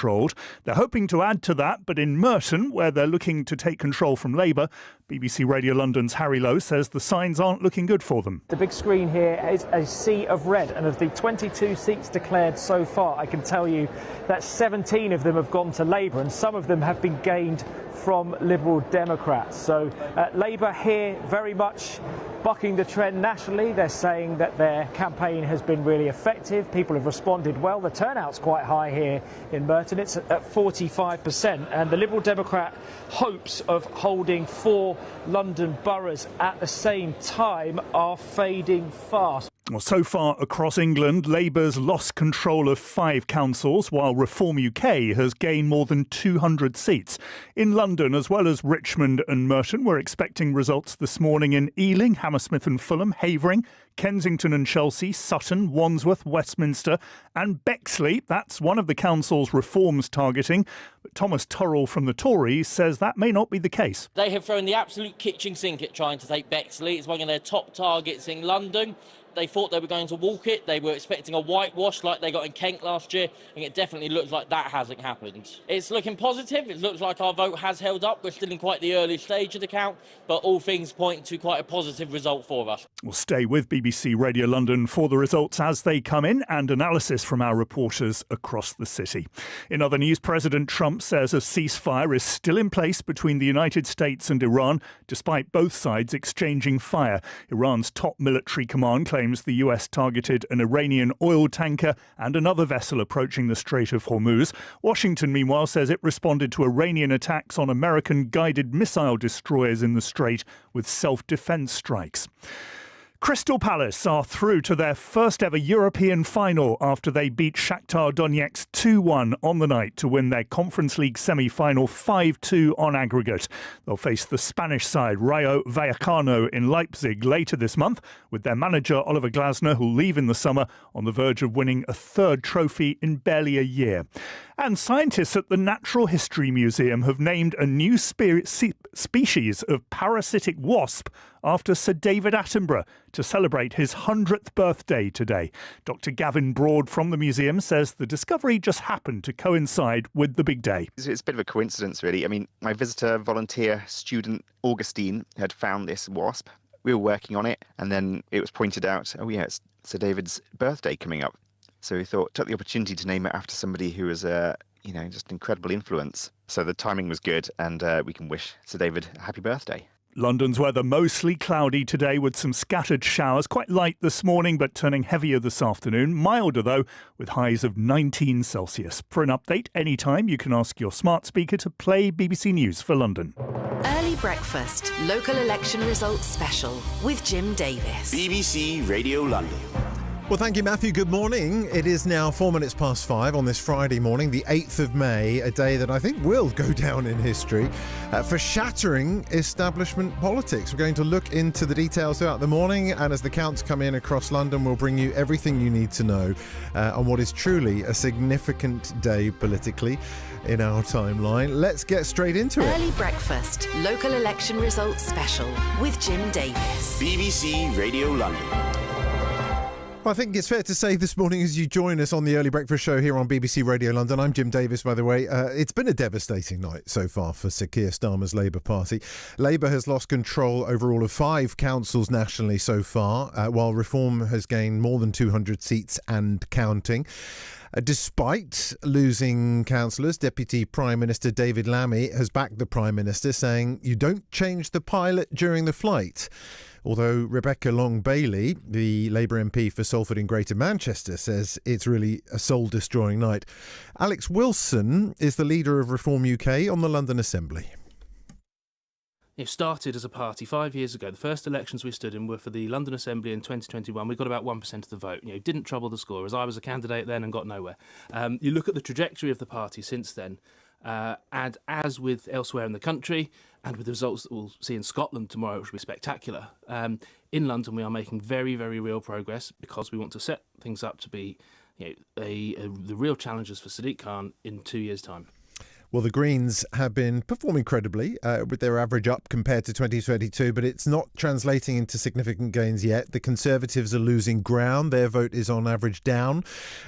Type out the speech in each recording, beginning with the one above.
controlled. They're hoping to add to that, but in Merton, where they're looking to take control from Labour, BBC Radio London's Harry Lowe says the signs aren't looking good for them. The big screen here is a sea of red, and of the 22 seats declared so far, I can tell you that 17 of them have gone to Labour, and some of them have been gained from Liberal Democrats. So Labour here very much bucking the trend nationally. They're saying that their campaign has been really effective. People have responded well. The turnout's quite high here in Merton. It's at 45%. And the Liberal Democrat hopes of holding 4 London boroughs at the same time are fading fast. Well, so far across England, Labour's lost control of 5 councils, while Reform UK has gained more than 200 seats. In London, as well as Richmond and Merton, we're expecting results this morning in Ealing, Hammersmith and Fulham, Havering, Kensington and Chelsea, Sutton, Wandsworth, Westminster and Bexley. That's one of the councils Reform's targeting. But Thomas Turrell from the Tories says that may not be the case. They have thrown the absolute kitchen sink at trying to take Bexley. It's one of their top targets in London. They thought they were going to walk it. They were expecting a whitewash like they got in Kent last year, and it definitely looks like that hasn't happened. It's looking positive. It looks like our vote has held up. We're still in quite the early stage of the count, but all things point to quite a positive result for us. We'll stay with BBC Radio London for the results as they come in and analysis from our reporters across the city. In other news, President Trump says a ceasefire is still in place between the United States and Iran, despite both sides exchanging fire. Iran's top military command claims the US targeted an Iranian oil tanker and another vessel approaching the Strait of Hormuz. Washington, meanwhile, says it responded to Iranian attacks on American guided missile destroyers in the Strait with self-defense strikes. Crystal Palace are through to their first ever European final after they beat Shakhtar Donetsk 2-1 on the night to win their Conference League semi-final 5-2 on aggregate. They'll face the Spanish side Rayo Vallecano in Leipzig later this month, with their manager Oliver Glasner, who'll leave in the summer, on the verge of winning a 3rd trophy in barely a year. And scientists at the Natural History Museum have named a new species of parasitic wasp after Sir David Attenborough to celebrate his 100th birthday today. Dr. Gavin Broad from the museum says the discovery just happened to coincide with the big day. It's a bit of a coincidence, really. I mean, my visitor, volunteer, student Augustine had found this wasp. We were working on it, and then it was pointed out, oh yeah, it's Sir David's birthday coming up. So we took the opportunity to name it after somebody who was just an incredible influence. So the timing was good, and we can wish Sir David a happy birthday. London's weather mostly cloudy today with some scattered showers, quite light this morning but turning heavier this afternoon. Milder though, with highs of 19 Celsius. For an update anytime, you can ask your smart speaker to play BBC News for London. Early breakfast, local election results special with Jim Davis. BBC Radio London. Well, thank you, Matthew. Good morning. It is now 5:04 on this Friday morning, the 8th of May, a day that I think will go down in history for shattering establishment politics. We're going to look into the details throughout the morning, and as the counts come in across London, we'll bring you everything you need to know on what is truly a significant day politically in our timeline. Let's get straight into it. Early breakfast, local election results special with Jim Davis. BBC Radio London. Well, I think it's fair to say this morning as you join us on the Early Breakfast Show here on BBC Radio London. I'm Jim Davis, by the way. It's been a devastating night so far for Sir Keir Starmer's Labour Party. Labour has lost control over all of 5 councils nationally so far, while Reform has gained more than 200 seats and counting. Despite losing councillors, Deputy Prime Minister David Lammy has backed the Prime Minister, saying you don't change the pilot during the flight. Although Rebecca Long-Bailey, the Labour MP for Salford in Greater Manchester, says it's really a soul-destroying night. Alex Wilson is the leader of Reform UK on the London Assembly. It started as a party 5 years ago. The first elections we stood in were for the London Assembly in 2021. We got about 1% of the vote. Didn't trouble the scorers. I was a candidate then and got nowhere. You look at the trajectory of the party since then, and as with elsewhere in the country, and with the results that we'll see in Scotland tomorrow, which will be spectacular, in London we are making very, very real progress because we want to set things up to be the real challenges for Sadiq Khan in 2 years' time. Well, the Greens have been performing credibly with their average up compared to 2022, but it's not translating into significant gains yet. The Conservatives are losing ground. Their vote is on average down,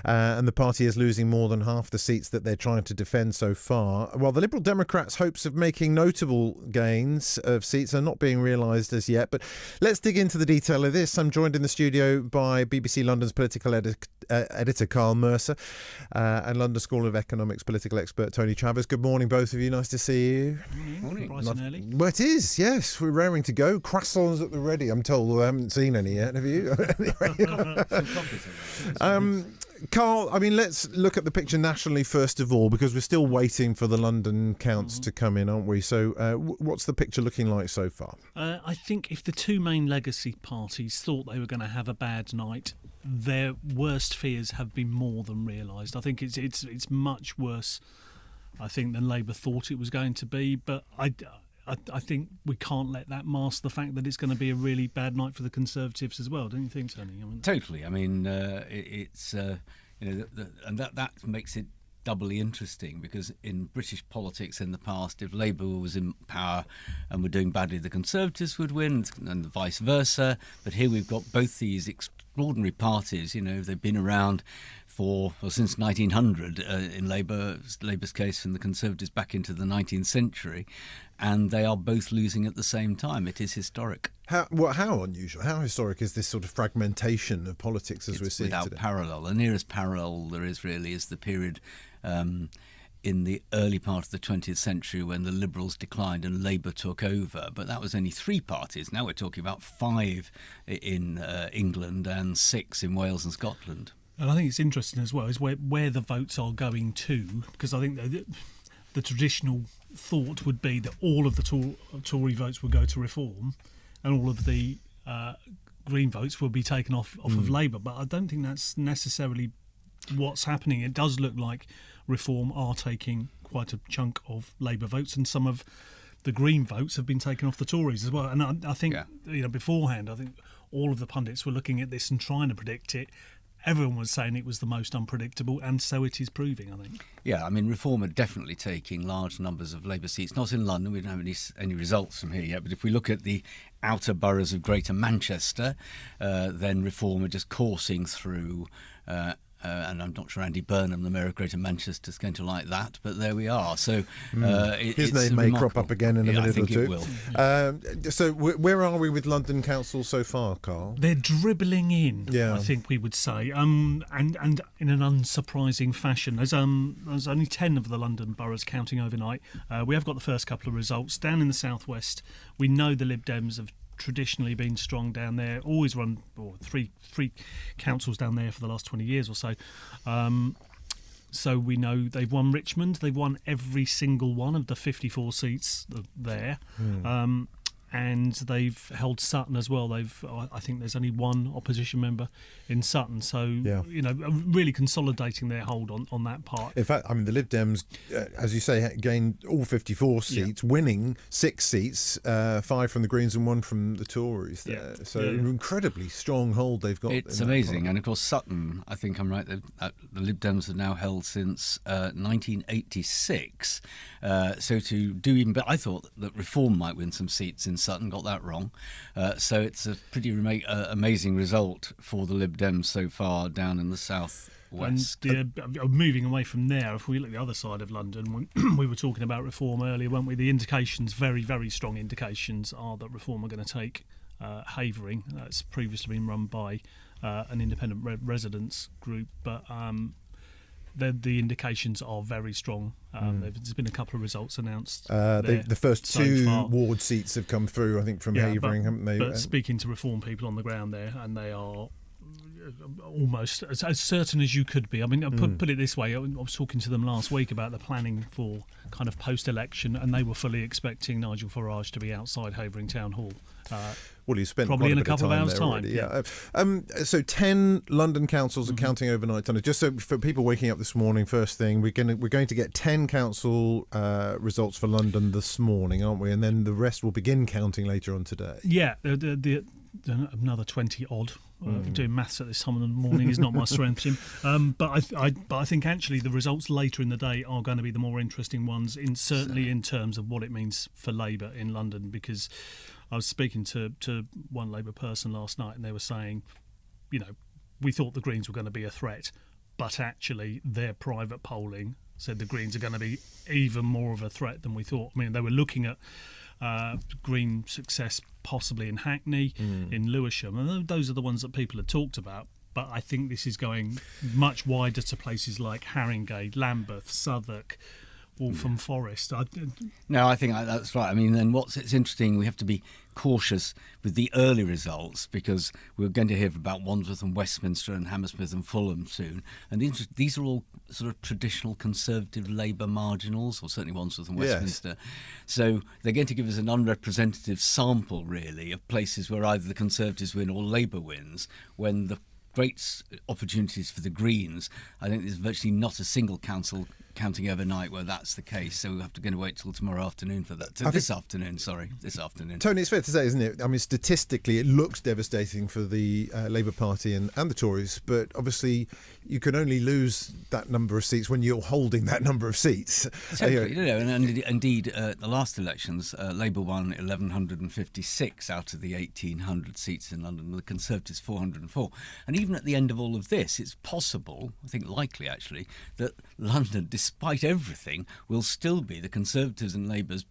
and the party is losing more than half the seats that they're trying to defend so far. While the Liberal Democrats' hopes of making notable gains of seats are not being realised as yet. But let's dig into the detail of this. I'm joined in the studio by BBC London's political editor Carl Mercer and London School of Economics political expert Tony Travers. Good morning, both of you. Nice to see you. Morning. Bright and early. Well, it is, yes. We're raring to go. Croissants at the ready, I'm told. I haven't seen any yet, have you? Carl, I mean, let's look at the picture nationally first of all, because we're still waiting for the London counts to come in, aren't we? So what's the picture looking like so far? I think if the two main legacy parties thought they were going to have a bad night, their worst fears have been more than realised. I think it's much worse, I think, than Labour thought it was going to be. But I think we can't let that mask the fact that it's going to be a really bad night for the Conservatives as well, don't you think, Tony? Totally. I mean, it's and that makes it doubly interesting, because in British politics in the past, if Labour was in power and were doing badly, the Conservatives would win, and vice versa. But here we've got both these extraordinary parties. They've been around since 1900 in Labour's case, and the Conservatives back into the 19th century, and they are both losing at the same time. It is historic. How unusual, how historic is this sort of fragmentation of politics as we're seeing without today? parallel. The nearest parallel there is really is the period in the early part of the 20th century when the Liberals declined and Labour took over. But that was only 3 parties. Now we're talking about 5 in England and 6 in Wales and Scotland. And I think it's interesting as well is where the votes are going to, because I think the traditional thought would be that all of the Tory votes would go to Reform and all of the Green votes will be taken off of Labour. But I don't think that's necessarily what's happening. It does look like Reform are taking quite a chunk of Labour votes, and some of the Green votes have been taken off the Tories as well. And I think beforehand, I think all of the pundits were looking at this and trying to predict it. Everyone was saying it was the most unpredictable, and so it is proving, I think. Yeah, I mean, Reform are definitely taking large numbers of Labour seats. Not in London, we don't have any results from here yet, but if we look at the outer boroughs of Greater Manchester, then Reform are just coursing through. And I'm not sure Andy Burnham, the Mayor of Greater Manchester, is going to like that, but there we are. So his name may crop up again in a minute or two. It will. So where are we with London Council so far, Carl? They're dribbling in, I think we would say, and in an unsurprising fashion. There's only 10 of the London boroughs counting overnight. We have got the first couple of results. Down in the southwest, we know the Lib Dems have traditionally been strong down there, always run three councils down there for the last 20 years or so. So we know they've won Richmond. They've won every single one of the 54 seats there. And they've held Sutton as well. I think there's only one opposition member in Sutton. So, really consolidating their hold on that part. In fact, I mean, the Lib Dems, as you say, gained all 54 seats, winning 6 seats, 5 from the Greens and 1 from the Tories there. So an incredibly strong hold they've got. It's amazing. And of course, Sutton, I think I'm right, the Lib Dems have now held since 1986. So to do even better, I thought that Reform might win some seats in Sutton, got that wrong. So it's a pretty amazing result for the Lib Dems so far down in the south west. And moving away from there, if we look at the other side of London, we were talking about Reform earlier, weren't we? The indications, very, very strong indications, are that Reform are going to take Havering. That's previously been run by an independent residents group, but the indications are very strong. There's been a couple of results announced. The first so 2 far. ward seats have come through, I think, from Havering, haven't they? But speaking to Reform people on the ground there, and they are almost as certain as you could be. I mean, put it this way, I was talking to them last week about the planning for kind of post-election, and they were fully expecting Nigel Farage to be outside Havering Town Hall. Well, you spent probably quite in a couple of hours' time. So 10 London councils are counting overnight. Just so for people waking up this morning, first thing, we're going to get 10 council results for London this morning, aren't we? And then the rest will begin counting later on today. Yeah, another 20 odd Doing maths at this time of the morning is not my strength, Jim. But I think actually the results later in the day are going to be the more interesting ones, certainly in terms of what it means for Labour in London. Because I was speaking to one Labour person last night, and they were saying, we thought the Greens were going to be a threat, but actually their private polling said the Greens are going to be even more of a threat than we thought. I mean, they were looking at Green success possibly in Hackney, in Lewisham, and those are the ones that people had talked about. But I think this is going much wider to places like Haringey, Lambeth, Southwark, Waltham Forest. No, I think that's right. I mean, and it's interesting, we have to be cautious with the early results because we're going to hear about Wandsworth and Westminster and Hammersmith and Fulham soon. And these are all sort of traditional Conservative Labour marginals, or certainly Wandsworth and Westminster. Yes. So they're going to give us an unrepresentative sample, really, of places where either the Conservatives win or Labour wins, when the great opportunities for the Greens, I think there's virtually not a single council counting overnight where that's the case, so we'll have to go and wait till tomorrow afternoon for that. This afternoon. Tony, it's fair to say, isn't it? I mean, statistically, it looks devastating for the Labour Party and the Tories, but obviously you can only lose that number of seats when you're holding that number of seats. Totally, and indeed, the last elections, Labour won 1,156 out of the 1,800 seats in London, the Conservatives 404. And even at the end of all of this, it's possible, I think likely actually, that London, despite everything, will still be the Conservatives and Labour's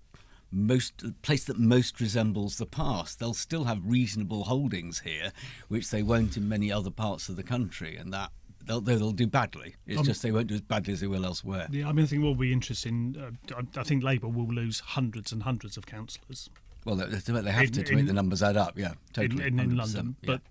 place that most resembles the past. They'll still have reasonable holdings here, which they won't in many other parts of the country, and that they'll do badly. It's just they won't do as badly as they will elsewhere. Yeah, I mean, I think what will be interesting, I think Labour will lose hundreds and hundreds of councillors. Well, they have to make the numbers add up, yeah, totally. In London, yeah. But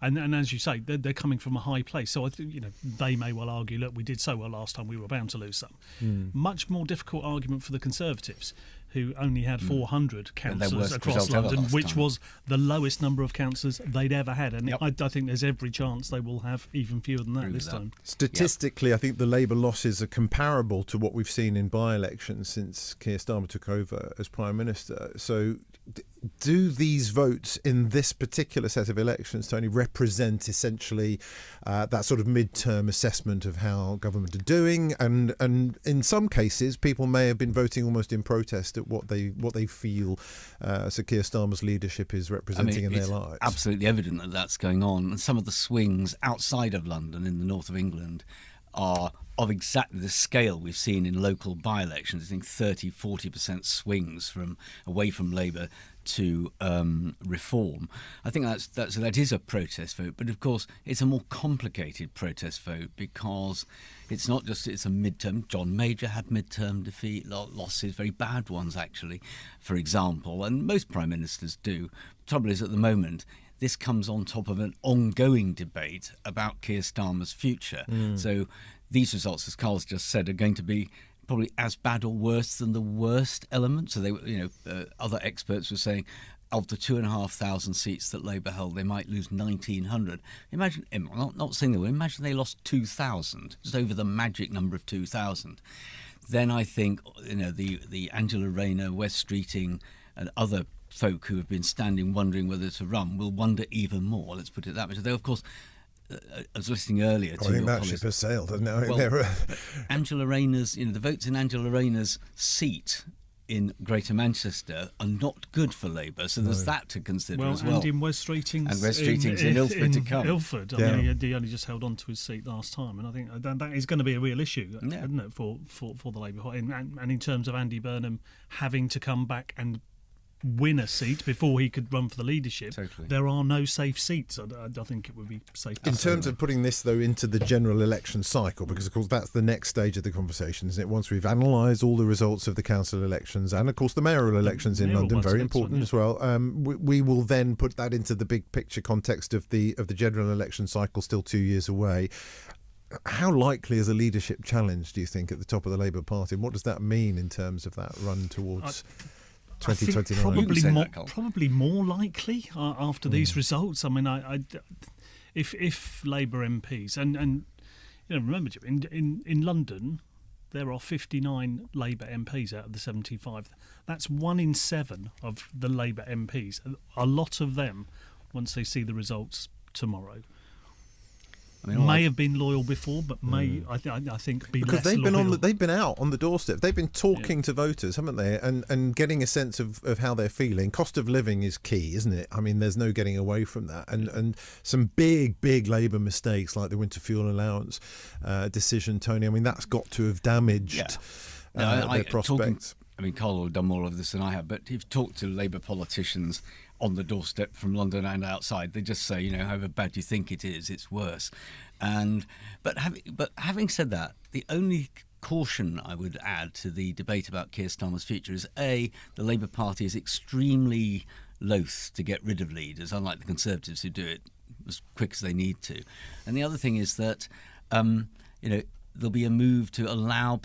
And as you say, they're coming from a high place. So I think they may well argue, look, we did so well last time, we were bound to lose some. Much more difficult argument for the Conservatives, who only had 400 councillors across London, which was the lowest number of councillors they'd ever had. And I think there's every chance they will have even fewer than that this time. Statistically, I think the Labour losses are comparable to what we've seen in by-elections since Keir Starmer took over as Prime Minister. So do these votes in this particular set of elections, Tony, represent essentially that sort of mid-term assessment of how government are doing? And in some cases, people may have been voting almost in protest at what they feel Sir Keir Starmer's leadership is representing in their lives. It's absolutely evident that that's going on. And some of the swings outside of London, in the north of England, are of exactly the scale we've seen in local by-elections. I think 30-40% swings away from Labour to reform. I think that is a protest vote, but of course it's a more complicated protest vote because it's not just it's a midterm. John Major had midterm defeat losses, very bad ones actually, for example, and most prime ministers do. The trouble is at the moment, this comes on top of an ongoing debate about Keir Starmer's future. So these results, as Carl's just said, are going to be probably as bad or worse than the worst element. So other experts were saying of the 2,500 seats that Labour held, they might lose 1,900. Imagine, not saying they will, imagine they lost 2,000, just over the magic number of 2,000. Then I think the Angela Rayner, West Streeting, and other folk who have been standing wondering whether to run will wonder even more. Let's put it that way. So they, of course, I was listening earlier to I think that ship has sailed, hasn't it? Well, Angela Rayner's, the votes in Angela Rayner's seat in Greater Manchester are not good for Labour, so there's that to consider as well. And in West Streeting's in Ilford to come. Ilford, I mean, he only just held on to his seat last time, and I think that is going to be a real issue, isn't it, for the Labour Party? And in terms of Andy Burnham having to come back and win a seat before he could run for the leadership. Totally. There are no safe seats. I think it would be safe. In terms of putting this, though, into the general election cycle, because, of course, that's the next stage of the conversation, isn't it? Once we've analysed all the results of the council elections and, of course, the mayoral elections in London, very important as well, we will then put that into the big picture context of the general election cycle, still 2 years away. How likely is a leadership challenge, do you think, at the top of the Labour Party? And what does that mean in terms of that run towards 2029? Probably more likely after these results. I mean, if Labour MPs and remember, in London there are 59 Labour MPs out of the 75. That's 1 in 7 of the Labour MPs. A lot of them, once they see the results tomorrow. I mean, may have been loyal before, but may I think be because less they've been loyal. they've been out on the doorstep. They've been talking to voters, haven't they? And getting a sense of how they're feeling. Cost of living is key, isn't it? I mean, there's no getting away from that. And some big Labour mistakes like the winter fuel allowance decision, Tony. I mean, that's got to have damaged their prospects. Carl will have done more of this than I have, but if you talk to Labour politicians on the doorstep from London and outside, they just say, however bad you think it is, it's worse. But having said that, the only caution I would add to the debate about Keir Starmer's future is the Labour Party is extremely loath to get rid of leaders, unlike the Conservatives who do it as quick as they need to. And the other thing is that there'll be a move to allow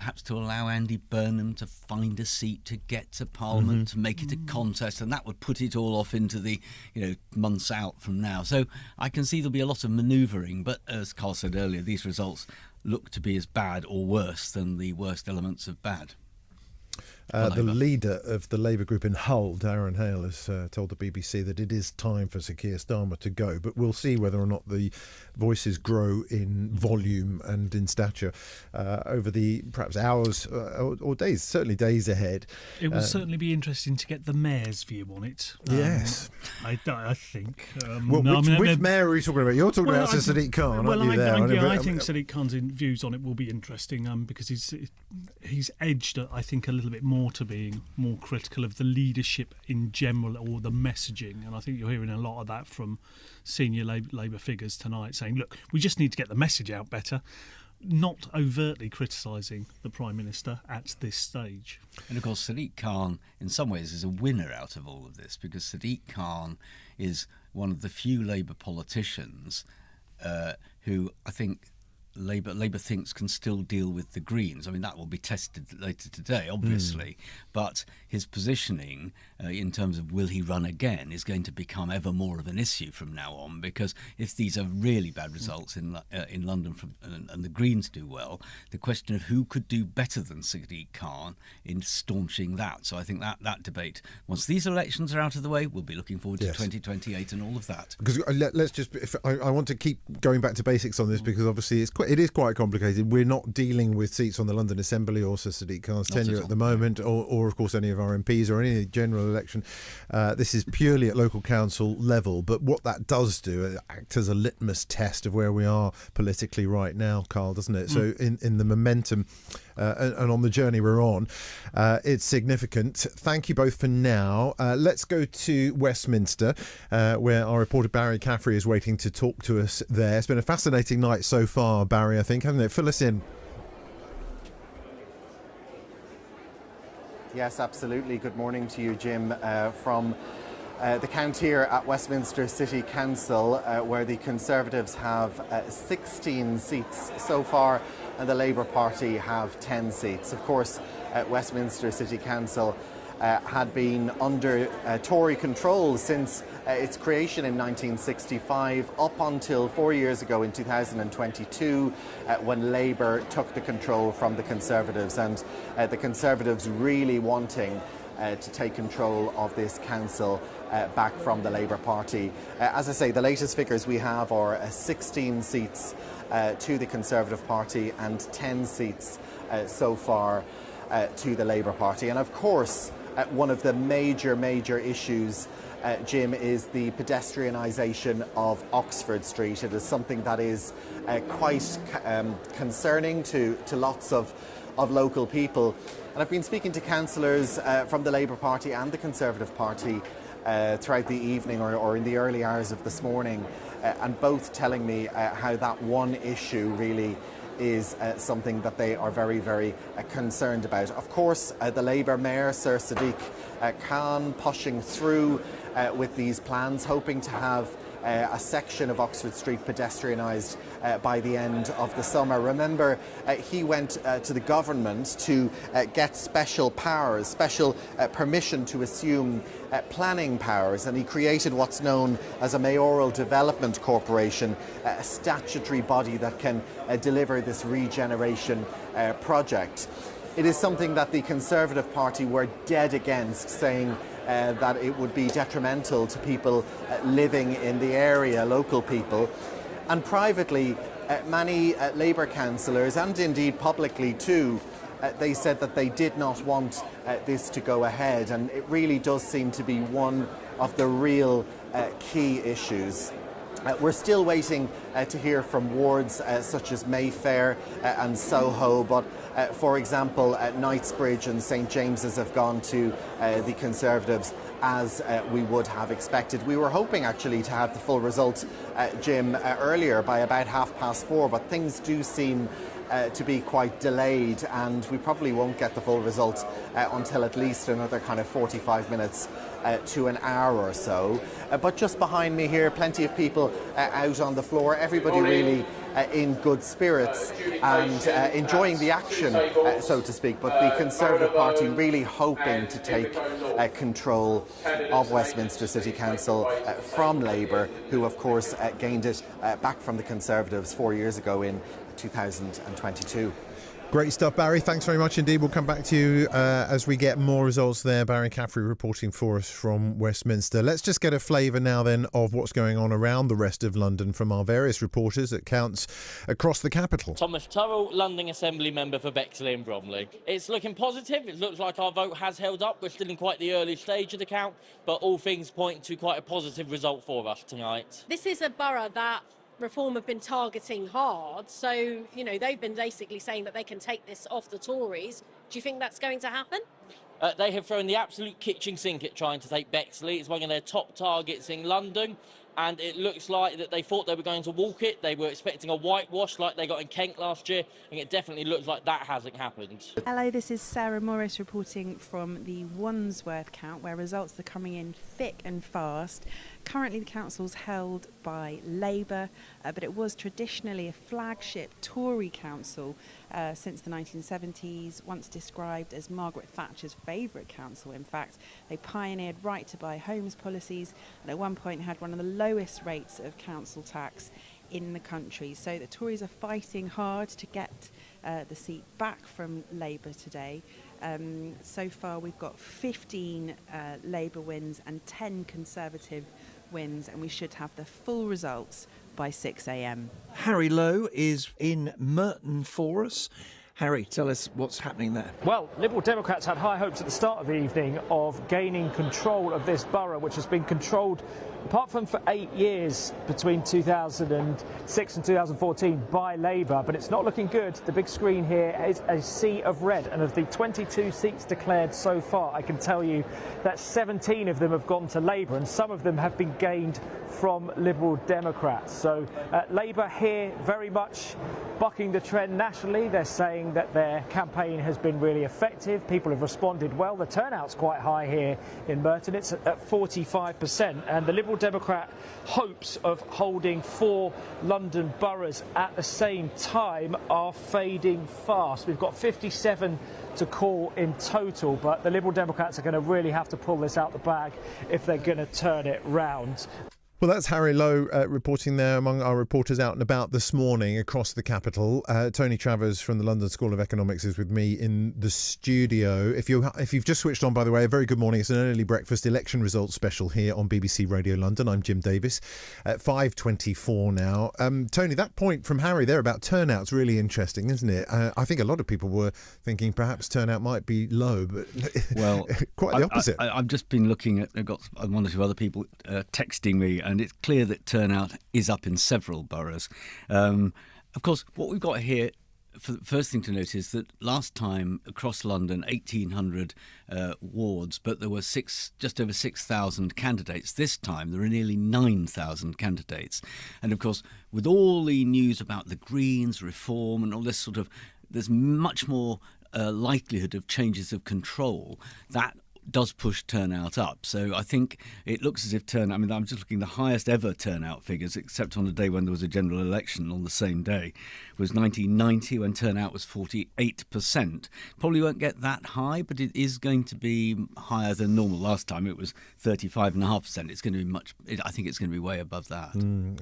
Andy Burnham to find a seat to get to Parliament, to make it a contest, and that would put it all off into the months out from now. So I can see there'll be a lot of manoeuvring, but as Carl said earlier, these results look to be as bad or worse than the worst elements of bad. The leader of the Labour group in Hull, Darren Hale, has told the BBC that it is time for Sir Keir Starmer to go, but we'll see whether or not the voices grow in volume and in stature over the perhaps hours or days, certainly days ahead. It will certainly be interesting to get the mayor's view on it. Yes. I think. Which mayor are you talking about? You're talking about Sir Sadiq Khan, aren't you there? I think Sadiq Khan's views on it will be interesting because he's edged, I think, a little bit more to being more critical of the leadership in general or the messaging, and I think you're hearing a lot of that from senior Labour figures tonight saying, look, we just need to get the message out better, not overtly criticising the Prime Minister at this stage. And of course Sadiq Khan in some ways is a winner out of all of this, because Sadiq Khan is one of the few Labour politicians who I think Labour thinks can still deal with the Greens. I mean, that will be tested later today, obviously. But his positioning in terms of will he run again is going to become ever more of an issue from now on, because if these are really bad results in London and the Greens do well, the question of who could do better than Sadiq Khan in staunching that. So I think that debate, once these elections are out of the way, we'll be looking forward to 2028 and all of that. Because let's just, I want to keep going back to basics on this, because obviously it is quite complicated. We're not dealing with seats on the London Assembly or Sir Sadiq Khan's tenure at the moment, or of course any of our MPs or any general election. This is purely at local council level, but what that does do, act as a litmus test of where we are politically right now, Carl, doesn't it? So in the momentum and on the journey we're on, it's significant. Thank you both for now. Let's go to Westminster, where our reporter Barry Caffrey is waiting to talk to us there. It's been a fascinating night so far, Barry, I think, hasn't it? Fill us in. Yes, absolutely. Good morning to you, Jim, from the count here at Westminster City Council, where the Conservatives have 16 seats so far and the Labour Party have 10 seats. Of course, Westminster City Council had been under Tory control since its creation in 1965 up until 4 years ago in 2022 when Labour took the control from the Conservatives, and the Conservatives really wanting to take control of this council back from the Labour Party. As I say, the latest figures we have are 16 seats to the Conservative Party and 10 seats so far to the Labour Party. And of course, one of the major issues, Jim, is the pedestrianisation of Oxford Street. It is something that is quite concerning to lots of local people. And I've been speaking to councillors from the Labour Party and the Conservative Party throughout the evening or in the early hours of this morning, and both telling me how that one issue really is something that they are very concerned about. Of course, the Labour Mayor, Sir Sadiq Khan, pushing through with these plans, hoping to have a section of Oxford Street pedestrianised by the end of the summer. Remember, he went to the government to get special powers, special permission to assume planning powers, and he created what's known as a Mayoral Development Corporation, a statutory body that can deliver this regeneration project. It is something that the Conservative Party were dead against, saying that it would be detrimental to people living in the area, local people. And privately, many Labour councillors, and indeed publicly too, they said that they did not want this to go ahead, and it really does seem to be one of the real key issues. We're still waiting to hear from wards such as Mayfair and Soho, but for example, Knightsbridge and St James's have gone to the Conservatives as we would have expected. We were hoping actually to have the full result, Jim, earlier by about 4:30, but things do seem to be quite delayed, and we probably won't get the full result until at least another kind of 45 minutes to an hour or so. But just behind me here, plenty of people out on the floor, everybody really in good spirits and enjoying the action, so to speak, but the Conservative Party really hoping to take control of Westminster City Council from Labour, who of course gained it back from the Conservatives 4 years ago in 2022. Great stuff, Barry. Thanks very much indeed. We'll come back to you as we get more results there. Barry Caffrey reporting for us from Westminster. Let's just get a flavour now then of what's going on around the rest of London from our various reporters at counts across the capital. Thomas Turrell, London Assembly member for Bexley and Bromley. It's looking positive. It looks like our vote has held up. We're still in quite the early stage of the count, but all things point to quite a positive result for us tonight. This is a borough that Reform have been targeting hard, so they've been basically saying that they can take this off the Tories. Do you think that's going to happen? They have thrown the absolute kitchen sink at trying to take Bexley. It's one of their top targets in London, and it looks like that they thought they were going to walk it. They were expecting a whitewash like they got in Kent last year, and it definitely looks like that hasn't happened. Hello, this is Sarah Morris reporting from the Wandsworth count, where results are coming in thick and fast. Currently the council's held by Labour, but it was traditionally a flagship Tory council since the 1970s, once described as Margaret Thatcher's favourite council. In fact, they pioneered right to buy homes policies and at one point had one of the lowest rates of council tax in the country. So the Tories are fighting hard to get the seat back from Labour today. So far we've got 15 Labour wins and 10 Conservative wins, and we should have the full results by 6 a.m. Harry Lowe is in Merton for us. Harry, tell us what's happening there. Well, Liberal Democrats had high hopes at the start of the evening of gaining control of this borough, which has been controlled, apart from for 8 years between 2006 and 2014, by Labour, but it's not looking good. The big screen here is a sea of red, and of the 22 seats declared so far, I can tell you that 17 of them have gone to Labour, and some of them have been gained from Liberal Democrats. So Labour here very much bucking the trend nationally. They're saying that their campaign has been really effective. People have responded well. The turnout's quite high here in Merton. It's at 45%, and the Liberal Democrat hopes of holding 4 London boroughs at the same time are fading fast. We've got 57 to call in total, but the Liberal Democrats are going to really have to pull this out the bag if they're going to turn it round. Well, that's Harry Lowe reporting there among our reporters out and about this morning across the capital. Tony Travers from the London School of Economics is with me in the studio. If you've just switched on, by the way, a very good morning. It's an early breakfast election results special here on BBC Radio London. I'm Jim Davis at 5:24 now. Tony, that point from Harry there about turnout's really interesting, isn't it? I think a lot of people were thinking perhaps turnout might be low, but well, quite the opposite. I've just been looking at, I've got one or two other people texting me, and it's clear that turnout is up in several boroughs. Of course, what we've got here, for the first thing to note, is that last time across London, 1,800 wards, but there were just over 6,000 candidates. This time, there are nearly 9,000 candidates. And of course, with all the news about the Greens, reform and all this sort of, there's much more likelihood of changes of control. That does push turnout up. So I think it looks as if turnout, I mean, I'm just looking, the highest ever turnout figures, except on a day when there was a general election on the same day, was 1990 when turnout was 48%. Probably won't get that high, but it is going to be higher than normal. Last time it was 35.5%. It's going to be I think it's going to be way above that.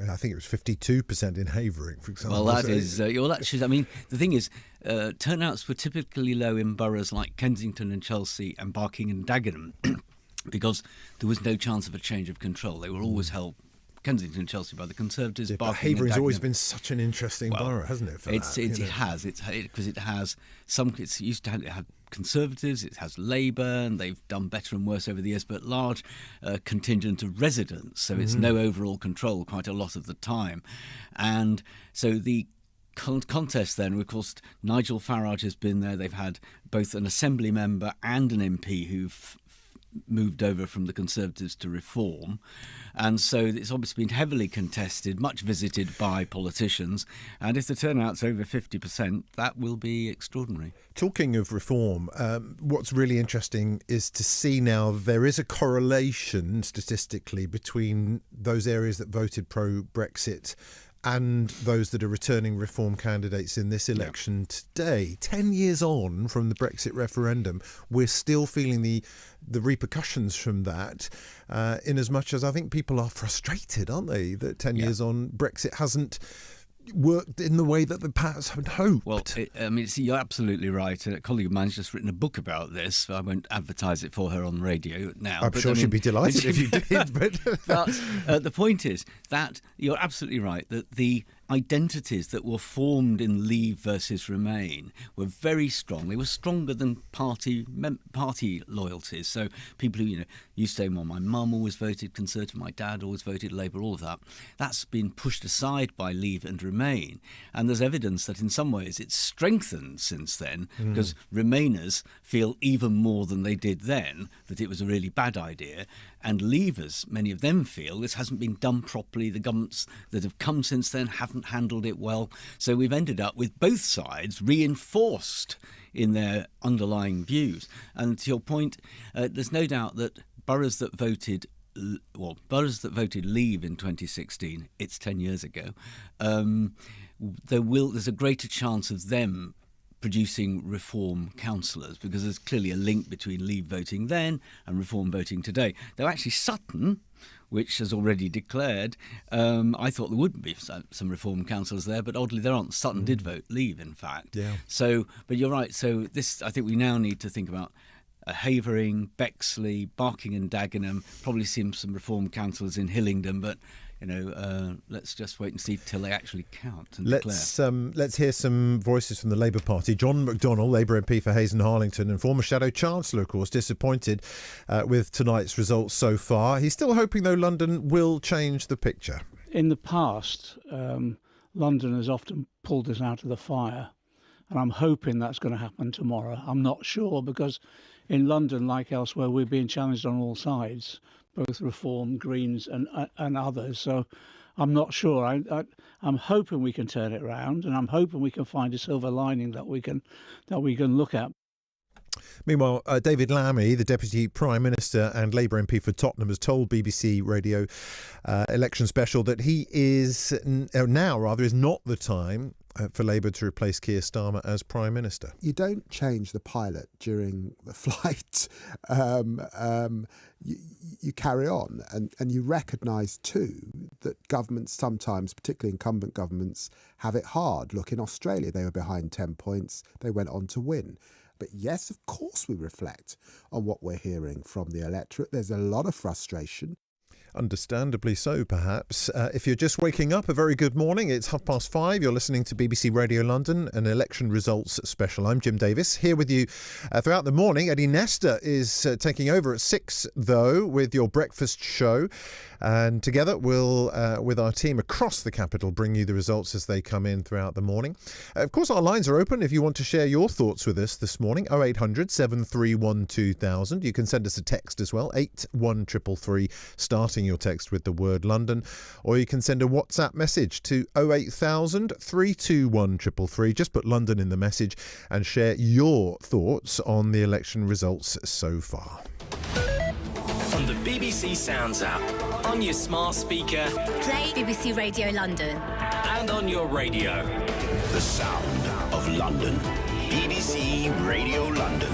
I think it was 52% in Havering, for example. Well, that is, that shows, I mean, the thing is, turnouts were typically low in boroughs like Kensington and Chelsea and Barking and Dagenham because there was no chance of a change of control. They were always held, Kensington and Chelsea, by the Conservatives. Yeah, Barking Havering has and always Dagenham. been such an interesting borough, hasn't it? It has. Because it has some. It's used to have Conservatives, it has Labour, and they've done better and worse over the years, but large contingent of residents, so it's no overall control quite a lot of the time. And so the contest then, of course, Nigel Farage has been there. They've had both an Assembly member and an MP who've moved over from the Conservatives to Reform, and so it's obviously been heavily contested, much visited by politicians, and if the turnout's over 50%, that will be extraordinary. Talking of Reform, what's really interesting is to see now there is a correlation statistically between those areas that voted pro-Brexit and those that are returning Reform candidates in this election today. 10 years on from the Brexit referendum, we're still feeling the repercussions from that, in as much as I think people are frustrated, aren't they, that 10 years on Brexit hasn't worked in the way that the perhaps had hoped. Well, you're absolutely right. A colleague of mine's just written a book about this. I won't advertise it for her on radio now. I'm sure she'd be delighted if you did. But the point is that you're absolutely right, that the identities that were formed in Leave versus Remain were very strong. They were stronger than party loyalties. So people who, you say, well, my mum always voted Conservative, my dad always voted Labour, all of that. That's been pushed aside by Leave and Remain. And there's evidence that in some ways it's strengthened since then, because Remainers feel even more than they did then that it was a really bad idea. And Leavers, many of them feel this hasn't been done properly. The governments that have come since then haven't handled it well. So we've ended up with both sides reinforced in their underlying views. And to your point, there's no doubt that boroughs that voted Leave in 2016, it's 10 years ago, there's a greater chance of them producing Reform councillors, because there's clearly a link between Leave voting then and Reform voting today. Though actually Sutton, which has already declared, I thought there would be some Reform councillors there, but oddly there aren't. Sutton did vote Leave, in fact. Yeah. So, but you're right. So I think we now need to think about Havering, Bexley, Barking and Dagenham, probably see some Reform councillors in Hillingdon, but let's just wait and see till they actually count and declare. Let's hear some voices from the Labour Party. John McDonnell, Labour MP for Hayes and Harlington, and former Shadow Chancellor, of course, disappointed with tonight's results so far. He's still hoping, though, London will change the picture. In the past, London has often pulled us out of the fire, and I'm hoping that's going to happen tomorrow. I'm not sure, because in London, like elsewhere, we're being challenged on all sides, both Reform, Greens and others. So I'm not sure. I'm hoping we can turn it around, and I'm hoping we can find a silver lining that we can look at. Meanwhile, David Lammy, the Deputy Prime Minister and Labour MP for Tottenham, has told BBC Radio Election Special that he is not the time for Labour to replace Keir Starmer as Prime Minister. You don't change the pilot during the flight. You carry on, and you recognise too that governments sometimes, particularly incumbent governments, have it hard. Look, in Australia, they were behind 10 points. They went on to win. But yes, of course we reflect on what we're hearing from the electorate. There's a lot of frustration. Understandably so, perhaps. If you're just waking up, a very good morning. It's 5:30. You're listening to BBC Radio London, an election results special. I'm Jim Davis, here with you throughout the morning. Eddie Nesta is taking over at 6, though, with your breakfast show. And together we'll, with our team across the capital, bring you the results as they come in throughout the morning. Of course, our lines are open if you want to share your thoughts with us this morning. 0800 731 2000. You can send us a text as well, 81333, starting your text with the word London, or you can send a WhatsApp message to 08000 321 333. Just put London in the message and share your thoughts on the election results so far. On the BBC Sounds app, on your smart speaker, play BBC Radio London, and on your radio. The sound of London. BBC Radio London.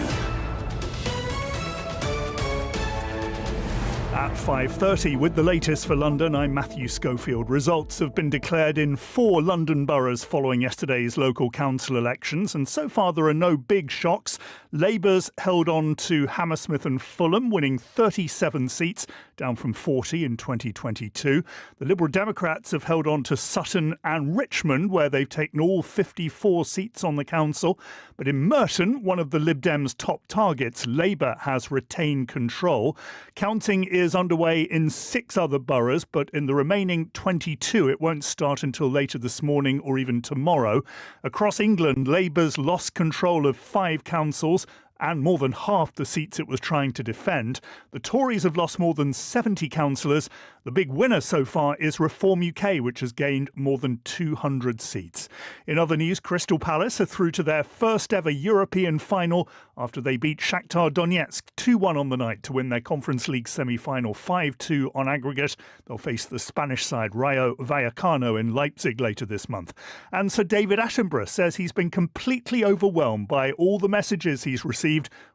At 5:30 with the latest for London, I'm Matthew Schofield. Results have been declared in 4 London boroughs following yesterday's local council elections, and so far there are no big shocks. Labour's held on to Hammersmith and Fulham, winning 37 seats, down from 40 in 2022. The Liberal Democrats have held on to Sutton and Richmond, where they've taken all 54 seats on the council. But in Merton, one of the Lib Dems' top targets, Labour has retained control. Counting is underway in 6 other boroughs, but in the remaining 22 it won't start until later this morning or even tomorrow. Across England, Labour's lost control of 5 councils and more than half the seats it was trying to defend. The Tories have lost more than 70 councillors. The big winner so far is Reform UK, which has gained more than 200 seats. In other news, Crystal Palace are through to their first ever European final after they beat Shakhtar Donetsk 2-1 on the night to win their Conference League semi-final 5-2 on aggregate. They'll face the Spanish side Rayo Vallecano in Leipzig later this month. And Sir David Attenborough says he's been completely overwhelmed by all the messages he's received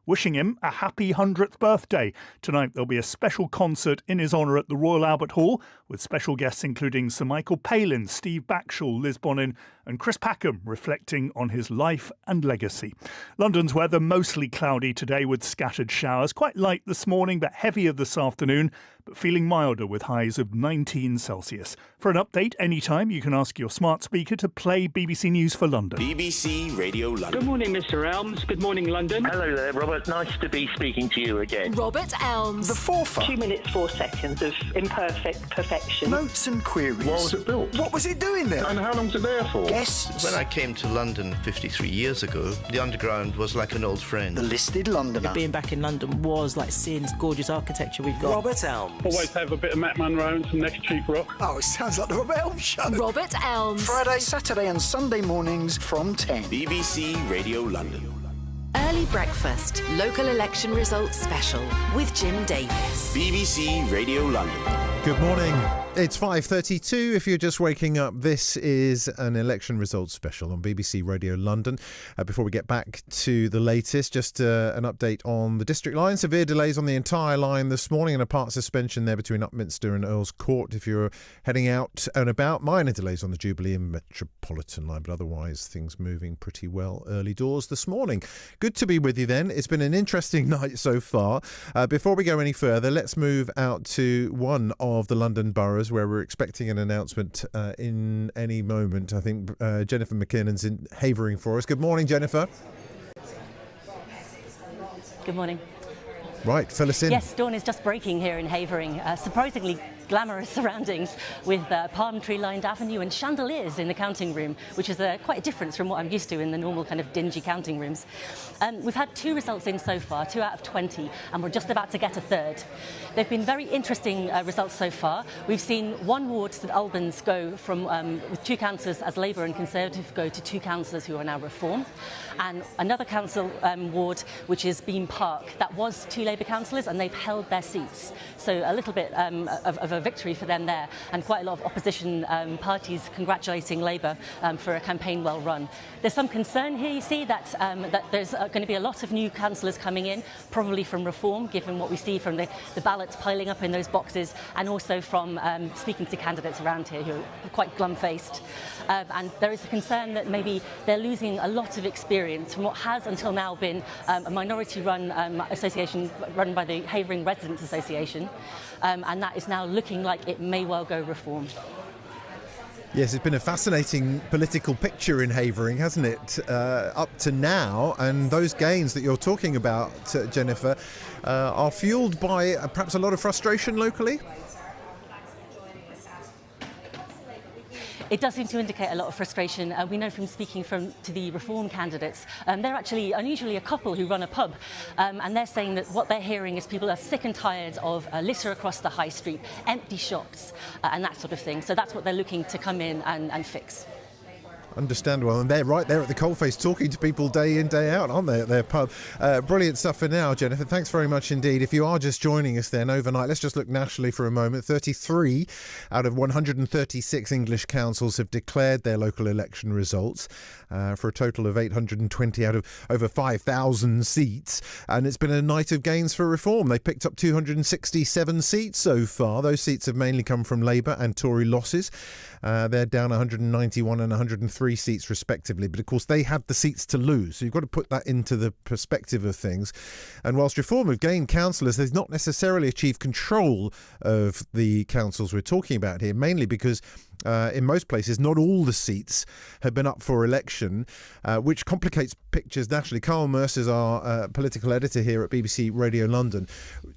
wishing him a happy 100th birthday. Tonight there'll be a special concert in his honour at the Royal Albert Hall, with special guests including Sir Michael Palin, Steve Backshall, Liz Bonin and Chris Packham, reflecting on his life and legacy. London's weather mostly cloudy today with scattered showers. Quite light this morning but heavier this afternoon, but feeling milder with highs of 19 Celsius. For an update anytime, you can ask your smart speaker to play BBC News for London. BBC Radio London. Good morning, Mr. Elms. Good morning, London. Hello there, Robert. Nice to be speaking to you again. Robert Elms. The forefront. 2 minutes, 4 seconds of imperfect perfection. Notes and queries. Why was it built? What was it doing there? And how long's it there for? Guests. When I came to London 53 years ago, the Underground was like an old friend. The Listed Londoner. Being back in London was like seeing this gorgeous architecture we've got. Robert Elms. Always have a bit of Matt Munro and some Next Cheap Rock. Oh, it sounds like the Robert Elms Show. Robert Elms. Friday, Saturday and Sunday mornings from 10. BBC Radio London. Early breakfast, local election results special with Jim Davis. BBC Radio London. Good morning. It's 5:32. If you're just waking up, this is an election results special on BBC Radio London. Before we get back to the latest, just an update on the district line. Severe delays on the entire line this morning and a part suspension there between Upminster and Earl's Court if you're heading out and about. Minor delays on the Jubilee and Metropolitan line, but otherwise things moving pretty well early doors this morning. Good to be with you then. It's been an interesting night so far. Before we go any further, let's move out to one of the London boroughs where we're expecting an announcement in any moment. I think Jennifer McKinnon's in Havering for us. Good morning, Jennifer. Good morning. Right, fill us in. Yes, dawn is just breaking here in Havering. Surprisingly glamorous surroundings with palm tree-lined avenue and chandeliers in the counting room, which is quite a difference from what I'm used to in the normal kind of dingy counting rooms. We've had 2 results in so far, 2 out of 20, and we're just about to get a third. They've been very interesting results so far. We've seen one ward, St Albans, go from with 2 councillors as Labour and Conservative go to 2 councillors who are now Reform, and another council ward, which is Beam Park, that was 2 Labour councillors and they've held their seats. So a little bit of a victory for them there, and quite a lot of opposition parties congratulating Labour for a campaign well run. There's some concern here, you see, that there's going to be a lot of new councillors coming in, probably from Reform, given what we see from the ballots piling up in those boxes, and also from speaking to candidates around here who are quite glum-faced. And there is a concern that maybe they're losing a lot of experience from what has until now been a minority-run association run by the Havering Residents Association, and that is now looking like it may well go Reform. Yes, it's been a fascinating political picture in Havering, hasn't it, up to now, and those gains that you're talking about, Jennifer, are fuelled by perhaps a lot of frustration locally? It does seem to indicate a lot of frustration. We know from speaking to the Reform candidates, they're actually unusually a couple who run a pub, and they're saying that what they're hearing is people are sick and tired of litter across the high street, empty shops, and that sort of thing. So that's what they're looking to come in and fix. Understandable, and they're right there at the coalface talking to people day in, day out, aren't they, at their pub? Brilliant stuff for now, Jennifer. Thanks very much indeed. If you are just joining us then overnight, let's just look nationally for a moment. 33 out of 136 English councils have declared their local election results for a total of 820 out of over 5,000 seats, and it's been a night of gains for reform. They picked up 267 seats so far. Those seats have mainly come from Labour and Tory losses. They're down 191 and 103 seats respectively, but of course they had the seats to lose, so you've got to put that into the perspective of things. And whilst Reform have gained councillors, they've not necessarily achieved control of the councils we're talking about here, mainly because in most places not all the seats have been up for election, which complicates pictures nationally. Carl Mercer's our political editor here at BBC Radio London.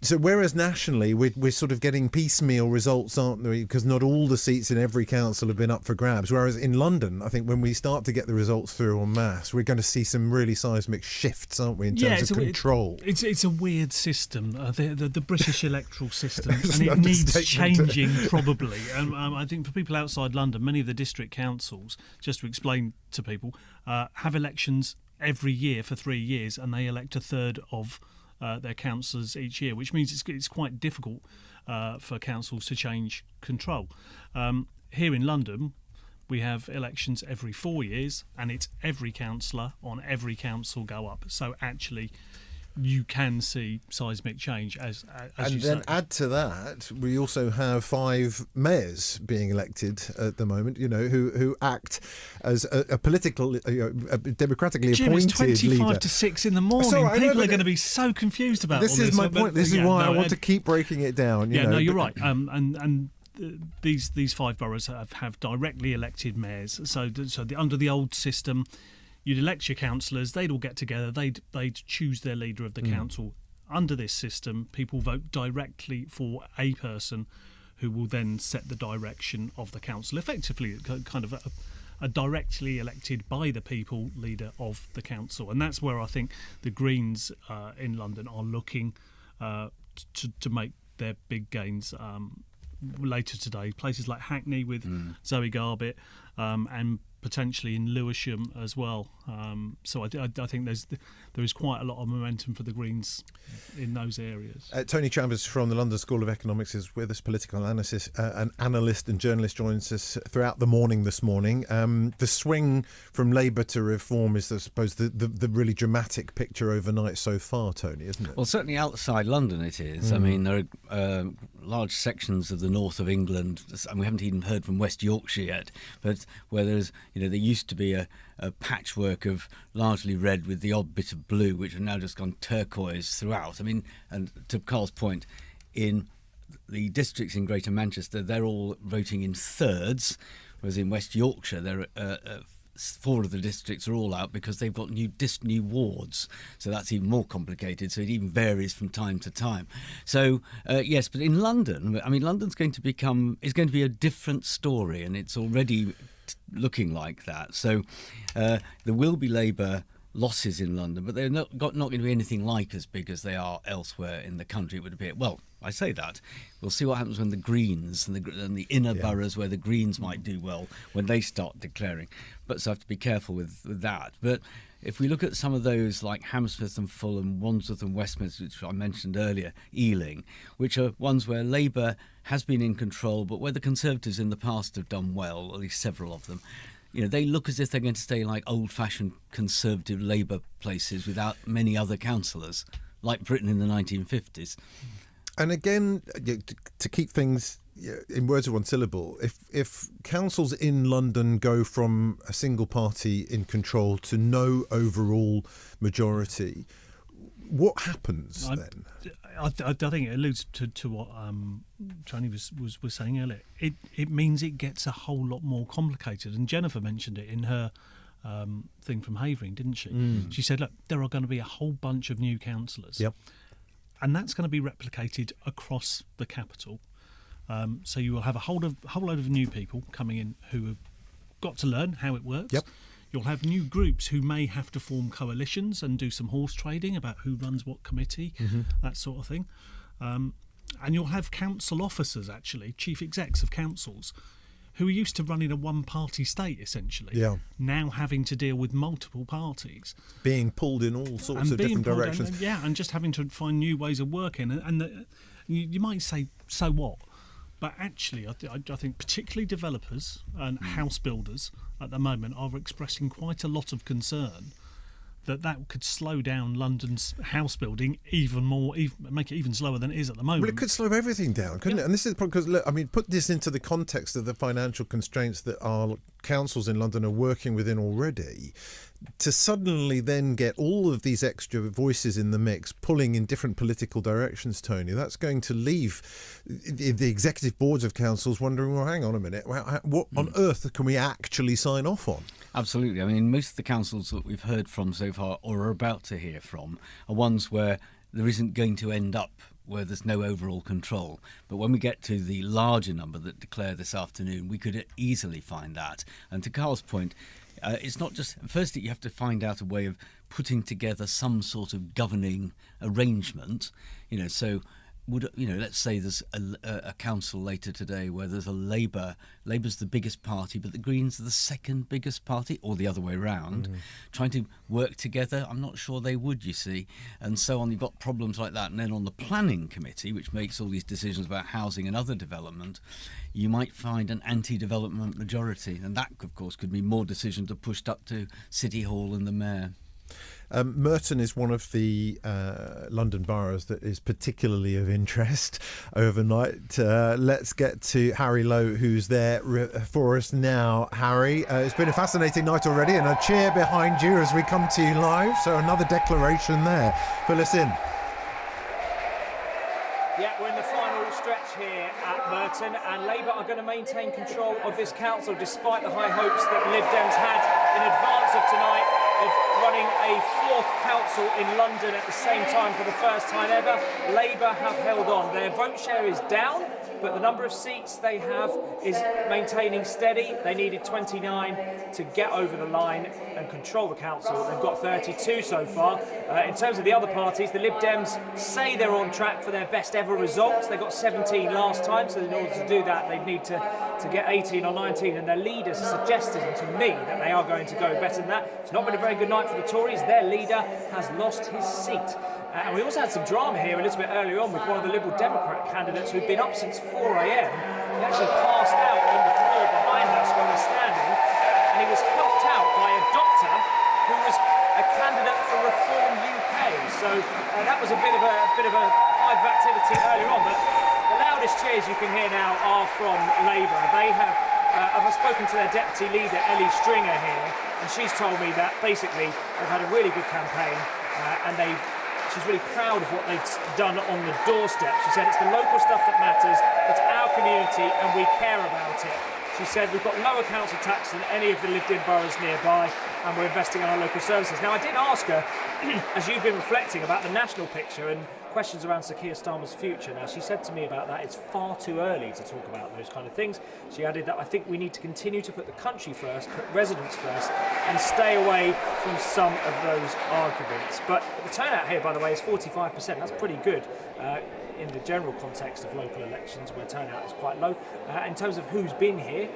So whereas nationally we're sort of getting piecemeal results, aren't we, because not all the seats in every council have been up for grabs, whereas in London I think when we start to get the results through en masse, we're going to see some really seismic shifts, aren't we, in terms of control. It's a weird system, the British electoral system, and it needs changing probably. And I think for people outside London, many of the district councils, just to explain to people, have elections every year for 3 years, and they elect a third of their councillors each year, which means it's quite difficult for councils to change control. Here in London, we have elections every 4 years, and it's every councillor on every council go up. So actually, you can see seismic change, as and you then say. add to that, we also have 5 mayors being elected at the moment, you know, who act as a political, a democratically Jim, appointed it's 25 leader. to 6 in the morning. Sorry, People are going to be so confused about this. Is my point. This is why I want to keep breaking it down. You know, you're right. And these 5 boroughs have directly elected mayors. So under the old system, you'd elect your councillors, they'd all get together, they'd choose their leader of the council. Under this system, people vote directly for a person who will then set the direction of the council. Effectively, kind of a directly elected by the people leader of the council. And that's where I think the Greens in London are looking to make their big gains later today. Places like Hackney with Zoe Garbett and potentially in Lewisham as well. So I think there is quite a lot of momentum for the Greens in those areas. Tony Chambers from the London School of Economics is with us, political analyst and journalist, joins us throughout the morning this morning. The swing from Labour to Reform is, I suppose, the really dramatic picture overnight so far, Tony, isn't it? Well, certainly outside London it is. I mean, there are large sections of the north of England, and we haven't even heard from West Yorkshire yet, but where there's, there used to be a patchwork of largely red with the odd bit of blue, which have now just gone turquoise throughout. I mean, and to Carl's point, in the districts in Greater Manchester, they're all voting in thirds, whereas in West Yorkshire, there are 4 of the districts are all out because they've got new wards, so that's even more complicated. So it even varies from time to time. So yes, but in London, I mean, London's going to be a different story, and it's already looking like that. So there will be Labour losses in London, but they're not going to be anything like as big as they are elsewhere in the country, it would appear. Well, I say that. We'll see what happens when the Greens and the inner boroughs where the Greens might do well, when they start declaring. But so I have to be careful with that. But if we look at some of those like Hammersmith and Fulham, Wandsworth and Westminster, which I mentioned earlier, Ealing, which are ones where Labour has been in control, but where the Conservatives in the past have done well, at least several of them, they look as if they're going to stay like old-fashioned Conservative Labour places without many other councillors, like Britain in the 1950s. And again, to keep things in words of one syllable, if councils in London go from a single party in control to no overall majority, what happens then? I think it alludes to what Tony was saying earlier. It means it gets a whole lot more complicated. And Jennifer mentioned it in her thing from Havering, didn't she? She said, look, there are going to be a whole bunch of new councillors. Yep. And that's going to be replicated across the capital. So you will have a whole load of new people coming in who have got to learn how it works. Yep. You'll have new groups who may have to form coalitions and do some horse trading about who runs what committee, that sort of thing. And you'll have council officers, actually, chief execs of councils, who are used to running a one-party state, essentially, now having to deal with multiple parties. Being pulled in all sorts of different directions. And just having to find new ways of working. And you might say, so what? But actually, I think particularly developers and house builders at the moment are expressing quite a lot of concern that could slow down London's house building even more, make it even slower than it is at the moment. Well, it could slow everything down, couldn't it? And this is the problem, because, look, I mean, put this into the context of the financial constraints that our councils in London are working within already. To suddenly then get all of these extra voices in the mix pulling in different political directions, Tony, that's going to leave the executive boards of councils wondering, well, hang on a minute, what on earth can we actually sign off on? Absolutely. I mean, most of the councils that we've heard from so far or are about to hear from are ones where there isn't going to end up where there's no overall control. But when we get to the larger number that declare this afternoon, we could easily find that. And to Carl's point, it's not just, firstly, you have to find out a way of putting together some sort of governing arrangement, so let's say there's a council later today where there's a Labour's the biggest party, but the Greens are the second biggest party, or the other way around, trying to work together. I'm not sure they would, you see, and so on. You've got problems like that. And then on the planning committee, which makes all these decisions about housing and other development, you might find an anti-development majority, and that, of course, could be more decisions are pushed up to City Hall and the Mayor. Merton is one of the London boroughs that is particularly of interest overnight. Let's get to Harry Lowe, who's there for us now. Harry, it's been a fascinating night already, and a cheer behind you as we come to you live. So another declaration there. Fill us in. Yeah, we're in the final stretch here at Merton, and Labour are going to maintain control of this council despite the high hopes that Lib Dems had in advance of tonight of running a fourth council in London at the same time for the first time ever. Labour have held on. Their vote share is down, but the number of seats they have is maintaining steady. They needed 29 to get over the line and control the council. They've got 32 so far. In terms of the other parties, the Lib Dems say they're on track for their best ever results. They got 17 last time, so in order to do that, they need to get 18 or 19, and their leaders suggested to me that they are going to go better than that. It's not been a very good night for the Tories. Their leader has lost his seat. And we also had some drama here a little bit earlier on with one of the Liberal Democrat candidates who'd been up since 4 a.m. He actually passed out on the floor behind us when we're standing, and he was helped out by a doctor who was a candidate for Reform UK. So that was a bit of a hive of activity earlier on. But the loudest cheers you can hear now are from Labour. They have. I've spoken to their deputy leader, Ellie Stringer, here, and she's told me that basically they've had a really good campaign, and she's really proud of what they've done on the doorstep. She said it's the local stuff that matters, it's our community, and we care about it. She said we've got lower council tax than any of the lived-in boroughs nearby, and we're investing in our local services. Now, I did ask her, as you've been reflecting, about the national picture and questions around Sir Keir Starmer's future. Now, she said to me about that, it's far too early to talk about those kind of things. She added that I think we need to continue to put the country first, put residents first, and stay away from some of those arguments. But the turnout here, by the way, is 45%. That's pretty good in the general context of local elections where turnout is quite low. In terms of who's been here,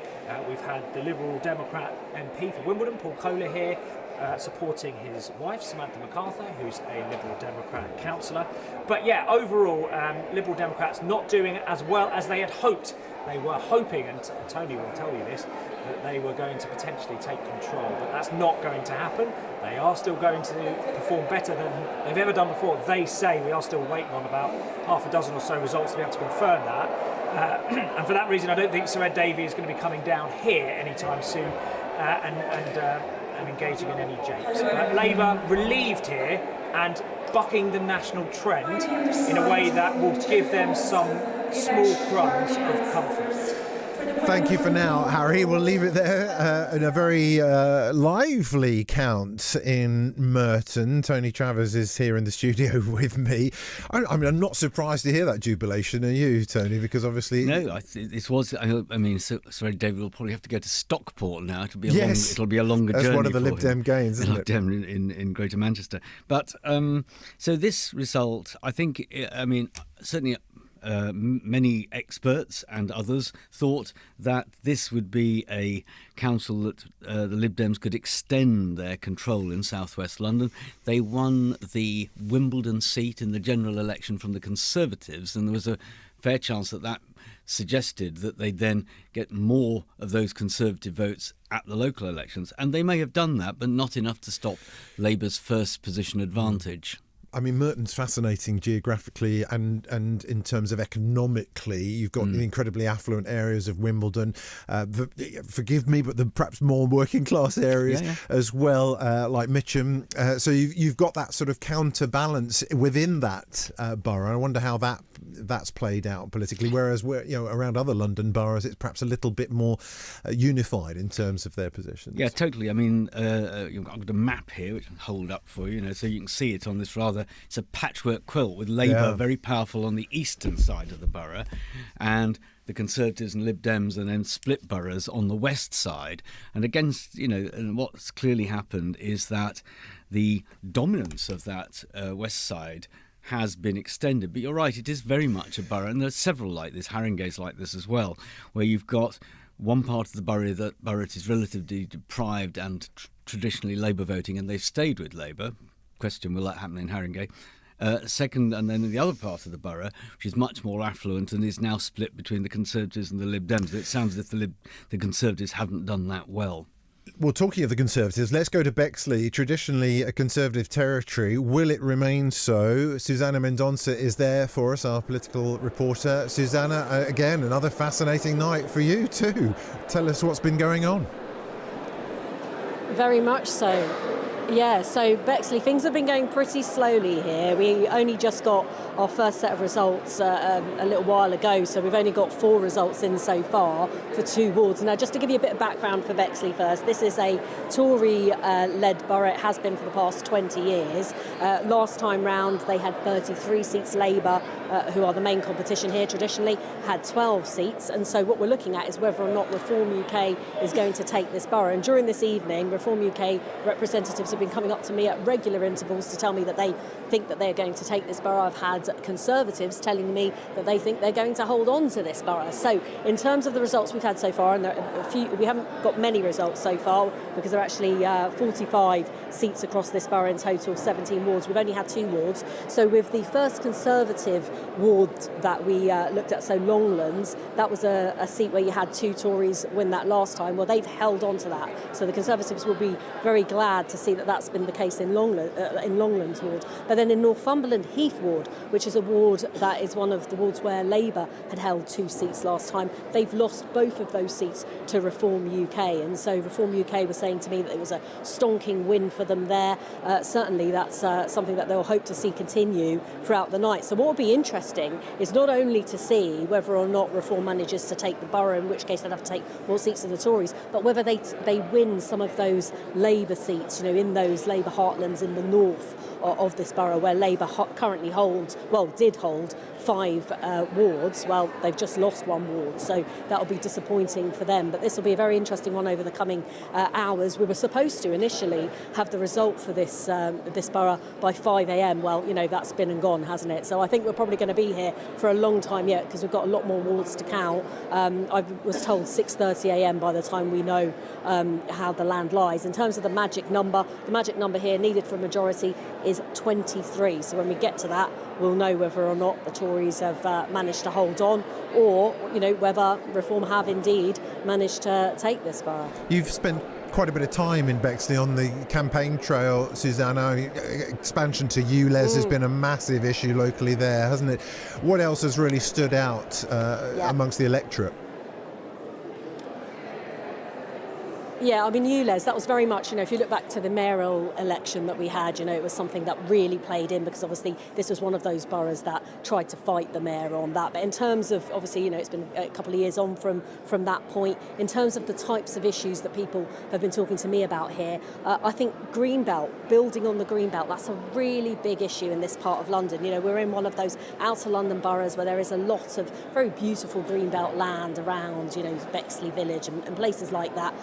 we've had the Liberal Democrat MP for Wimbledon, Paul Kohler, here, supporting his wife, Samantha MacArthur, who's a Liberal Democrat councillor. But yeah, overall, Liberal Democrats not doing as well as they had hoped. They were hoping, and Tony will tell you this, that they were going to potentially take control, but that's not going to happen. They are still going to perform better than they've ever done before. They say. We are still waiting on about half a dozen or so results to be able to confirm that. And for that reason, I don't think Sir Ed Davey is going to be coming down here anytime soon and engaging in any japes. But Labour relieved here and bucking the national trend in a way that will give them some small crumbs of comfort. Thank you for now, Harry. We'll leave it there in a very lively count in Merton. Tony Travers is here in the studio with me. I mean, I'm not surprised to hear that jubilation. Are you, Tony? Because obviously... No, this was... I mean, sorry, David will probably have to go to Stockport now. It'll be a longer journey. That's one of the Lib Dem gains, isn't it? Lib Dem in Greater Manchester. But, so this result, I think, I mean, certainly... many experts and others thought that this would be a council that the Lib Dems could extend their control in southwest London. They won the Wimbledon seat in the general election from the Conservatives, and there was a fair chance that suggested that they'd then get more of those Conservative votes at the local elections. And they may have done that, but not enough to stop Labour's first position advantage. I mean, Merton's fascinating geographically and in terms of economically. You've got the incredibly affluent areas of Wimbledon. Forgive me, but the perhaps more working class areas as well, like Mitcham. So you've got that sort of counterbalance within that borough. I wonder how that's played out politically. Whereas around other London boroughs, it's perhaps a little bit more unified in terms of their positions. Yeah, totally. I mean, I've got a map here which I'll hold up for you, so you can see it on this it's a patchwork quilt with Labour very powerful on the eastern side of the borough, and the Conservatives and Lib Dems and then split boroughs on the west side. And and what's clearly happened is that the dominance of that west side has been extended. But you're right, it is very much a borough, and there's several like this. Haringey's like this as well, where you've got one part of the borough that is relatively deprived and traditionally Labour voting, and they've stayed with Labour. Question, will that happen in Haringey? Second, and then the other part of the borough, which is much more affluent and is now split between the Conservatives and the Lib Dems. It sounds as if the Conservatives haven't done that well. Well, talking of the Conservatives, let's go to Bexley, traditionally a Conservative territory. Will it remain so? Susanna Mendonça is there for us, our political reporter. Susanna, again, another fascinating night for you too. Tell us what's been going on. Very much so. Yeah, so Bexley, things have been going pretty slowly here. We only just got our first set of results a little while ago, so we've only got 4 results in so far for 2 wards. Now, just to give you a bit of background for Bexley first, this is a Tory-led borough. It has been for the past 20 years. Last time round, they had 33 seats. Labour, who are the main competition here traditionally, had 12 seats. And so what we're looking at is whether or not Reform UK is going to take this borough. And during this evening, Reform UK representatives have been coming up to me at regular intervals to tell me that they think that they're going to take this borough. I've had Conservatives telling me that they think they're going to hold on to this borough. So in terms of the results we've had so far, and we haven't got many results so far because there are actually 45 seats across this borough in total, 17 wards. We've only had 2 wards. So with the first Conservative ward that we looked at, so Longlands, that was a seat where you had 2 Tories win that last time. Well, they've held on to that. So the Conservatives will be very glad to see that that's been the case in Longlands ward. But then in Northumberland Heath ward, which is a ward that is one of the wards where Labour had held 2 seats last time, they've lost both of those seats to Reform UK. And so Reform UK was saying to me that it was a stonking win for them there. Certainly that's something that they'll hope to see continue throughout the night. So what will be interesting is not only to see whether or not Reform manages to take the borough, in which case they'd have to take more seats than the Tories, but whether they win some of those Labour seats, in those Labour heartlands in the north of this borough where Labour currently did hold 5 wards. Well, they've just lost 1 ward, so that'll be disappointing for them. But this will be a very interesting one over the coming hours. We were supposed to initially have the result for this borough by 5 a.m. Well, that's been and gone, hasn't it? So I think we're probably going to be here for a long time yet because we've got a lot more wards to count. I was told 6:30 a.m. by the time we know how the land lies. In terms of the magic number here needed for a majority is 23. So when we get to that, we'll know whether or not the Tories have managed to hold on, or whether Reform have indeed managed to take this borough. You've spent quite a bit of time in Bexley on the campaign trail, Susanna. Expansion to ULEZ has been a massive issue locally there, hasn't it? What else has really stood out amongst the electorate? Yeah, I mean, ULEZ, that was very much, if you look back to the mayoral election that we had, it was something that really played in because obviously this was one of those boroughs that tried to fight the mayor on that. But in terms of, obviously, it's been a couple of years on from that point. In terms of the types of issues that people have been talking to me about here, I think Greenbelt, building on the Greenbelt, that's a really big issue in this part of London. We're in one of those outer London boroughs where there is a lot of very beautiful Greenbelt land around, Bexley Village and places like that.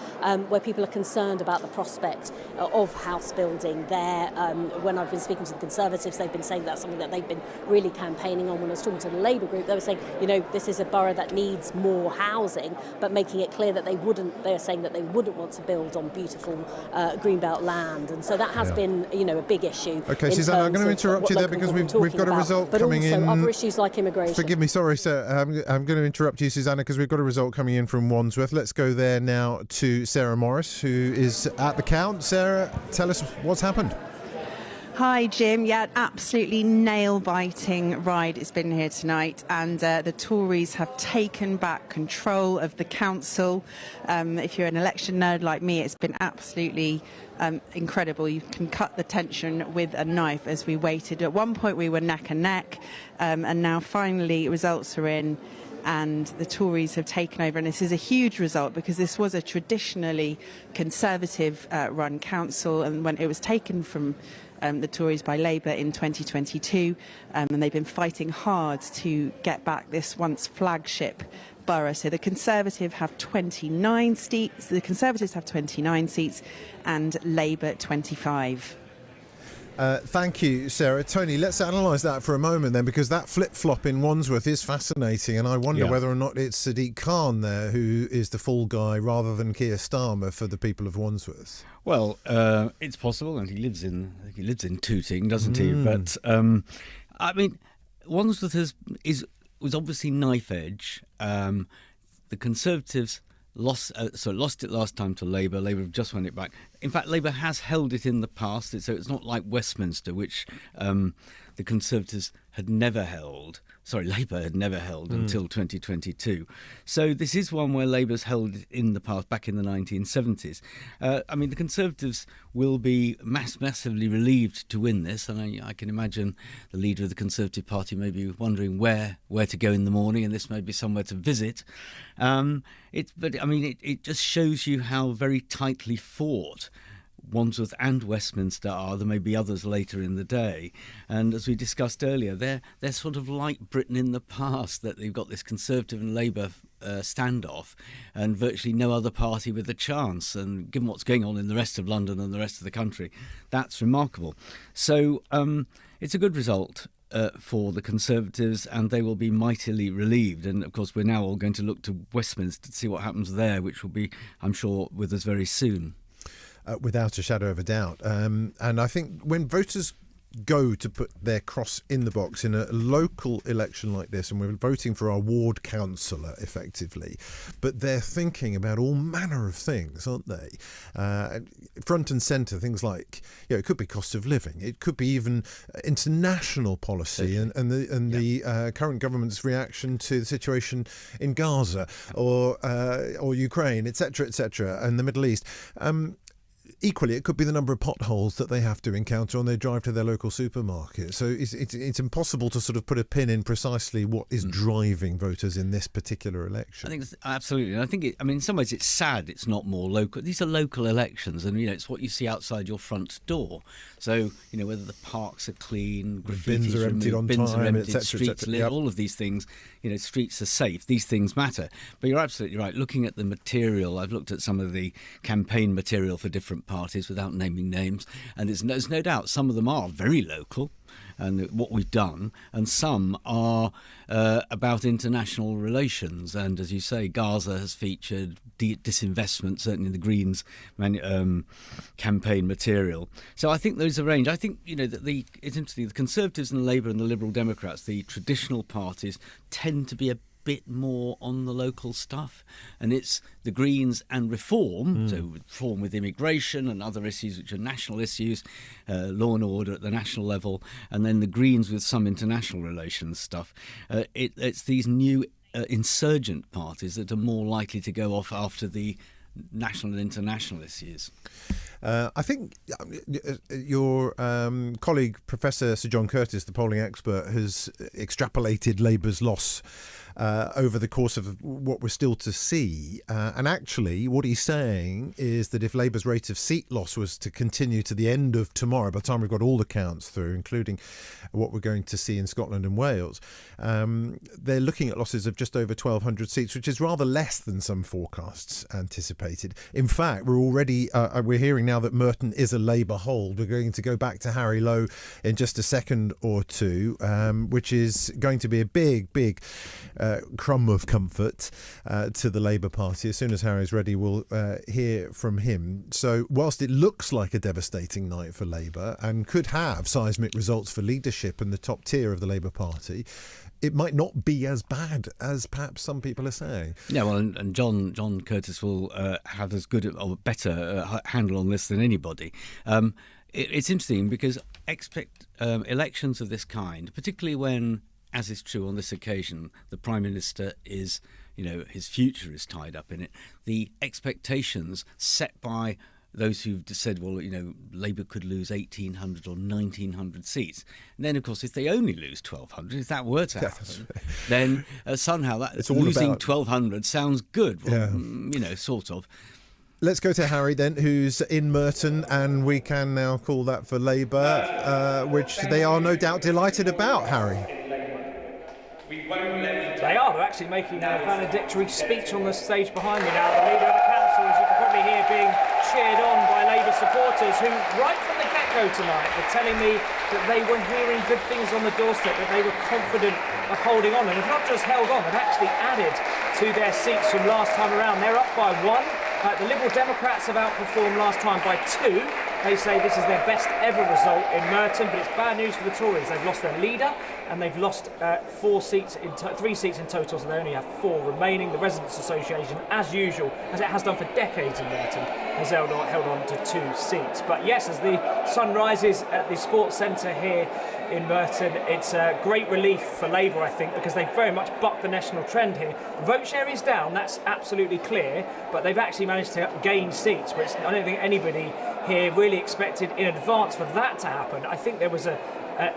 where people are concerned about the prospect of house building there. When I've been speaking to the Conservatives, they've been saying that's something that they've been really campaigning on. When I was talking to the Labour group, they were saying, this is a borough that needs more housing, but making it clear that they're saying that they wouldn't want to build on beautiful greenbelt land. And so that has been, a big issue. Okay, Susanna, I'm going to interrupt you there because we've got a result coming in. But also other issues like immigration. Forgive me, sorry, sir. I'm going to interrupt you, Susanna, because we've got a result coming in from Wandsworth. Let's go there now to Sarah Morris, who is at the count. Sarah, tell us what's happened. Hi, Jim. Yeah, absolutely nail-biting ride it's been here tonight, and the Tories have taken back control of the council. If you're an election nerd like me, it's been absolutely incredible. You can cut the tension with a knife as we waited. At one point we were neck and neck, and now finally results are in, and the Tories have taken over. And this is a huge result because this was a traditionally Conservative run council, and when it was taken from the Tories by Labour in 2022, and they've been fighting hard to get back this once flagship borough. So the Conservatives have 29 seats, and Labour 25. Thank you, Sarah. Tony, let's analyse that for a moment then, because that flip-flop in Wandsworth is fascinating, and I wonder whether or not it's Sadiq Khan there who is the fall guy rather than Keir Starmer for the people of Wandsworth. Well, it's possible, and he lives in Tooting, doesn't he? But I mean, Wandsworth was obviously knife edge. The Conservatives lost it last time to Labour. Labour have just won it back. In fact, Labour has held it in the past, so it's not like Westminster, which the Conservatives had never held. Labour had never held until 2022. So this is one where Labour's held it in the past, back in the 1970s. I mean, the Conservatives will be massively relieved to win this, and I can imagine the leader of the Conservative Party may be wondering where to go in the morning, and this may be somewhere to visit. It just shows you how very tightly fought Wandsworth and Westminster are. There may be others later in the day, and as we discussed earlier, they're sort of like Britain in the past, that they've got this Conservative and Labour standoff, and virtually no other party with a chance. And given what's going on in the rest of London and the rest of the country, that's remarkable. So it's a good result for the Conservatives, and they will be mightily relieved. And of course, we're now all going to look to Westminster to see what happens there, which will be, I'm sure, with us very soon. Without a shadow of a doubt. And I think when voters go to put their cross in the box in a local election like this, and we're voting for our ward councillor effectively, but they're thinking about all manner of things, aren't they? Front and centre, things like, it could be cost of living, it could be even international policy, and the current government's reaction to the situation in Gaza or Ukraine, etc., and the Middle East. Equally, it could be the number of potholes that they have to encounter on their drive to their local supermarket. So it's impossible to sort of put a pin in precisely what is driving voters in this particular election. I think absolutely. And I think, in some ways it's sad it's not more local. These are local elections, and, it's what you see outside your front door. So, whether the parks are clean, bins are emptied on time, etc., streets lit, all of these things, streets are safe. These things matter. But you're absolutely right. Looking at the material, I've looked at some of the campaign material for different parties without naming names, and there's no doubt some of them are very local and what we've done, and some are about international relations. And as you say, Gaza has featured disinvestment, certainly in the Greens campaign material. So I think there's a range. I think that it's interesting. The Conservatives and the Labour and the Liberal Democrats, the traditional parties, tend to be a bit more on the local stuff, and it's the Greens and reform, so reform with immigration and other issues which are national issues, law and order at the national level, and then the Greens with some international relations stuff. It's these new insurgent parties that are more likely to go off after the national and international issues. I think your colleague, Professor Sir John Curtis, the polling expert, has extrapolated Labour's loss over the course of what we're still to see. And actually, what he's saying is that if Labour's rate of seat loss was to continue to the end of tomorrow, by the time we've got all the counts through, including what we're going to see in Scotland and Wales, they're looking at losses of just over 1,200 seats, which is rather less than some forecasts anticipated. In fact, we're hearing now that Merton is a Labour hold. We're going to go back to Harry Lowe in just a second or two, which is going to be a big crumb of comfort to the Labour Party. As soon as Harry's ready, we'll hear from him. So whilst it looks like a devastating night for Labour and could have seismic results for leadership and the top tier of the Labour Party, it might not be as bad as perhaps some people are saying. Yeah, well, and John Curtis will have as good or better handle on this than anybody. It's interesting because elections of this kind, particularly when, as is true on this occasion, the Prime Minister is, his future is tied up in it. The expectations set by those who've said, well, Labour could lose 1,800 or 1,900 seats. And then, of course, if they only lose 1,200, if that were to happen, then somehow losing 1,200 sounds good. Well, sort of. Let's go to Harry then, who's in Merton, and we can now call that for Labour, which they are no doubt delighted about, Harry. They are. They're actually making a valedictory speech on the stage behind me now. The leader of the council, as you can probably hear, being cheered on by Labour supporters who, right from the get-go tonight, were telling me that they were hearing good things on the doorstep, that they were confident of holding on. And have not just held on, they've actually added to their seats from last time around. They're up by 1. The Liberal Democrats have outperformed last time by 2. They say this is their best ever result in Merton, but it's bad news for the Tories. They've lost their leader and they've lost 3 seats in total, so they only have 4 remaining. The Residents' Association, as usual, as it has done for decades in Merton, has held on to 2 seats. But yes, as the sun rises at the Sports Centre here in Merton, it's a great relief for Labour, I think, because they've very much bucked the national trend here. The vote share is down, that's absolutely clear, but they've actually managed to gain seats, which I don't think anybody here really expected in advance for that to happen. I think there was a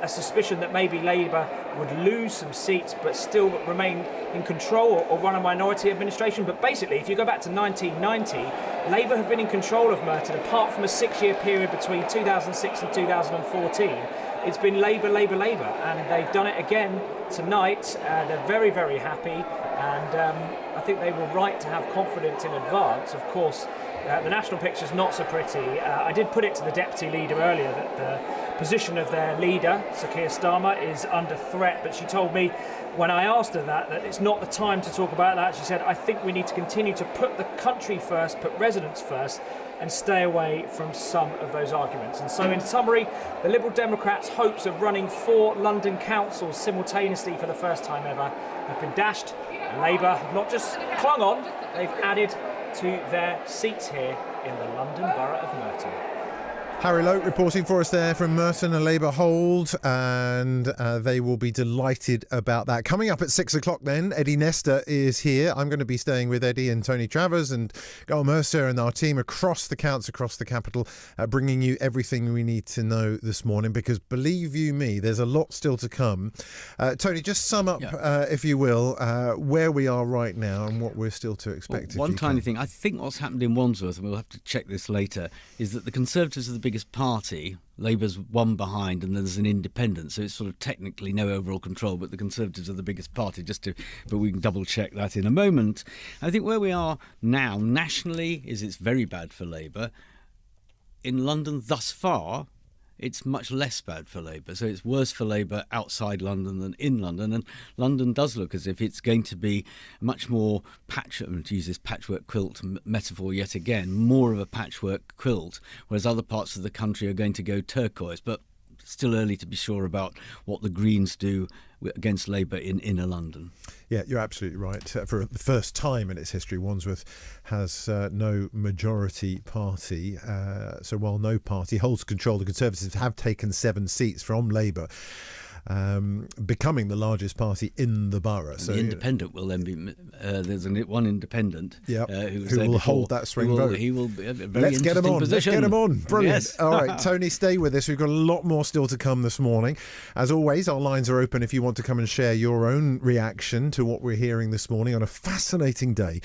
suspicion that maybe Labour would lose some seats but still remain in control or run a minority administration. But basically, if you go back to 1990, Labour have been in control of Merton, apart from a 6-year period between 2006 and 2014. It's been Labour, and they've done it again tonight. They're very, very happy, and I think they were right to have confidence in advance. Of course, the national picture's not so pretty. I did put it to the deputy leader earlier that the position of their leader, Sir Keir Starmer, is under threat, but she told me when I asked her that it's not the time to talk about that. She said, I think we need to continue to put the country first, put residents first, and stay away from some of those arguments. And so in summary, the Liberal Democrats' hopes of running 4 London councils simultaneously for the first time ever have been dashed. Labour have not just clung on, they've added to their seats here in the London Borough of Merton. Harry Lowe reporting for us there from Merton, a Labour hold, and they will be delighted about that. Coming up at 6 o'clock then, Eddie Nestor is here. I'm going to be staying with Eddie and Tony Travers and Gail Mercer and our team across the counts, across the capital, bringing you everything we need to know this morning, because believe you me, there's a lot still to come. Tony, just sum up, if you will, where we are right now and what we're still to expect. One tiny thing. I think what's happened in Wandsworth, and we'll have to check this later, is that the Conservatives are the biggest party. Labour's 1 behind, and there's an independent, so it's sort of technically no overall control, but the Conservatives are the biggest party, but we can double check that in a moment. I think where we are now nationally is it's very bad for Labour. In London thus far, it's much less bad for Labour. So it's worse for Labour outside London than in London. And London does look as if it's going to be much more to use this patchwork quilt metaphor yet again, more of a patchwork quilt, whereas other parts of the country are going to go turquoise. But still early to be sure about what the Greens do against Labour in inner London. Yeah, you're absolutely right. For the first time in its history, Wandsworth has no majority party. So while no party holds control, the Conservatives have taken 7 seats from Labour. becoming the largest party in the borough. So the independent will then be there's one independent who will hold that swing vote. He will be a very Let's get him on. position. Let's get him on. Brilliant. Yes. All right, Tony, stay with us. We've got a lot more still to come this morning. As always, our lines are open if you want to come and share your own reaction to what we're hearing this morning on a fascinating day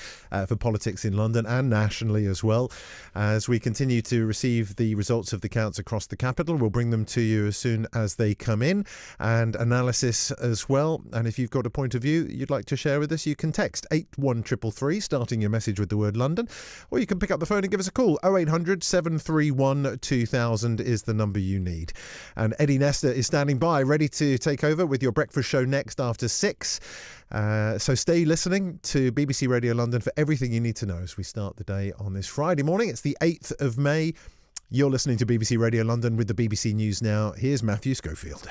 for politics in London and nationally as well. As we continue to receive the results of the counts across the capital, we'll bring them to you as soon as they come in, and analysis as well. And if you've got a point of view you'd like to share with us, you can text 81333, starting your message with the word London, or you can pick up the phone and give us a call. 0800 731 2000 is the number you need. And Eddie Nestor is standing by, ready to take over with your breakfast show next after 6. So stay listening to BBC Radio London for everything you need to know as we start the day on this Friday morning. It's the 8th of May. You're listening to BBC Radio London with the BBC News Now. Here's Matthew Schofield.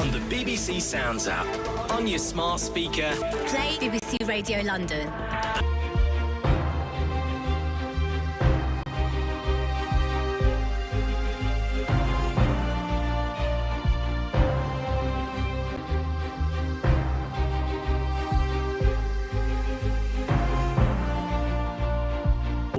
On the BBC Sounds app, on your smart speaker, play BBC Radio London.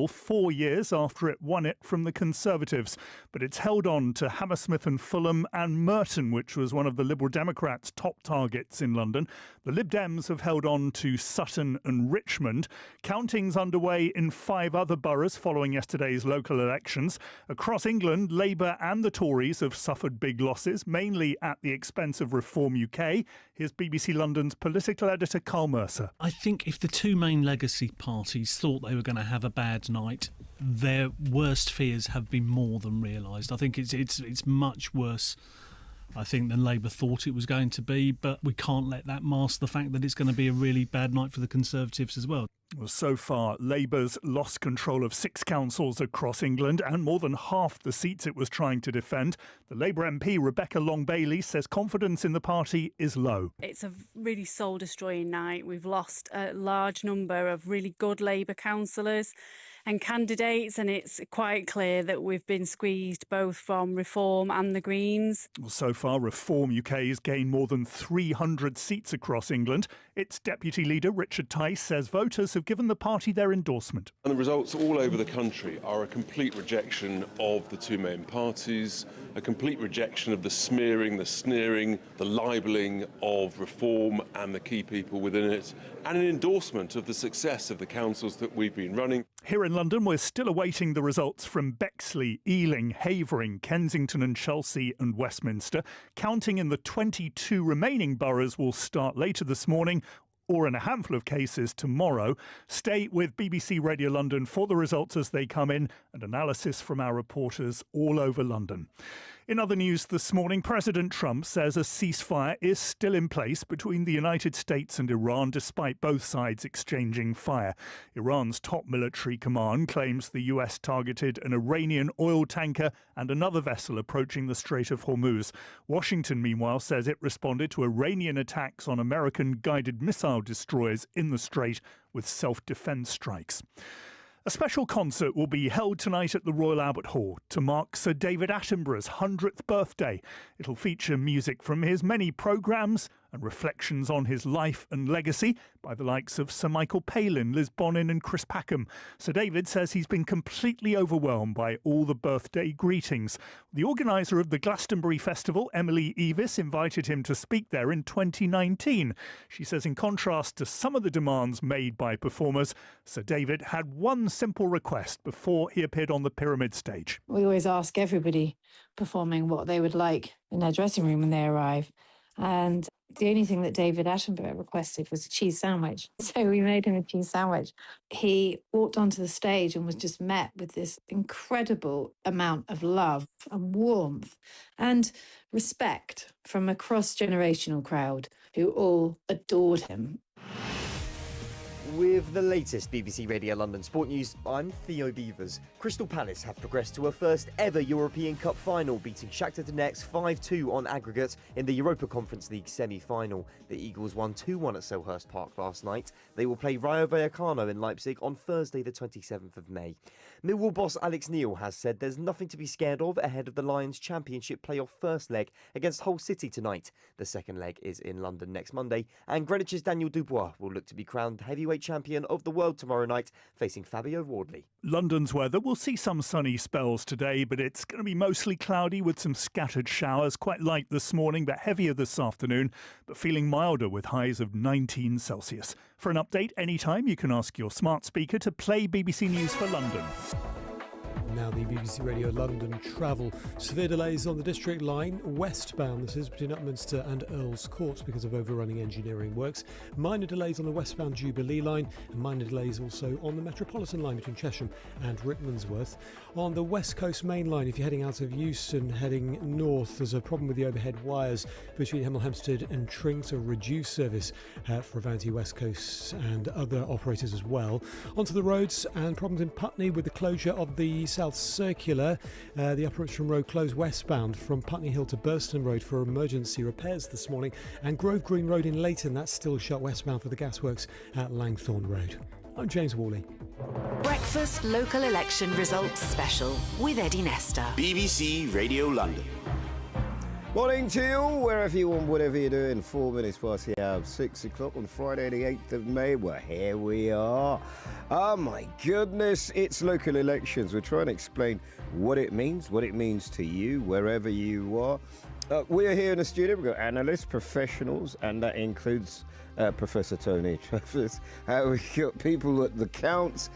Liverpool 4 years after it won it from the Conservatives. But it's held on to Hammersmith and Fulham and Merton, which was one of the Liberal Democrats' top targets in London. The Lib Dems have held on to Sutton and Richmond. Counting's underway in 5 other boroughs following yesterday's local elections. Across England, Labour and the Tories have suffered big losses, mainly at the expense of Reform UK. Here's BBC London's political editor Carl Mercer. I think if the two main legacy parties thought they were going to have a bad night, their worst fears have been more than realised. I think it's much worse, I think, than Labour thought it was going to be, but we can't let that mask the fact that it's going to be a really bad night for the Conservatives as well. Well, so far, Labour's lost control of 6 councils across England and more than half the seats it was trying to defend. The Labour MP, Rebecca Long-Bailey, says confidence in the party is low. It's a really soul-destroying night. We've lost a large number of really good Labour councillors and candidates, and it's quite clear that we've been squeezed both from Reform and the Greens. Well, so far, Reform UK has gained more than 300 seats across England. Its deputy leader, Richard Tice, says voters have given the party their endorsement. And the results all over the country are a complete rejection of the two main parties, a complete rejection of the smearing, the sneering, the libelling of Reform and the key people within it, and an endorsement of the success of the councils that we've been running. Here in London, we're still awaiting the results from Bexley, Ealing, Havering, Kensington and Chelsea and Westminster. Counting in the 22 remaining boroughs will start later this morning, or in a handful of cases tomorrow. Stay with BBC Radio London for the results as they come in and analysis from our reporters all over London. In other news this morning, President Trump says a ceasefire is still in place between the United States and Iran, despite both sides exchanging fire. Iran's top military command claims the US targeted an Iranian oil tanker and another vessel approaching the Strait of Hormuz. Washington, meanwhile, says it responded to Iranian attacks on American guided missile destroyers in the Strait with self-defense strikes. A special concert will be held tonight at the Royal Albert Hall to mark Sir David Attenborough's 100th birthday. It'll feature music from his many programmes and reflections on his life and legacy by the likes of Sir Michael Palin, Liz Bonin and Chris Packham. Sir David says he's been completely overwhelmed by all the birthday greetings. The organiser of the Glastonbury Festival, Emily Evis, invited him to speak there in 2019. She says in contrast to some of the demands made by performers, Sir David had one simple request before he appeared on the Pyramid stage. We always ask everybody performing what they would like in their dressing room when they arrive. And the only thing that David Attenborough requested was a cheese sandwich. So we made him a cheese sandwich. He walked onto the stage and was just met with this incredible amount of love and warmth and respect from a cross-generational crowd who all adored him. With the latest BBC Radio London Sport News, I'm Theo Beavers. Crystal Palace have progressed to a first ever European Cup final, beating Shakhtar Donetsk 5-2 on aggregate in the Europa Conference League semi-final. The Eagles won 2-1 at Selhurst Park last night. They will play Rayo Vallecano in Leipzig on Thursday the 27th of May. Millwall boss Alex Neil has said there's nothing to be scared of ahead of the Lions Championship playoff first leg against Hull City tonight. The second leg is in London next Monday, and Greenwich's Daniel Dubois will look to be crowned heavyweight champion of the world tomorrow night, facing Fabio Wardley. London's weather, we'll see some sunny spells today, but it's going to be mostly cloudy with some scattered showers, quite light this morning but heavier this afternoon, but feeling milder with highs of 19 Celsius. For an update anytime, you can ask your smart speaker to play BBC News for London. Now the BBC Radio London travel. Severe delays on the District Line westbound. This is between Upminster and Earl's Court because of overrunning engineering works. Minor delays on the westbound Jubilee Line and minor delays also on the Metropolitan Line between Chesham and Rickmansworth. On the West Coast Main Line, if you're heading out of Euston heading north, there's a problem with the overhead wires between Hemel Hempstead and Tring, so reduced service for Avanti West Coast and other operators as well. Onto the roads, and problems in Putney with the closure of the South Circular. The Upper Richmond Road closed westbound from Putney Hill to Burston Road for emergency repairs this morning, and Grove Green Road in Leighton, that's still shut westbound for the gasworks at Langthorne Road. I'm James Worley. Breakfast Local Election Results Special with Eddie Nestor. BBC Radio London. Morning to you, wherever you and whatever you're doing. 4 minutes past the hour of 6 o'clock on Friday the 8th of May. Well, here we are. Oh my goodness, it's local elections. We're trying to explain what it means to you, wherever you are. We're here in the studio. We've got analysts, professionals, and that includes Professor Tony Travers. We've got people at the counts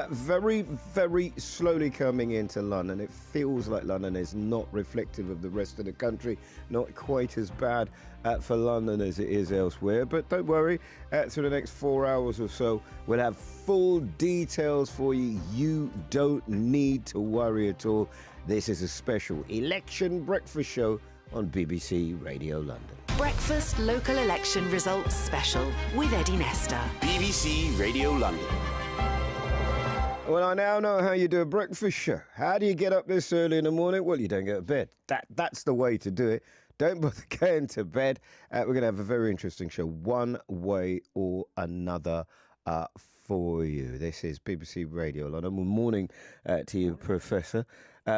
very, very slowly coming into London. It feels like London is not reflective of the rest of the country, not quite as bad for London as it is elsewhere. But don't worry, through the next 4 hours or so, we'll have full details for you. You don't need to worry at all. This is a special election breakfast show on BBC Radio London. Breakfast Local Election Results Special with Eddie Nestor. BBC Radio London. Well, I now know how you do a breakfast show. How do you get up this early in the morning? Well, you don't go to bed. That's the way to do it. Don't bother going to bed. We're going to have a very interesting show, one way or another, for you. This is BBC Radio London. Good morning to you, Professor.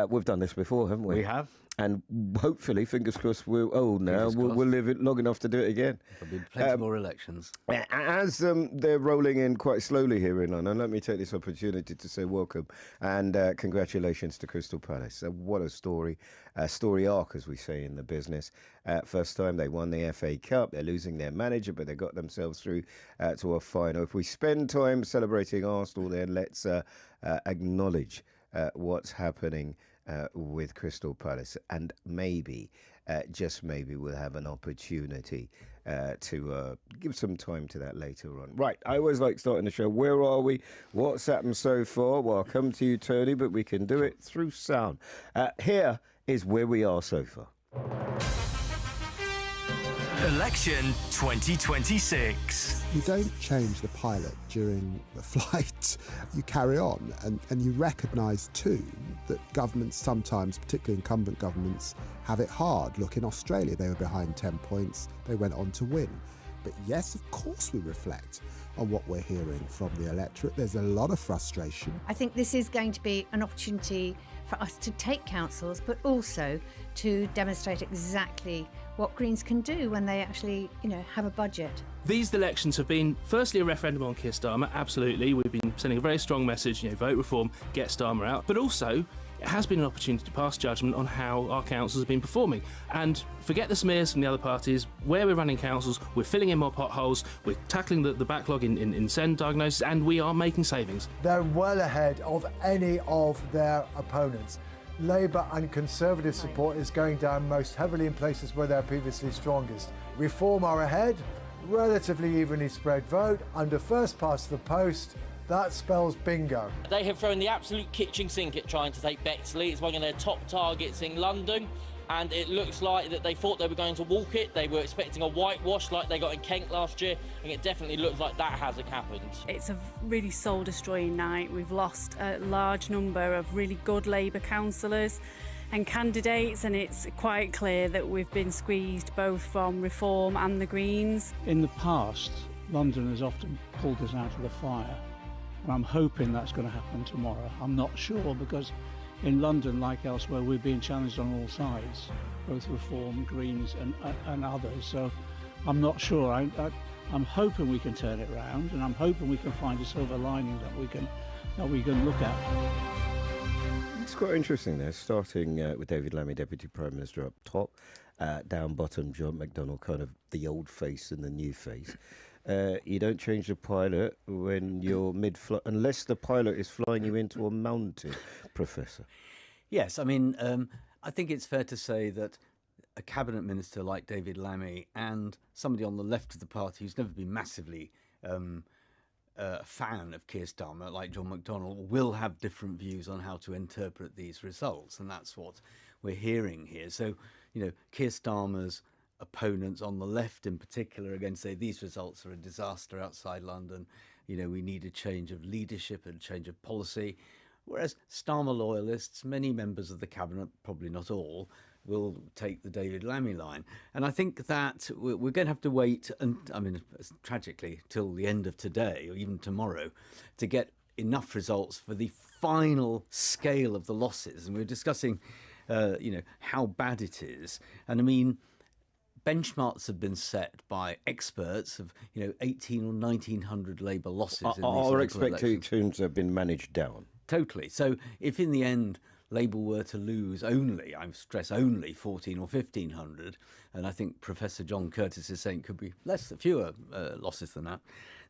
We've done this before, haven't we? We have. And hopefully, fingers crossed, we'll live it long enough to do it again. There'll be plenty more elections. As they're rolling in quite slowly here in London, let me take this opportunity to say welcome and congratulations to Crystal Palace. What a story arc, as we say in the business. First time they won the FA Cup. They're losing their manager, but they got themselves through to a final. If we spend time celebrating Arsenal, then let's acknowledge what's happening with Crystal Palace, and maybe, just maybe, we'll have an opportunity to give some time to that later on. Right, I always like starting the show. Where are we? What's happened so far? Well, I'll come to you, Tony, but we can do it through sound. Here is where we are so far. Election 2026. You don't change the pilot during the flight. You carry on, and you recognise too that governments sometimes, particularly incumbent governments, have it hard. Look, in Australia they were behind 10 points, they went on to win. But yes, of course we reflect on what we're hearing from the electorate. There's a lot of frustration. I think this is going to be an opportunity for us to take councils, but also to demonstrate exactly what Greens can do when they actually, have a budget. These elections have been, firstly, a referendum on Keir Starmer, absolutely. We've been sending a very strong message, vote reform, get Starmer out. But also, it has been an opportunity to pass judgment on how our councils have been performing. And forget the smears from the other parties. Where we're running councils, we're filling in more potholes, we're tackling the backlog in SEND diagnosis, and we are making savings. They're well ahead of any of their opponents. Labour and Conservative support is going down most heavily in places where they're previously strongest. Reform are ahead, relatively evenly spread vote, under first past the post. That spells bingo. They have thrown the absolute kitchen sink at trying to take Bexley. It's one of their top targets in London. and it looks like that they thought they were going to walk it. They were expecting a whitewash like they got in Kent last year, and it definitely looks like that hasn't happened. It's a really soul-destroying night. We've lost a large number of really good Labour councillors and candidates, and it's quite clear that we've been squeezed both from Reform and the Greens. In the past, London has often pulled us out of the fire, and I'm hoping that's going to happen tomorrow. I'm not sure, because in London, like elsewhere, we're being challenged on all sides, both Reform, Greens and others. So I'm not sure. I'm hoping we can turn it around, and I'm hoping we can find a silver lining that we can look at. It's quite interesting there, starting with David Lammy, Deputy Prime Minister, up top, down bottom, John McDonnell, kind of the old face and the new face. You don't change the pilot when you're mid-flight, unless the pilot is flying you into a mountain, Professor. Yes, I mean, I think it's fair to say that a cabinet minister like David Lammy and somebody on the left of the party who's never been massively a fan of Keir Starmer, like John McDonnell, will have different views on how to interpret these results, and that's what we're hearing here. So, you know, Keir Starmer's opponents on the left in particular are going to say these results are a disaster outside London. You know, we need a change of leadership and a change of policy. Whereas Starmer loyalists, many members of the cabinet, probably not all, will take the David Lammy line. And I think that we're going to have to wait, and I mean, tragically, till the end of today or even tomorrow to get enough results for the final scale of the losses. And we're discussing, you know, how bad it is. And I mean, benchmarks have been set by experts of, you know, 18 or 1900 Labour losses. In these Our expectations expectations have been managed down. Totally. So if in the end Labour were to lose only, I stress only, 14 or 1500, and I think Professor John Curtis is saying it could be fewer losses than that,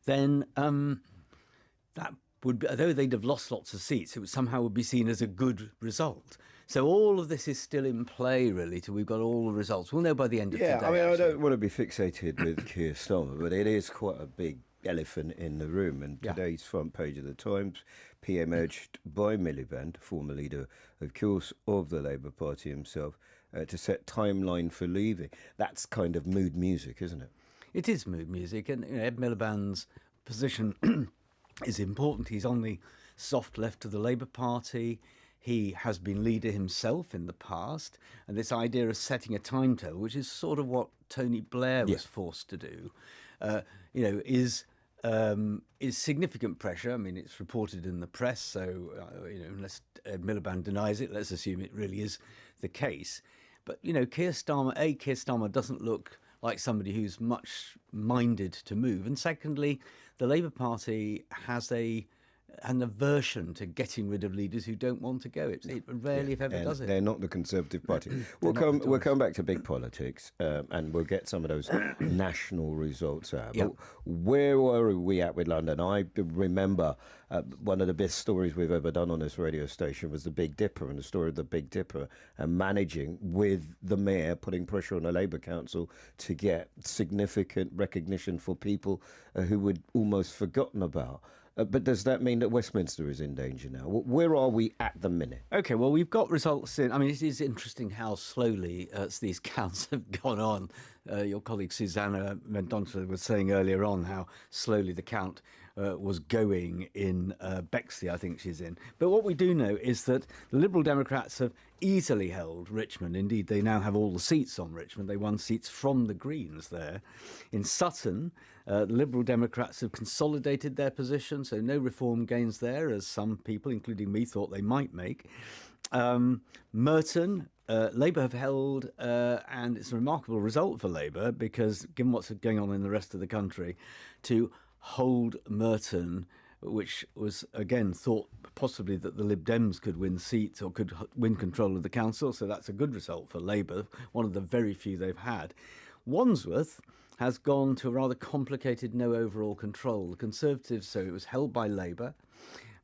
then that would be, although they'd have lost lots of seats, it would somehow be seen as a good result. So all of this is still in play, really, till we've got all the results. We'll know by the end of today. Yeah, I mean, I don't want to be fixated with Keir Starmer, but it is quite a big elephant in the room. And today's front page of the Times, PM urged by Miliband, former leader, of course, of the Labour Party himself, to set timeline for leaving. That's kind of mood music, isn't it? It is mood music, and you know, Ed Miliband's position is important. He's on the soft left of the Labour Party. He has been leader himself in the past, and this idea of setting a timetable, which is sort of what Tony Blair was forced to do, you know, is significant pressure. I mean, it's reported in the press, so you know, unless Miliband denies it, let's assume it really is the case. But you know, Keir Starmer doesn't look like somebody who's much minded to move, and secondly, the Labour Party has an aversion to getting rid of leaders who don't want to go. It rarely, if ever, does it. They're not the Conservative Party. We'll come back to big politics, and we'll get some of those national results out. But where were we at with London? I remember one of the best stories we've ever done on this radio station was the Big Dipper, and the story of the Big Dipper and managing with the mayor putting pressure on the Labour Council to get significant recognition for people who we'd almost forgotten about. But does that mean that Westminster is in danger now? Where are we at the minute? OK, well, we've got results in. I mean, it is interesting how slowly these counts have gone on. Your colleague Susanna Mendonça was saying earlier on how slowly the count was going in Bexley, I think she's in. But what we do know is that the Liberal Democrats have easily held Richmond. Indeed, they now have all the seats on Richmond. They won seats from the Greens there. In Sutton, the Liberal Democrats have consolidated their position, so no reform gains there, as some people, including me, thought they might make. Merton, Labour have held, and it's a remarkable result for Labour because, given what's going on in the rest of the country, to hold Merton, which was, again, thought possibly that the Lib Dems could win seats or could win control of the council, so that's a good result for Labour, one of the very few they've had. Wandsworth has gone to a rather complicated no overall control. The Conservatives, so it was held by Labour,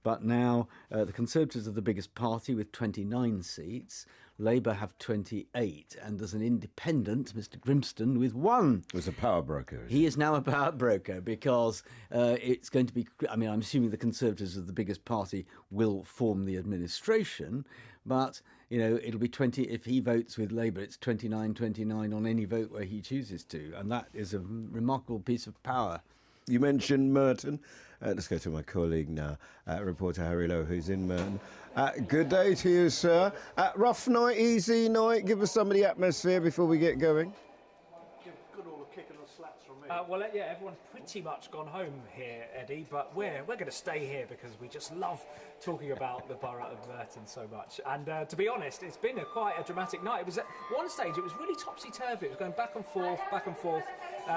but now the Conservatives are the biggest party with 29 seats. Labour have 28, and there's an independent, Mr Grimston, with 1. Was a power broker. He is now a power broker because it's going to be, I mean, I'm assuming the Conservatives, as the biggest party, will form the administration, but it'll be 20. If he votes with Labour, it's 29-29 on any vote where he chooses to. And that is a remarkable piece of power. You mentioned Merton. Let's go to my colleague now, reporter Harry Lowe, who's in Merton. Good day to you, sir. Rough night, easy night. Give us some of the atmosphere before we get going. Good all the kicking and slaps from me. Everyone's pretty much gone home here, Eddie, but we're going to stay here because we just love talking about the borough of Merton so much. And to be honest, it's been quite a dramatic night. It was at one stage, it was really topsy-turvy. It was going back and forth, back and forth.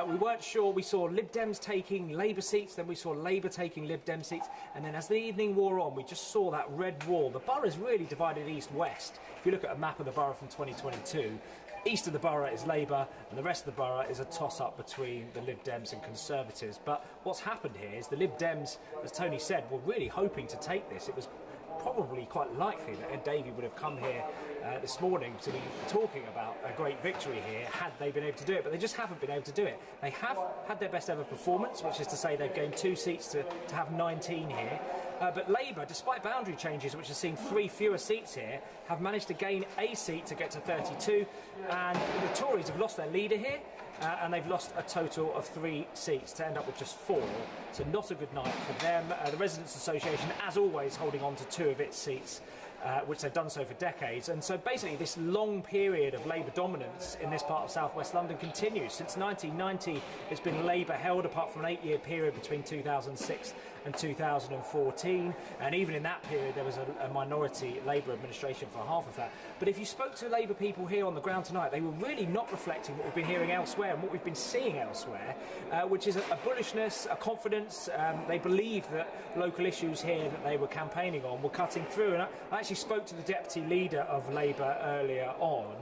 We weren't sure. We saw Lib Dems taking Labour seats, then we saw Labour taking Lib Dem seats, and then as the evening wore on, we just saw that red wall. The borough's really divided east-west. If you look at a map of the borough from 2022, east of the borough is Labour, and the rest of the borough is a toss-up between the Lib Dems and Conservatives. But what's happened here is the Lib Dems, as Tony said, were really hoping to take this. It was probably quite likely that Ed Davey would have come here this morning to be talking about a great victory here had they been able to do it, but they just haven't been able to do it. They have had their best ever performance, which is to say they've gained 2 seats to have 19 here. But Labour, despite boundary changes, which has seen 3 fewer seats here, have managed to gain a seat to get to 32. And the Tories have lost their leader here, and they've lost a total of 3 seats to end up with just 4. So not a good night for them. The Residents' Association, as always, holding on to 2 of its seats, which they've done so for decades. And so basically this long period of Labour dominance in this part of South West London continues. Since 1990, it's been Labour held, apart from an 8-year period between 2006 and 2014. And even in that period, there was a minority Labour administration for half of that. But if you spoke to Labour people here on the ground tonight, they were really not reflecting what we've been hearing elsewhere and what we've been seeing elsewhere, which is a bullishness, a confidence. They believe that local issues here that they were campaigning on were cutting through. And I actually spoke to the deputy leader of Labour earlier on.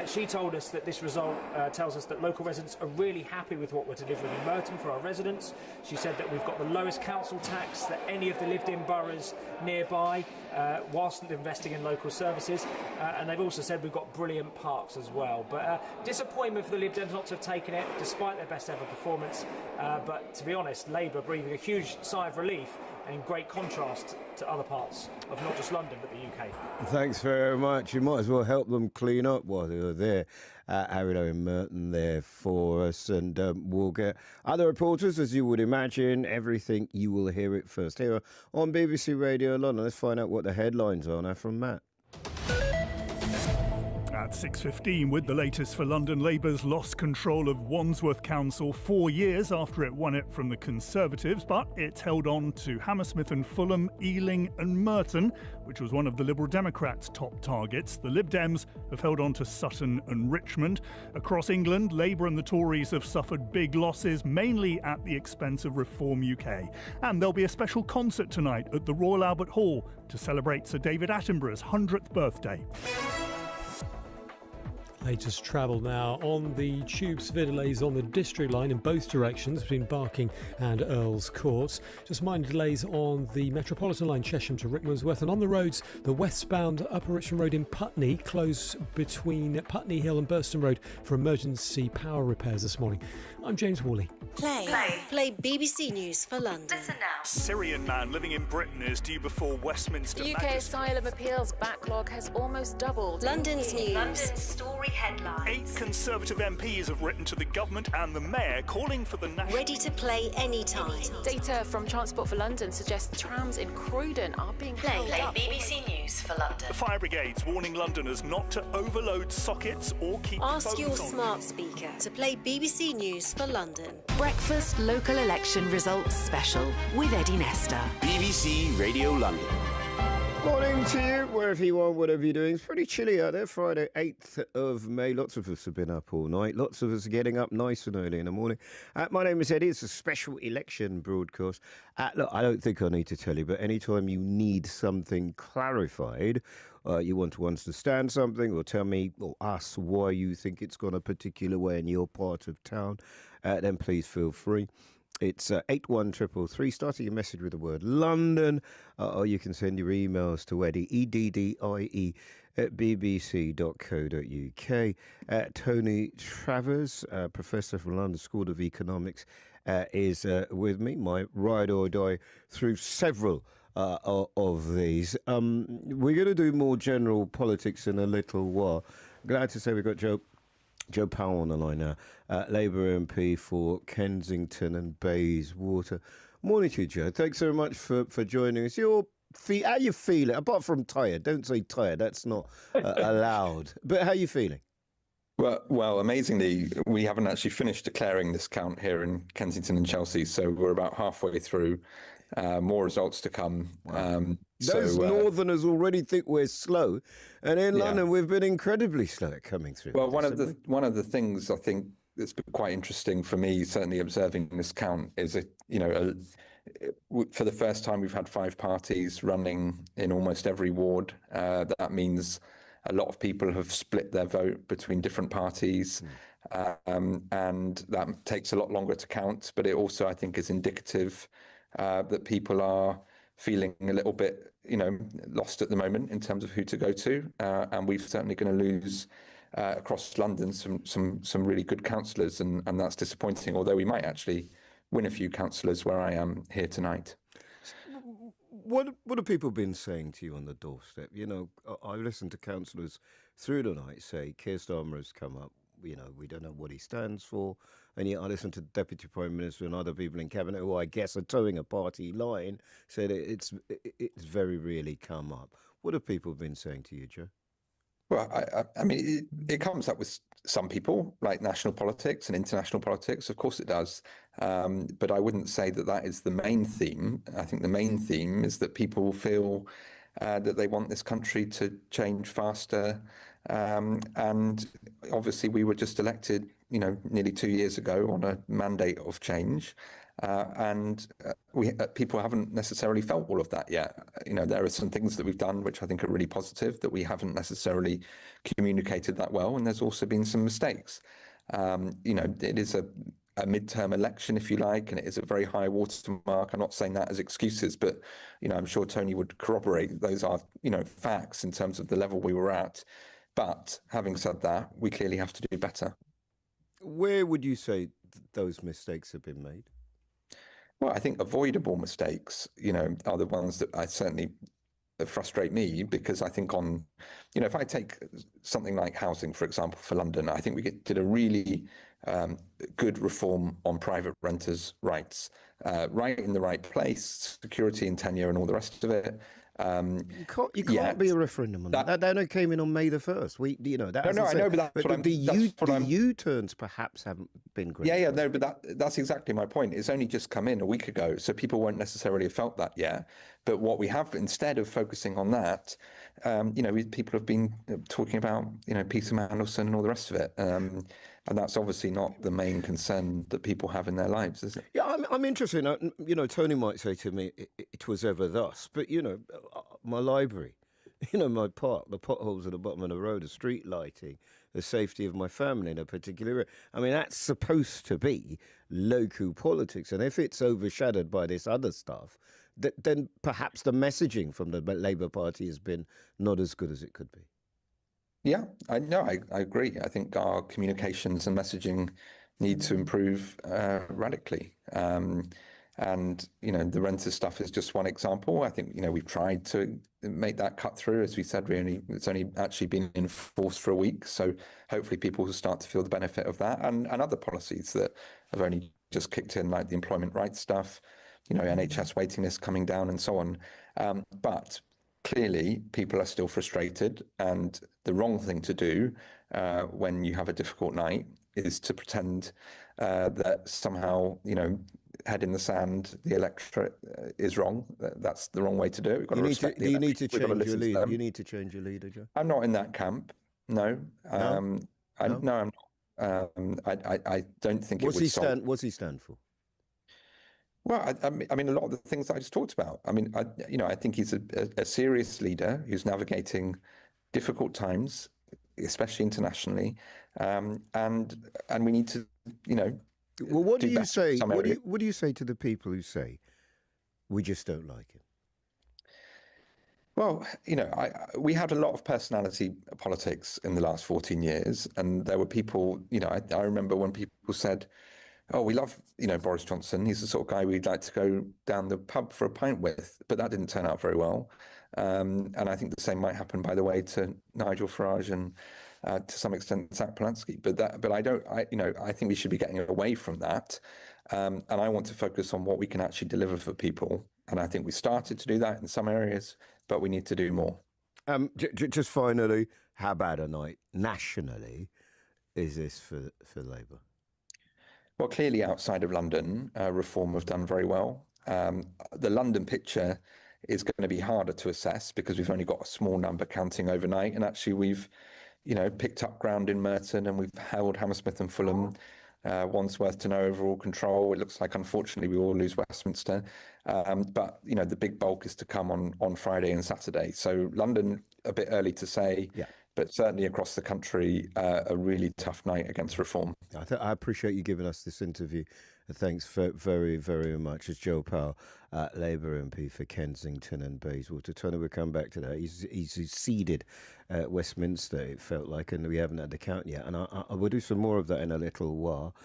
She told us that this result tells us that local residents are really happy with what we're delivering in Merton for our residents. She said that we've got the lowest council tax that any of the lived-in boroughs nearby, whilst investing in local services, and they've also said we've got brilliant parks as well. But disappointment for the Lib Dems not to have taken it, despite their best ever performance. But to be honest, Labour breathing a huge sigh of relief, and in great contrast to other parts of not just London but the UK. Thanks very much. You might as well help them clean up while they were there. Harry Lowe in Merton there for us, and we'll get other reporters, as you would imagine. Everything, you will hear it first here on BBC Radio London. Let's find out what the headlines are now from Matt. At 6:15, with the latest for London, Labour's lost control of Wandsworth Council 4 years after it won it from the Conservatives, but it's held on to Hammersmith and Fulham, Ealing and Merton, which was one of the Liberal Democrats' top targets. The Lib Dems have held on to Sutton and Richmond. Across England, Labour and the Tories have suffered big losses, mainly at the expense of Reform UK. And there'll be a special concert tonight at the Royal Albert Hall to celebrate Sir David Attenborough's 100th birthday. Latest travel now on the tube. Severe delays on the District line in both directions between Barking and Earl's Court. Just minor delays on the Metropolitan line Chesham to Rickmansworth, and on the roads the westbound Upper Richmond Road in Putney closed between Putney Hill and Burston Road for emergency power repairs this morning. I'm James Worley. Play BBC News for London. Listen now. Syrian man living in Britain is due before Westminster UK asylum appeals backlog has almost doubled. London's news. London's story headlines. 8 Conservative MPs have written to the government and the Mayor calling for the national... Ready to play anytime. Data from Transport for London suggests trams in Croydon are being held up. BBC News for London. The fire brigade's warning Londoners not to overload sockets or keep Ask phones your on. smart speaker to play BBC News for London. Breakfast local election results special with Eddie Nestor. BBC Radio London. Morning to you, wherever you are, whatever you're doing. It's pretty chilly out there. Friday, 8th of May. Lots of us have been up all night. Lots of us are getting up nice and early in the morning. My name is Eddie. It's a special election broadcast. Look, I don't think I need to tell you, but anytime you need something clarified, you want to understand something or tell me or us why you think it's gone a particular way in your part of town, then please feel free. It's 81333, starting your message with the word London, or you can send your emails to Eddie, EDDIE, at bbc.co.uk. Tony Travers, Professor from London School of Economics, is with me, my ride or die through several of these. We're going to do more general politics in a little while. Glad to say we've got Joe Powell on the line now, Labour MP for Kensington and Bayswater. Morning to you, Joe. Thanks very much for joining us. How you feeling? Apart from tired, don't say tired. That's not allowed. But how you feeling? Well, amazingly, we haven't actually finished declaring this count here in Kensington and Chelsea, so we're about halfway through. More results to come. Wow. Those Northerners already think we're slow, and in London we've been incredibly slow at coming through. Well, one of the things I think that's been quite interesting for me, certainly observing this count, is for the first time we've had 5 parties running in almost every ward. That means a lot of people have split their vote between different parties. And that takes a lot longer to count, but it also, I think, is indicative that people are feeling a little bit, lost at the moment in terms of who to go to, and we're certainly going to lose across London some really good councillors, and that's disappointing. Although we might actually win a few councillors where I am here tonight. What have people been saying to you on the doorstep? I've listened to councillors through the night say Keir Starmer has come up. We don't know what he stands for. And yet I listened to the Deputy Prime Minister and other people in Cabinet who I guess are towing a party line, said it's very rarely come up. What have people been saying to you, Joe? Well, I mean, it comes up with some people, like national politics and international politics. Of course it does. But I wouldn't say that is the main theme. I think the main theme is that people feel that they want this country to change faster. And obviously we were just elected, nearly 2 years ago on a mandate of change. And people haven't necessarily felt all of that yet. There are some things that we've done which I think are really positive that we haven't necessarily communicated that well. And there's also been some mistakes. It is a midterm election, if you like, and it is a very high watermark. I'm not saying that as excuses, but, I'm sure Tony would corroborate those are, facts in terms of the level we were at. But having said that, we clearly have to do better. Where would you say those mistakes have been made? Well, I think avoidable mistakes, are the ones that I certainly frustrate me, because I think if I take something like housing, for example, for London, I think we did a really good reform on private renters' rights, right in the right place, security and tenure and all the rest of it. You can't be a referendum on that. That only came in on May the 1st. I know, but the U-turns perhaps haven't been great. Yeah, no, but that's exactly my point. It's only just come in a week ago, so people won't necessarily have felt that yet. But what we have, instead of focusing on that, people have been talking about, Peter Mandelson and all the rest of it. And that's obviously not the main concern that people have in their lives, is it? Yeah, I'm interested. Tony might say to me, it was ever thus. But, my library, my park, the potholes at the bottom of the road, the street lighting, the safety of my family in a particular area. I mean, that's supposed to be local politics. And if it's overshadowed by this other stuff, then perhaps the messaging from the Labour Party has been not as good as it could be. Yeah, I agree. I think our communications and messaging need to improve radically. And, the renters stuff is just one example. I think, we've tried to make that cut through. As we said, it's only actually been in force for a week. So hopefully people will start to feel the benefit of that, and other policies that have only just kicked in, like the employment rights stuff, NHS waiting lists coming down and so on. But clearly people are still frustrated, and the wrong thing to do when you have a difficult night is to pretend that somehow, head in the sand, the electorate is wrong. That's the wrong way to do it. We've got to respect the electorate. You need to change your leader. You need to change your leader, Joe. I'm not in that camp. No. I'm not. I don't think What's he stand for? Well, I mean, a lot of the things that I just talked about. I mean, I think he's a serious leader who's navigating difficult times, especially internationally, and we need to, Well, what do you say? What do you say to the people who say we just don't like him? Well, we had a lot of personality politics in the last 14 years, and there were people. I remember when people said, Oh, we love, Boris Johnson. He's the sort of guy we'd like to go down the pub for a pint with, but that didn't turn out very well. And I think the same might happen, by the way, to Nigel Farage and to some extent Zach Polanski. I think we should be getting away from that. And I want to focus on what we can actually deliver for people. And I think we started to do that in some areas, but we need to do more. Just finally, how bad a night nationally is this for Labour? Well, clearly outside of London, Reform have done very well. The London picture is going to be harder to assess because we've only got a small number counting overnight. And actually we've, picked up ground in Merton and we've held Hammersmith and Fulham. Wandsworth to no overall control. It looks like, unfortunately, we will lose Westminster. But, the big bulk is to come on Friday and Saturday. So London, a bit early to say. Yeah. But certainly across the country, a really tough night against Reform. I appreciate you giving us this interview. Thanks very, very much. It's Joe Powell, Labour MP for Kensington and Bayswater. Tony, we'll come back to that. He's seeded Westminster, it felt like, and we haven't had the count yet. And I will do some more of that in a little while.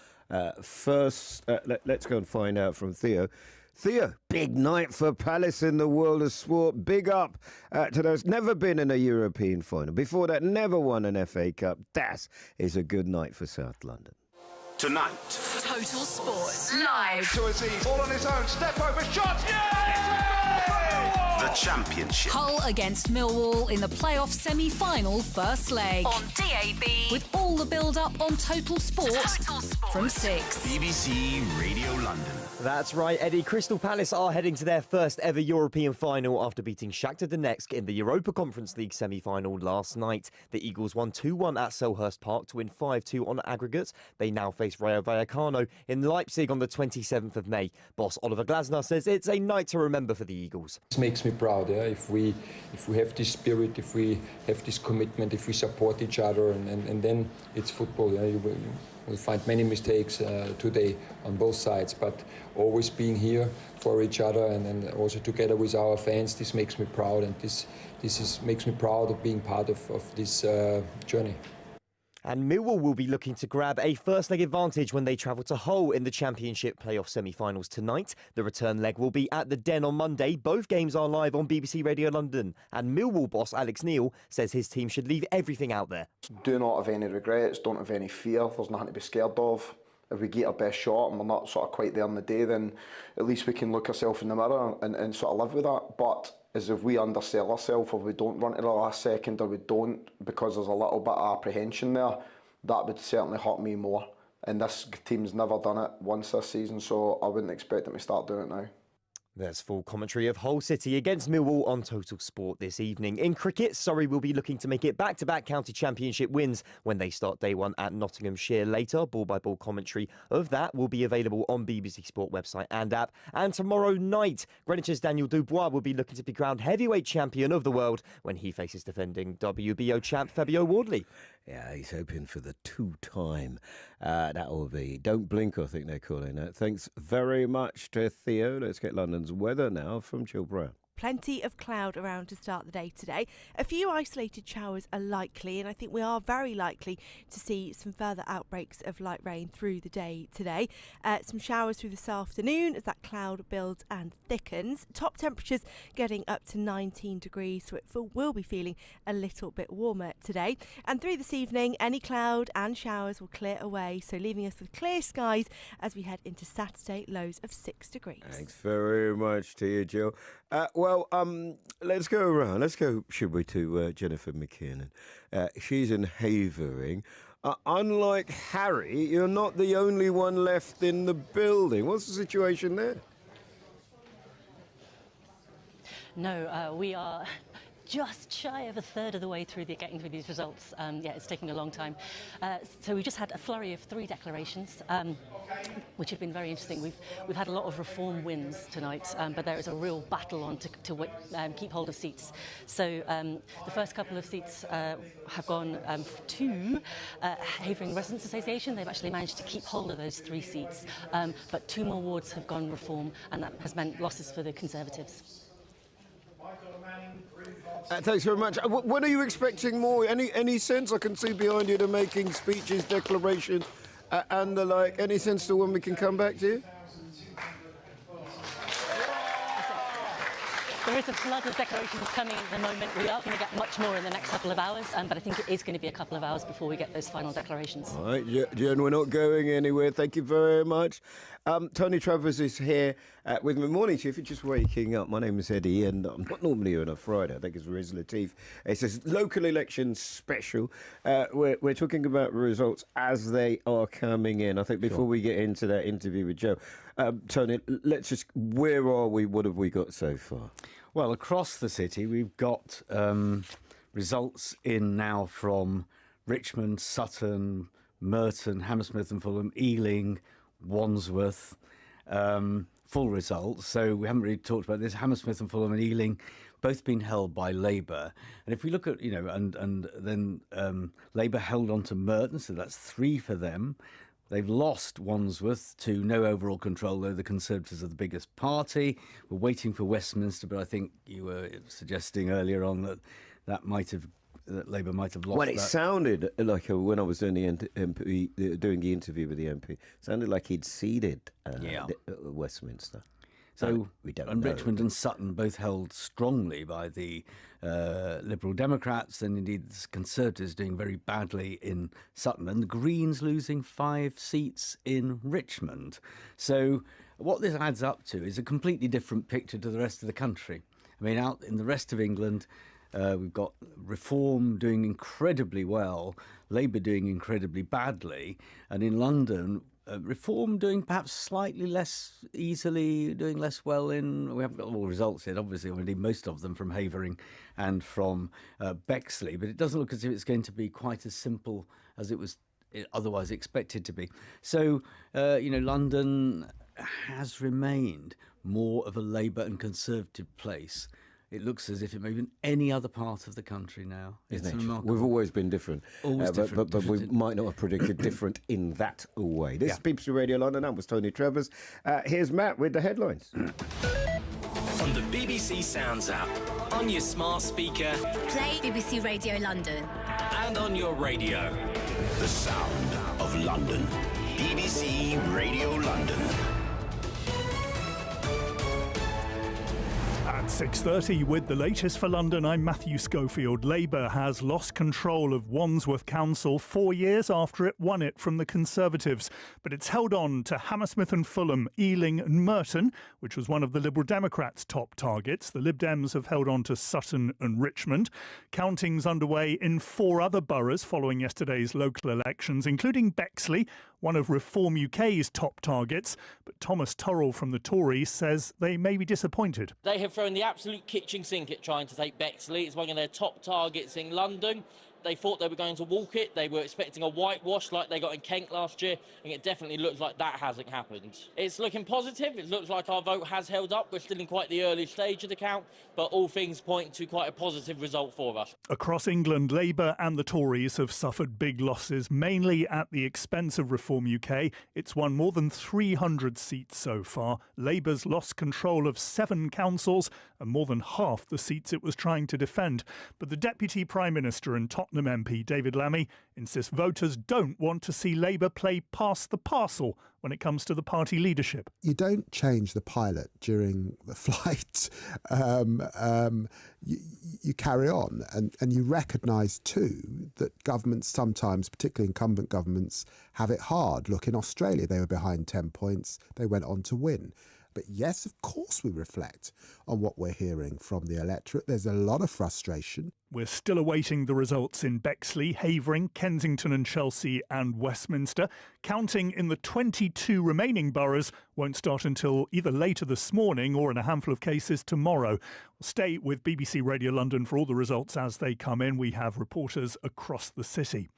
First, let's go and find out from Theo. Theo, big night for Palace in the world of sport. Big up to those never been in a European final. Before that, never won an FA Cup. That is a good night for South London. Tonight. Total Sports live. To Aziz, all on his own, step over, shot, The Championship. Hull against Millwall in the playoff semi-final first leg. On DAB. With all the build-up on Total Sport. From 6. BBC Radio London. That's right, Eddie. Crystal Palace are heading to their first ever European final after beating Shakhtar Donetsk in the Europa Conference League semi-final last night. The Eagles won 2-1 at Selhurst Park to win 5-2 on aggregate. They now face Rayo Vallecano in Leipzig on the 27th of May. Boss Oliver Glasner says it's a night to remember for the Eagles. This makes me proud, yeah? If we have this spirit, if we have this commitment, if we support each other, and then it's football. Yeah? We'll find many mistakes today on both sides, but always being here for each other and also together with our fans, this makes me proud, and this makes me proud of being part of this journey. And Millwall will be looking to grab a first leg advantage when they travel to Hull in the Championship playoff semi-finals tonight. The return leg will be at the Den on Monday. Both games are live on BBC Radio London. And Millwall boss Alex Neil says his team should leave everything out there. Do not have any regrets, don't have any fear, there's nothing to be scared of. If we get our best shot and we're not sort of quite there on the day, then at least we can look ourselves in the mirror and sort of live with that. But as if we undersell ourselves, or we don't run to the last second, or we don't because there's a little bit of apprehension there, that would certainly hurt me more. And this team's never done it once this season, so I wouldn't expect them to start doing it now. There's full commentary of Hull City against Millwall on Total Sport this evening. In cricket, Surrey will be looking to make it back-to-back county championship wins when they start day one at Nottinghamshire later. Ball-by-ball commentary of that will be available on BBC Sport website and app. And tomorrow night, Greenwich's Daniel Dubois will be looking to be crowned heavyweight champion of the world when he faces defending WBO champ Fabio Wardley. Yeah, he's hoping for the two-time. That will be Don't Blink, I think they're calling it. Thanks very much to Theo. Let's get London's weather now from Jill Brown. Plenty of cloud around to start the day today. A few isolated showers are likely, and I think we are very likely to see some further outbreaks of light rain through the day today. Some showers through this afternoon as that cloud builds and thickens. Top temperatures getting up to 19 degrees, so it will be feeling a little bit warmer today. And through this evening, any cloud and showers will clear away, so leaving us with clear skies as we head into Saturday, lows of 6 degrees. Thanks very much to you, Jill. Let's go around. Let's go, should we, to Jennifer McKinnon. She's in Havering. Unlike Harry, you're not the only one left in the building. What's the situation there? No, we are just shy of a third of the way through getting through these results. It's taking a long time. So we just had a flurry of 3 declarations, which have been very interesting. We've had a lot of Reform wins tonight, but there is a real battle on to keep hold of seats. So the first couple of seats have gone to Havering Residents Association. They've actually managed to keep hold of those 3 seats, but 2 more wards have gone Reform, and that has meant losses for the Conservatives. Thanks very much. When are you expecting more? Any sense? I can see behind you they're making speeches, declarations. and the like. Any sense to when we can come back to you? There is a flood of declarations coming at the moment. We are going to get much more in the next couple of hours, but I think it is going to be a couple of hours before we get those final declarations. All right, Jen, we're not going anywhere. Thank you very much. Tony Travers is here with me. Morning to you. If you're just waking up, my name is Eddie, and I'm not normally here on a Friday. I think it's Riz Latif. It's a local election special. We're talking about results as they are coming in. I think before we get into that interview with Joe, Tony, where are we? What have we got so far? Well, across the city, we've got results in now from Richmond, Sutton, Merton, Hammersmith and Fulham, Ealing, Wandsworth, full results. So we haven't really talked about this. Hammersmith and Fulham and Ealing both been held by Labour. And if we look at, and then Labour held on to Merton, so that's 3 for them. They've lost Wandsworth to no overall control, though the Conservatives are the biggest party. We're waiting for Westminster, but I think you were suggesting earlier on that Labour might have lost. Well, it sounded like when I was doing the interview with the MP, it sounded like he'd ceded Westminster. So, we don't and know. Richmond and Sutton both held strongly by the Liberal Democrats, and indeed the Conservatives doing very badly in Sutton, and the Greens losing 5 seats in Richmond. So what this adds up to is a completely different picture to the rest of the country. I mean, out in the rest of England, we've got Reform doing incredibly well, Labour doing incredibly badly, and in London, Reform doing perhaps slightly less easily, doing less well in... We haven't got all the results yet, obviously, already most of them from Havering and from Bexley, but it doesn't look as if it's going to be quite as simple as it was otherwise expected to be. So, London has remained more of a Labour and Conservative place. It looks as if it may be in any other part of the country now. It's remarkable. We've always been different. Always different. But we might not have predicted different in that way. This is BBC Radio London. That was Tony Travers. Here's Matt with the headlines. On the BBC Sounds app, on your smart speaker, Play BBC Radio London. and on your radio. The sound of London. BBC Radio London. At 6:30 with the latest for London, I'm Matthew Schofield. Labour has lost control of Wandsworth Council 4 years after it won it from the Conservatives. But it's held on to Hammersmith and Fulham, Ealing and Merton, which was one of the Liberal Democrats' top targets. The Lib Dems have held on to Sutton and Richmond. Counting's underway in 4 other boroughs following yesterday's local elections, including Bexley, one of Reform UK's top targets. But Thomas Turrell from the Tories says they may be disappointed. They have thrown the absolute kitchen sink at trying to take Bexley. It's one of their top targets in London. They thought they were going to walk it. They were expecting a whitewash like they got in Kent last year, and it definitely looks like that hasn't happened. It's looking positive. It looks like our vote has held up. We're still in quite the early stage of the count, but all things point to quite a positive result for us. Across England, Labour and the Tories have suffered big losses, mainly at the expense of Reform UK. It's won more than 300 seats so far. Labour's lost control of 7 councils and more than half the seats it was trying to defend. But the Deputy Prime Minister and Tottenham MP David Lammy insists voters don't want to see Labour play pass the parcel when it comes to the party leadership. You don't change the pilot during the flight. You carry on and you recognise too that governments sometimes, particularly incumbent governments, have it hard. Look, in Australia they were behind 10 points. They went on to win. But yes, of course we reflect on what we're hearing from the electorate. There's a lot of frustration. We're still awaiting the results in Bexley, Havering, Kensington and Chelsea and Westminster. Counting in the 22 remaining boroughs won't start until either later this morning or in a handful of cases tomorrow. Stay with BBC Radio London for all the results as they come in. We have reporters across the city.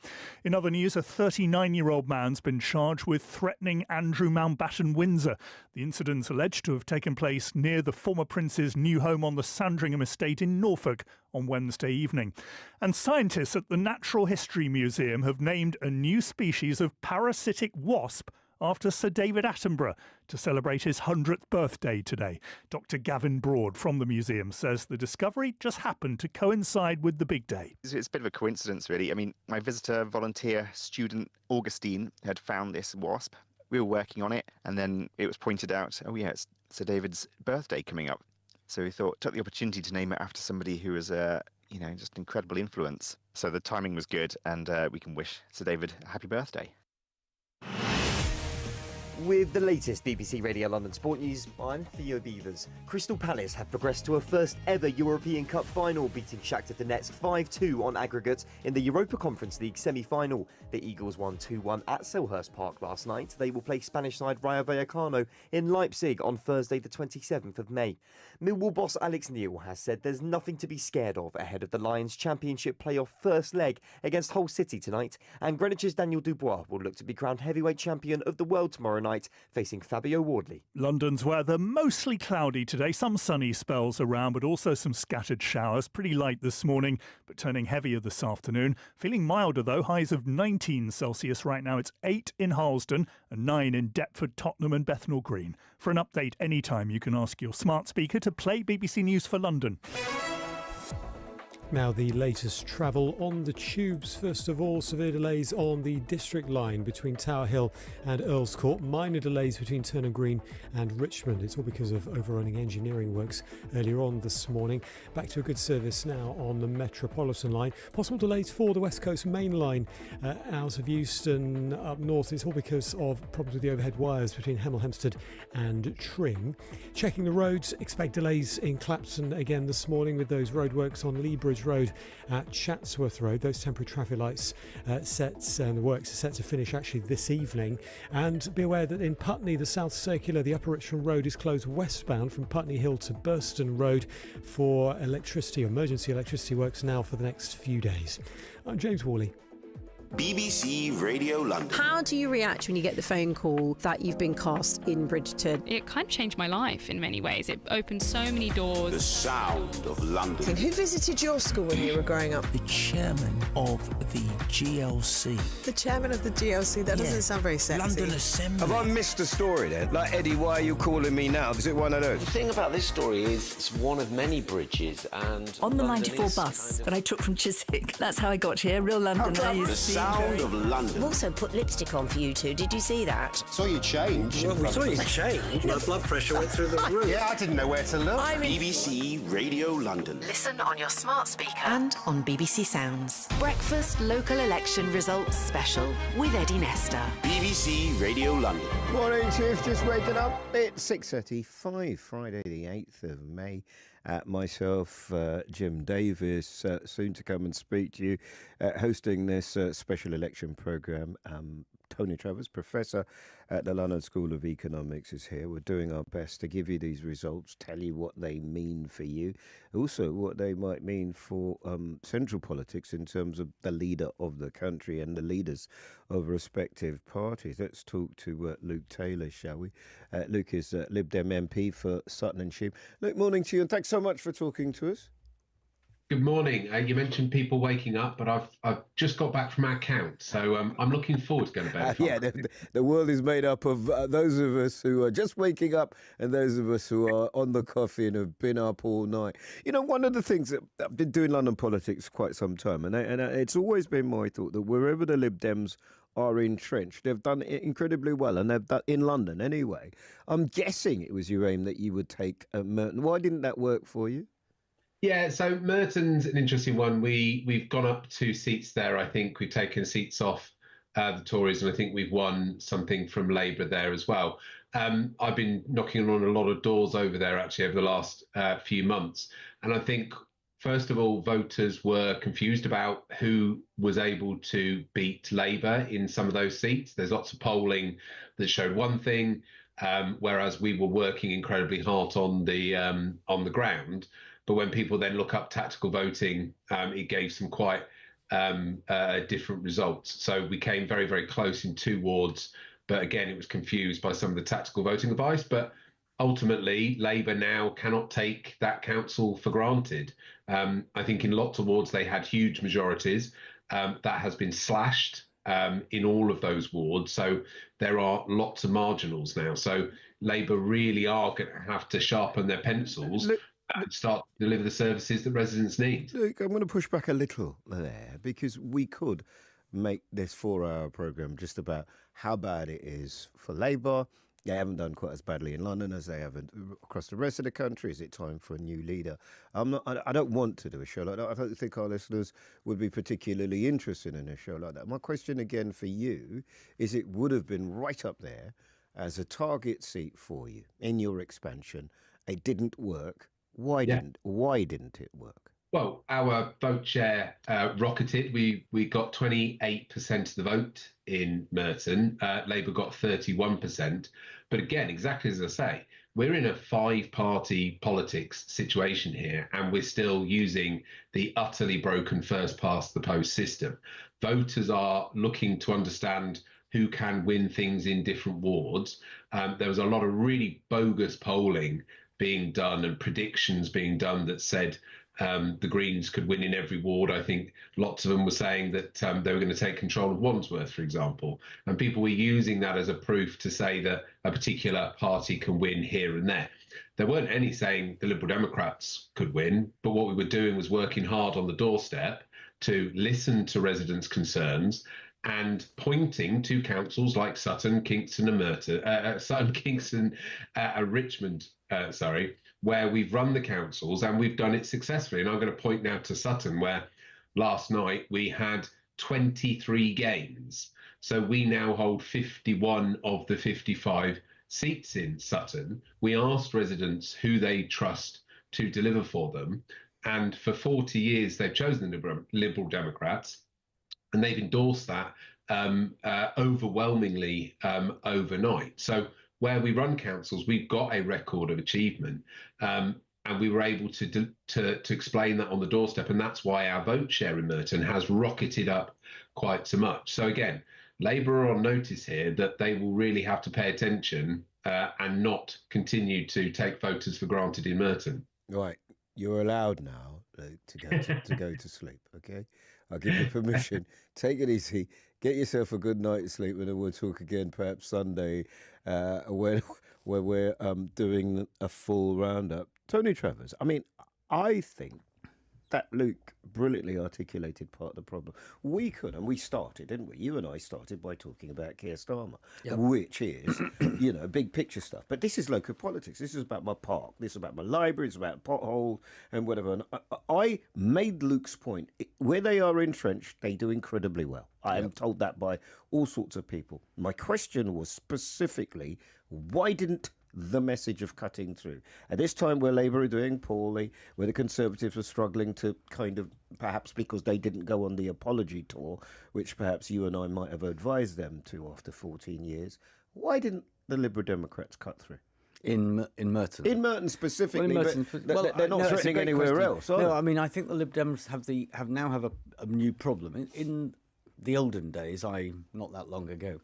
In other news, a 39-year-old man's been charged with threatening Andrew Mountbatten Windsor. The incident's alleged to have taken place near the former prince's new home on the Sandringham estate in Norfolk on Wednesday evening. And scientists at the Natural History Museum have named a new species of parasitic wasp after Sir David Attenborough to celebrate his 100th birthday today. Dr. Gavin Broad from the museum says the discovery just happened to coincide with the big day. It's a bit of a coincidence, really. I mean, my visitor, volunteer, student, Augustine, had found this wasp. We were working on it, and then it was pointed out, oh yeah, it's Sir David's birthday coming up. So we took the opportunity to name it after somebody who was just incredible influence. So the timing was good, and we can wish Sir David a happy birthday. With the latest BBC Radio London Sport News, I'm Theo Beavers. Crystal Palace have progressed to a first ever European Cup final, beating Shakhtar Donetsk 5-2 on aggregate in the Europa Conference League semi-final. The Eagles won 2-1 at Selhurst Park last night. They will play Spanish side Rayo Vallecano in Leipzig on Thursday the 27th of May. Millwall boss Alex Neil has said there's nothing to be scared of ahead of the Lions Championship playoff first leg against Hull City tonight, and Greenwich's Daniel Dubois will look to be crowned heavyweight champion of the world tomorrow night, facing Fabio Wardley. London's weather mostly cloudy today, some sunny spells around, but also some scattered showers. Pretty light this morning, but turning heavier this afternoon. Feeling milder though, highs of 19 Celsius right now. It's 8 in Harlesden and 9 in Deptford, Tottenham and Bethnal Green. For an update anytime, you can ask your smart speaker to play BBC News for London. Now the latest travel on the tubes. First of all, severe delays on the District line between Tower Hill and Earls Court. Minor delays between Turnham Green and Richmond. It's all because of overrunning engineering works earlier on this morning. Back to a good service now on the Metropolitan line. Possible delays for the West Coast Main Line out of Euston up north. It's all because of problems with the overhead wires between Hemel Hempstead and Tring. Checking the roads, expect delays in Clapton again this morning with those roadworks on Lee Bridge Road at Chatsworth Road. Those temporary traffic lights the works are set to finish actually this evening. And be aware that in Putney, the South Circular, the Upper Richmond Road is closed westbound from Putney Hill to Burston Road for emergency electricity works now for the next few days. I'm James Worley. BBC Radio London. How do you react when you get the phone call that you've been cast in Bridgerton? It kind of changed my life in many ways. It opened so many doors. The sound of London. Who visited your school when you were growing up? The chairman of the GLC. The chairman of the GLC? That doesn't sound very sexy. London Assembly. Have I missed a story then? Like, Eddie, why are you calling me now? Is it one of those? The thing about this story is it's one of many bridges, and on the 94 bus that I took from Chiswick. That's how I got here. Real London. The sound of London. I've also put lipstick on for you two. Did you see that? Saw you change. Well, we saw you change. My blood pressure went through the roof. Yeah, I didn't know where to look. BBC Radio London. Listen on your smart speaker and on BBC Sounds. Breakfast Local Election Results Special with Eddie Nestor. BBC Radio London. Morning, Chief. Just waking up. It's 6:35, Friday the 8th of May. Myself, Jim Davis, soon to come and speak to you, hosting this special election programme. Tony Travers, Professor at the London School of Economics, is here. We're doing our best to give you these results, tell you what they mean for you, also what they might mean for central politics in terms of the leader of the country and the leaders of respective parties. Let's talk to Luke Taylor, shall we? Luke is Lib Dem MP for Sutton and Cheam. Luke, morning to you, and thanks so much for talking to us. Good morning. You mentioned people waking up, but I've just got back from our count, so I'm looking forward to going to bed. Yeah, the world is made up of those of us who are just waking up and those of us who are on the coffee and have been up all night. You know, one of the things that I've been doing London politics quite some time, and it's always been my thought that wherever the Lib Dems are entrenched, they've done it incredibly well, and they've done in London anyway. I'm guessing it was your aim that you would take Merton. Why didn't that work for you? Yeah, so Merton's an interesting one. We've gone up 2 seats there. I think we've taken seats off the Tories, and I think we've won something from Labour there as well. I've been knocking on a lot of doors over there actually over the last few months, and I think first of all, voters were confused about who was able to beat Labour in some of those seats. There's lots of polling that showed one thing, whereas we were working incredibly hard on the ground. But when people then look up tactical voting, it gave some quite different results. So we came very, very close in 2 wards. But again, it was confused by some of the tactical voting advice. But ultimately, Labour now cannot take that council for granted. I think in lots of wards, they had huge majorities. That has been slashed in all of those wards. So there are lots of marginals now. So Labour really are going to have to sharpen their pencils and start to deliver the services that residents need. Look, I'm going to push back a little there, because we could make this 4-hour programme just about how bad it is for Labour. They haven't done quite as badly in London as they have across the rest of the country. Is it time for a new leader? I don't want to do a show like that. I don't think our listeners would be particularly interested in a show like that. My question again for you is, it would have been right up there as a target seat for you in your expansion. It didn't work. Why didn't it work? Well, our vote share rocketed. We got 28% of the vote in Merton. Labour got 31%. But again, exactly as I say, we're in a 5-party politics situation here, and we're still using the utterly broken first past the post system. Voters are looking to understand who can win things in different wards. There was a lot of really bogus polling being done and predictions being done that said the Greens could win in every ward. I think lots of them were saying that they were going to take control of Wandsworth, for example. And people were using that as a proof to say that a particular party can win here and there. There weren't any saying the Liberal Democrats could win, but what we were doing was working hard on the doorstep to listen to residents' concerns and pointing to councils like Sutton, Kingston and Richmond, where we've run the councils and we've done it successfully. And I'm going to point now to Sutton, where last night we had 23 games. So we now hold 51 of the 55 seats in Sutton. We asked residents who they trust to deliver for them. And for 40 years, they've chosen the Liberal Democrats, and they've endorsed that overwhelmingly overnight. So where we run councils, we've got a record of achievement, and we were able to explain that on the doorstep, and that's why our vote share in Merton has rocketed up quite so much. So again, Labour are on notice here that they will really have to pay attention and not continue to take voters for granted in Merton. Right, you're allowed now, Luke, to go to sleep. Okay, I'll give you permission. Take it easy. Get yourself a good night's sleep, and then we'll talk again perhaps Sunday where we're doing a full roundup. Tony Travers, I mean, I think that Luke brilliantly articulated part of the problem. We could, and we started, didn't we? You and I started by talking about Keir Starmer, which is, big picture stuff. But this is local politics. This is about my park. This is about my library. It's about potholes and whatever. And I made Luke's point. Where they are entrenched, they do incredibly well. I am told that by all sorts of people. My question was specifically, why didn't the message of cutting through at this time where Labour are doing poorly, where the Conservatives are struggling to kind of, perhaps because they didn't go on the apology tour, which perhaps you and I might have advised them to after 14 years, why didn't the Liberal Democrats cut through? In Merton? In Merton specifically, but they're not threatening anywhere else, are they? I mean, I think the Lib Dems have a new problem. In the olden days, not that long ago,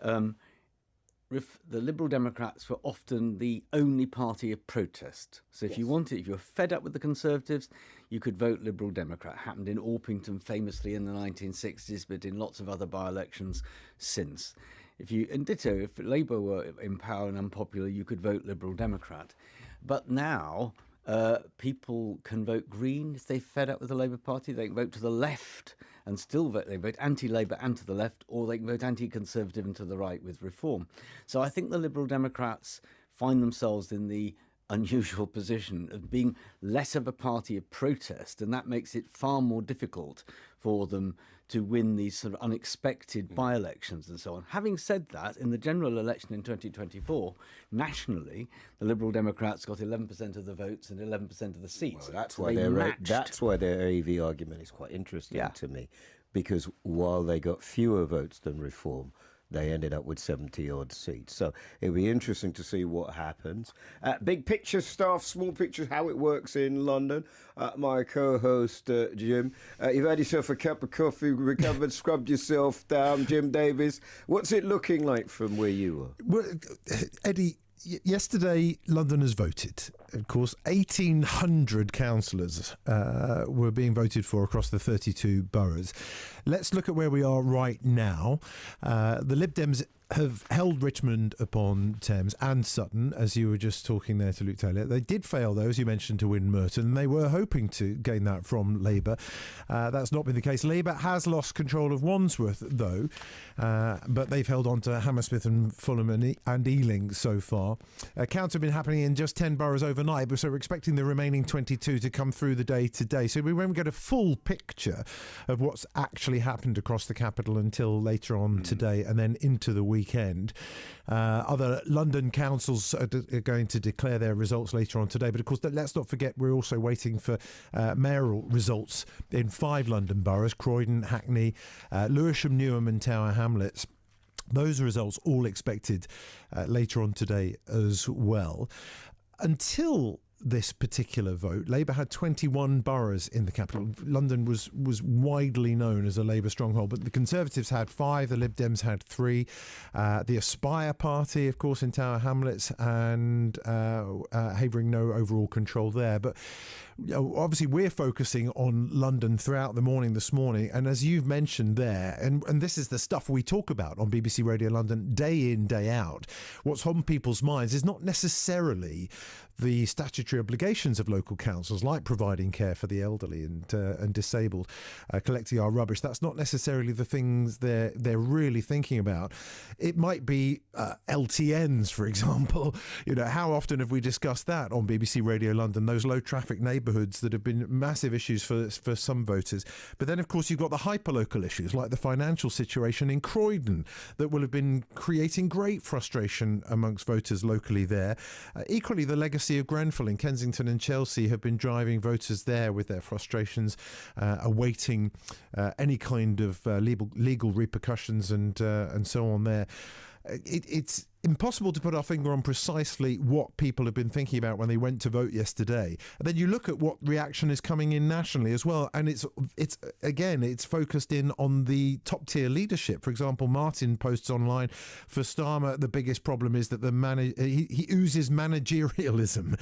the Liberal Democrats were often the only party of protest. So if you were fed up with the Conservatives, you could vote Liberal Democrat. Happened in Orpington famously in the 1960s, but in lots of other by-elections since. If Labour were in power and unpopular, you could vote Liberal Democrat. But now people can vote Green if they're fed up with the Labour Party. They can vote to the left and still vote. They vote anti-Labour and to the left, or they can vote anti-Conservative and to the right with Reform. So I think the Liberal Democrats find themselves in the unusual position of being less of a party of protest, and that makes it far more difficult for them to win these sort of unexpected by-elections and so on. Having said that, in the general election in 2024, nationally, the Liberal Democrats got 11% of the votes and 11% of the seats. Well, that's why their AV argument is quite interesting to me, because while they got fewer votes than Reform, they ended up with 70-odd seats. So it'll be interesting to see what happens. Big picture stuff, small pictures, how it works in London. My co-host, Jim. You've had yourself a cup of coffee, recovered, scrubbed yourself down. Jim Davies, what's it looking like from where you were? Well, Eddie, Yesterday, Londoners voted. Of course, 1,800 councillors were being voted for across the 32 boroughs. Let's look at where we are right now. The Lib Dems have held Richmond upon Thames and Sutton, as you were just talking there to Luke Taylor. They did fail, though, as you mentioned, to win Merton, and they were hoping to gain that from Labour. That's not been the case. Labour has lost control of Wandsworth, though, but they've held on to Hammersmith and Fulham and Ealing so far. Counts have been happening in just 10 boroughs overnight, so we're expecting the remaining 22 to come through the day today. So we won't get a full picture of what's actually happened across the capital until later on today and then into the weekend. Other London councils are going to declare their results later on today. But of course, let's not forget we're also waiting for mayoral results in 5 London boroughs: Croydon, Hackney, Lewisham, Newham and Tower Hamlets. Those results all expected later on today as well. Until this particular vote, Labour had 21 boroughs in the capital. London was widely known as a Labour stronghold, but the Conservatives had 5, the Lib Dems had 3, the Aspire Party, of course, in Tower Hamlets, and havering no overall control there. But obviously we're focusing on London throughout the morning this morning, and as you've mentioned there, and this is the stuff we talk about on BBC Radio London day in, day out, what's on people's minds is not necessarily the statutory obligations of local councils, like providing care for the elderly and disabled, collecting our rubbish. That's not necessarily the things they're really thinking about. It might be LTNs, for example. You know, how often have we discussed that on BBC Radio London? Those low traffic neighbourhoods that have been massive issues for some voters. But then, of course, you've got the hyperlocal issues, like the financial situation in Croydon, that will have been creating great frustration amongst voters locally there. Equally, the legacy of Grenfell in Kensington and Chelsea have been driving voters there with their frustrations, awaiting any kind of legal repercussions and so on there. It's impossible to put our finger on precisely what people have been thinking about when they went to vote yesterday. And then you look at what reaction is coming in nationally as well, and it's focused in on the top tier leadership. For example, Martin posts online, for Starmer, the biggest problem is that he oozes managerialism.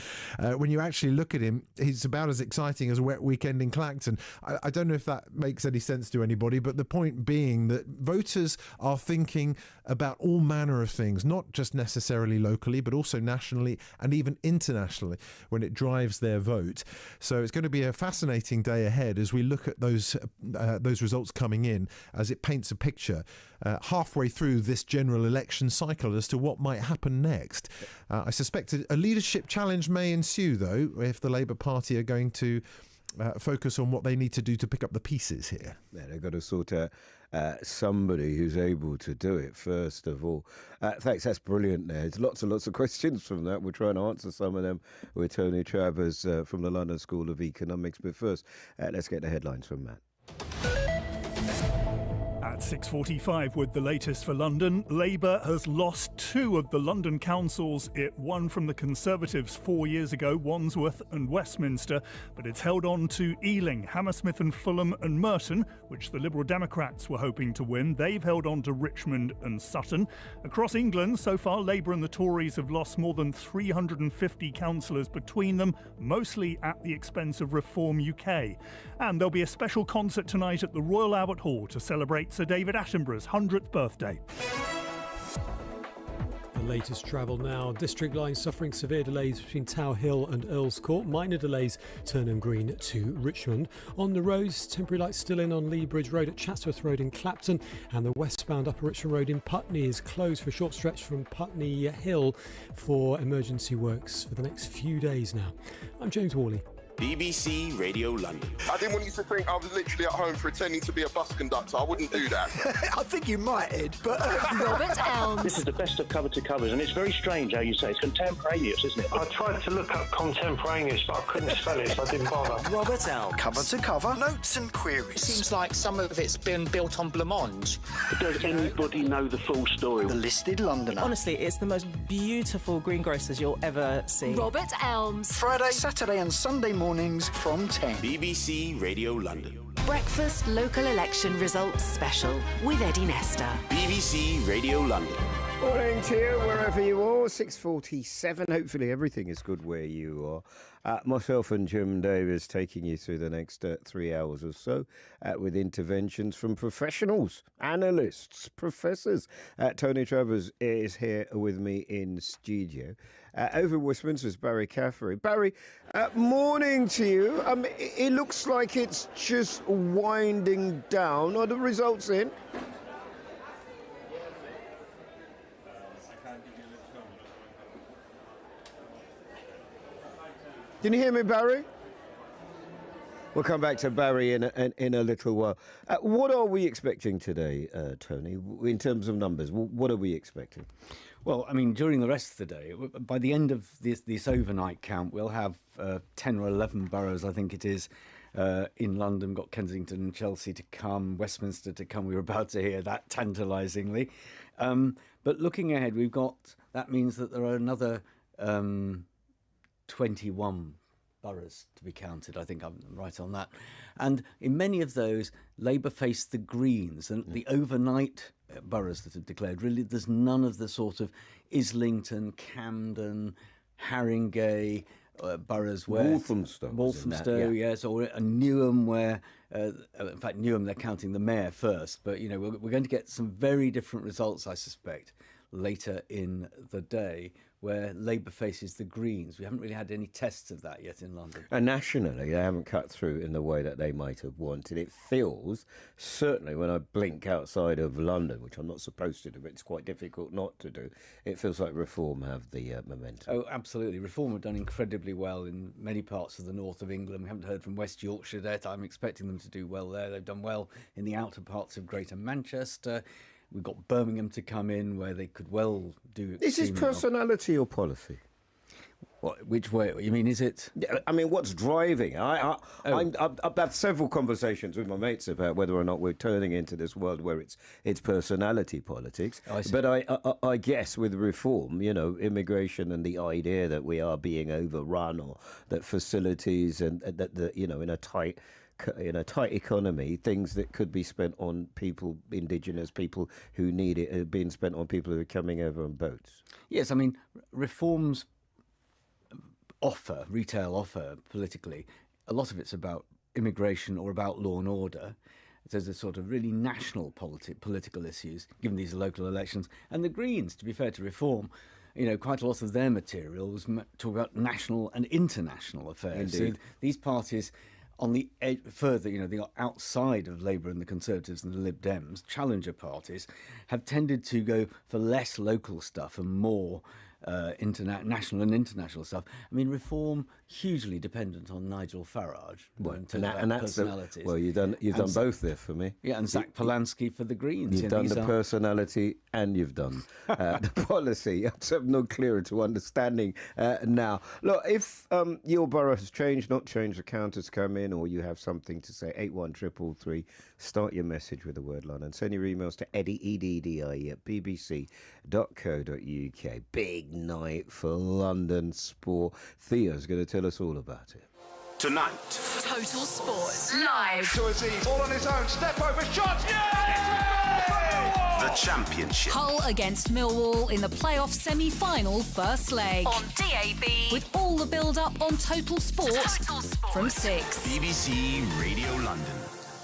When you actually look at him, he's about as exciting as a wet weekend in Clacton. I don't know if that makes any sense to anybody, but the point being that voters are thinking about all manner of things, not just necessarily locally, but also nationally and even internationally when it drives their vote. So it's going to be a fascinating day ahead as we look at those results coming in, as it paints a picture halfway through this general election cycle as to what might happen next. I suspect a leadership challenge may ensue, though, if the Labour Party are going to focus on what they need to do to pick up the pieces here. Yeah, they've got to sort out somebody who's able to do it, first of all. Thanks, that's brilliant. There's lots and lots of questions from that. We'll try and answer some of them with Tony Travers from the London School of Economics. But first, let's get the headlines from Matt. At 6:45 with the latest for London, Labour has lost 2 of the London councils it won from the Conservatives 4 years ago, Wandsworth and Westminster, but it's held on to Ealing, Hammersmith and Fulham and Merton, which the Liberal Democrats were hoping to win. They've held on to Richmond and Sutton. Across England, so far, Labour and the Tories have lost more than 350 councillors between them, mostly at the expense of Reform UK. And there'll be a special concert tonight at the Royal Albert Hall to celebrate Sir David Attenborough's 100th birthday. The latest travel now. District line suffering severe delays between Tower Hill and Earls Court. Minor delays Turnham Green to Richmond. On the roads, temporary lights still in on Lee Bridge Road at Chatsworth Road in Clapton, and the westbound Upper Richmond Road in Putney is closed for a short stretch from Putney Hill for emergency works for the next few days now. I'm James Worley. BBC Radio London. I didn't want you to think I was literally at home pretending to be a bus conductor. I wouldn't do that. I think you might, Ed, but... Robert Elms. This is the best of cover to covers, and it's very strange how you say it's contemporaneous, isn't it? I tried to look up contemporaneous, but I couldn't spell it, so I didn't bother. Robert Elms. Cover to cover, notes and queries. It seems like some of it's been built on blancmange. Does anybody know the full story? The Listed Londoner. Honestly, it's the most beautiful greengrocers you'll ever see. Robert Elms. Friday, Saturday and Sunday mornings from 10. BBC Radio London. Breakfast local election results special with Eddie Nestor. BBC Radio London. Morning to you, wherever you are. 6:47. Hopefully everything is good where you are. Myself and Jim Davis taking you through the next 3 hours or so with interventions from professionals, analysts, professors. Tony Travers is here with me in studio. Over Westminster's Barry Caffery. Barry, morning to you. It looks like it's just winding down. Are the results in? Can you hear me, Barry? We'll come back to Barry in a little while. What are we expecting today, Tony, in terms of numbers? What are we expecting? Well, I mean, during the rest of the day, by the end of this overnight count, we'll have 10 or 11 boroughs, I think it is, in London. Got Kensington and Chelsea to come, Westminster to come. We were about to hear that tantalisingly. But looking ahead, that means that there are another 21 boroughs to be counted. I think I'm right on that. And in many of those, Labour faced the Greens, and the overnight boroughs that have declared, really there's none of the sort of Islington, Camden, Haringey boroughs where... Walthamstow, yes, or Newham where... in fact, Newham, they're counting the mayor first, but, you know, we're going to get some very different results, I suspect, later in the day, where Labour faces the Greens. We haven't really had any tests of that yet in London. And nationally, they haven't cut through in the way that they might have wanted. It feels, certainly when I blink outside of London, which I'm not supposed to do, but it's quite difficult not to do, it feels like Reform have the momentum. Oh, absolutely. Reform have done incredibly well in many parts of the north of England. We haven't heard from West Yorkshire yet. I'm expecting them to do well there. They've done well in the outer parts of Greater Manchester. We've got Birmingham to come in where they could well do... Is this personality or policy? What, which way? You mean, is it... I mean, what's driving? I've had several conversations with my mates about whether or not we're turning into this world where it's personality politics. But I guess with Reform, you know, immigration and the idea that we are being overrun, or that facilities and that you know, in a tight economy, things that could be spent on people, indigenous people who need it, are being spent on people who are coming over on boats. Yes, I mean, Reform's retail offer politically, a lot of it's about immigration or about law and order. There's a sort of really national political issues, given these local elections. And the Greens, to be fair to Reform, you know, quite a lot of their materials talk about national and international affairs. Indeed. So these parties... on the further, you know, the outside of Labour and the Conservatives and the Lib Dems, challenger parties, have tended to go for less local stuff and more national and international stuff. I mean, Reform hugely dependent on Nigel Farage. And that's personalities. You've done both there for me. Yeah, and Zach Polanski for the Greens. You've done the personality and you've done the policy. I'm no clearer to understanding now. Look, if your borough has changed, not changed, the count has come in, or you have something to say, 81333, start your message with the word London. Send your emails to Eddie, EDDIE, at bbc.co.uk. Big night for London sport. Theo's going to tell us all about it. Tonight. Total Sports Live. To Aziz, all on his own, step over, shot, yeah! The Championship. Hull against Millwall in the playoff semi-final first leg. On DAB. With all the build-up on Total Sport. From 6. BBC Radio London.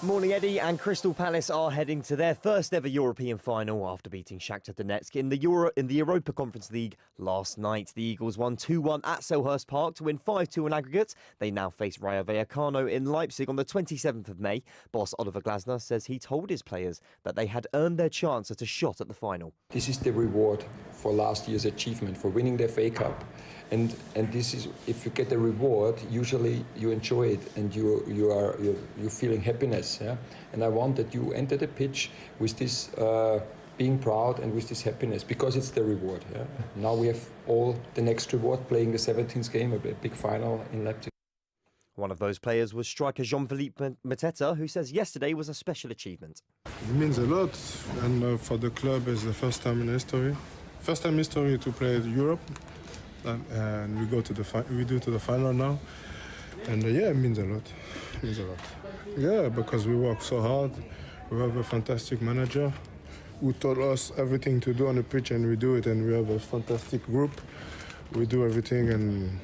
Morning, Eddie, and Crystal Palace are heading to their first ever European final after beating Shakhtar Donetsk in the Europa Conference League last night. The Eagles won 2-1 at Selhurst Park to win 5-2 in aggregate. They now face Rayo Vallecano in Leipzig on the 27th of May. Boss Oliver Glasner says he told his players that they had earned their chance at a shot at the final. This is the reward for last year's achievement, for winning the FA Cup. And this is, if you get the reward, usually you enjoy it and you're feeling happiness. Yeah? And I want that you enter the pitch with this being proud and with this happiness, because it's the reward. Yeah? Now we have all the next reward, playing the 17th game, a big final in Leipzig. One of those players was striker Jean-Philippe Mateta, who says yesterday was a special achievement. It means a lot, and for the club, it's the first time in history. First time in history to play Europe. And we do to the final now, and yeah, it means a lot. Yeah, because we work so hard. We have a fantastic manager, who taught us everything to do on the pitch, and we do it. And we have a fantastic group. We do everything, and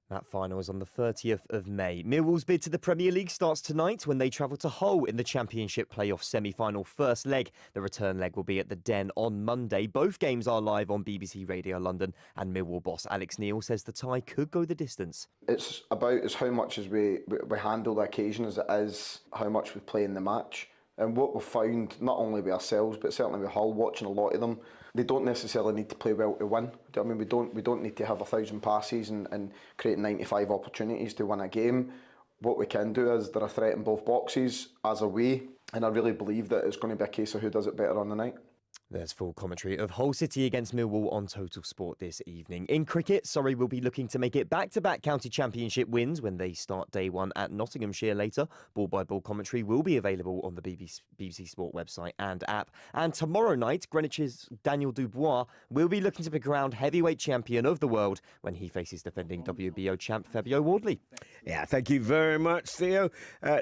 that final is on the 30th of May. Millwall's bid to the Premier League starts tonight when they travel to Hull in the Championship playoff semi-final first leg. The return leg will be at the Den on Monday. Both games are live on BBC Radio London, and Millwall boss Alex Neil says the tie could go the distance. It's about how much as we handle the occasion as it is how much we play in the match. And what we've found, not only with ourselves, but certainly with Hull, watching a lot of them, they don't necessarily need to play well to win. I mean, we don't need to have 1,000 passes and create 95 opportunities to win a game. What we can do is they're a threat in both boxes, as are we, and I really believe that it's going to be a case of who does it better on the night. There's full commentary of Hull City against Millwall on Total Sport this evening. In cricket, Surrey will be looking to make it back-to-back county championship wins when they start day one at Nottinghamshire later. Ball-by-ball commentary will be available on the BBC Sport website and app. And tomorrow night, Greenwich's Daniel Dubois will be looking to be crowned heavyweight champion of the world when he faces defending WBO champ Fabio Wardley. Yeah, thank you very much, Theo.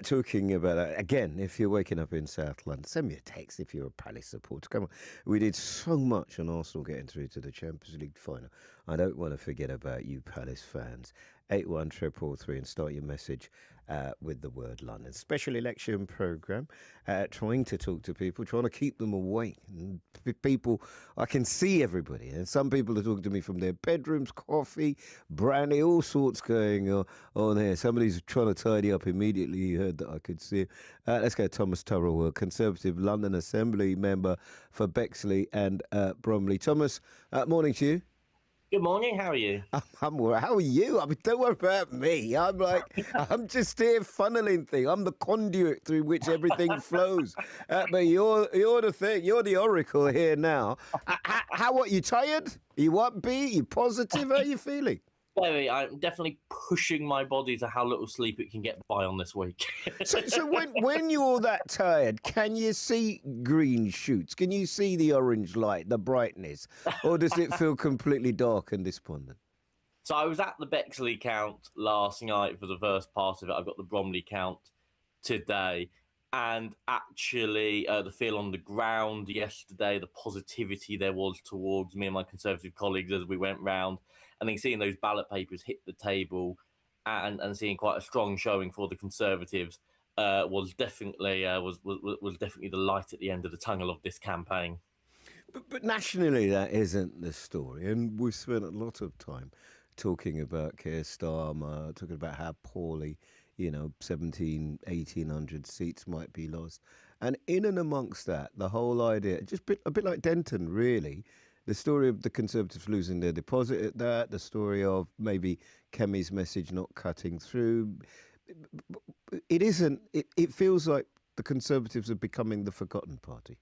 Talking about that, again, if you're waking up in South London, send me a text if you're a Palace supporter. Come on. We did so much on Arsenal getting through to the Champions League final. I don't want to forget about you Palace fans. 81333 and start your message with the word London. Special election programme, trying to talk to people, trying to keep them awake. And people, I can see everybody. And some people are talking to me from their bedrooms, coffee, brandy, all sorts going on here. Somebody's trying to tidy up immediately. You heard that I could see it. Let's go to Thomas Turrell, Conservative London Assembly member for Bexley and Bromley. Thomas, morning to you. Good morning, how are you? I'm all right. How are you? I mean, don't worry about me. I'm just here funneling things. I'm the conduit through which everything flows. But you're the thing. You're the oracle here now. How are you tired? Are you upbeat? Are you positive? How are you feeling? Very. I'm definitely pushing my body to how little sleep it can get by on this week. So when you're that tired, can you see green shoots? Can you see the orange light, the brightness? Or does it feel completely dark and despondent? So I was at the Bexley count last night for the first part of it. I've got the Bromley count today. And actually, the feel on the ground yesterday, the positivity there was towards me and my Conservative colleagues as we went round. I think seeing those ballot papers hit the table and seeing quite a strong showing for the Conservatives was definitely the light at the end of the tunnel of this campaign. But nationally, that isn't the story, and we've spent a lot of time talking about Keir Starmer, talking about how poorly 1,800 seats might be lost. And in and amongst that, the whole idea, just a bit like Denton, really, the story of the Conservatives losing their deposit at that, the story of maybe Kemi's message not cutting through. It isn't, it feels like the Conservatives are becoming the forgotten party.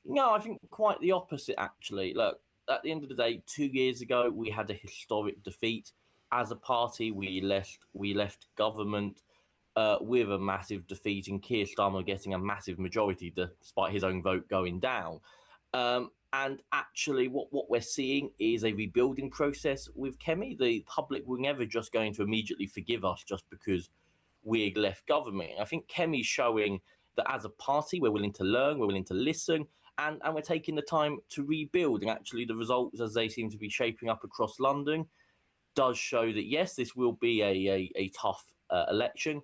No, I think quite the opposite, actually. Look, at the end of the day, 2 years ago, we had a historic defeat. As a party, we left government with a massive defeat and Keir Starmer getting a massive majority despite his own vote going down. And actually, what we're seeing is a rebuilding process with Kemi. The public were never just going to immediately forgive us just because we left government. I think Kemi's showing that as a party, we're willing to learn, we're willing to listen, and we're taking the time to rebuild. And actually, the results, as they seem to be shaping up across London, does show that, yes, this will be a tough election.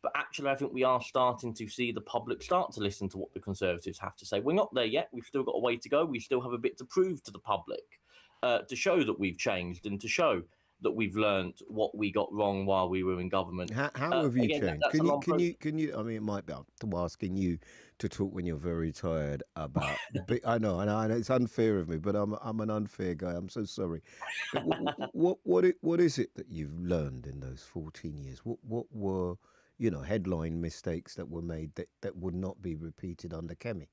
But actually, I think we are starting to see the public start to listen to what the Conservatives have to say. We're not there yet. We've still got a way to go. We still have a bit to prove to the public to show that we've changed and to show that we've learned what we got wrong while we were in government. How have you changed? Can you? I mean, it might be I'm asking you to talk when you're very tired about. I know, it's unfair of me, but I'm an unfair guy. I'm so sorry. But what is it that you've learned in those 14 years? What were headline mistakes that were made that would not be repeated under Kemi?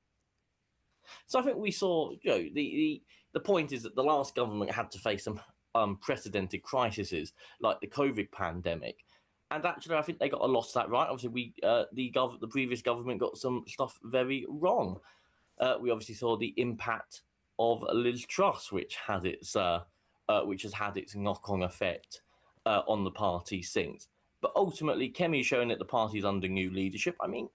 So I think we saw, the point is that the last government had to face some unprecedented crises like the COVID pandemic. And actually, I think they got a lot of that right. Obviously, the previous government got some stuff very wrong. We obviously saw the impact of Liz Truss, which has had its knock-on effect on the party since. But ultimately, Kemi is showing that the party is under new leadership. I mean,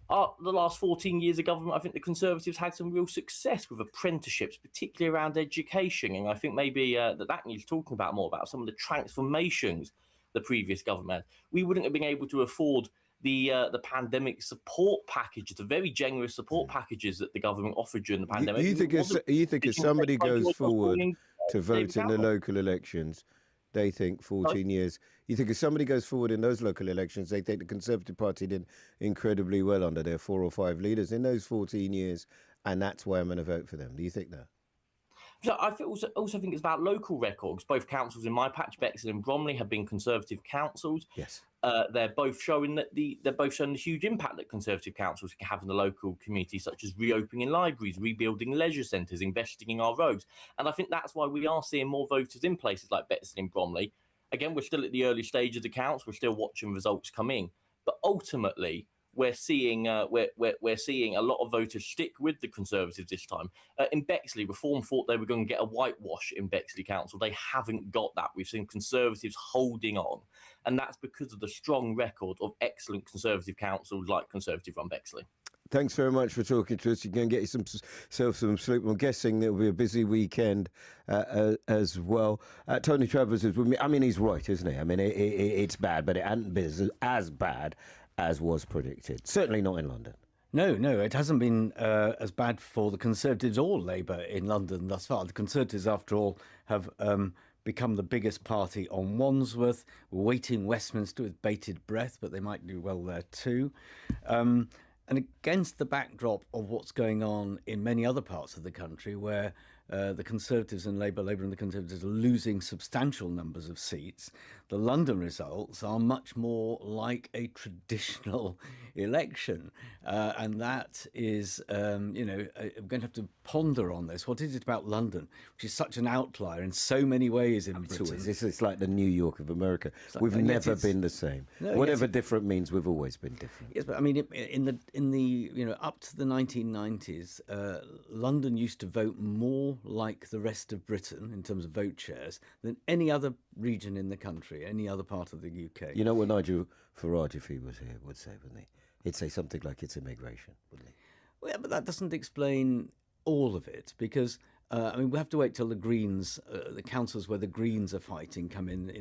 The last 14 years of government, I think the Conservatives had some real success with apprenticeships, particularly around education. And I think maybe that needs talking about more about some of the transformations the previous government had. We wouldn't have been able to afford the pandemic support package, the very generous support packages that the government offered during the pandemic. You think if somebody goes forward to vote in the local elections, they think 14 years. You think if somebody goes forward in those local elections, they think the Conservative Party did incredibly well under their 4 or 5 leaders in those 14 years, and that's why I'm going to vote for them. Do you think that? So I also think it's about local records. Both councils in my patch, Bexley and Bromley, have been Conservative councils. Yes. They're both showing the huge impact that Conservative councils can have in the local community, such as reopening libraries, rebuilding leisure centres, investing in our roads. And I think that's why we are seeing more voters in places like Bexley and Bromley. Again, we're still at the early stage of the counts. We're still watching results come in. But ultimately, we're seeing a lot of voters stick with the Conservatives this time. In Bexley, Reform thought they were going to get a whitewash in Bexley Council. They haven't got that. We've seen Conservatives holding on, and that's because of the strong record of excellent Conservative councils like Conservative Run Bexley. Thanks very much for talking to us. You can get yourself some sleep. I'm guessing it'll be a busy weekend as well. Tony Travers is with me. I mean, he's right, isn't he? I mean, it's bad, but it hasn't been as bad as was predicted. Certainly not in London. No, it hasn't been as bad for the Conservatives or Labour in London thus far. The Conservatives, after all, have become the biggest party on Wandsworth. We're waiting Westminster with bated breath, but they might do well there too. And against the backdrop of what's going on in many other parts of the country, where the Conservatives and Labour and the Conservatives are losing substantial numbers of seats, the London results are much more like a traditional election. And that is, I'm going to have to ponder on this. What is it about London, which is such an outlier in so many ways in Britain? It's like the New York of America. We've never been the same. No, whatever different means, we've always been different. Yes, but I mean, in the up to the 1990s, London used to vote more like the rest of Britain in terms of vote shares than any other region in the country, any other part of the UK. You know what Nigel Farage, if he was here, would say, wouldn't he? He'd say something like it's immigration, wouldn't he? Well, yeah, but that doesn't explain all of it, because we have to wait till the Greens, the councils where the Greens are fighting, come in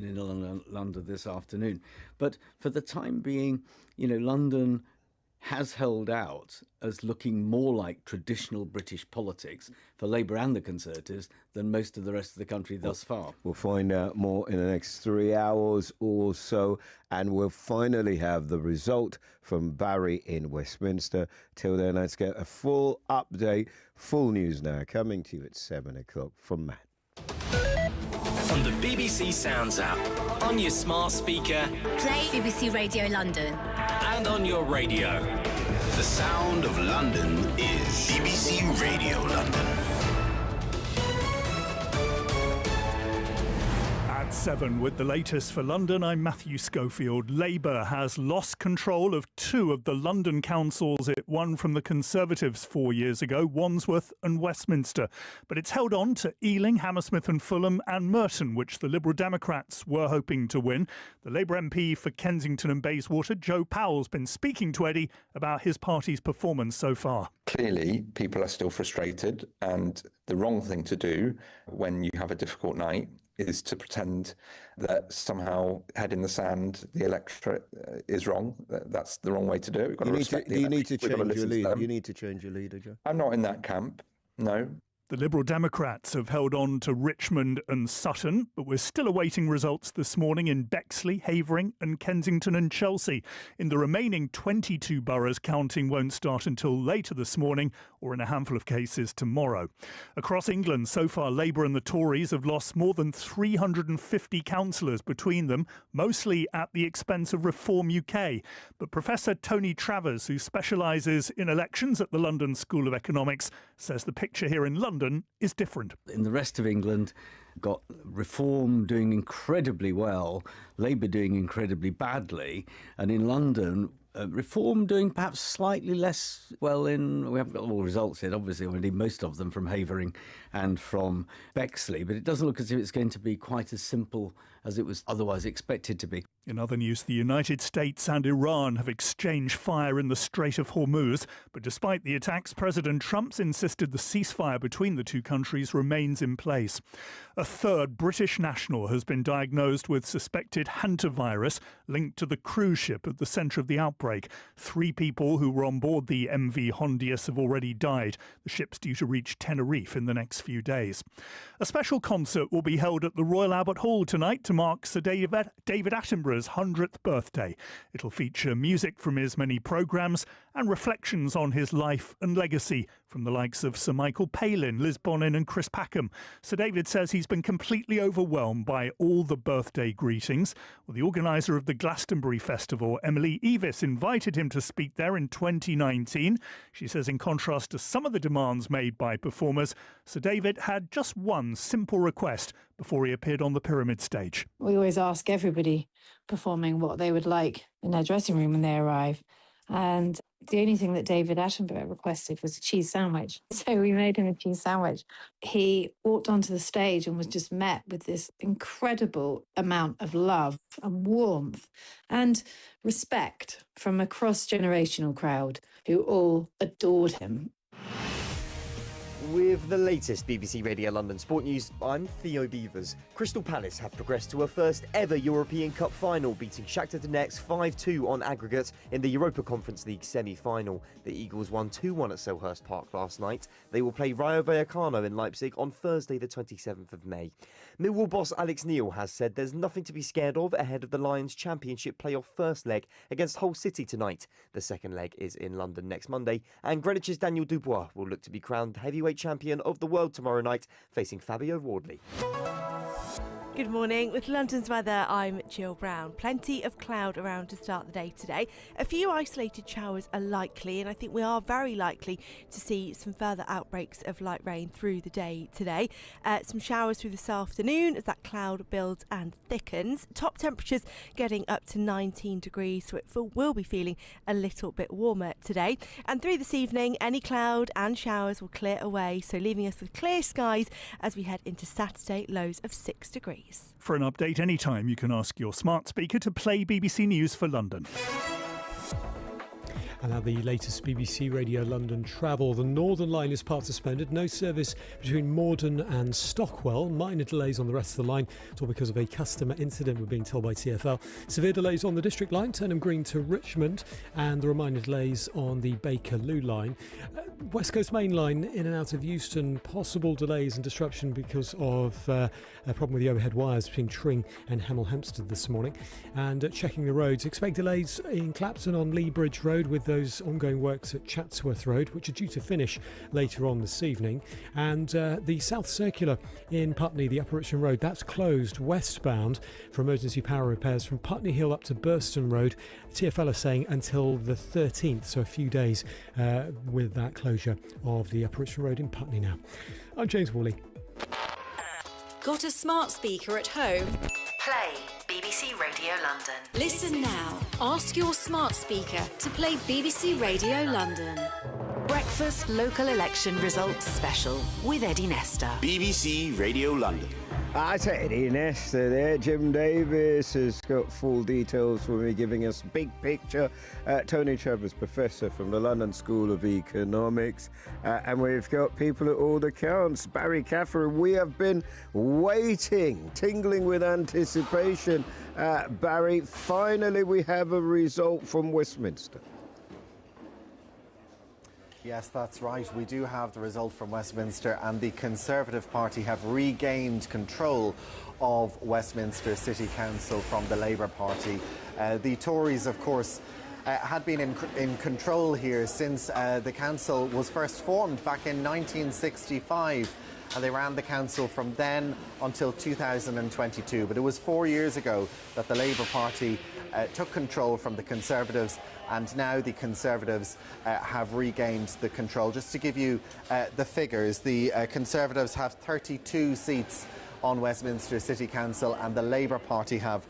London this afternoon. But for the time being, London has held out as looking more like traditional British politics for Labour and the Conservatives than most of the rest of the country thus far. We'll find out more in the next 3 hours or so, and we'll finally have the result from Barry in Westminster. Till then, let's get a full update, full news now, coming to you at 7 o'clock from Matt. On the BBC Sounds app, on your smart speaker, play BBC Radio London, and on your radio. The sound of London is BBC Radio London. At 7 with the latest for London, I'm Matthew Schofield. Labour has lost control of 2 of the London councils it won from the Conservatives 4 years ago, Wandsworth and Westminster. But it's held on to Ealing, Hammersmith and Fulham and Merton, which the Liberal Democrats were hoping to win. The Labour MP for Kensington and Bayswater, Joe Powell's been speaking to Eddie about his party's performance so far. Clearly, people are still frustrated, and the wrong thing to do when you have a difficult night is to pretend that somehow head in the sand, the electorate is wrong. That's the wrong way to do it. We've got to respect the electorate. You need to change your leader. You need to change your leader, Joe. I'm not in that camp, no. The Liberal Democrats have held on to Richmond and Sutton, but we're still awaiting results this morning in Bexley, Havering and Kensington and Chelsea. In the remaining 22 boroughs, counting won't start until later this morning or in a handful of cases tomorrow. Across England, so far, Labour and the Tories have lost more than 350 councillors between them, mostly at the expense of Reform UK. But Professor Tony Travers, who specialises in elections at the London School of Economics, says the picture here in London is different. In the rest of England, got Reform doing incredibly well, Labour doing incredibly badly, and in London, Reform doing perhaps slightly less well in... We haven't got all the results yet, obviously. We need most of them from Havering and from Bexley, but it doesn't look as if it's going to be quite as simple as it was otherwise expected to be. In other news, the United States and Iran have exchanged fire in the Strait of Hormuz, but despite the attacks, President Trump's insisted the ceasefire between the two countries remains in place. A third British national has been diagnosed with suspected hantavirus linked to the cruise ship at the centre of the outbreak. 3 people who were on board the MV Hondius have already died. The ship's due to reach Tenerife in the next few days. A special concert will be held at the Royal Albert Hall tonight to mark Sir David Attenborough's 100th birthday. It'll feature music from his many programmes and reflections on his life and legacy from the likes of Sir Michael Palin, Liz Bonin and Chris Packham. Sir David says he's been completely overwhelmed by all the birthday greetings. Well, the organiser of the Glastonbury Festival, Emily Evis, invited him to speak there in 2019. She says in contrast to some of the demands made by performers, Sir David had just one simple request before he appeared on the Pyramid stage. We always ask everybody performing what they would like in their dressing room when they arrive. And the only thing that David Attenborough requested was a cheese sandwich. So we made him a cheese sandwich. He walked onto the stage and was just met with this incredible amount of love and warmth and respect from a cross-generational crowd who all adored him. With the latest BBC Radio London Sport News, I'm Theo Beavers. Crystal Palace have progressed to a first ever European Cup final, beating Shakhtar Donetsk 5-2 on aggregate in the Europa Conference League semi-final. The Eagles won 2-1 at Selhurst Park last night. They will play Rayo Vallecano in Leipzig on Thursday the 27th of May. Millwall boss Alex Neil has said there's nothing to be scared of ahead of the Lions Championship playoff first leg against Hull City tonight. The second leg is in London next Monday, and Greenwich's Daniel Dubois will look to be crowned heavyweight champion of the world tomorrow night, facing Fabio Wardley. Good morning. With London's weather, I'm Jill Brown. Plenty of cloud around to start the day today. A few isolated showers are likely, and I think we are very likely to see some further outbreaks of light rain through the day today. Some showers through this afternoon as that cloud builds and thickens. Top temperatures getting up to 19 degrees, so it will be feeling a little bit warmer today. And through this evening, any cloud and showers will clear away, so leaving us with clear skies as we head into Saturday, lows of 6 degrees. For an update anytime, you can ask your smart speaker to play BBC News for London. And now the latest BBC Radio London travel. The Northern Line is part suspended. No service between Morden and Stockwell. Minor delays on the rest of the line. It's all because of a customer incident, we're being told by TfL. Severe delays on the District Line, Turnham Green to Richmond. And there are minor delays on the Bakerloo Line. West Coast Main Line in and out of Euston. Possible delays and disruption because of a problem with the overhead wires between Tring and Hemel Hempstead this morning. And checking the roads, expect delays in Clapton on Lee Bridge Road with those ongoing works at Chatsworth Road, which are due to finish later on this evening. And the South Circular in Putney, the Upper Richmond Road, that's closed westbound for emergency power repairs from Putney Hill up to Burston Road. TfL are saying until the 13th, so a few days with that closure of the Upper Richmond Road in Putney now. I'm James Worley. Got a smart speaker at home? Play BBC Radio London. Listen now. Ask your smart speaker to play BBC Radio London. Breakfast local election results special with Eddie Nestor. BBC Radio London. That's Eddie Nestor there. Jim Davis has got full details for me, giving us big picture. Tony Travers, Professor from the London School of Economics. And we've got people at all accounts. Barry Catherine, we have been waiting, tingling with anticipation. Barry, finally we have a result from Westminster. Yes, that's right. We do have the result from Westminster, and the Conservative Party have regained control of Westminster City Council from the Labour Party. The Tories, of course, had been in control here since the council was first formed back in 1965. And they ran the council from then until 2022. But it was 4 years ago that the Labour Party took control from the Conservatives, and now the Conservatives have regained the control. Just to give you the figures, the Conservatives have 32 seats on Westminster City Council, and the Labour Party have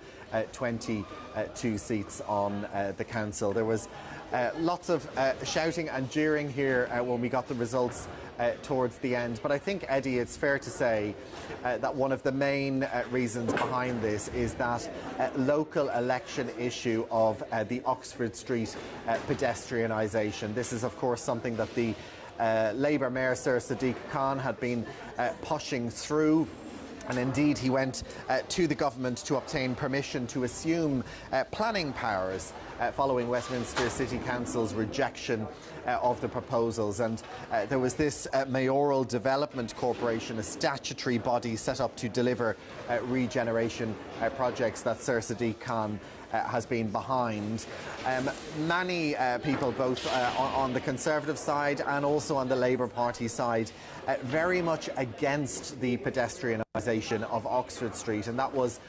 22 seats on the council. There was lots of shouting and jeering here when we got the results towards the end. But I think, Eddie, it's fair to say that one of the main reasons behind this is that local election issue of the Oxford Street pedestrianisation. This is, of course, something that the Labour Mayor, Sir Sadiq Khan, had been pushing through. And indeed, he went to the government to obtain permission to assume planning powers following Westminster City Council's rejection of the proposals. And there was this Mayoral Development Corporation, a statutory body set up to deliver regeneration projects that Sir Sadiq Khan has been behind. Many people, both on the Conservative side and also on the Labour Party side, very much against the pedestrianisation of Oxford Street, and that was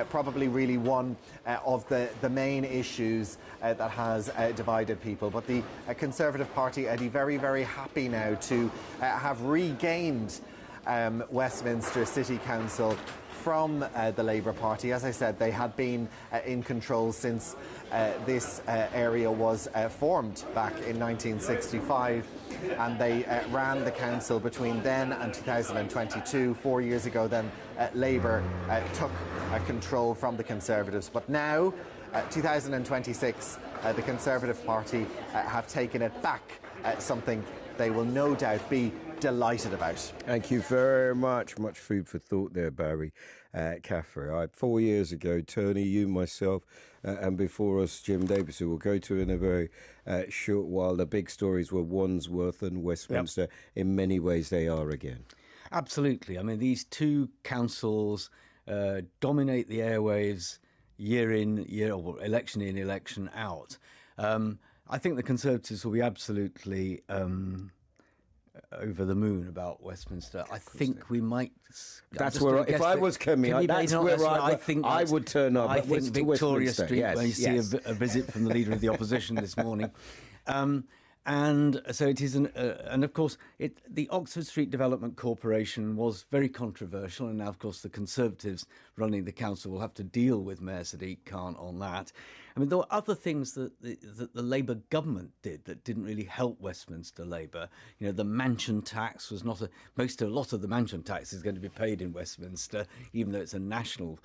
probably really one of the main issues that has divided people. But the Conservative Party, Eddie, very, very happy now to have regained Westminster City Council from the Labour Party. As I said, they had been in control since this area was formed back in 1965, and they ran the council between then and 2022. 4 years ago then, Labour took control from the Conservatives. But now, 2026, the Conservative Party have taken it back, something they will no doubt be delighted about. Thank you very much. Much food for thought there, Barry. Caffrey. 4 years ago, Tony, you, myself, and before us, Jim Davis, who we'll go to in a very short while. The big stories were Wandsworth and Westminster. Yep. In many ways, they are again. Absolutely. I mean, these two councils dominate the airwaves year in, election in, election out. I think the Conservatives will be absolutely over the moon about Westminster. I think we might. That's where, if I was coming, that's where I think I would turn up. I think Victoria Street, yes, when you see a visit from the Leader of the Opposition this morning. And so it is, and of course, the Oxford Street Development Corporation was very controversial, and now, of course, the Conservatives running the council will have to deal with Mayor Sadiq Khan on that. I mean, there were other things that the Labour government did that didn't really help Westminster Labour. You know, the mansion tax was not a lot of the mansion tax is going to be paid in Westminster, even though it's a national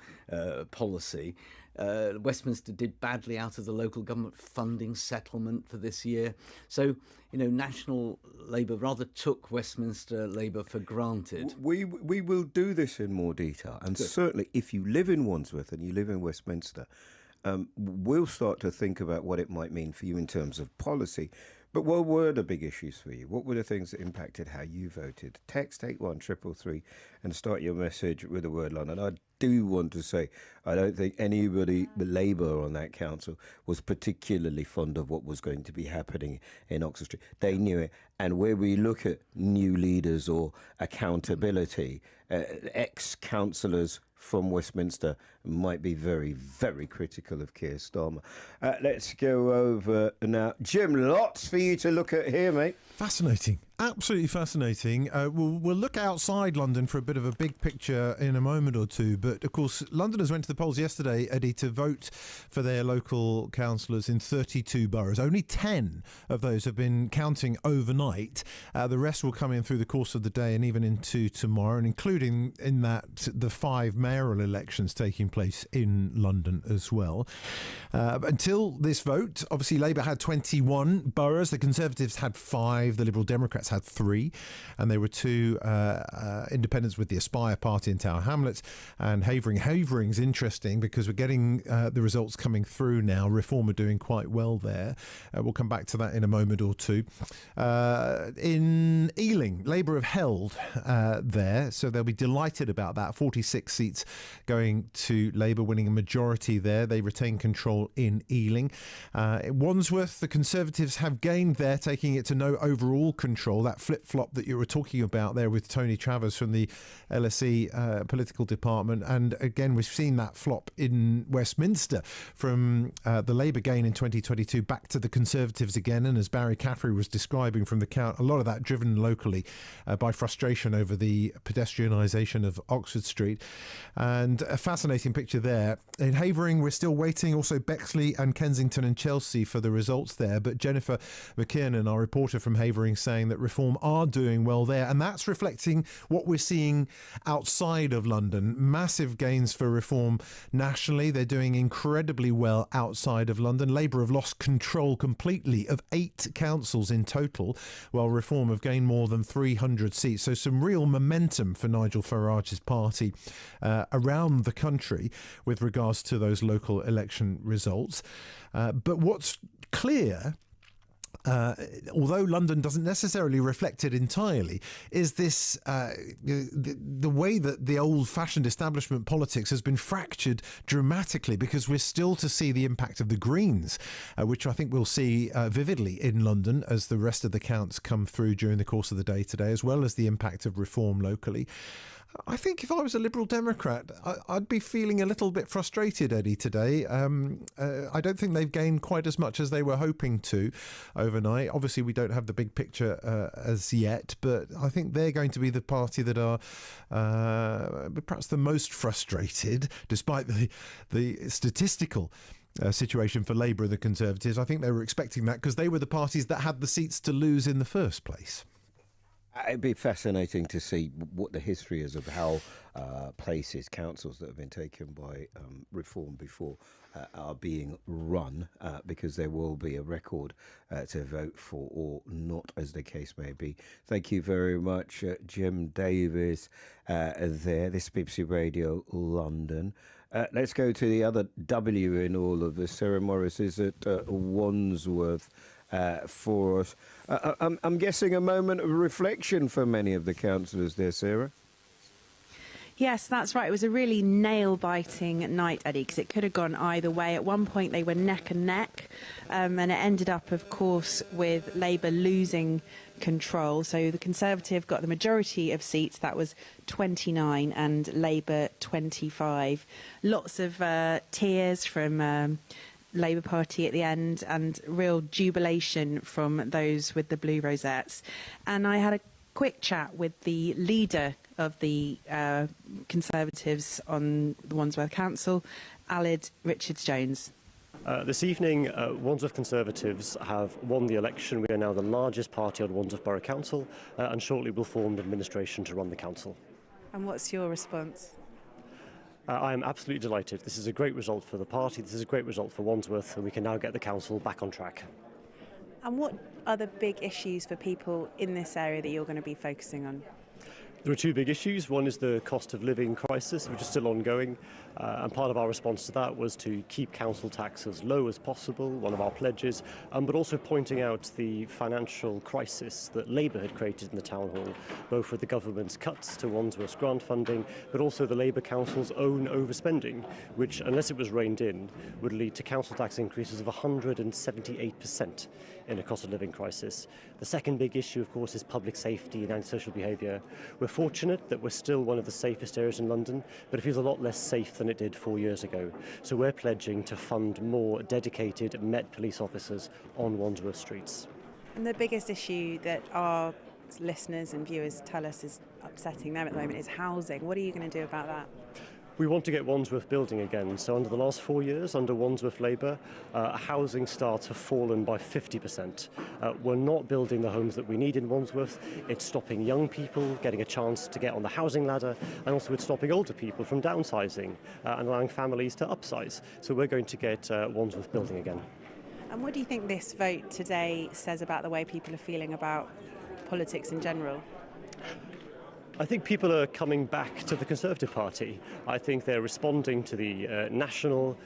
policy. Westminster did badly out of the local government funding settlement for this year. So, National Labour rather took Westminster Labour for granted. We will do this in more detail. And certainly if you live in Wandsworth and you live in Westminster, we'll start to think about what it might mean for you in terms of policy. But what were the big issues for you? What were the things that impacted how you voted? Text 81333 and start your message with the word London. I do want to say I don't think anybody, the Labour on that council, was particularly fond of what was going to be happening in Oxford Street. They knew it. And where we look at new leaders or accountability, ex-councillors from Westminster might be very, very critical of Keir Starmer. Let's go over now. Jim, lots for you to look at here, mate. Fascinating. Absolutely fascinating. We'll look outside London for a bit of a big picture in a moment or two. But, of course, Londoners went to the polls yesterday, Eddie, to vote for their local councillors in 32 boroughs. Only 10 of those have been counting overnight. The rest will come in through the course of the day and even into tomorrow, and including in that the 5 mayoral elections taking place in London as well. Until this vote, obviously Labour had 21 boroughs. The Conservatives had 5. The Liberal Democrats had 3, and there were 2 independents with the Aspire party in Tower Hamlets and Havering. Havering's interesting because we're getting the results coming through now. Reform are doing quite well there. We'll come back to that in a moment or two. In Ealing, Labour have held there, so they'll be delighted about that. 46 seats going to Labour, winning a majority there. They retain control in Ealing. Wandsworth, the Conservatives have gained there, taking it to no overall control. control, that flip-flop that you were talking about there with Tony Travers from the LSE political department. And again, we've seen that flop in Westminster from the Labour gain in 2022 back to the Conservatives again. And as Barry Caffrey was describing from the count, a lot of that driven locally by frustration over the pedestrianisation of Oxford Street. And a fascinating picture there. In Havering, we're still waiting. Also Bexley and Kensington and Chelsea for the results there. But Jennifer McKiernan, our reporter from Havering, saying that Reform are doing well there. And that's reflecting what we're seeing outside of London. Massive gains for Reform nationally. They're doing incredibly well outside of London. Labour have lost control completely of 8 councils in total, while Reform have gained more than 300 seats. So some real momentum for Nigel Farage's party around the country with regards to those local election results. But what's clear, although London doesn't necessarily reflect it entirely, is this the way that the old-fashioned establishment politics has been fractured dramatically, because we're still to see the impact of the Greens, which I think we'll see vividly in London as the rest of the counts come through during the course of the day today, as well as the impact of Reform locally. I think if I was a Liberal Democrat, I'd be feeling a little bit frustrated, Eddie, today. I don't think they've gained quite as much as they were hoping to overnight. Obviously, we don't have the big picture as yet, but I think they're going to be the party that are perhaps the most frustrated, despite the statistical situation for Labour and the Conservatives. I think they were expecting that because they were the parties that had the seats to lose in the first place. It'd be fascinating to see what the history is of how places, councils that have been taken by Reform before are being run, because there will be a record to vote for or not, as the case may be. Thank you very much, Jim Davis, there. This is BBC Radio London. Let's go to the other W in all of this. Sarah Morris is at Wandsworth for us. I'm guessing a moment of reflection for many of the councillors there, Sarah. Yes, that's right. It was a really nail-biting night, Eddie, because it could have gone either way. At one point, they were neck and neck, and it ended up, of course, with Labour losing control. So the Conservative got the majority of seats. That was 29, and Labour 25. Lots of tears from Labour Party at the end, and real jubilation from those with the blue rosettes. And I had a quick chat with the leader of the Conservatives on the Wandsworth Council, Aled Richards-Jones. This evening, Wandsworth Conservatives have won the election. We are now the largest party on Wandsworth Borough Council, and shortly will form an administration to run the council. And what's your response? I am absolutely delighted. This is a great result for the party, this is a great result for Wandsworth, and we can now get the council back on track. And what are the big issues for people in this area that you're going to be focusing on? There are 2 big issues. One is the cost of living crisis, which is still ongoing, and part of our response to that was to keep council tax as low as possible, one of our pledges, but also pointing out the financial crisis that Labour had created in the Town Hall, both with the government's cuts to Wandsworth's grant funding, but also the Labour Council's own overspending, which, unless it was reined in, would lead to council tax increases of 178% in a cost of living crisis. The second big issue, of course, is public safety and antisocial behaviour. We're fortunate that we're still one of the safest areas in London, but it feels a lot less safe than it did 4 years ago. So we're pledging to fund more dedicated Met police officers on Wandsworth streets. And the biggest issue that our listeners and viewers tell us is upsetting them at the moment is housing. What are you going to do about that? We want to get Wandsworth building again. So under the last 4 years, under Wandsworth Labour, housing starts have fallen by 50%. We're not building the homes that we need in Wandsworth. It's stopping young people getting a chance to get on the housing ladder, and also it's stopping older people from downsizing and allowing families to upsize. So we're going to get Wandsworth building again. And what do you think this vote today says about the way people are feeling about politics in general? I think people are coming back to the Conservative Party. I think they're responding to the national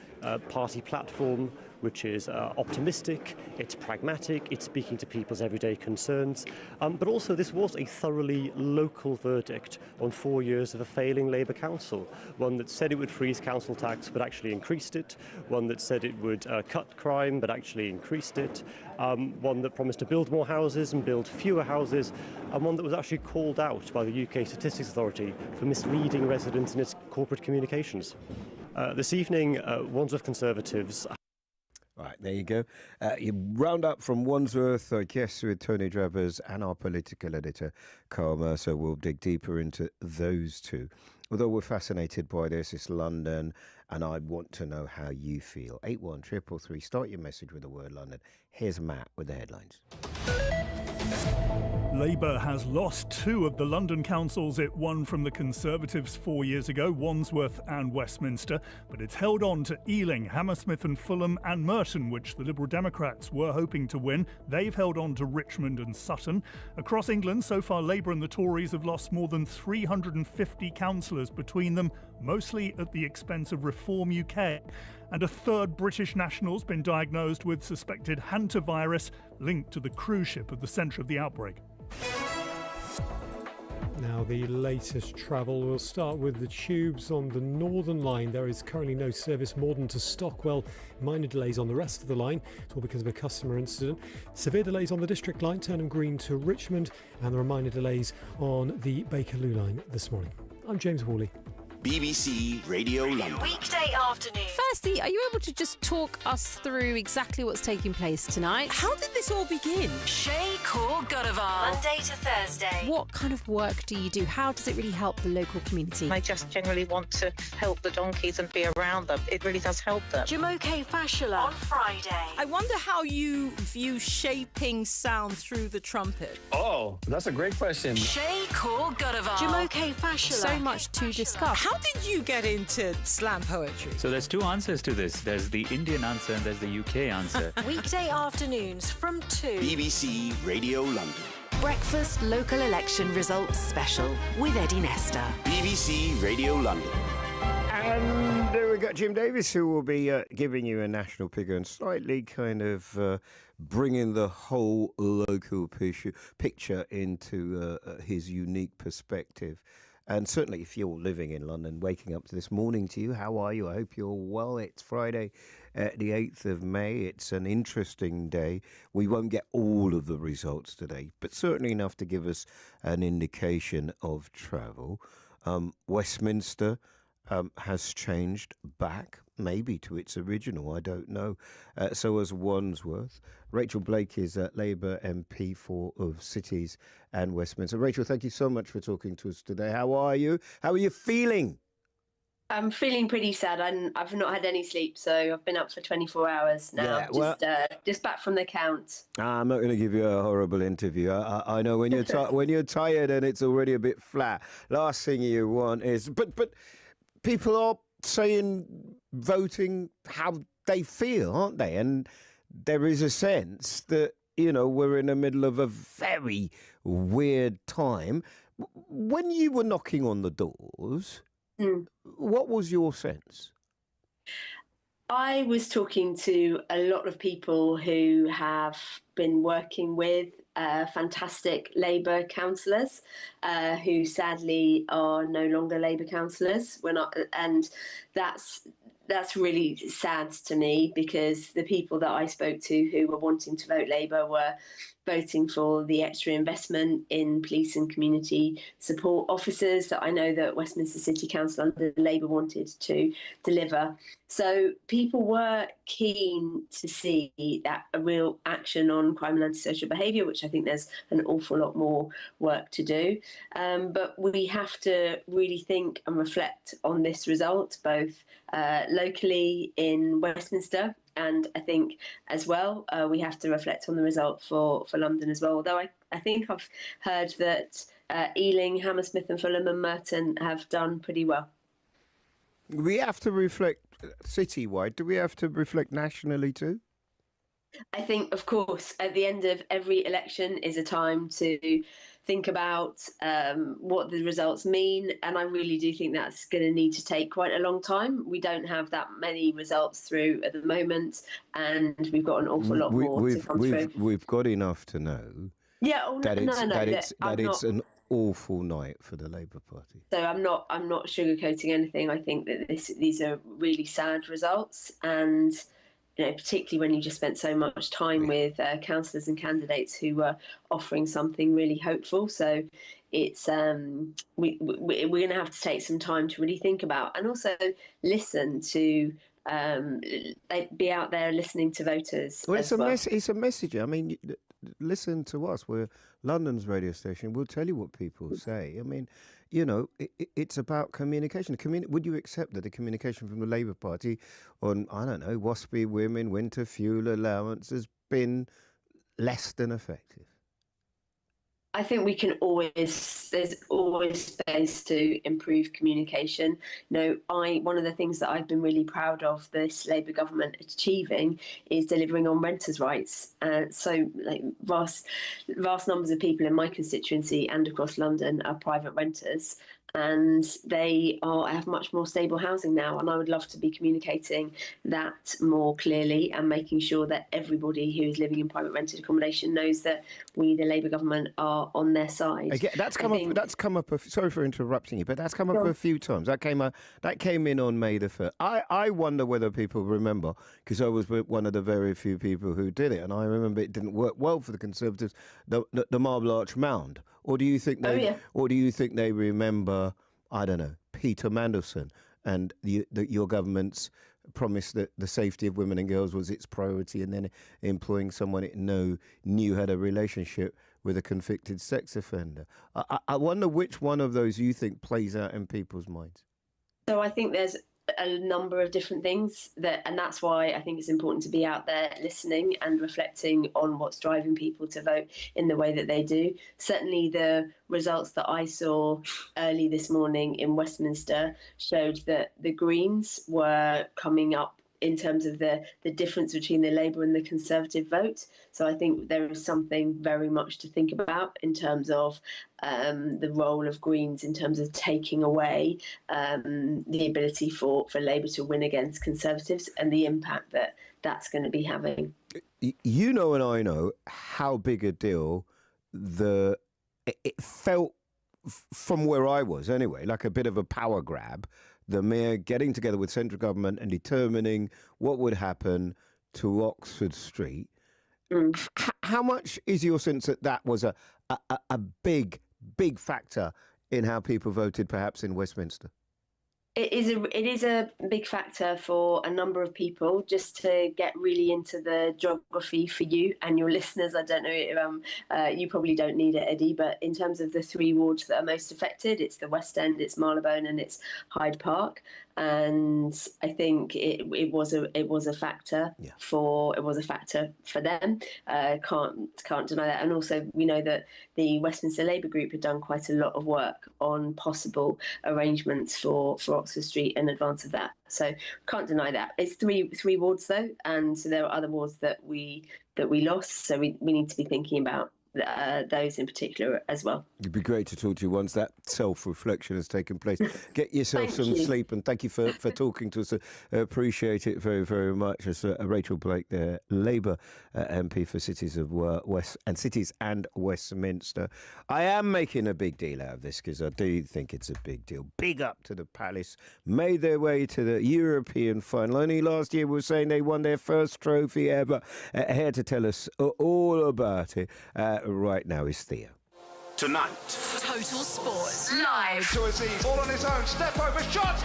party platform, which is optimistic, it's pragmatic, it's speaking to people's everyday concerns. But also this was a thoroughly local verdict on 4 years of a failing Labour council. One that said it would freeze council tax but actually increased it. One that said it would cut crime but actually increased it. One that promised to build more houses and build fewer houses. And one that was actually called out by the UK Statistics Authority for misleading residents in its corporate communications. This evening, Wandsworth Conservatives. Right, there you go. You round up from Wandsworth, I guess, with Tony Drabers and our political editor, Carl Mercer. We'll dig deeper into those two. Although we're fascinated by this, it's London, and I want to know how you feel. 81333, start your message with the word London. Here's Matt with the headlines. Labour has lost two of the London councils it won from the Conservatives 4 years ago, Wandsworth and Westminster, but it's held on to Ealing, Hammersmith and Fulham and Merton, which the Liberal Democrats were hoping to win. They've held on to Richmond and Sutton. Across England, so far Labour and the Tories have lost more than 350 councillors between them, mostly at the expense of Reform UK. And a third British national's been diagnosed with suspected hantavirus linked to the cruise ship at the centre of the outbreak. Now, the latest travel. We'll start with the tubes on the Northern Line. There is currently no service Morden to Stockwell. Minor delays on the rest of the line. It's all because of a customer incident. Severe delays on the District Line, Turnham Green to Richmond. And there are minor delays on the Bakerloo Line this morning. I'm James Worley. BBC Radio London. Weekday afternoon. Firstly, are you able to just talk us through exactly what's taking place tonight? How did this all begin? Shay Core Godavar. Monday to Thursday. What kind of work do you do? How does it really help the local community? I just generally want to help the donkeys and be around them. It really does help them. Jumoke Fashola on Friday. I wonder how you view shaping sound through the trumpet. Oh, that's a great question. Shay Core Godavar. Jumoke Fashola. So much to discuss. How did you get into slam poetry? So there's two answers to this. There's the Indian answer and there's the UK answer. Weekday afternoons from 2. BBC Radio London. Breakfast Local Election Results Special with Eddie Nestor. BBC Radio London. And we've got Jim Davis, who will be giving you a national figure and slightly kind of bringing the whole local picture into his unique perspective. And certainly if you're living in London, waking up to this morning to you, how are you? I hope you're well. It's Friday, the 8th of May. It's an interesting day. We won't get all of the results today, but certainly enough to give us an indication of travel. Westminster has changed back, maybe to its original, I don't know. So has Wandsworth. Rachel Blake is Labour MP of Cities and Westminster. Rachel, thank you so much for talking to us today. How are you? How are you feeling? I'm feeling pretty sad. I've not had any sleep, so I've been up for 24 hours now. Yeah, just back from the count. I'm not going to give you a horrible interview. I know when you're when you're tired and it's already a bit flat. Last thing you want is, but people are saying, voting how they feel, aren't they? And there is a sense that, you know, we're in the middle of a very weird time. When you were knocking on the doors, what was your sense? I was talking to a lot of people who have been working with fantastic Labour councillors who sadly are no longer Labour councillors. And that's really sad to me, because the people that I spoke to who were wanting to vote Labour were voting for the extra investment in police and community support officers that I know that Westminster City Council under Labour wanted to deliver. So people were keen to see that a real action on crime and antisocial behaviour, which I think there's an awful lot more work to do. But we have to really think and reflect on this result, both locally in Westminster, and I think as well we have to reflect on the result for London as well. Although I think I've heard that Ealing, Hammersmith and Fulham and Merton have done pretty well. We have to reflect citywide. Do we have to reflect nationally too? I think, of course, at the end of every election is a time to think about what the results mean. And I really do think that's going to need to take quite a long time. We don't have that many results through at the moment, and we've got an awful lot more to come through. We've got enough to know that it's an awful night for the Labour Party. So I'm not sugarcoating anything. I think that these are really sad results, and particularly when you just spent so much time with councillors and candidates who were offering something really hopeful. So it's we're going to have to take some time to really think about, and also listen to. Be out there listening to voters. Well, it's a message. I mean, listen to us. We're London's radio station. We'll tell you what people say. I mean, it's about communication. Would you accept that the communication from the Labour Party on, I don't know, WASPy women, winter fuel allowance has been less than effective? I think there's always space to improve communication. One of the things that I've been really proud of this Labour government achieving is delivering on renters' rights. So vast numbers of people in my constituency and across London are private renters, and they have much more stable housing now. And I would love to be communicating that more clearly and making sure that everybody who is living in private rented accommodation knows that we, the Labour government, are on their side. Again, that's come up. Sorry for interrupting you, but that's come up a few times. That came in on May the 1st. I wonder whether people remember, because I was one of the very few people who did it, and I remember it didn't work well for the Conservatives. The Marble Arch Mound. Or do you think they remember, I don't know, Peter Mandelson and your government's promise that the safety of women and girls was its priority, and then employing someone it knew had a relationship with a convicted sex offender? I wonder which one of those you think plays out in people's minds. So I think there's a number of different things and that's why I think it's important to be out there listening and reflecting on what's driving people to vote in the way that they do. Certainly the results that I saw early this morning in Westminster showed that the Greens were coming up in terms of the difference between the Labour and the Conservative vote. So I think there is something very much to think about in terms of the role of Greens in terms of taking away the ability for Labour to win against Conservatives and the impact that that's going to be having. You know, and I know how big a deal it felt from where I was anyway, like a bit of a power grab. The Mayor getting together with central government and determining what would happen to Oxford Street. How much is your sense that was a big factor in how people voted perhaps in Westminster? It is a big factor for a number of people. Just to get really into the geography for you and your listeners, I don't know, you probably don't need it, Eddie, but in terms of the three wards that are most affected, it's the West End, it's Marylebone and it's Hyde Park. And I think it was a factor for them. Can't deny that. And also we know that the Westminster Labour Group had done quite a lot of work on possible arrangements for Oxford Street in advance of that. So can't deny that. It's three wards though, and so there are other wards that we lost. So we need to be thinking about those in particular as well. It'd be great to talk to you once that self-reflection has taken place. Get yourself some sleep, and thank you for talking to us. Appreciate it very, very much. As Rachel Blake, the Labour MP for Cities and Westminster. I am making a big deal out of this because I do think it's a big deal. Big up to the Palace. Made their way to the European final. Only last year we were saying they won their first trophy ever. Here to tell us all about it right now is Thea. Tonight. Total Sports Live. So it's Aziz all on his own. Step over shot.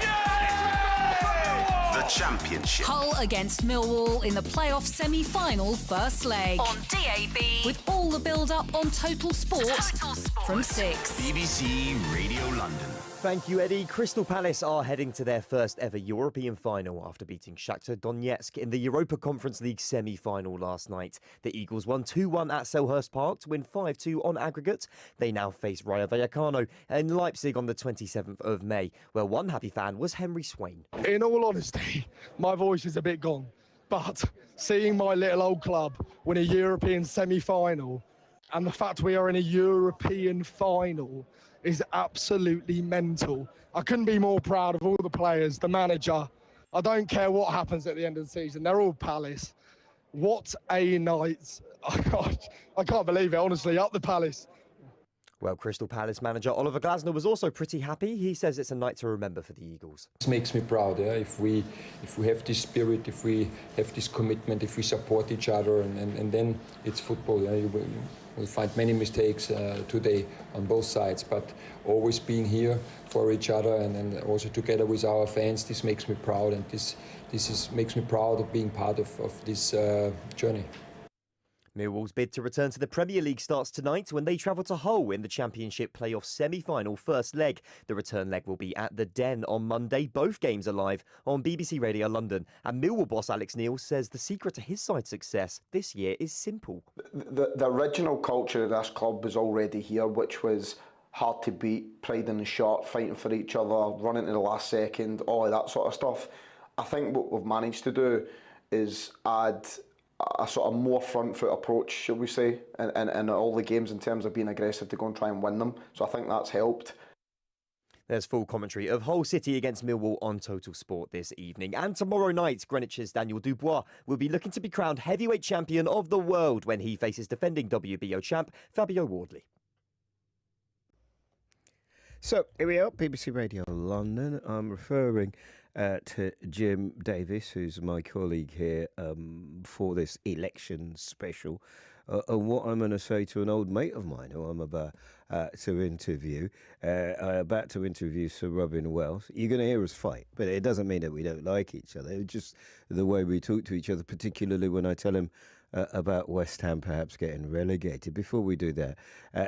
The Championship. Hull against Millwall in the playoff semi-final first leg. On DAB. With all the build-up on Total Sport. From 6. BBC Radio London. Thank you, Eddie. Crystal Palace are heading to their first ever European final after beating Shakhtar Donetsk in the Europa Conference League semi-final last night. The Eagles won 2-1 at Selhurst Park to win 5-2 on aggregate. They now face Rayo Vallecano in Leipzig on the 27th of May, where one happy fan was Henry Swain. In all honesty, my voice is a bit gone, but seeing my little old club win a European semi-final And the fact we are in a European final is absolutely mental. I couldn't be more proud of all the players, the manager. I don't care what happens at the end of the season. They're all Palace. What a night. I can't believe it, honestly. Up the Palace. Well, Crystal Palace manager Oliver Glasner was also pretty happy. He says it's a night to remember for the Eagles. This makes me proud. Yeah? If we have this spirit, if we have this commitment, if we support each other, and then it's football. Yeah? We'll find many mistakes today on both sides, but always being here for each other and also together with our fans, this makes me proud, and this makes me proud of being part of this journey. Millwall's bid to return to the Premier League starts tonight when they travel to Hull in the Championship playoff semi-final first leg. The return leg will be at the Den on Monday. Both games are live on BBC Radio London. And Millwall boss Alex Neil says the secret to his side's success this year is simple. The original culture of this club was already here, which was hard to beat, pride in the shot, fighting for each other, running to the last second, all of that sort of stuff. I think what we've managed to do is add a sort of more front foot approach, shall we say, in all the games in terms of being aggressive to go and try and win them. So I think that's helped. There's full commentary of Hull City against Millwall on Total Sport this evening. And tomorrow night, Greenwich's Daniel Dubois will be looking to be crowned heavyweight champion of the world when he faces defending WBO champ Fabio Wardley. So here we are, BBC Radio London. I'm referring to Jim Davis, who's my colleague here for this election special. And what I'm going to say to an old mate of mine who I'm about to interview, Sir Robin Wells. You're going to hear us fight, but it doesn't mean that we don't like each other. It's just the way we talk to each other, particularly when I tell him about West Ham perhaps getting relegated. Before we do that,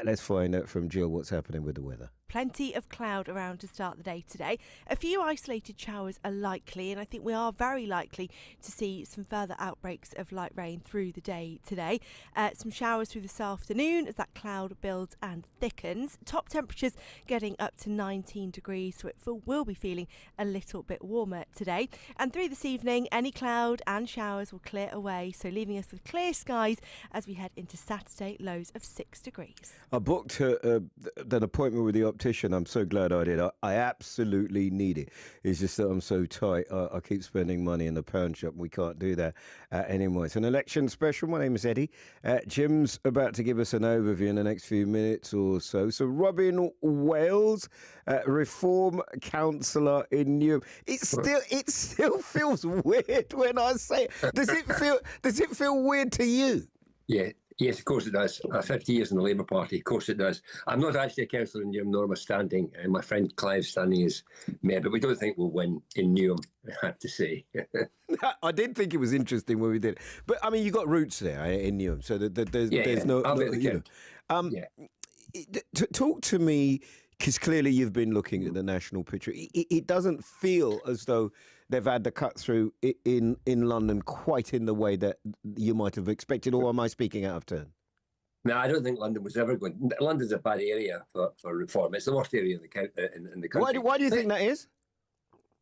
let's find out from Jill what's happening with the weather. Plenty of cloud around to start the day today. A few isolated showers are likely, and I think we are very likely to see some further outbreaks of light rain through the day today. Some showers through this afternoon as that cloud builds and thickens. Top temperatures getting up to 19 degrees, so it will be feeling a little bit warmer today. And through this evening, any cloud and showers will clear away, so leaving us with clear skies as we head into Saturday, lows of 6 degrees. I booked an appointment with the optician. I'm so glad I did. I absolutely need it. It's just that I'm so tight. I keep spending money in the pound shop. We can't do that anymore. It's an election special. My name is Eddie. Jim's about to give us an overview in the next few minutes or so. So Robin Wells, Reform Councillor in Newham. It still feels weird when I say it. Does it feel weird to you? Yeah. Yes, of course it does. 50 years in the Labour Party, of course it does. I'm not actually a councillor in Newham, nor am I standing. My friend Clive's standing as mayor, but we don't think we'll win in Newham, I have to say. I did think it was interesting when we did. But, I mean, you got roots there in Newham, so there's no... Talk to me, because clearly you've been looking at the national picture. It doesn't feel as though they've had the cut through in London quite in the way that you might have expected, or am I speaking out of turn? No, I don't think London was ever going... London's a bad area for reform. It's the worst area in the country. Why do you think that is?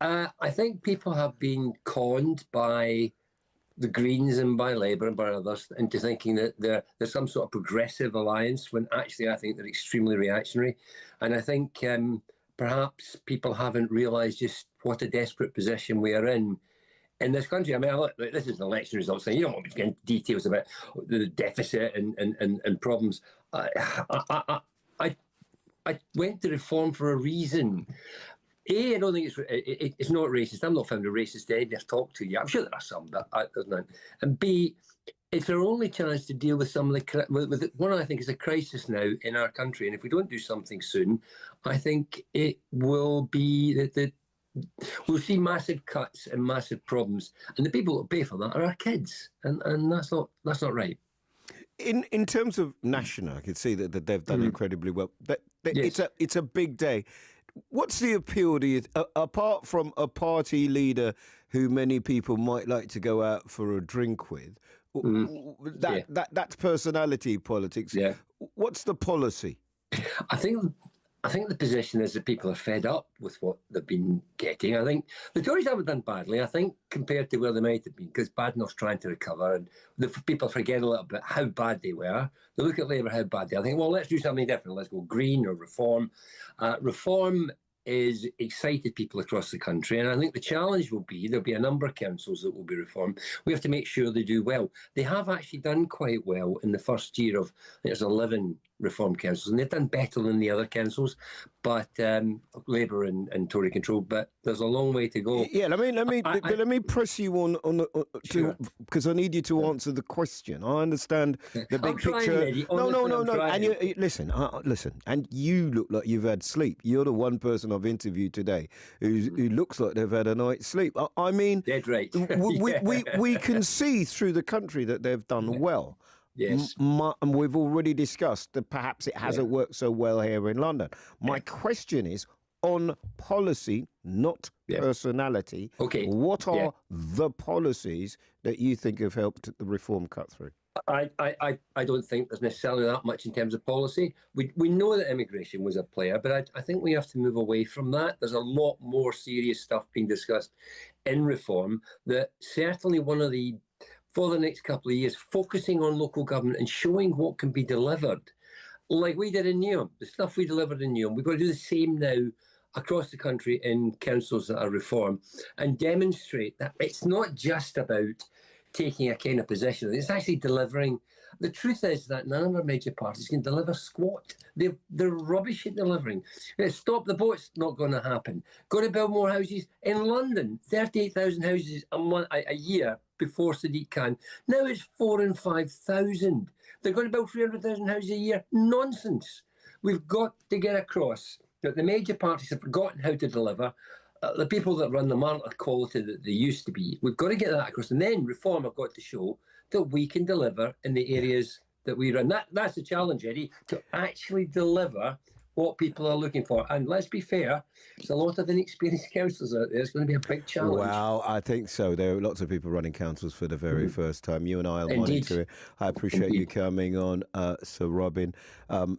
I think people have been conned by the Greens and by Labour and by others into thinking that there's some sort of progressive alliance, when actually I think they're extremely reactionary. And I think perhaps people haven't realised just what a desperate position we are in this country. I mean, look, this is an election results thing. You don't want me to get into details about the deficit and problems. I went to reform for a reason. A, I don't think it's not racist. I'm not found a racist to ever talk to you. I'm sure there are some, but there's none. And B, it's our only chance to deal with some of with what I think is a crisis now in our country. And if we don't do something soon, I think it will be that we'll see massive cuts and massive problems. And the people that pay for that are our kids. And that's not right. In terms of national, I can see that they've done incredibly well. Yes. It's a big day. What's the appeal to you, apart from a party leader who many people might like to go out for a drink with? That's personality politics. Yeah. What's the policy? I think I think the position is that people are fed up with what they've been getting. I think the Tories haven't done badly, I think, compared to where they might have been, because Badenoch's trying to recover, and the people forget a little bit how bad they were. They look at Labour, how bad they are. I think, well, let's do something different. Let's go green or reform. Reform is excited people across the country, and I think the challenge will be there'll be a number of councils that will be reformed. We have to make sure they do well. They have actually done quite well in the first year of, I think there's 11 reformed councils, and they've done better than the other councils, but Labour and Tory control. But there's a long way to go. Yeah, let me press you on because I need you to answer the question. I understand the big picture. Eddie. No. And you, listen, and you look like you've had sleep. You're the one person I've interviewed today who looks like they've had a night's sleep. I mean, dead right. we can see through the country that they've done well. Yes. And we've already discussed that perhaps it hasn't worked so well here in London. My question is on policy, not personality. Okay. What are the policies that you think have helped the reform cut through? I don't think there's necessarily that much in terms of policy. We know that immigration was a player, but I think we have to move away from that. There's a lot more serious stuff being discussed in reform that certainly one of the, for the next couple of years, focusing on local government and showing what can be delivered, like we did in Newham, the stuff we delivered in Newham. We've got to do the same now across the country in councils that are reformed and demonstrate that it's not just about taking a kind of position, it's actually delivering. The truth is that none of our major parties can deliver squat. They're rubbish at delivering. Stop the boats, not going to happen. Got to build more houses. In London, 38,000 houses a year before Sadiq Khan. Now it's 4,000 and 5,000. They're going to build 300,000 houses a year. Nonsense. We've got to get across that the major parties have forgotten how to deliver. The people that run them aren't the quality that they used to be. We've got to get that across. And then reform have got to show that we can deliver in the areas that we run. That's the challenge, Eddie, to actually deliver what people are looking for. And let's be fair, there's a lot of inexperienced councillors out there. It's going to be a big challenge. Well, I think so. There are lots of people running councils for the very first time. You and I will monitor it. I appreciate you coming on, Sir Robin.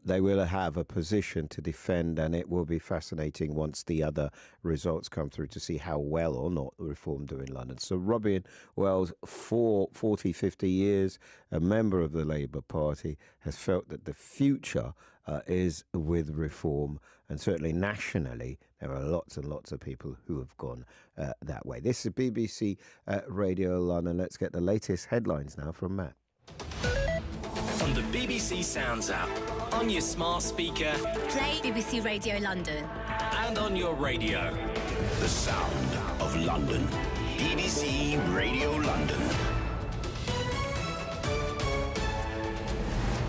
They will have a position to defend, and it will be fascinating once the other results come through to see how well or not reform do in London. So Robin Wells, for 40, 50 years, a member of the Labour Party, has felt that the future is with reform, and certainly nationally there are lots and lots of people who have gone that way. This is BBC Radio London. Let's get the latest headlines now from Matt. On the BBC Sounds app, on your smart speaker, Play BBC Radio London. and on your radio. The sound of London. BBC Radio London.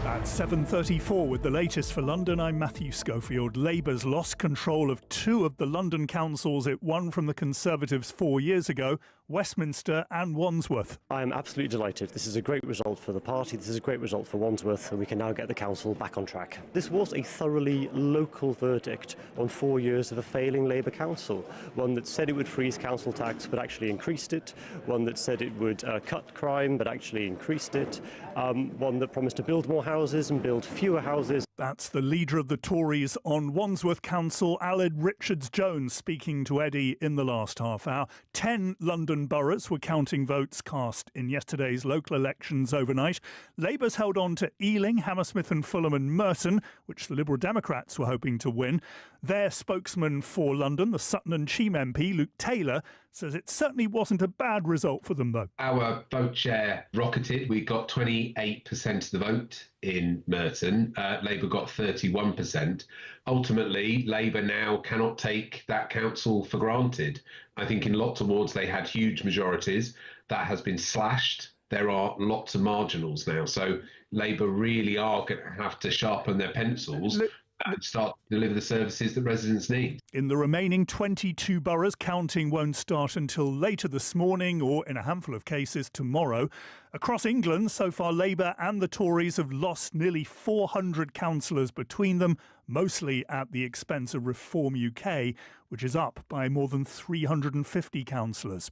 At 7:34 with the latest for London, I'm Matthew Schofield. Labour's lost control of two of the London councils it won from the Conservatives 4 years ago, Westminster and Wandsworth. I'm absolutely delighted. This is a great result for the party. This is a great result for Wandsworth, and we can now get the council back on track. This was a thoroughly local verdict on 4 years of a failing Labour council. One that said it would freeze council tax but actually increased it. One that said it would cut crime but actually increased it. One that promised to build more houses and build fewer houses. That's the leader of the Tories on Wandsworth Council, Aled Richards-Jones, speaking to Eddie in the last half hour. 10 London boroughs were counting votes cast in yesterday's local elections overnight. Labour's held on to Ealing, Hammersmith and Fulham and Merton, which the Liberal Democrats were hoping to win. Their spokesman for London, the Sutton and Cheam MP, Luke Taylor, says it certainly wasn't a bad result for them, though. Our vote share rocketed. We got 28% of the vote in Merton. Labour got 31%. Ultimately, Labour now cannot take that council for granted. I think in lots of wards they had huge majorities. That has been slashed. There are lots of marginals now. So Labour really are going to have to sharpen their pencils and start to deliver the services that residents need. In the remaining 22 boroughs, counting won't start until later this morning or, in a handful of cases, tomorrow. Across England, so far, Labour and the Tories have lost nearly 400 councillors between them. mostly at the expense of Reform UK, which is up by more than 350 councillors.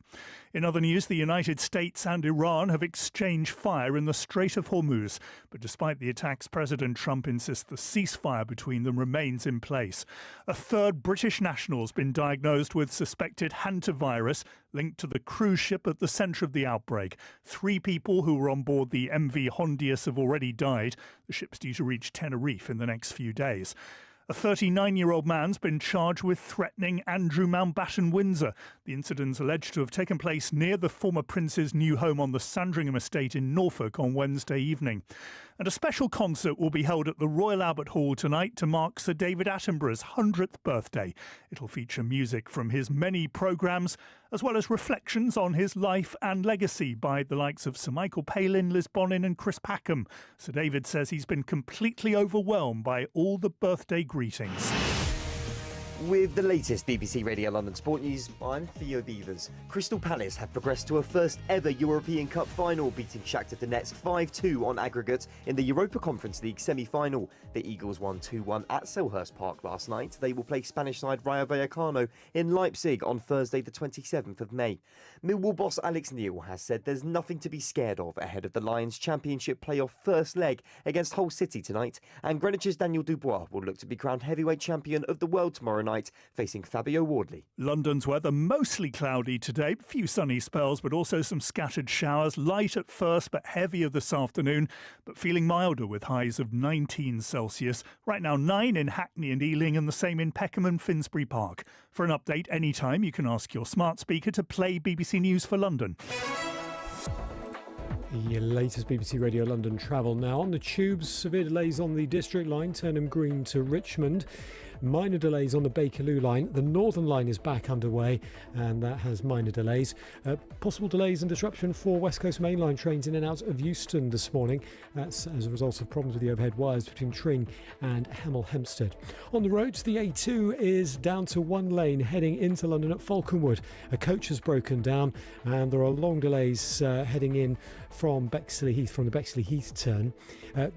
In other news, the United States and Iran have exchanged fire in the Strait of Hormuz, but despite the attacks, President Trump insists the ceasefire between them remains in place. A third British national has been diagnosed with suspected hantavirus linked to the cruise ship at the centre of the outbreak. 3 people who were on board the MV Hondius have already died. The ship's due to reach Tenerife in the next few days. A 39-year-old man's been charged with threatening Andrew Mountbatten Windsor. The incident's alleged to have taken place near the former prince's new home on the Sandringham estate in Norfolk on Wednesday evening. And a special concert will be held at the Royal Albert Hall tonight to mark Sir David Attenborough's 100th birthday. It'll feature music from his many programmes, as well as reflections on his life and legacy by the likes of Sir Michael Palin, Liz Bonin and Chris Packham. Sir David says he's been completely overwhelmed by all the birthday greetings. With the latest BBC Radio London Sport News, I'm Theo Beavers. Crystal Palace have progressed to a first ever European Cup final, beating Shakhtar Donetsk 5-2 on aggregate in the Europa Conference League semi-final. The Eagles won 2-1 at Selhurst Park last night. They will play Spanish side Rayo Vallecano in Leipzig on Thursday the 27th of May. Millwall boss Alex Neil has said there's nothing to be scared of ahead of the Lions Championship playoff first leg against Hull City tonight, and Greenwich's Daniel Dubois will look to be crowned heavyweight champion of the world tomorrow night, facing Fabio Wardley. London's weather mostly cloudy today, few sunny spells but also some scattered showers, light at first but heavier this afternoon, but feeling milder with highs of 19 Celsius. Right now 9 in Hackney and Ealing and the same in Peckham and Finsbury Park. For an update anytime, you can ask your smart speaker to play BBC News for London. The latest BBC Radio London travel now. On the tubes, severe delays on the District line, Turnham Green to Richmond. Minor delays on the Bakerloo line. The Northern line is back underway and that has minor delays. Possible delays and disruption for West Coast Main Line trains in and out of Euston this morning. That's as a result of problems with the overhead wires between Tring and Hemel Hempstead. On the roads, the A2 is down to one lane heading into London at Falconwood. A coach has broken down and there are long delays heading in from Bexley Heath, from the Bexley Heath turn.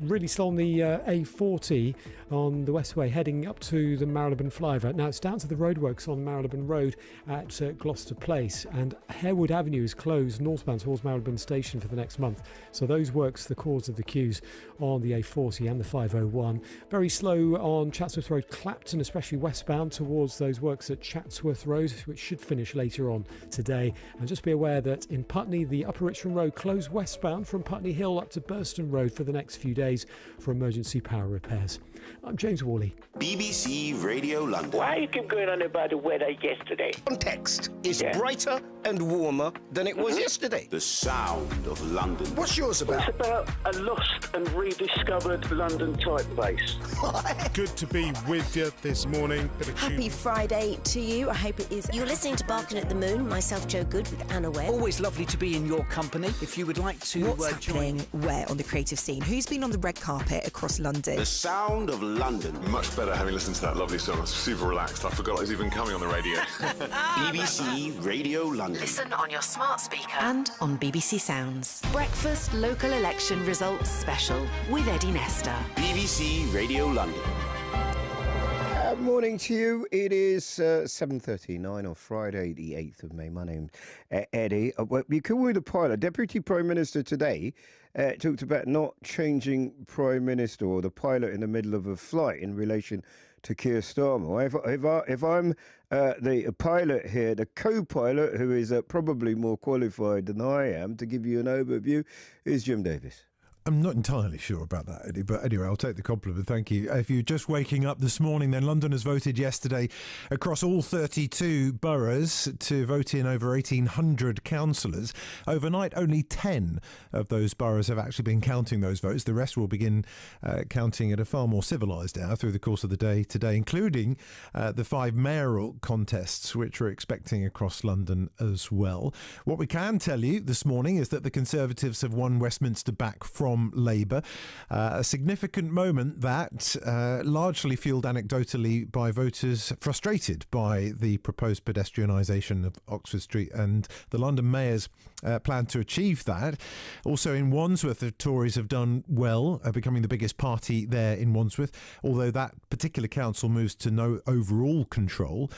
Really slow on the A40 on the Westway heading up to the Marylebone flyover. Now it's down to the roadworks on Marylebone Road at Gloucester Place, and Harewood Avenue is closed northbound towards Marylebone Station for the next month. So those works the cause of the queues on the A40 and the 501. Very slow on Chatsworth Road, Clapton, especially westbound towards those works at Chatsworth Road, which should finish later on today. And just be aware that in Putney, the Upper Richmond Road closed westbound from Putney Hill up to Burston Road for the next few days for emergency power repairs. I'm James Worley. BBC Radio London. Why you keep going on about the weather yesterday? Context is brighter and warmer than it was yesterday. The sound of London. What's yours about? It's about a lost and rediscovered London typeface. Good to be with you this morning. Happy Friday to you. I hope it is. You're listening to Barking at the Moon, myself, Joe Good, with Anna Webb. Always lovely to be in your company. If you would like to What's happening where on the creative scene? Who's been on the red carpet across London? The sound of London. Much better having listened to that lovely song. I was super relaxed. I forgot I was even coming on the radio. BBC Radio London. Listen on your smart speaker and on BBC Sounds. Breakfast Local Election Results Special with Eddie Nestor. BBC Radio London. Morning to you. It is 7:39 on Friday, the 8th of May. My name's Eddie. You can read the pilot. Deputy Prime Minister today talked about not changing Prime Minister or the pilot in the middle of a flight in relation to Keir Starmer. If I'm the pilot here, the co-pilot, who is probably more qualified than I am to give you an overview, is Jim Davis. I'm not entirely sure about that, Eddie, but anyway, I'll take the compliment. Thank you. If you're just waking up this morning, then Londoners voted yesterday across all 32 boroughs to vote in over 1,800 councillors. Overnight, only 10 of those boroughs have actually been counting those votes. The rest will begin counting at a far more civilised hour through the course of the day today, including the 5 mayoral contests, which we're expecting across London as well. What we can tell you this morning is that the Conservatives have won Westminster back from Labour. A significant moment that largely fuelled anecdotally by voters frustrated by the proposed pedestrianisation of Oxford Street and the London Mayor's plan to achieve that. Also in Wandsworth, the Tories have done well, becoming the biggest party there in Wandsworth, although that particular council moves to no overall control.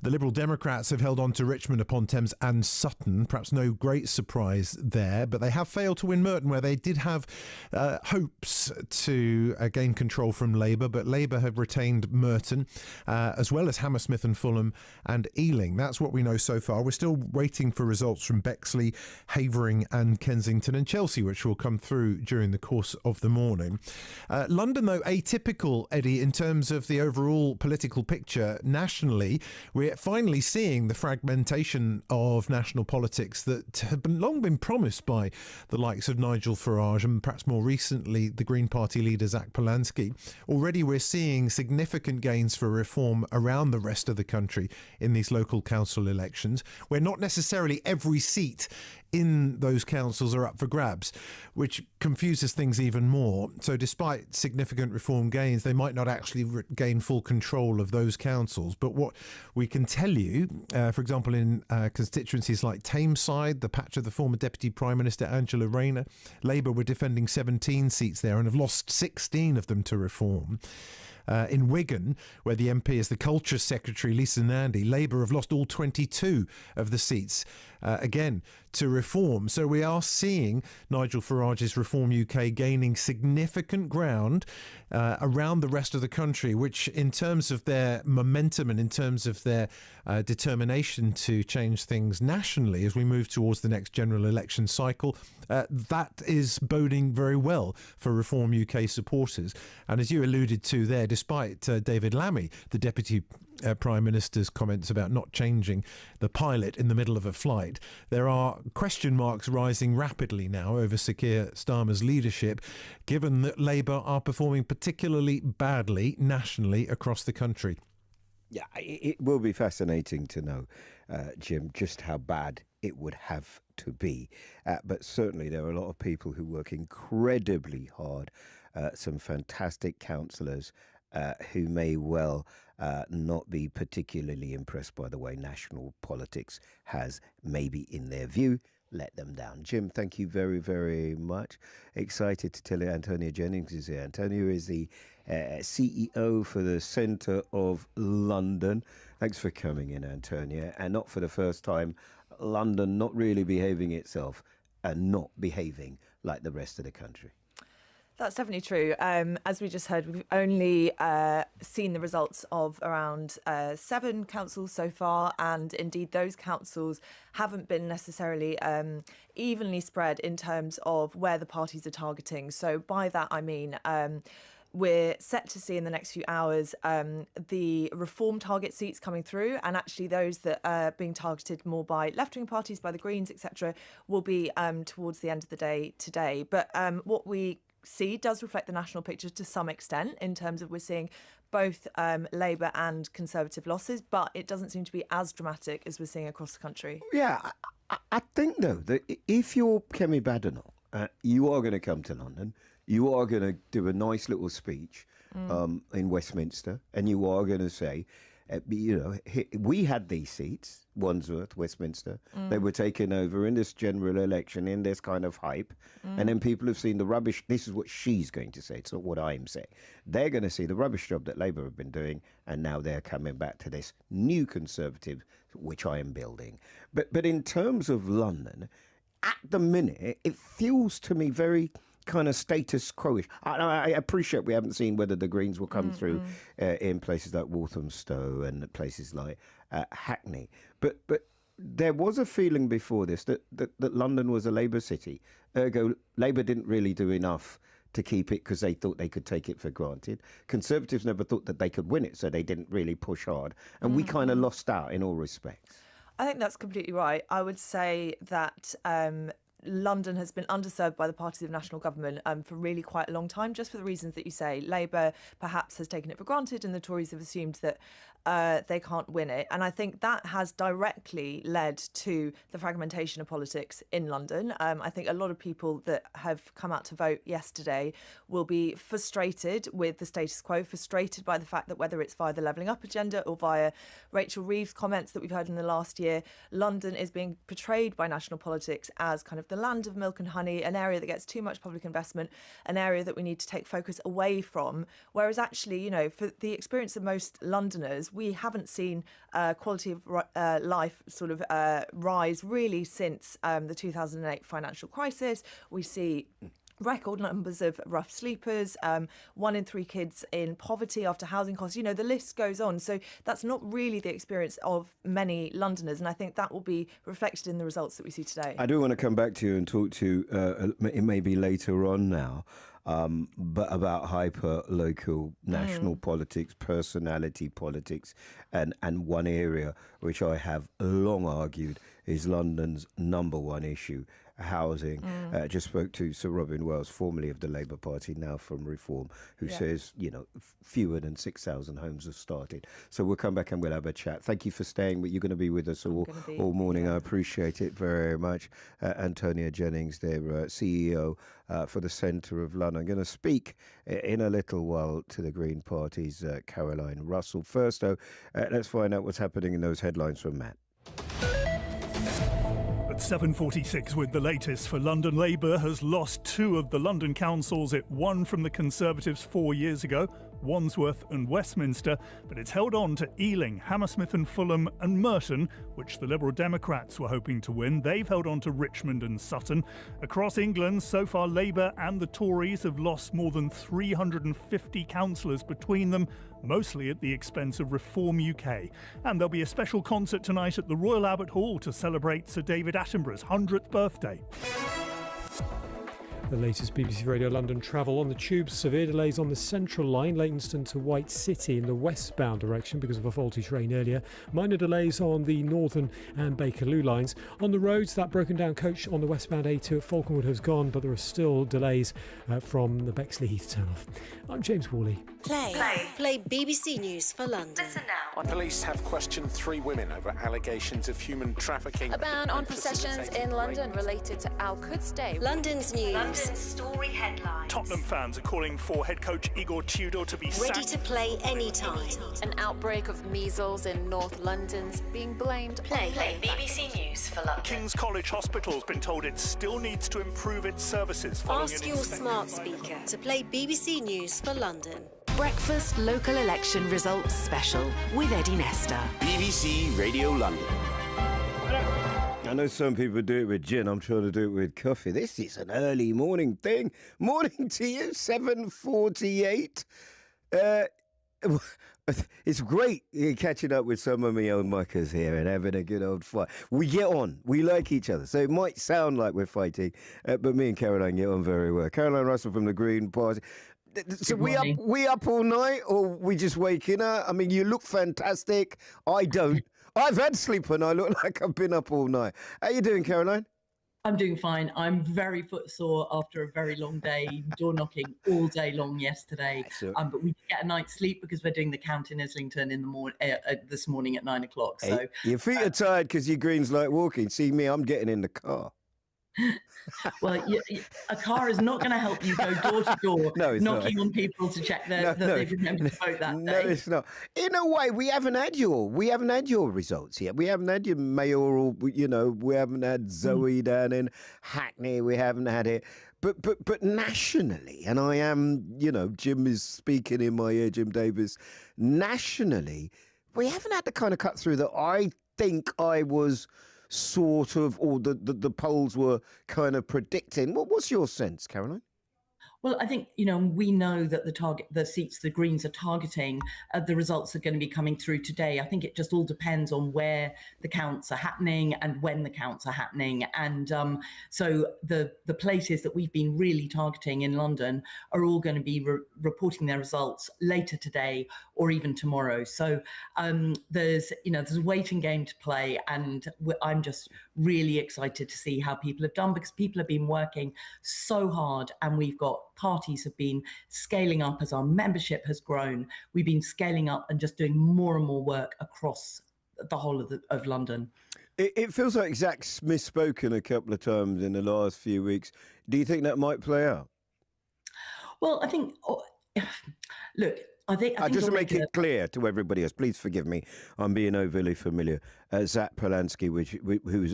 The Liberal Democrats have held on to Richmond upon Thames and Sutton, perhaps no great surprise there, but they have failed to win Merton, where they did have hopes to gain control from Labour, but Labour have retained Merton, as well as Hammersmith and Fulham and Ealing. That's what we know so far. We're still waiting for results from Bexley, Havering and Kensington and Chelsea, which will come through during the course of the morning. London, though, atypical, Eddie, in terms of the overall political picture nationally. We're finally seeing the fragmentation of national politics that have long been promised by the likes of Nigel Farage and perhaps more recently the Green Party leader Zach Polanski. Already we're seeing significant gains for reform around the rest of the country in these local council elections, where not necessarily every seat in those councils are up for grabs, which confuses things even more. So despite significant reform gains, they might not actually gain full control of those councils. But what we can tell you, for example, in constituencies like Tameside, the patch of the former Deputy Prime Minister Angela Rayner, Labour were defending 17 seats there and have lost 16 of them to reform. In Wigan, where the MP is the Culture Secretary, Lisa Nandy, Labour have lost all 22 of the seats, again, to reform. So we are seeing Nigel Farage's Reform UK gaining significant ground around the rest of the country, which in terms of their momentum and in terms of their determination to change things nationally as we move towards the next general election cycle, that is boding very well for Reform UK supporters. And as you alluded to there, despite David Lammy, the Deputy Prime Minister's comments about not changing the pilot in the middle of a flight, there are question marks rising rapidly now over Sir Keir Starmer's leadership, given that Labour are performing particularly badly nationally across the country. Yeah, it will be fascinating to know, Jim, just how bad it would have to be. But certainly there are a lot of people who work incredibly hard, some fantastic councillors who may well not be particularly impressed by the way national politics has, maybe in their view, let them down. Jim, thank you very, very much. Excited to tell you Antonia Jennings is here. Antonia is the CEO for the Centre of London. Thanks for coming in, Antonia. And not for the first time, London not really behaving itself and not behaving like the rest of the country. That's definitely true. As we just heard, we've only seen the results of around 7 councils so far, and indeed those councils haven't been necessarily evenly spread in terms of where the parties are targeting. So by that I mean we're set to see in the next few hours the reform target seats coming through, and actually those that are being targeted more by left-wing parties, by the Greens, etc., will be towards the end of the day today. But what we see does reflect the national picture to some extent, in terms of we're seeing both Labour and Conservative losses, but it doesn't seem to be as dramatic as we're seeing across the country. Yeah, I think, though, that if you're Kemi Badenoch, you are going to come to London, you are going to do a nice little speech in Westminster, and you are going to say, we had these seats, Wandsworth, Westminster. They were taken over in this general election, in this kind of hype. And then people have seen the rubbish. This is what she's going to say. It's not what I'm saying. They're going to see the rubbish job that Labour have been doing. And now they're coming back to this new Conservative, which I am building. But in terms of London, at the minute, it feels to me very kind of status quo-ish. I appreciate we haven't seen whether the Greens will come through in places like Walthamstow and places like Hackney. But there was a feeling before this that London was a Labour city. Ergo, Labour didn't really do enough to keep it because they thought they could take it for granted. Conservatives never thought that they could win it, so they didn't really push hard. And we kind of lost out in all respects. I think that's completely right. I would say that London has been underserved by the parties of national government for really quite a long time, just for the reasons that you say. Labour perhaps has taken it for granted, and the Tories have assumed that they can't win it. And I think that has directly led to the fragmentation of politics in London. I think a lot of people that have come out to vote yesterday will be frustrated with the status quo, frustrated by the fact that whether it's via the Levelling Up agenda or via Rachel Reeves' comments that we've heard in the last year, London is being portrayed by national politics as kind of the land of milk and honey, an area that gets too much public investment, an area that we need to take focus away from. Whereas actually, you know, for the experience of most Londoners, we haven't seen quality of life sort of rise really since the 2008 financial crisis. We see record numbers of rough sleepers, 1 in 3 kids in poverty after housing costs. You know, the list goes on. So that's not really the experience of many Londoners. And I think that will be reflected in the results that we see today. I do want to come back to you and talk to you, it may be later on now, but about hyper-local national politics, personality politics, and one area which I have long argued is London's number one issue, housing. Just spoke to Sir Robin Wells, formerly of the Labour Party, now from Reform, who says, you know, fewer than 6,000 homes have started. So we'll come back and we'll have a chat. Thank you for staying, but you're going to be with us all morning. I appreciate it very much. Antonia Jennings, their CEO for the Centre of London. I'm going to speak in a little while to the Green Party's Caroline Russell. First, though, let's find out what's happening in those headlines from Matt. At 7:46 with the latest for London, Labour has lost 2 of the London councils it won from the Conservatives 4 years ago, Wandsworth and Westminster, but it's held on to Ealing, Hammersmith and Fulham and Merton, which the Liberal Democrats were hoping to win. They've held on to Richmond and Sutton. Across England, so far Labour and the Tories have lost more than 350 councillors between them, mostly at the expense of Reform UK. And there'll be a special concert tonight at the Royal Albert Hall to celebrate Sir David Attenborough's 100th birthday. The latest BBC Radio London travel on the tubes. Severe delays on the Central Line, Leytonstone to White City in the westbound direction because of a faulty train earlier. Minor delays on the Northern and Bakerloo lines. On the roads, that broken down coach on the westbound A2 at Falconwood has gone, but there are still delays from the Bexley Heath turnoff. I'm James Worley. Play BBC News for London. Listen now. Police have questioned 3 women over allegations of human trafficking. A ban on processions in London related to Al Quds Day. London's news. London's story headlines. Tottenham fans are calling for head coach Igor Tudor to be ready sacked. to play anytime. An outbreak of measles in North London's being blamed. Play BBC News for London. King's College Hospital's been told it still needs to improve its services. Ask your smart speaker to play BBC News for London. Breakfast local election results special with Eddie Nestor. BBC Radio London. I know some people do it with gin. I'm trying to do it with coffee. This is an early morning thing. Morning to you, 7:48. It's great catching up with some of my own muckers here and having a good old fight. We get on. We like each other. So it might sound like we're fighting, but me and Caroline get on very well. Caroline Russell from the Green Party. So we up all night, or we just waking up? I mean, you look fantastic. I don't. I've had sleep and I look like I've been up all night. How you doing, Caroline? I'm doing fine. I'm very footsore after a very long day, door knocking all day long yesterday. But we did get a night's sleep because we're doing the count in Islington in the this morning at 9 o'clock. So hey, your feet are tired because your Greens like walking. See me, I'm getting in the car. Well, a car is not going to help you go door to door, knocking on people to check that they've remembered to vote that day. No, it's not. In a way, we haven't had your results yet. We haven't had your mayoral. You know, we haven't had Zoe down in Hackney. We haven't had it. But nationally, and I am, you know, Jim is speaking in my ear, Jim Davis. Nationally, we haven't had the kind of cut through that I think I was sort of, or the polls were kind of predicting. What's your sense, Caroline? Well, I think, you know, we know that the seats the Greens are targeting, the results are going to be coming through today. I think it just all depends on where the counts are happening and when the counts are happening. And so the places that we've been really targeting in London are all going to be reporting their results later today or even tomorrow. So there's a waiting game to play, and I'm just really excited to see how people have done, because people have been working so hard, and we've got parties have been scaling up as our membership has grown. We've been scaling up and just doing more and more work across the whole of London. It feels like Zach's misspoken a couple of times in the last few weeks. Do you think that might play out? Well, I think, look, I think just to make it clear to everybody else, please forgive me, I'm being overly familiar. Zach Polanski,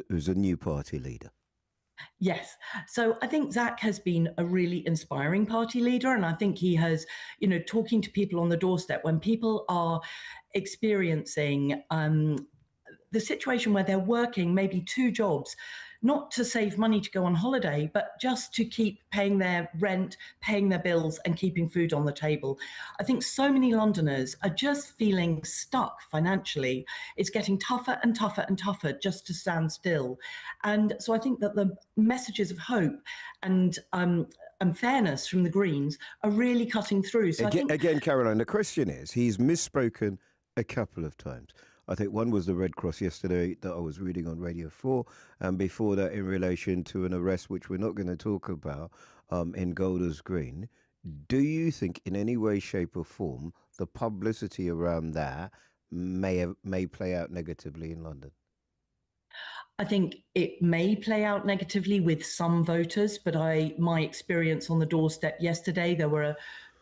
who's a new party leader. Yes. So I think Zach has been a really inspiring party leader. And I think he has, talking to people on the doorstep when people are experiencing the situation where they're working maybe 2 jobs, not to save money to go on holiday, but just to keep paying their rent, paying their bills and keeping food on the table. I think so many Londoners are just feeling stuck financially. It's getting tougher and tougher and tougher just to stand still. And so I think that the messages of hope and fairness from the Greens are really cutting through. So Again, Caroline, the question is, he's misspoken a couple of times. I think one was the Red Cross yesterday that I was reading on Radio 4, and before that in relation to an arrest, which we're not going to talk about, in Golders Green. Do you think in any way, shape or form, the publicity around that may play out negatively in London? I think it may play out negatively with some voters, but my experience on the doorstep yesterday, there were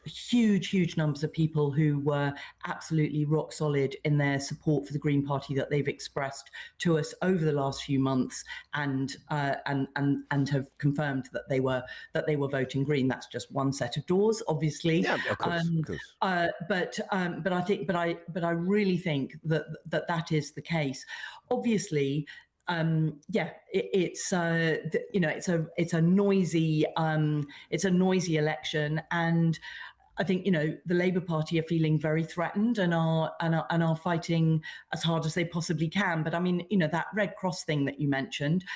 huge numbers of people who were absolutely rock solid in their support for the Green Party that they've expressed to us over the last few months, and have confirmed that they were voting Green. That's just one set of doors, obviously. Yeah, of course. But I really think that is the case. Obviously. It's a noisy election, and I think the Labour Party are feeling very threatened and are fighting as hard as they possibly can. But I mean, that Red Cross thing that you mentioned,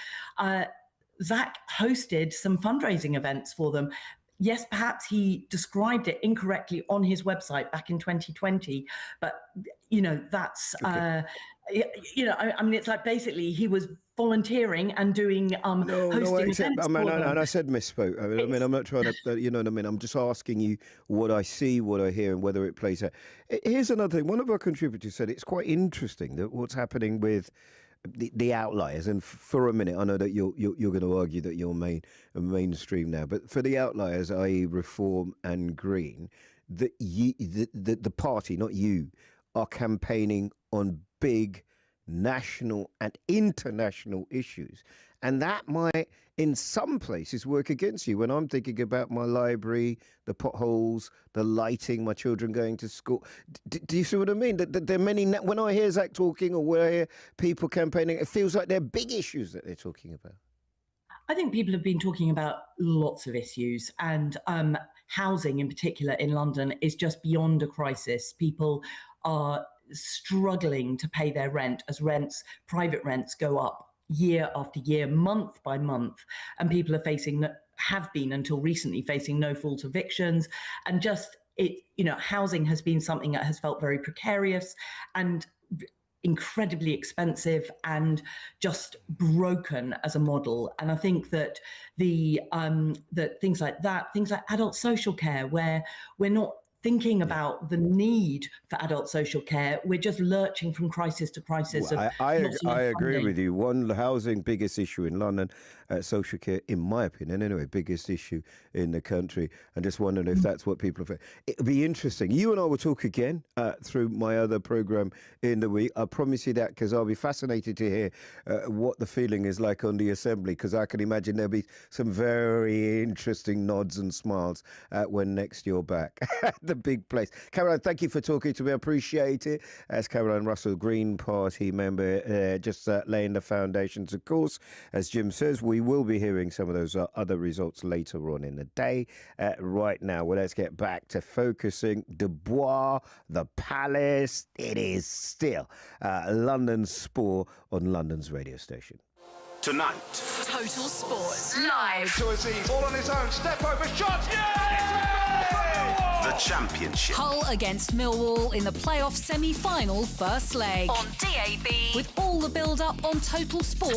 Zach hosted some fundraising events for them. Yes, perhaps he described it incorrectly on his website back in 2020, but that's okay. I mean, it's like basically he was volunteering and doing hosting events for them. And I said misspoke. I mean, I'm not trying to, you know what I mean? I'm just asking you what I see, what I hear, and whether it plays out. Here's another thing. One of our contributors said it's quite interesting that what's happening with the outliers, and for a minute, I know that you're going to argue that you're mainstream now, but for the outliers, i.e. Reform and Green, the party, not you, are campaigning on big national and international issues, and that might in some places work against you. When I'm thinking about my library, the potholes, the lighting, my children going to school, do you see what I mean? That there are many, when I hear Zach talking or when I hear people campaigning, it feels like they're big issues that they're talking about. I think people have been talking about lots of issues, and housing in particular in London is just beyond a crisis. People are struggling to pay their rent as private rents go up year after year, month by month, and people have been until recently facing no fault evictions, and just housing has been something that has felt very precarious and incredibly expensive and just broken as a model. And I think that that things like adult social care, where we're not thinking about the need for adult social care, we're just lurching from crisis to crisis. Well, I agree with you. One, housing, biggest issue in London. Social care, in my opinion, anyway, biggest issue in the country. And just wondering if that's what people are. It'll be interesting. You and I will talk again through my other programme in the week. I promise you that, because I'll be fascinated to hear what the feeling is like on the Assembly, because I can imagine there'll be some very interesting nods and smiles when next you're back. The big place. Caroline, thank you for talking to me. I appreciate it. As Caroline Russell, Green Party member, just laying the foundations. Of course, as Jim says, we will be hearing some of those other results later on in the day. Right now, well, let's get back to focusing. Dubois, the Palace. It is still London Sport on London's radio station. Tonight. Total Sport. Live. To Aziz, all on his own. Step over shot. Yeah! The Championship. Hull against Millwall in the playoff semi-final first leg. On DAB. With all the build-up on Total Sport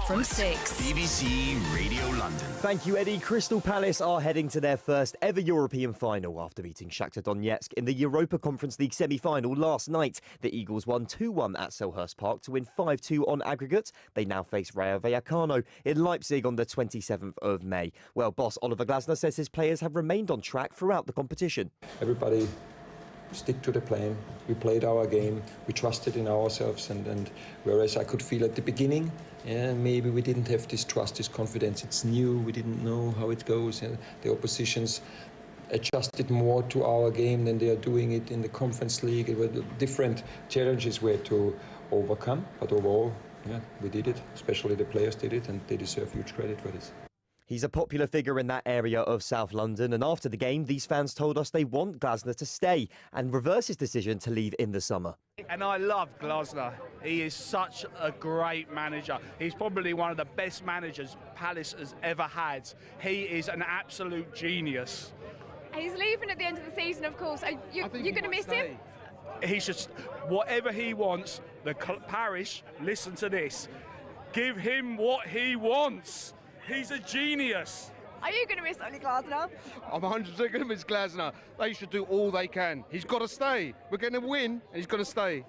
from 6. BBC Radio London. Thank you, Eddie. Crystal Palace are heading to their first ever European final after beating Shakhtar Donetsk in the Europa Conference League semi-final last night. The Eagles won 2-1 at Selhurst Park to win 5-2 on aggregate. They now face Rayo Vallecano in Leipzig on the 27th of May. Well, boss Oliver Glasner says his players have remained on track throughout the competition. Everybody stick to the plan. We played our game. We trusted in ourselves, and whereas I could feel at the beginning, maybe we didn't have this trust, this confidence. It's new. We didn't know how it goes. The oppositions adjusted more to our game than they are doing it in the Conference League. It were different challenges we had to overcome, but overall, we did it. Especially the players did it, and they deserve huge credit for this. He's a popular figure in that area of South London, and after the game, these fans told us they want Glasner to stay and reverse his decision to leave in the summer. And I love Glasner. He is such a great manager. He's probably one of the best managers Palace has ever had. He is an absolute genius. He's leaving at the end of the season, of course. You're going to miss him? He's just, whatever he wants, the parish, listen to this, give him what he wants. He's a genius. Are you going to miss Oli Glasner? I'm 100% going to miss Glasner. They should do all they can. He's got to stay. We're going to win, and he's got to stay.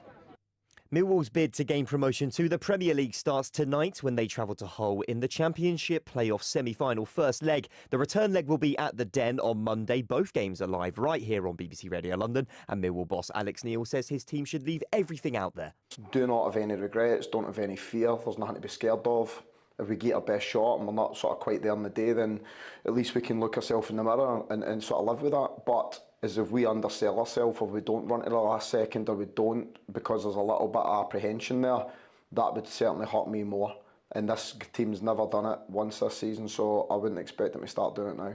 Millwall's bid to gain promotion to the Premier League starts tonight when they travel to Hull in the Championship playoff semi-final first leg. The return leg will be at the Den on Monday. Both games are live right here on BBC Radio London, and Millwall boss Alex Neil says his team should leave everything out there. Do not have any regrets, don't have any fear, there's nothing to be scared of. If we get our best shot and we're not sort of quite there on the day, then at least we can look ourselves in the mirror and sort of live with that. But as if we undersell ourselves, or we don't run to the last second, or we don't because there's a little bit of apprehension there, that would certainly hurt me more. And this team's never done it once this season, so I wouldn't expect them to start doing it now.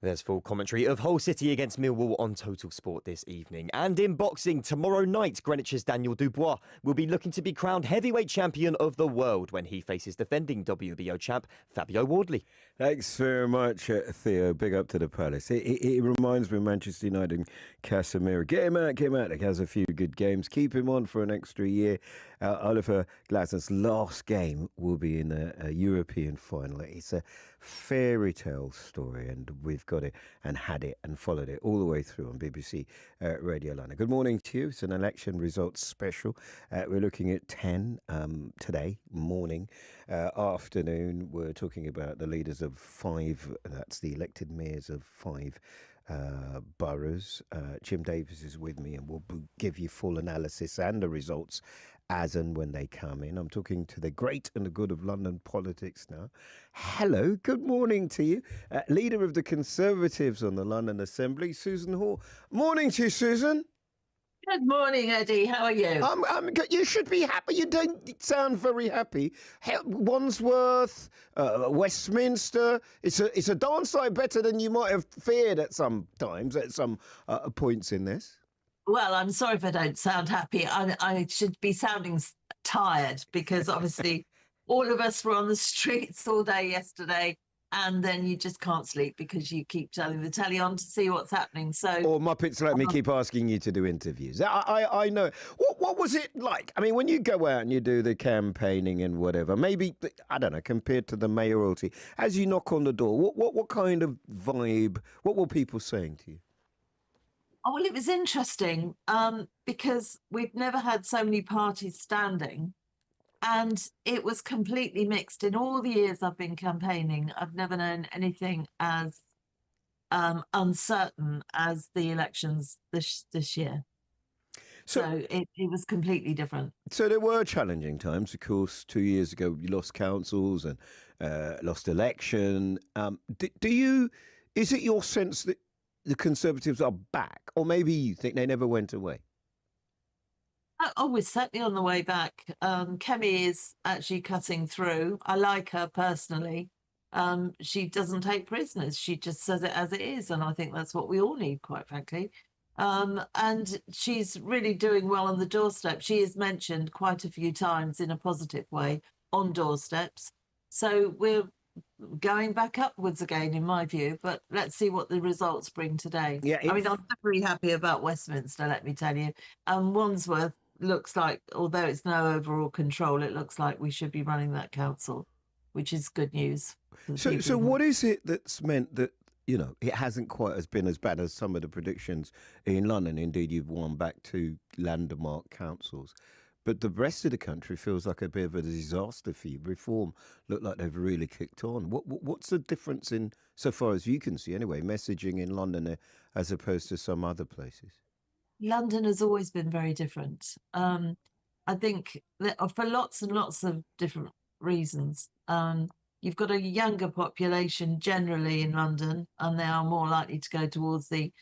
There's full commentary of Hull City against Millwall on Total Sport this evening. And in boxing, tomorrow night, Greenwich's Daniel Dubois will be looking to be crowned heavyweight champion of the world when he faces defending WBO champ Fabio Wardley. Thanks very much, Theo. Big up to the Palace. It reminds me of Manchester United and Casemiro. Get him out. He has a few good games. Keep him on for an extra year. Oliver Glasner's last game will be in a European final. It's a fairy tale story, and we've got it and had it and followed it all the way through on BBC Radio London. Good morning to you. It's an election results special. We're looking at 10 today morning. Afternoon, we're talking about the leaders of 5, that's the elected mayors of 5 boroughs. Jim Davis is with me, and we'll give you full analysis and the results as and when they come in. I'm talking to the great and the good of London politics now. Hello, good morning to you. Leader of the Conservatives on the London Assembly, Susan Hall. Morning to you, Susan. Good morning, Eddie. How are you? I'm good. You should be happy. You don't sound very happy. Wandsworth, Westminster. It's a darn sight better than you might have feared at some times, at some points in this. Well, I'm sorry if I don't sound happy. I should be sounding tired because obviously all of us were on the streets all day yesterday, and then you just can't sleep because you keep turning the telly on to see what's happening. So, or Muppets let me keep asking you to do interviews. I know. What was it like? I mean, when you go out and you do the campaigning and whatever, maybe, I don't know, compared to the mayoralty, as you knock on the door, what kind of vibe, what were people saying to you? Oh, well, it was interesting because we've never had so many parties standing, and it was completely mixed. In all the years I've been campaigning, I've never known anything as uncertain as the elections this year. So it was completely different. So there were challenging times, of course. 2 years ago, you lost councils and lost election. Is it your sense that the Conservatives are back, or maybe you think they never went away? Oh, we're certainly on the way back. Kemi is actually cutting through. I like her personally. She doesn't take prisoners. She just says it as it is, and I think that's what we all need, quite frankly. And she's really doing well on the doorstep. She is mentioned quite a few times in a positive way on doorsteps. So we're going back upwards again, in my view. But let's see what the results bring today. Yeah, I mean, I'm very happy about Westminster, let me tell you. Wandsworth looks like, although it's no overall control, it looks like we should be running that council, which is good news. So what is it that's meant that, it hasn't quite been as bad as some of the predictions in London? Indeed, you've won back 2 landmark councils. But the rest of the country feels like a bit of a disaster for you. Reform look like they've really kicked on. What's the difference in, so far as you can see anyway, messaging in London as opposed to some other places? London has always been very different. I think that for lots and lots of different reasons. You've got a younger population generally in London, and they are more likely to go towards the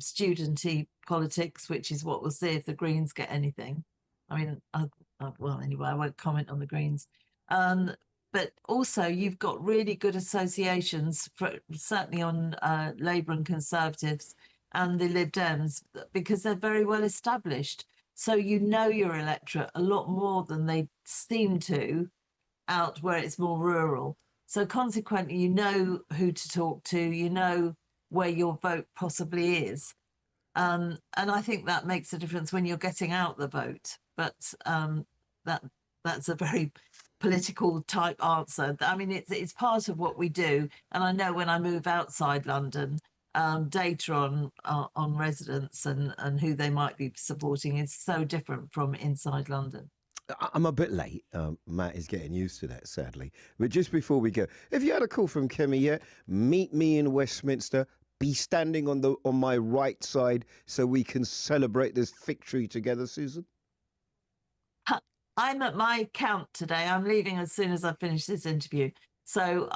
studenty politics, which is what we'll see if the Greens get anything. I mean, well, anyway, I won't comment on the Greens. But also, you've got really good associations, certainly on Labour and Conservatives and the Lib Dems, because they're very well established. So you know your electorate a lot more than they seem to out where it's more rural. So consequently, you know who to talk to, you know where your vote possibly is. And I think that makes a difference when you're getting out the vote. But that's a very political type answer. I mean, it's part of what we do. And I know when I move outside London, data on residents and who they might be supporting is so different from inside London. I'm a bit late. Matt is getting used to that, sadly. But just before we go, if you had a call from Kemi yet, meet me in Westminster. Be standing on my right side so we can celebrate this victory together, Susan. I'm at my count today. I'm leaving as soon as I finish this interview. So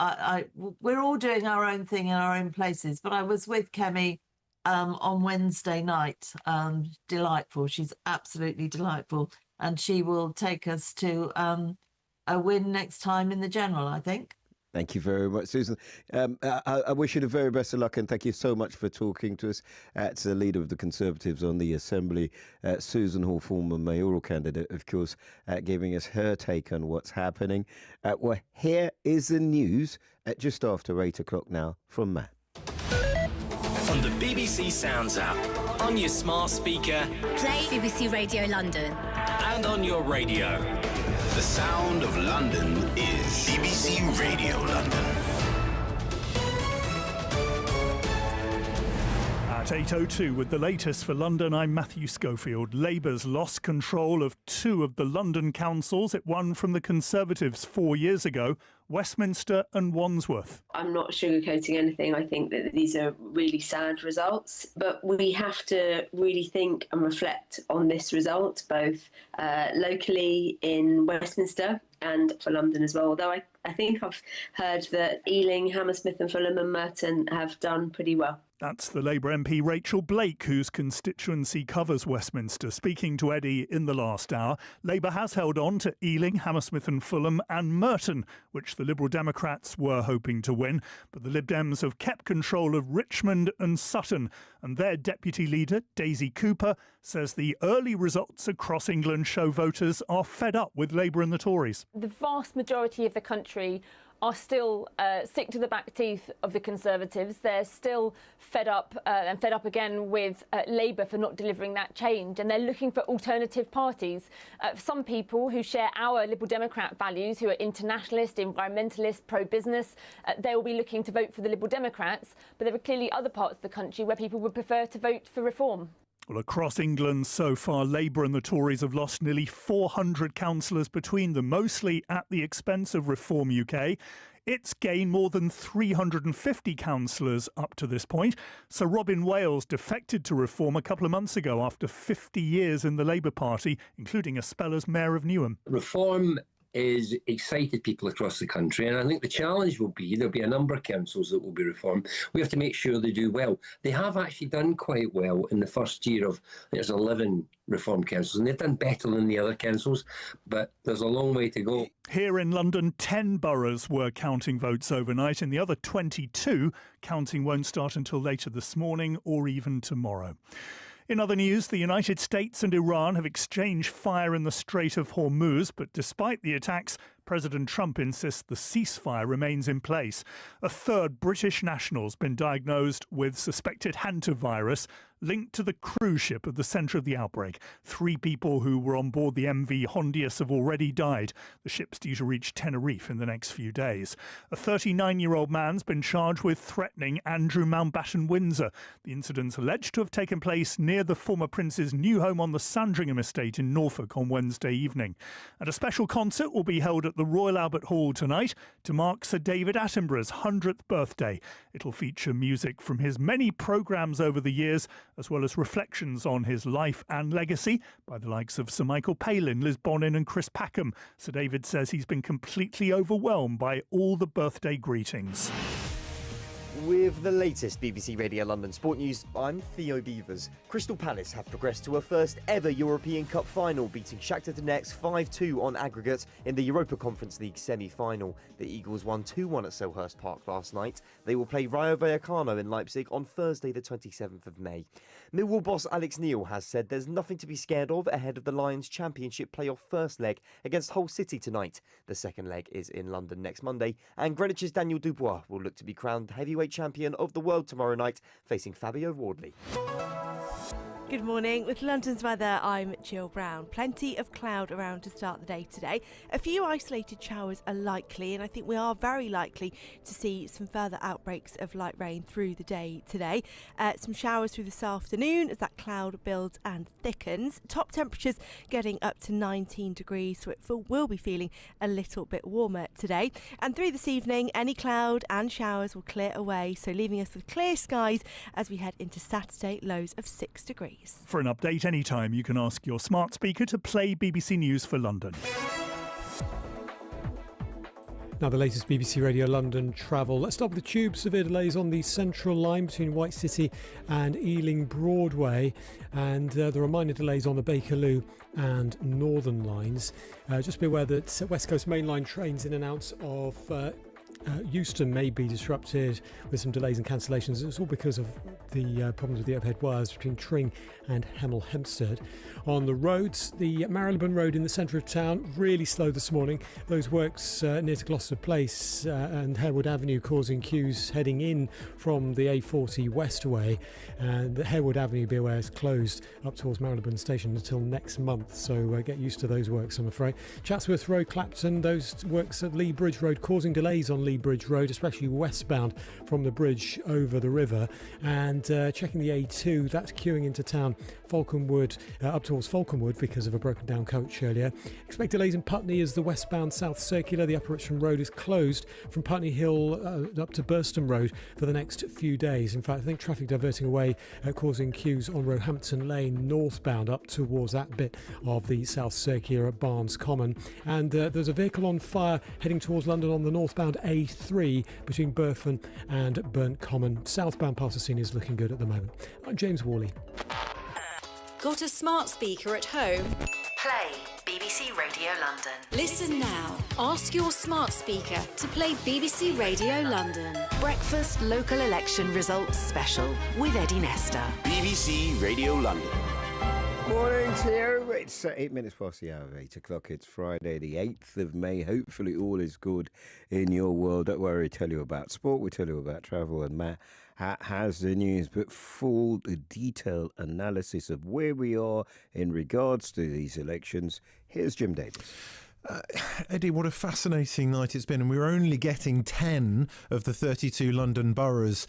we're all doing our own thing in our own places. But I was with Kemi on Wednesday night. Delightful. She's absolutely delightful. And she will take us to a win next time in the general, I think. Thank you very much, Susan. I wish you the very best of luck, and thank you so much for talking to us. To the leader of the Conservatives on the Assembly, Susan Hall, former mayoral candidate, of course, giving us her take on what's happening. Well, here is the news at just after 8 o'clock now from Matt. On the BBC Sounds app, on your smart speaker, Play BBC Radio London. and on your radio. The sound of London is BBC Radio London. At 8:02 with the latest for London, I'm Matthew Schofield. Labour's lost control of 2 of the London councils it won from the Conservatives 4 years ago, Westminster and Wandsworth. I'm not sugarcoating anything. I think that these are really sad results, but we have to really think and reflect on this result, both locally in Westminster and for London as well. Although I think I've heard that Ealing, Hammersmith and Fulham and Merton have done pretty well. That's the Labour MP Rachel Blake, whose constituency covers Westminster, speaking to Eddie in the last hour. Labour has held on to Ealing, Hammersmith and Fulham and Merton, which the Liberal Democrats were hoping to win. But the Lib Dems have kept control of Richmond and Sutton. And their deputy leader, Daisy Cooper, says the early results across England show voters are fed up with Labour and the Tories. The vast majority of the country are still sick to the back teeth of the Conservatives. They're still fed up and fed up again with Labour for not delivering that change, and they're looking for alternative parties. Some people who share our Liberal Democrat values, who are internationalist, environmentalist, pro-business, they will be looking to vote for the Liberal Democrats, but there are clearly other parts of the country where people would prefer to vote for reform. Well, across England so far, Labour and the Tories have lost nearly 400 councillors between them, mostly at the expense of Reform UK. It's gained more than 350 councillors up to this point. So Robin Wales defected to Reform a couple of months ago after 50 years in the Labour Party, including a spell as Mayor of Newham. Reform is excited people across the country, and I think the challenge will be there'll be a number of councils that will be reformed. We have to make sure they do well. They have actually done quite well in the first year of, I think there's 11 reformed councils, and they've done better than the other councils, but there's a long way to go. Here in London, 10 boroughs were counting votes overnight, and the other 22 counting won't start until later this morning or even tomorrow. In other news, the United States and Iran have exchanged fire in the Strait of Hormuz, but despite the attacks, President Trump insists the ceasefire remains in place. A third British national's been diagnosed with suspected hantavirus linked to the cruise ship at the centre of the outbreak. 3 people who were on board the MV Hondius have already died. The ship's due to reach Tenerife in the next few days. A 39-year-old man's been charged with threatening Andrew Mountbatten Windsor. The incident's alleged to have taken place near the former prince's new home on the Sandringham estate in Norfolk on Wednesday evening. And a special concert will be held at the Royal Albert Hall tonight to mark Sir David Attenborough's 100th birthday. It'll feature music from his many programmes over the years, as well as reflections on his life and legacy by the likes of Sir Michael Palin, Liz Bonin and Chris Packham. Sir David says he's been completely overwhelmed by all the birthday greetings. With the latest BBC Radio London Sport News, I'm Theo Beavers. Crystal Palace have progressed to a first ever European Cup final, beating Shakhtar Donetsk 5-2 on aggregate in the Europa Conference League semi-final. The Eagles won 2-1 at Selhurst Park last night. They will play Rayo Vallecano in Leipzig on Thursday the 27th of May. Millwall boss Alex Neil has said there's nothing to be scared of ahead of the Lions Championship playoff first leg against Hull City tonight. The second leg is in London next Monday, and Greenwich's Daniel Dubois will look to be crowned heavyweight champion of the world tomorrow night, facing Fabio Wardley. Good morning. With London's weather, I'm Jill Brown. Plenty of cloud around to start the day today. A few isolated showers are likely, and I think we are very likely to see some further outbreaks of light rain through the day today. Some showers through this afternoon as that cloud builds and thickens. Top temperatures getting up to 19 degrees, so it will be feeling a little bit warmer today. And through this evening, any cloud and showers will clear away, so leaving us with clear skies as we head into Saturday, lows of 6 degrees. For an update anytime, you can ask your smart speaker to play BBC News for London. Now the latest BBC Radio London travel. Let's start with the tube. Severe delays on the Central Line between White City and Ealing Broadway, and there are minor delays on the Bakerloo and Northern lines. Just be aware that West Coast Main Line trains in and out of Euston may be disrupted with some delays and cancellations. It's all because of the problems with the overhead wires between Tring and Hemel Hempstead. On the roads, the Marylebone Road in the centre of town really slow this morning. Those works near to Gloucester Place and Harewood Avenue causing queues heading in from the A40 west way. And Harewood Avenue, be aware, is closed up towards Marylebone Station until next month, so get used to those works, I'm afraid. Chatsworth Road, Clapton, those works at Lee Bridge Road causing delays on Lee Bridge Road, especially westbound from the bridge over the river. And checking the A2, that's queuing into town, Falconwood, up towards Falconwood because of a broken down coach earlier. Expect delays in Putney as the westbound South Circular, the Upper Richmond Road, is closed from Putney Hill up to Burston Road for the next few days. In fact, I think traffic diverting away, causing queues on Roehampton Lane northbound up towards that bit of the South Circular at Barnes Common. And there's a vehicle on fire heading towards London on the northbound A3 between Burford and Burnt Common. Southbound past the scene is looking good at the moment. I'm James Worley. Got a smart speaker at home? Play BBC Radio London. Listen now. Ask your smart speaker to play BBC Radio London. Breakfast local election results special with Eddie Nesta. BBC Radio London. Morning to you. It's 8 minutes past the hour of 8 o'clock. It's Friday the 8th of May. Hopefully all is good in your world. Don't worry, we tell you about sport, we tell you about travel, and Matt has the news, but full detailed analysis of where we are in regards to these elections. Here's Jim Davis. Eddie, what a fascinating night it's been, and we're only getting 10 of the 32 London boroughs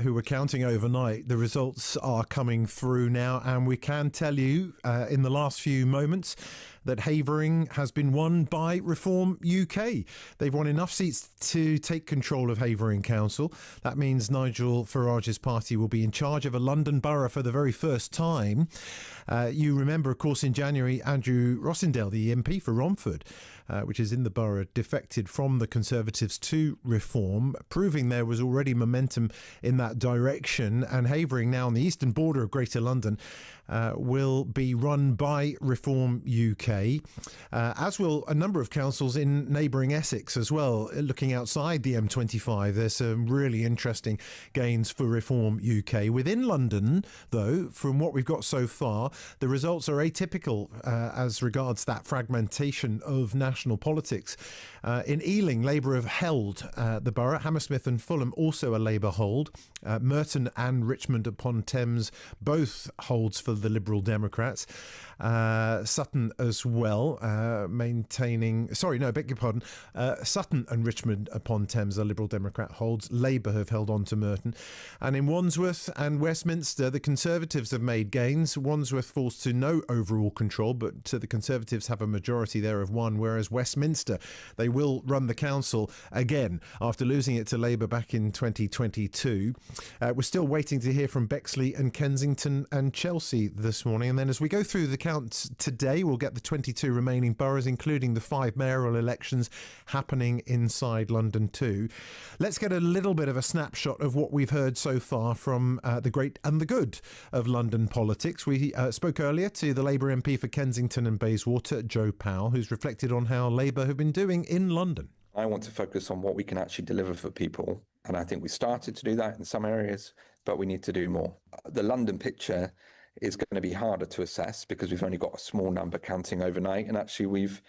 who were counting overnight. The results are coming through now, and we can tell you in the last few moments that Havering has been won by Reform UK. They've won enough seats to take control of Havering Council. That means Nigel Farage's party will be in charge of a London borough for the very first time. You remember, of course, in January, Andrew Rossendale, the MP for Romford, which is in the borough, defected from the Conservatives to Reform, proving there was already momentum in that direction. And Havering, now on the eastern border of Greater London, will be run by Reform UK, as will a number of councils in neighbouring Essex as well. Looking outside the M25, there's some really interesting gains for Reform UK. Within London, though, from what we've got so far, the results are atypical as regards that fragmentation of national national politics. In Ealing, Labour have held the borough. Hammersmith and Fulham also a Labour hold. Merton and Richmond upon Thames both holds for the Liberal Democrats. Sutton as well, Sutton and Richmond upon Thames are Liberal Democrat holds. Labour have held on to Merton. And in Wandsworth and Westminster, the Conservatives have made gains. Wandsworth falls to no overall control, but the Conservatives have a majority there of one, whereas Westminster, they will run the council again after losing it to Labour back in 2022. We're still waiting to hear from Bexley and Kensington and Chelsea this morning. And then as we go through the counts today, we'll get the 22 remaining boroughs, including the 5 mayoral elections happening inside London too. Let's get a little bit of a snapshot of what we've heard so far from the great and the good of London politics. We spoke earlier to the Labour MP for Kensington and Bayswater, Joe Powell, who's reflected on how Labour have been doing in London. I want to focus on what we can actually deliver for people. And I think we started to do that in some areas, but we need to do more. The London picture is going to be harder to assess because we've only got a small number counting overnight. And actually we've,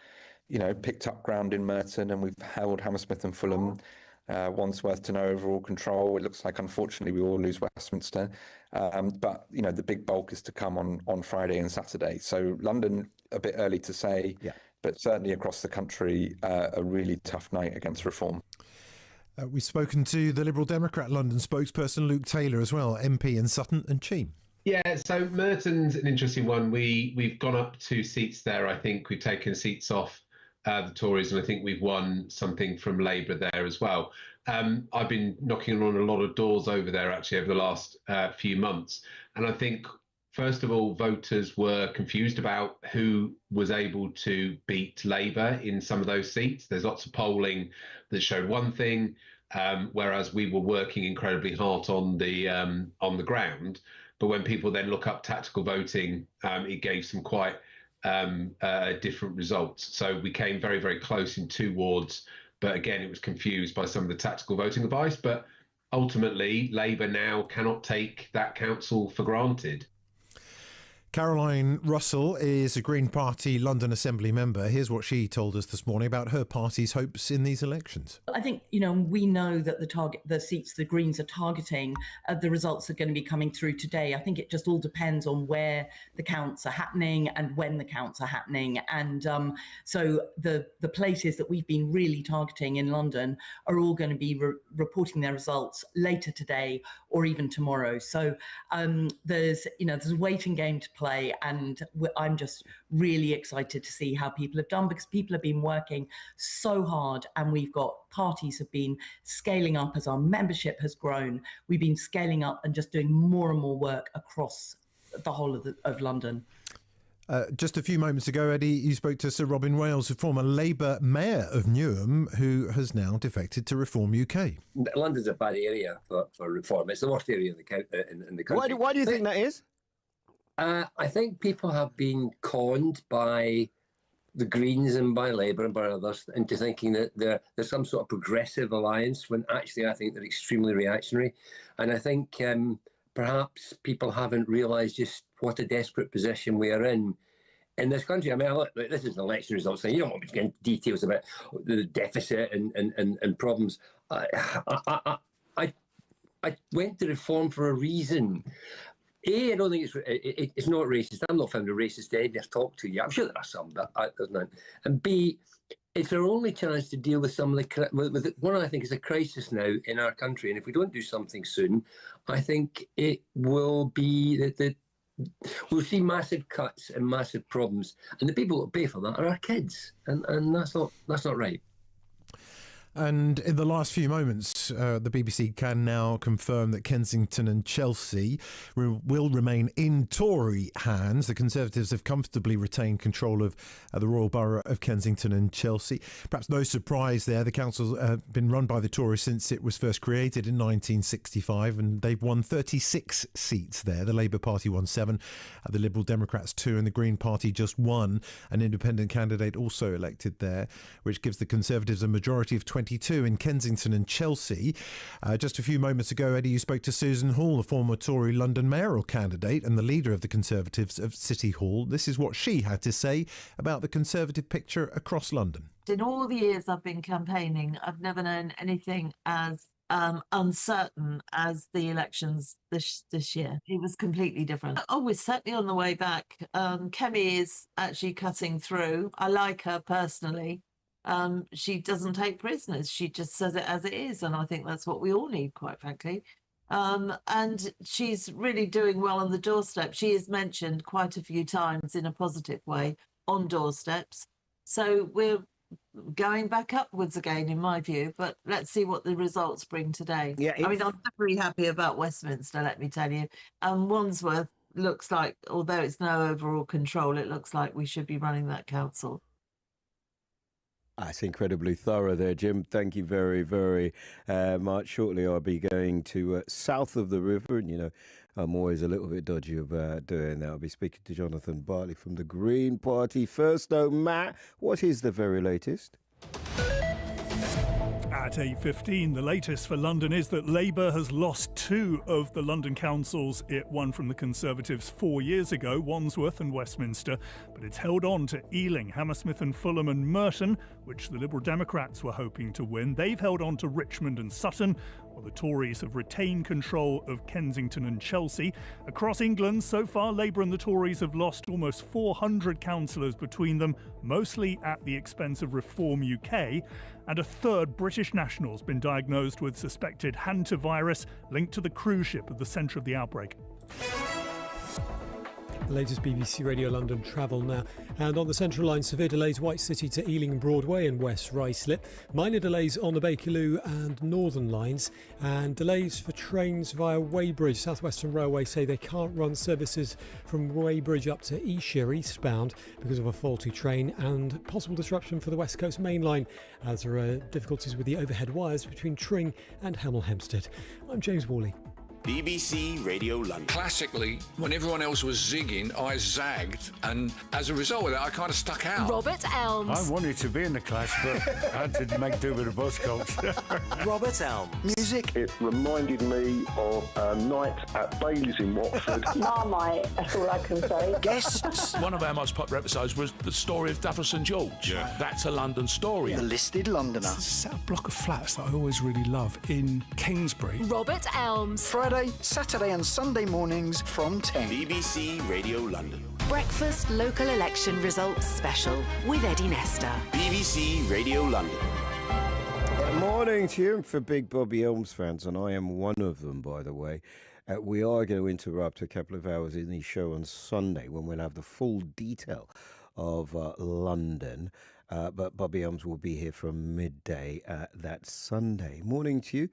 picked up ground in Merton and we've held Hammersmith and Fulham. Wandsworth to no overall control. It looks like, unfortunately, we will lose Westminster. But, the big bulk is to come on Friday and Saturday. So London, a bit early to say, but certainly across the country, a really tough night against reform. We've spoken to the Liberal Democrat London spokesperson, Luke Taylor, as well, MP in Sutton and Cheam. Yeah, so Merton's an interesting one. We've gone up 2 seats there. I think we've taken seats off the Tories, and I think we've won something from Labour there as well. I've been knocking on a lot of doors over there actually over the last few months, and I think first of all voters were confused about who was able to beat Labour in some of those seats. There's lots of polling that showed one thing, whereas we were working incredibly hard on the ground. But when people then look up tactical voting, it gave some quite different results. So we came very, very close in 2 wards, but again, it was confused by some of the tactical voting advice. But ultimately, Labour now cannot take that council for granted. Caroline Russell is a Green Party London Assembly member. Here's what she told us this morning about her party's hopes in these elections. I think, we know that the seats the Greens are targeting, the results are going to be coming through today. I think it just all depends on where the counts are happening and when the counts are happening. And so the places that we've been really targeting in London are all going to be reporting their results later today or even tomorrow. So there's a waiting game to play, and I'm just really excited to see how people have done, because people have been working so hard, and parties have been scaling up as our membership has grown. We've been scaling up and just doing more and more work across the whole of London. Just a few moments ago, Eddie, you spoke to Sir Robin Wales, a former Labour mayor of Newham, who has now defected to Reform UK. London's a bad area for reform. It's the worst area in the country. Why do you think that is? I think people have been conned by the Greens and by Labour and by others into thinking that there's some sort of progressive alliance, when actually I think they're extremely reactionary. And I think perhaps people haven't realised just what a desperate position we are in this country. I mean, look, this is an election results thing. You don't want me to get into details about the deficit and problems. I went to reform for a reason. I don't think it's not racist. I'm not found a racist Eddie I've talked to you. I'm sure there are some, but there's none. And B, it's our only chance to deal with some of with what I think is a crisis now in our country. And if we don't do something soon, I think it will be that we'll see massive cuts and massive problems. And the people that pay for that are our kids, and that's not right. And in the last few moments, the BBC can now confirm that Kensington and Chelsea will remain in Tory hands. The Conservatives have comfortably retained control of the Royal Borough of Kensington and Chelsea. Perhaps no surprise there. The council's been run by the Tories since it was first created in 1965, and they've won 36 seats there. The Labour Party won 7, the Liberal Democrats 2, and the Green Party just 1. An independent candidate also elected there, which gives the Conservatives a majority of 20 22 in Kensington and Chelsea. Just a few moments ago, Eddie, you spoke to Susan Hall, a former Tory London mayoral candidate and the leader of the Conservatives of City Hall. This is what she had to say about the Conservative picture across London. In all the years I've been campaigning, I've never known anything as uncertain as the elections this year. It was completely different. Oh, we're certainly on the way back. Kemi is actually cutting through. I like her personally. She doesn't take prisoners. She just says it as it is. And I think that's what we all need, quite frankly. And she's really doing well on the doorstep. She is mentioned quite a few times in a positive way on doorsteps. So we're going back upwards again, in my view, but let's see what the results bring today. Yeah, I mean, I'm very happy about Westminster, let me tell you. Wandsworth looks like, although it's no overall control, it looks like we should be running that council. That's incredibly thorough there, Jim. Thank you very, very much. Shortly, I'll be going to south of the river, and, you know, I'm always a little bit dodgy about doing that. I'll be speaking to Jonathan Bartley from the Green Party. First, though, Matt, what is the very latest? At 8:15, the latest for London is that Labour has lost 2 of the London councils it won from the Conservatives 4 years ago, Wandsworth and Westminster, but it's held on to Ealing, Hammersmith and Fulham and Merton, which the Liberal Democrats were hoping to win. They've held on to Richmond and Sutton, while the Tories have retained control of Kensington and Chelsea. Across England, so far, Labour and the Tories have lost almost 400 councillors between them, mostly at the expense of Reform UK. And a third British national has been diagnosed with suspected hantavirus linked to the cruise ship at the centre of the outbreak. The latest BBC Radio London travel now. And on the Central Line, severe delays White City to Ealing Broadway and West Ruislip. Minor delays on the Bakerloo and Northern lines. And delays for trains via Weybridge. South Western Railway say they can't run services from Weybridge up to Esher eastbound because of a faulty train, and possible disruption for the West Coast Main Line as there are difficulties with the overhead wires between Tring and Hemel Hempstead. I'm James Worley. BBC Radio London. Classically, when everyone else was zigging, I zagged, and as a result of that, I kind of stuck out. Robert Elms. I wanted to be in the Clash, but I had to make do with the bus culture. Robert Elms. Music. It reminded me of a night at Bailey's in Watford. Marmite, that's all I can say. Guests. One of our most popular episodes was the story of Duffer St George. Yeah. That's a London story. The Listed Londoner. There's a set of block of flats that I always really love in Kingsbury. Robert Elms. Friday, Saturday and Sunday mornings from 10. BBC Radio London. Breakfast Local Election Results Special with Eddie Nestor. BBC Radio London. Good morning to you. For big Bobby Elms fans, and I am one of them, by the way. We are going to interrupt a couple of hours in the show on Sunday when we'll have the full detail of London. But Bobby Elms will be here from midday that Sunday. Morning to you.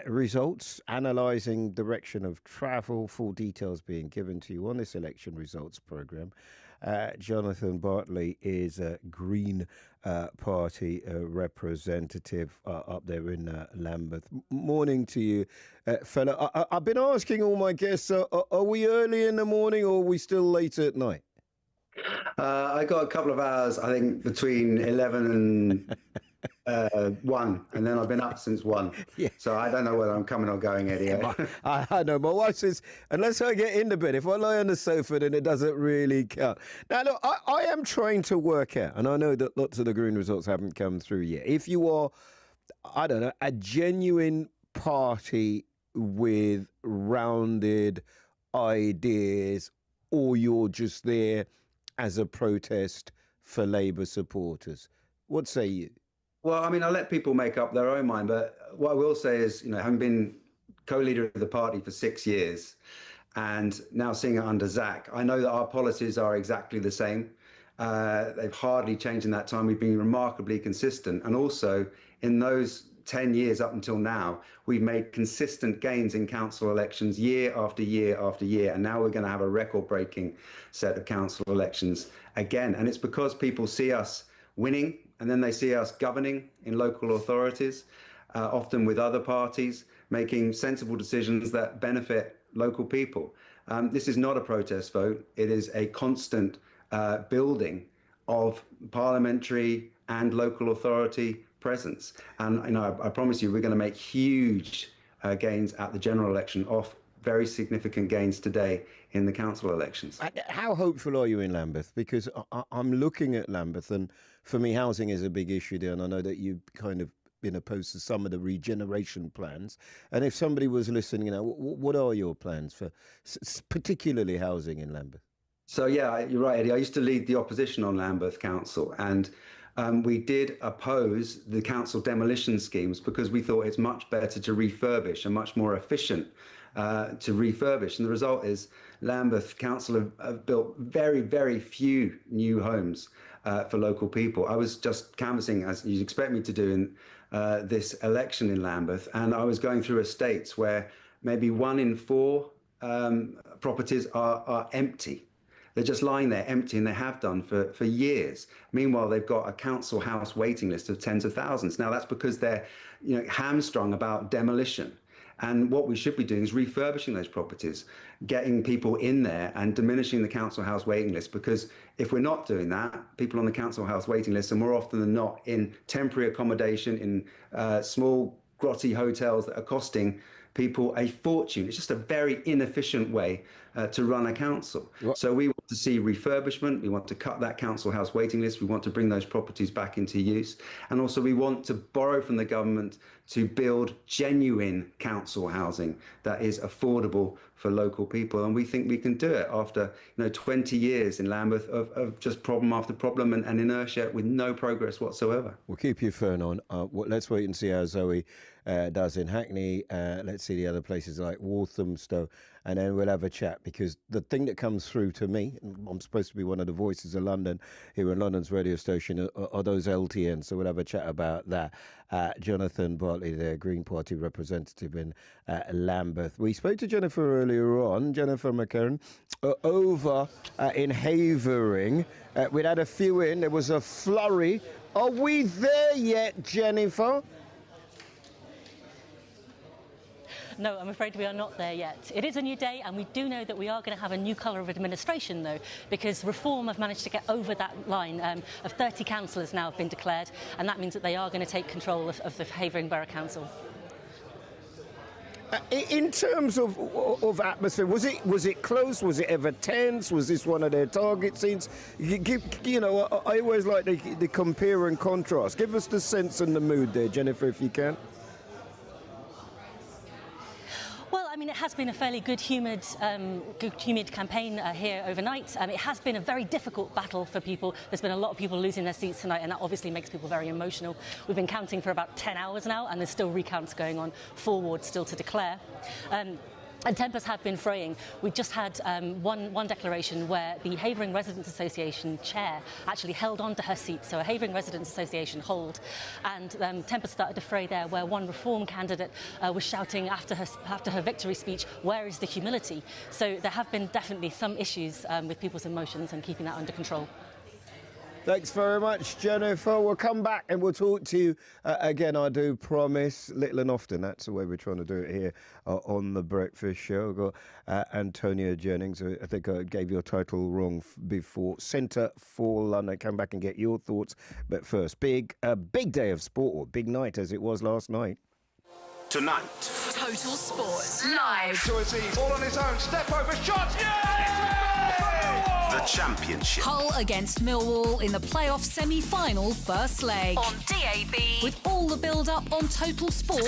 Results, analysing direction of travel, full details being given to you on this election results programme. Jonathan Bartley is a Green Party representative up there in Lambeth. Morning to you, fella. I've been asking all my guests, are we early in the morning or are we still late at night? I got a couple of hours, I think, between 11 and 1, and then I've been up since 1. Yeah. So I don't know whether I'm coming or going, Eddie. I know. My wife says, unless I get into bed, if I lie on the sofa, then it doesn't really count. Now, look, I am trying to work out, and I know that lots of the Green results haven't come through yet. If you are, I don't know, a genuine party with rounded ideas, or you're just there as a protest for Labour supporters. What say you? Well, I mean, I'll let people make up their own mind, but what I will say is, you know, having been co-leader of the party for 6 years and now seeing it under Zach, I know that our policies are exactly the same. They've hardly changed in that time. We've been remarkably consistent. And also, in those 10 years up until now, we've made consistent gains in council elections year after year after year. And now we're going to have a record-breaking set of council elections again. And it's because people see us winning, and then they see us governing in local authorities, often with other parties, making sensible decisions that benefit local people. This is not a protest vote. It is a constant building of parliamentary and local authority presence. And I promise you, we're going to make huge gains at the general election, off very significant gains today in the council elections. How hopeful are you in Lambeth? Because I'm looking at Lambeth, and for me, housing is a big issue there. And I know that you've kind of been opposed to some of the regeneration plans. And if somebody was listening, what are your plans for particularly housing in Lambeth? So, yeah, you're right, Eddie. I used to lead the opposition on Lambeth Council, and we did oppose the council demolition schemes because we thought it's much better to refurbish and much more efficient to refurbish. And the result is Lambeth Council have built very, very few new homes for local people. I was just canvassing, as you'd expect me to do, in this election in Lambeth, and I was going through estates where maybe 1 in 4 properties are empty. They're just lying there empty, and they have done for years. Meanwhile, they've got a council house waiting list of tens of thousands. Now, that's because they're hamstrung about demolition. And what we should be doing is refurbishing those properties, getting people in there and diminishing the council house waiting list. Because if we're not doing that, people on the council house waiting list are more often than not in temporary accommodation, in small grotty hotels that are costing people a fortune. It's just a very inefficient way to run a council. So we want to see refurbishment. We want to cut that council house waiting list. We want to bring those properties back into use. And also we want to borrow from the government to build genuine council housing that is affordable for local people. And we think we can do it after 20 years in Lambeth of just problem after problem and inertia with no progress whatsoever. We'll keep your phone on. Let's wait and see how Zoe does in Hackney. Let's see the other places like Walthamstow, and then we'll have a chat, because the thing that comes through to me, I'm supposed to be one of the voices of London here in London's radio station, are those LTNs. So we'll have a chat about that. Jonathan Bartley, their Green Party representative in Lambeth. We spoke to Jennifer earlier on, Jennifer McCarran, over in Havering. We'd had a few in. There was a flurry. Are we there yet, Jennifer? No, I'm afraid we are not there yet. It is a new day, and we do know that we are going to have a new colour of administration, though, because Reform have managed to get over that line of 30 councillors now have been declared, and that means that they are going to take control of the Havering Borough Council. In terms of atmosphere, was it close? Was it ever tense? Was this one of their target scenes? I always like the compare and contrast. Give us the sense and the mood there, Jennifer, if you can. Well, I mean, it has been a fairly good-humoured campaign here overnight. It has been a very difficult battle for people. There's been a lot of people losing their seats tonight, and that obviously makes people very emotional. We've been counting for about 10 hours now, and there's still recounts going on, 4 wards still to declare. And tempers have been fraying. We just had one declaration where the Havering Residents Association chair actually held on to her seat, so a Havering Residents Association hold, and tempers started to fray there, where one Reform candidate was shouting after her victory speech, "Where is the humility?" So there have been definitely some issues with people's emotions and keeping that under control. Thanks very much, Jennifer. We'll come back and we'll talk to you again, I do promise, little and often. That's the way we're trying to do it here on The Breakfast Show. We've got Antonia Jennings. I think I gave your title wrong before. Centre for London. Come back and get your thoughts. But first, big day of sport, or big night as it was last night. Tonight. Total Sports live. Joyce all on his own. Step over shot. Yeah! The Championship. Hull against Millwall in the playoff semi-final first leg. On DAB. With all the build-up on Total Sport.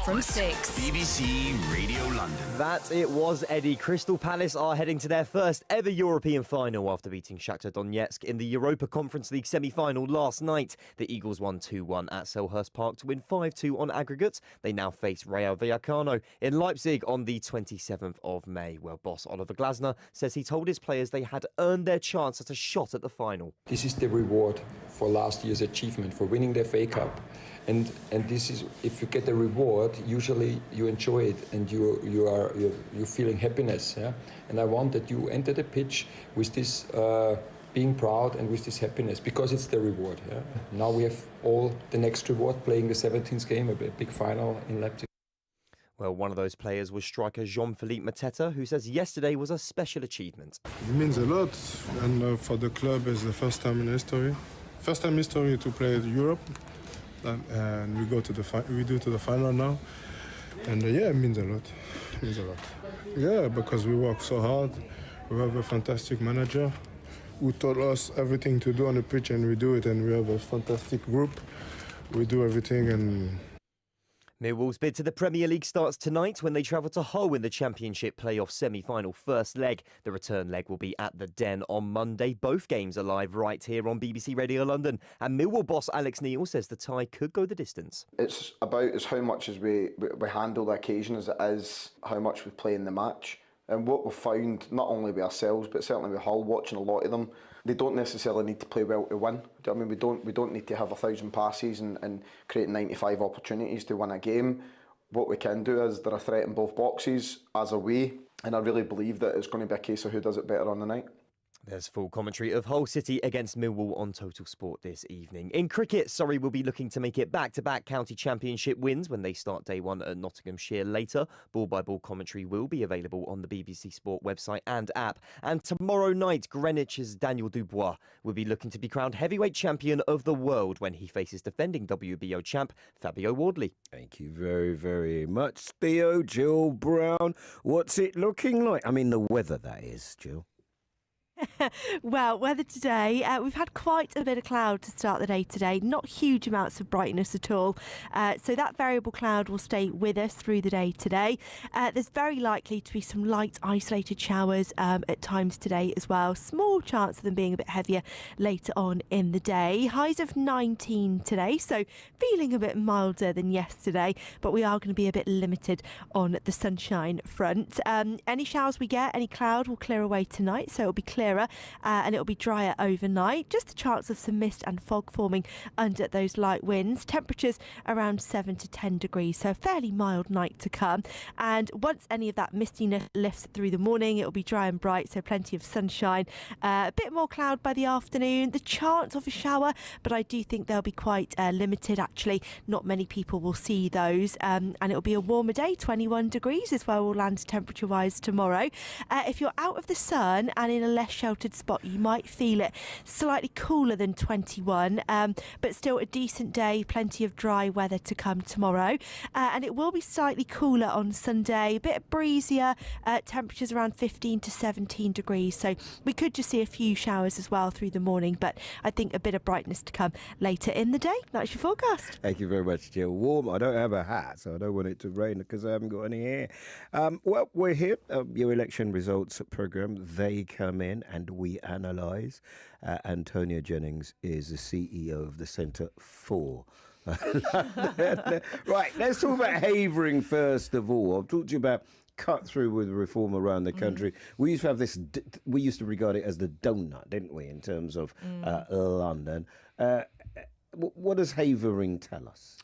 From 6. BBC Radio London. That it was, Eddie. Crystal Palace are heading to their first ever European final after beating Shakhtar Donetsk in the Europa Conference League semi-final last night. The Eagles won 2-1 at Selhurst Park to win 5-2 on aggregate. They now face Rayo Vallecano in Leipzig on the 27th of May, where boss Oliver Glasner says he told his players they had earned their chance at a shot at the final. This is the reward for last year's achievement, for winning the FA Cup. And this is, if you get the reward, usually you enjoy it and you're feeling happiness. Yeah? And I want that you enter the pitch with this being proud and with this happiness, because it's the reward. Yeah? Now we have all the next reward, playing the 17th game, a big final in Leipzig. Well, one of those players was striker Jean-Philippe Mateta, who says yesterday was a special achievement. It means a lot, and for the club, it's the first time in history. First time in history to play Europe. and we do to the final now. And yeah, it means a lot. It means a lot. Yeah, because we work so hard. We have a fantastic manager who taught us everything to do on the pitch, and we do it. And we have a fantastic group. We do everything. And Millwall's bid to the Premier League starts tonight when they travel to Hull in the Championship playoff semi-final first leg. The return leg will be at the Den on Monday. Both games are live right here on BBC Radio London. And Millwall boss Alex Neil says the tie could go the distance. It's about as how much as we handle the occasion as it is how much we play in the match. And what we've found, not only with ourselves, but certainly with Hull, watching a lot of them, they don't necessarily need to play well to win. Do you know what I mean? We don't need to have 1,000 passes and create 95 opportunities to win a game. What we can do is they're a threat in both boxes, as are we. And I really believe that it's going to be a case of who does it better on the night. There's full commentary of Hull City against Millwall on Total Sport this evening. In cricket, Surrey will be looking to make it back-to-back county championship wins when they start day one at Nottinghamshire later. Ball-by-ball commentary will be available on the BBC Sport website and app. And tomorrow night, Greenwich's Daniel Dubois will be looking to be crowned heavyweight champion of the world when he faces defending WBO champ Fabio Wardley. Thank you very, very much, Theo. Jill Brown, what's it looking like? I mean, the weather, that is, Jill. Well, weather today, we've had quite a bit of cloud to start the day today, not huge amounts of brightness at all. So that variable cloud will stay with us through the day today. There's very likely to be some light isolated showers at times today as well. Small chance of them being a bit heavier later on in the day. Highs of 19 today, so feeling a bit milder than yesterday, but we are going to be a bit limited on the sunshine front. Any showers we get, any cloud will clear away tonight, so it'll be clearer and it'll be drier overnight. Just a chance of some mist and fog forming under those light winds. Temperatures around 7 to 10 degrees, so a fairly mild night to come. And once any of that mistiness lifts through the morning, it'll be dry and bright, so plenty of sunshine. A bit more cloud by the afternoon. The chance of a shower, but I do think they'll be quite limited actually. Not many people will see those. And it'll be a warmer day, 21 degrees is where we'll land temperature wise tomorrow. If you're out of the sun and in a less sheltered spot, you might feel it slightly cooler than 21, but still a decent day, plenty of dry weather to come tomorrow. And it will be slightly cooler on Sunday, a bit breezier, temperatures around 15 to 17 degrees, so we could just see a few showers as well through the morning, but I think a bit of brightness to come later in the day. That's your forecast. Thank you very much, Jill. Warm. I don't have a hat, so I don't want it to rain because I haven't got any hair. Well, we're here. Your election results programme, they come in and we analyse. Antonia Jennings is the CEO of the Centre for Right, let's talk about Havering first of all. I've talked to you about cut through with reform around the country. We used to have this, we used to regard it as the donut, didn't we, in terms of London. What does Havering tell us?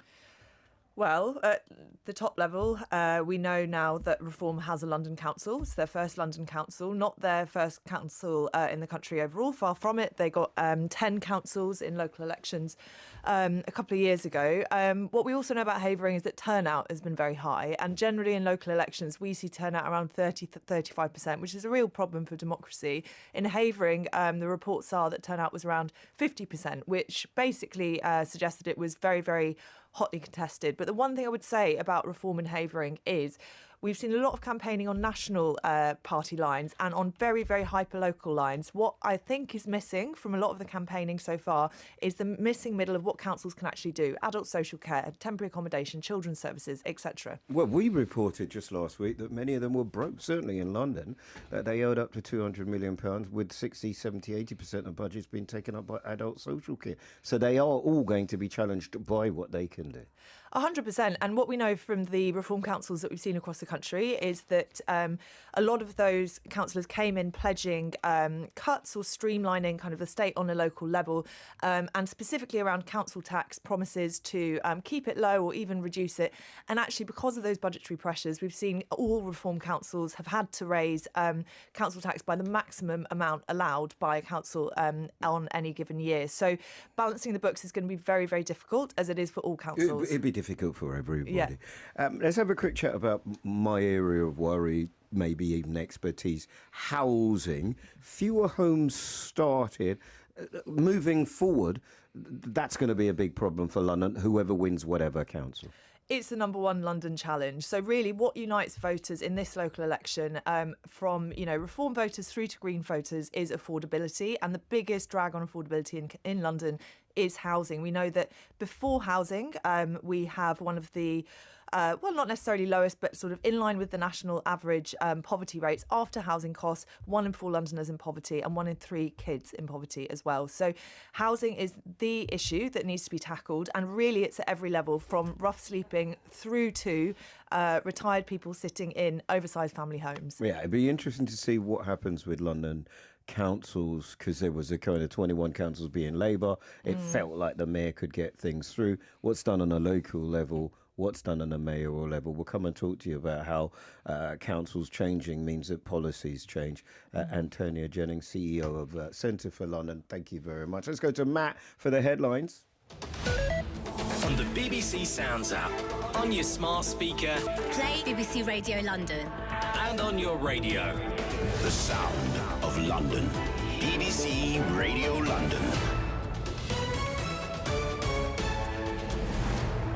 Well, at the top level, we know now that Reform has a London council. It's their first London council, not their first council in the country overall. Far from it. They got 10 councils in local elections a couple of years ago. What we also know about Havering is that turnout has been very high. And generally in local elections, we see turnout around 30 to 35%, which is a real problem for democracy. In Havering, the reports are that turnout was around 50%, which basically suggests that it was very, very hotly contested. But the one thing I would say about Reform in Havering is we've seen a lot of campaigning on national party lines and on very, very hyper-local lines. What I think is missing from a lot of the campaigning so far is the missing middle of what councils can actually do. Adult social care, temporary accommodation, children's services, etc. Well, we reported just last week that many of them were broke, certainly in London, that they owed up to £200 million, with 60, 70, 80% of budgets being taken up by adult social care. So they are all going to be challenged by what they can do. 100%. And what we know from the reform councils that we've seen across the country is that a lot of those councillors came in pledging cuts or streamlining kind of the state on a local level, and specifically around council tax promises to keep it low or even reduce it. And actually, because of those budgetary pressures, we've seen all reform councils have had to raise council tax by the maximum amount allowed by a council on any given year. So balancing the books is going to be very, very difficult, as it is for all councils. It'd be difficult for everybody. Yeah. Let's have a quick chat about my area of worry, maybe even expertise, housing. Fewer homes started. Moving forward, that's going to be a big problem for London, whoever wins whatever council. It's the number one London challenge. So really what unites voters in this local election, from Reform voters through to Green voters, is affordability. And the biggest drag on affordability in London is housing. We know that before housing, we have one of the not necessarily lowest, but sort of in line with the national average poverty rates. After housing costs, 1 in 4 Londoners in poverty and 1 in 3 kids in poverty as well. So housing is the issue that needs to be tackled, and really it's at every level, from rough sleeping through to retired people sitting in oversized family homes. Yeah, it'd be interesting to see what happens with London councils, because there was a kind of 21 councils being Labour. It felt like the mayor could get things through. What's done on a local level, what's done on a mayoral level. We'll come and talk to you about how councils changing means that policies change. Antonia Jennings, CEO of Centre for London, thank you very much. Let's go to Matt for the headlines. On the BBC Sounds app, on your smart speaker, Play BBC Radio London. and on your radio. The sound of London. BBC Radio London.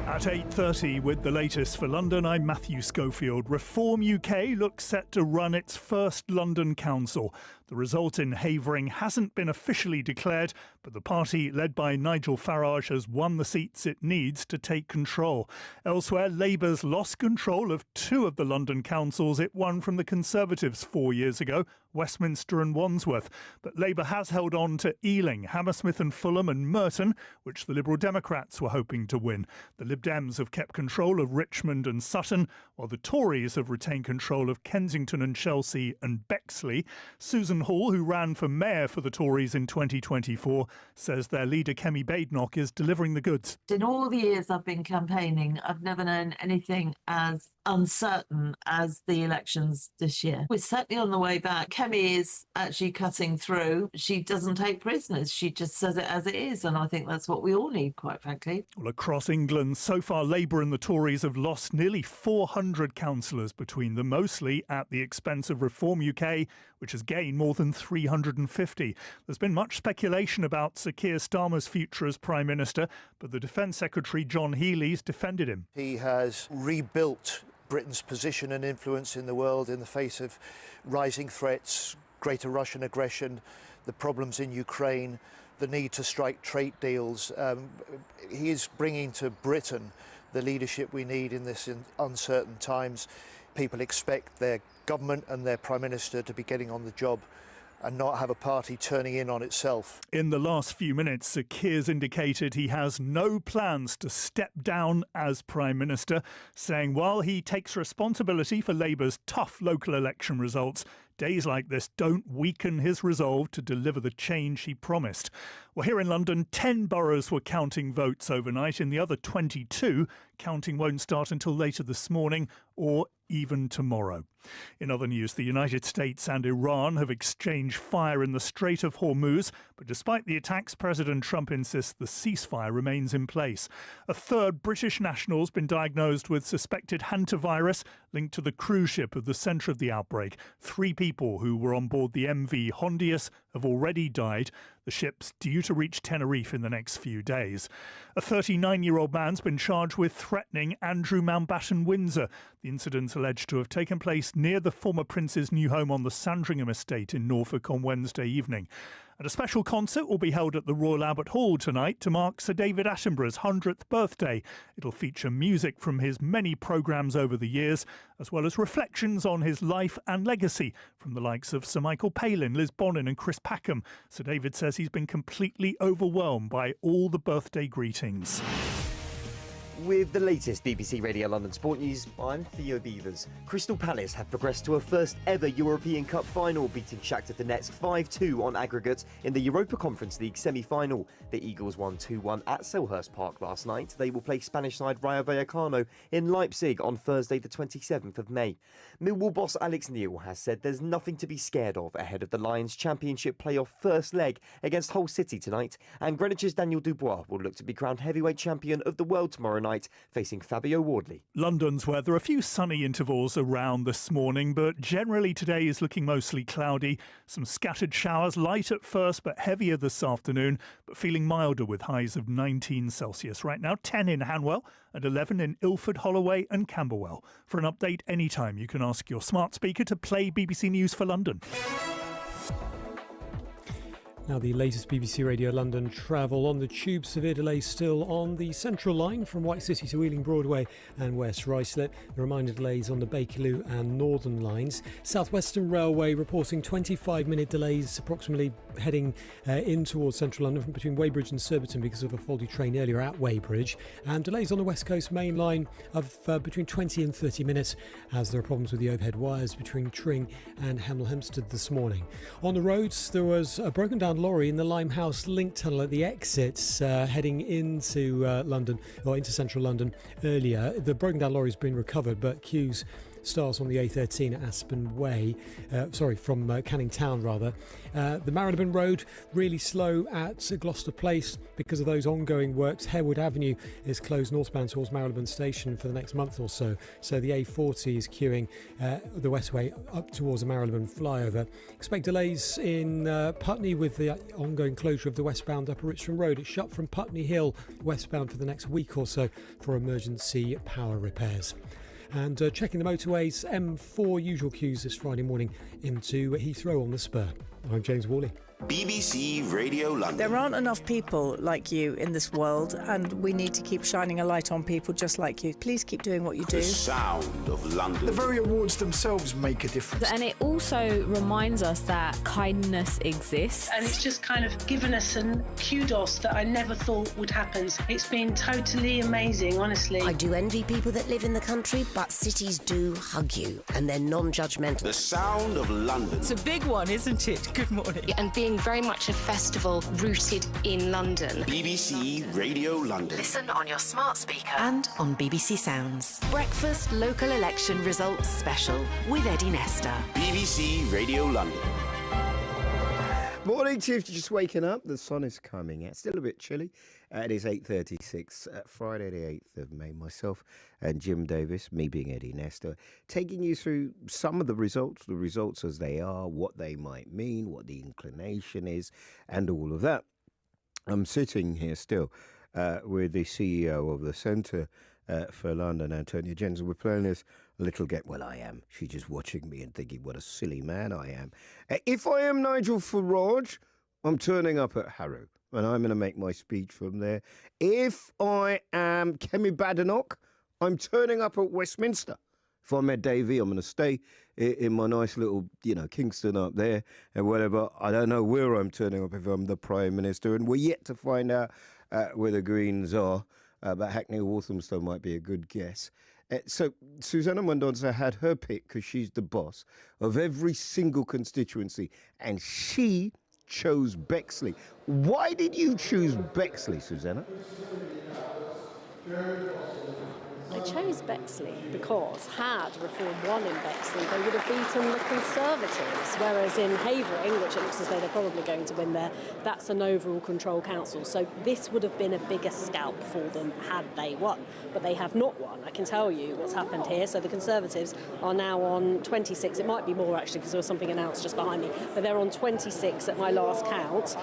At 8:30 with the latest for London, I'm Matthew Schofield. Reform UK looks set to run its first London council. The result in Havering hasn't been officially declared, but the party led by Nigel Farage has won the seats it needs to take control. Elsewhere, Labour's lost control of 2 of the London councils it won from the Conservatives 4 years ago, Westminster and Wandsworth. But Labour has held on to Ealing, Hammersmith and Fulham and Merton, which the Liberal Democrats were hoping to win. The Lib Dems have kept control of Richmond and Sutton, while the Tories have retained control of Kensington and Chelsea and Bexley. Susan Hall, who ran for mayor for the Tories in 2024, says their leader Kemi Badenoch is delivering the goods. In all the years I've been campaigning, I've never known anything as uncertain as the elections this year. We're certainly on the way back. Kemi is actually cutting through. She doesn't take prisoners. She just says it as it is. And I think that's what we all need, quite frankly. Well, across England, so far Labour and the Tories have lost nearly 400 councillors between them, mostly at the expense of Reform UK, which has gained more than 350. There's been much speculation about Sir Keir Starmer's future as Prime Minister, but the Defence Secretary John Healey's defended him. He has rebuilt Britain's position and influence in the world in the face of rising threats, greater Russian aggression, the problems in Ukraine, the need to strike trade deals. He is bringing to Britain the leadership we need in this uncertain times. People expect their government and their Prime Minister to be getting on the job and not have a party turning in on itself. In the last few minutes, Sir Keir's indicated he has no plans to step down as Prime Minister, saying while he takes responsibility for Labour's tough local election results, days like this don't weaken his resolve to deliver the change he promised. Well, here in London, 10 boroughs were counting votes overnight. In the other 22, counting won't start until later this morning or even tomorrow. In other news, the United States and Iran have exchanged fire in the Strait of Hormuz, but despite the attacks, President Trump insists the ceasefire remains in place. A third British national has been diagnosed with suspected hantavirus linked to the cruise ship at the centre of the outbreak. 3 people who were on board the MV Hondius have already died. The ship's due to reach Tenerife in the next few days. A 39-year-old man's been charged with threatening Andrew Mountbatten Windsor. The incident's alleged to have taken place near the former prince's new home on the Sandringham estate in Norfolk on Wednesday evening. And a special concert will be held at the Royal Albert Hall tonight to mark Sir David Attenborough's 100th birthday. It'll feature music from his many programmes over the years, as well as reflections on his life and legacy from the likes of Sir Michael Palin, Liz Bonin and Chris Packham. Sir David says he's been completely overwhelmed by all the birthday greetings. With the latest BBC Radio London Sport News, I'm Theo Beavers. Crystal Palace have progressed to a first ever European Cup final, beating Shakhtar Donetsk 5-2 on aggregate in the Europa Conference League semi-final. The Eagles won 2-1 at Selhurst Park last night. They will play Spanish side Rayo Vallecano in Leipzig on Thursday the 27th of May. Millwall boss Alex Neil has said there's nothing to be scared of ahead of the Lions Championship playoff first leg against Hull City tonight, and Greenwich's Daniel Dubois will look to be crowned heavyweight champion of the world tomorrow night night, facing Fabio Wardley. London's weather, a few sunny intervals around this morning, but generally today is looking mostly cloudy. Some scattered showers, light at first but heavier this afternoon, but feeling milder with highs of 19 Celsius. Right now, 10 in Hanwell and 11 in Ilford, Holloway and Camberwell. For an update anytime, you can ask your smart speaker to play BBC News for London. Now, the latest BBC Radio London travel on the tube. Severe delays still on the Central Line from White City to Ealing Broadway and West Ruislip. The reminder delays on the Bakerloo and Northern lines. South Western Railway reporting 25-minute delays approximately heading in towards Central London from between Weybridge and Surbiton because of a faulty train earlier at Weybridge. And delays on the West Coast Main Line of between 20 and 30 minutes as there are problems with the overhead wires between Tring and Hemel Hempstead this morning. On the roads, there was a broken down lorry in the Limehouse Link Tunnel at the exits heading into London or into central London earlier. The broken down lorry has been recovered, but queues starts on the A13 at Aspen Way, from Canning Town rather. The Marylebone Road really slow at Gloucester Place because of those ongoing works. Harewood Avenue is closed northbound towards Marylebone Station for the next month or so. So the A40 is queuing the Westway up towards the Marylebone flyover. Expect delays in Putney with the ongoing closure of the westbound Upper Richmond Road. It's shut from Putney Hill westbound for the next week or so for emergency power repairs. And checking the motorways, M4 usual queues this Friday morning into Heathrow on the Spur. I'm James Worley. BBC Radio London. There aren't enough people like you in this world, and we need to keep shining a light on people just like you. Please keep doing what you do. The sound of London. The very awards themselves make a difference. And it also reminds us that kindness exists. And it's just kind of given us some kudos that I never thought would happen. It's been totally amazing, honestly. I do envy people that live in the country, but cities do hug you, and they're non-judgmental. The sound of London. It's a big one, isn't it? Good morning. And being very much a festival rooted in London. BBC Radio London. Listen on your smart speaker and on BBC Sounds. Breakfast Local Election Results Special with Eddie Nestor. BBC Radio London. Morning to you if you're just waking up. The sun is coming out. Still a bit chilly. It is 8:36, Friday the 8th of May. Myself and Jim Davis, me being Eddie Nestor, taking you through some of the results as they are, what they might mean, what the inclination is, and all of that. I'm sitting here still with the CEO of the Centre for London, Antonia Jensen. We're playing this little game. Well, I am. She's just watching me and thinking what a silly man I am. If I am Nigel Farage, I'm turning up at Harrow, and I'm going to make my speech from there. If I am Kemi Badenoch, I'm turning up at Westminster. If I'm Ed Davey, I'm going to stay in my nice little, Kingston up there and whatever. I don't know where I'm turning up if I'm the Prime Minister, and we're yet to find out where the Greens are. But Hackney or Walthamstow might be a good guess. So Susanna Mendonça had her pick, because she's the boss, of every single constituency, and she chose Bexley. Why did you choose Bexley, Susanna? I chose Bexley because had Reform won in Bexley, they would have beaten the Conservatives, whereas in Havering, which it looks as though they're probably going to win there, that's an overall control council. So this would have been a bigger scalp for them had they won. But they have not won. I can tell you what's happened here. So the Conservatives are now on 26. It might be more, actually, because there was something announced just behind me. But they're on 26 at my last count.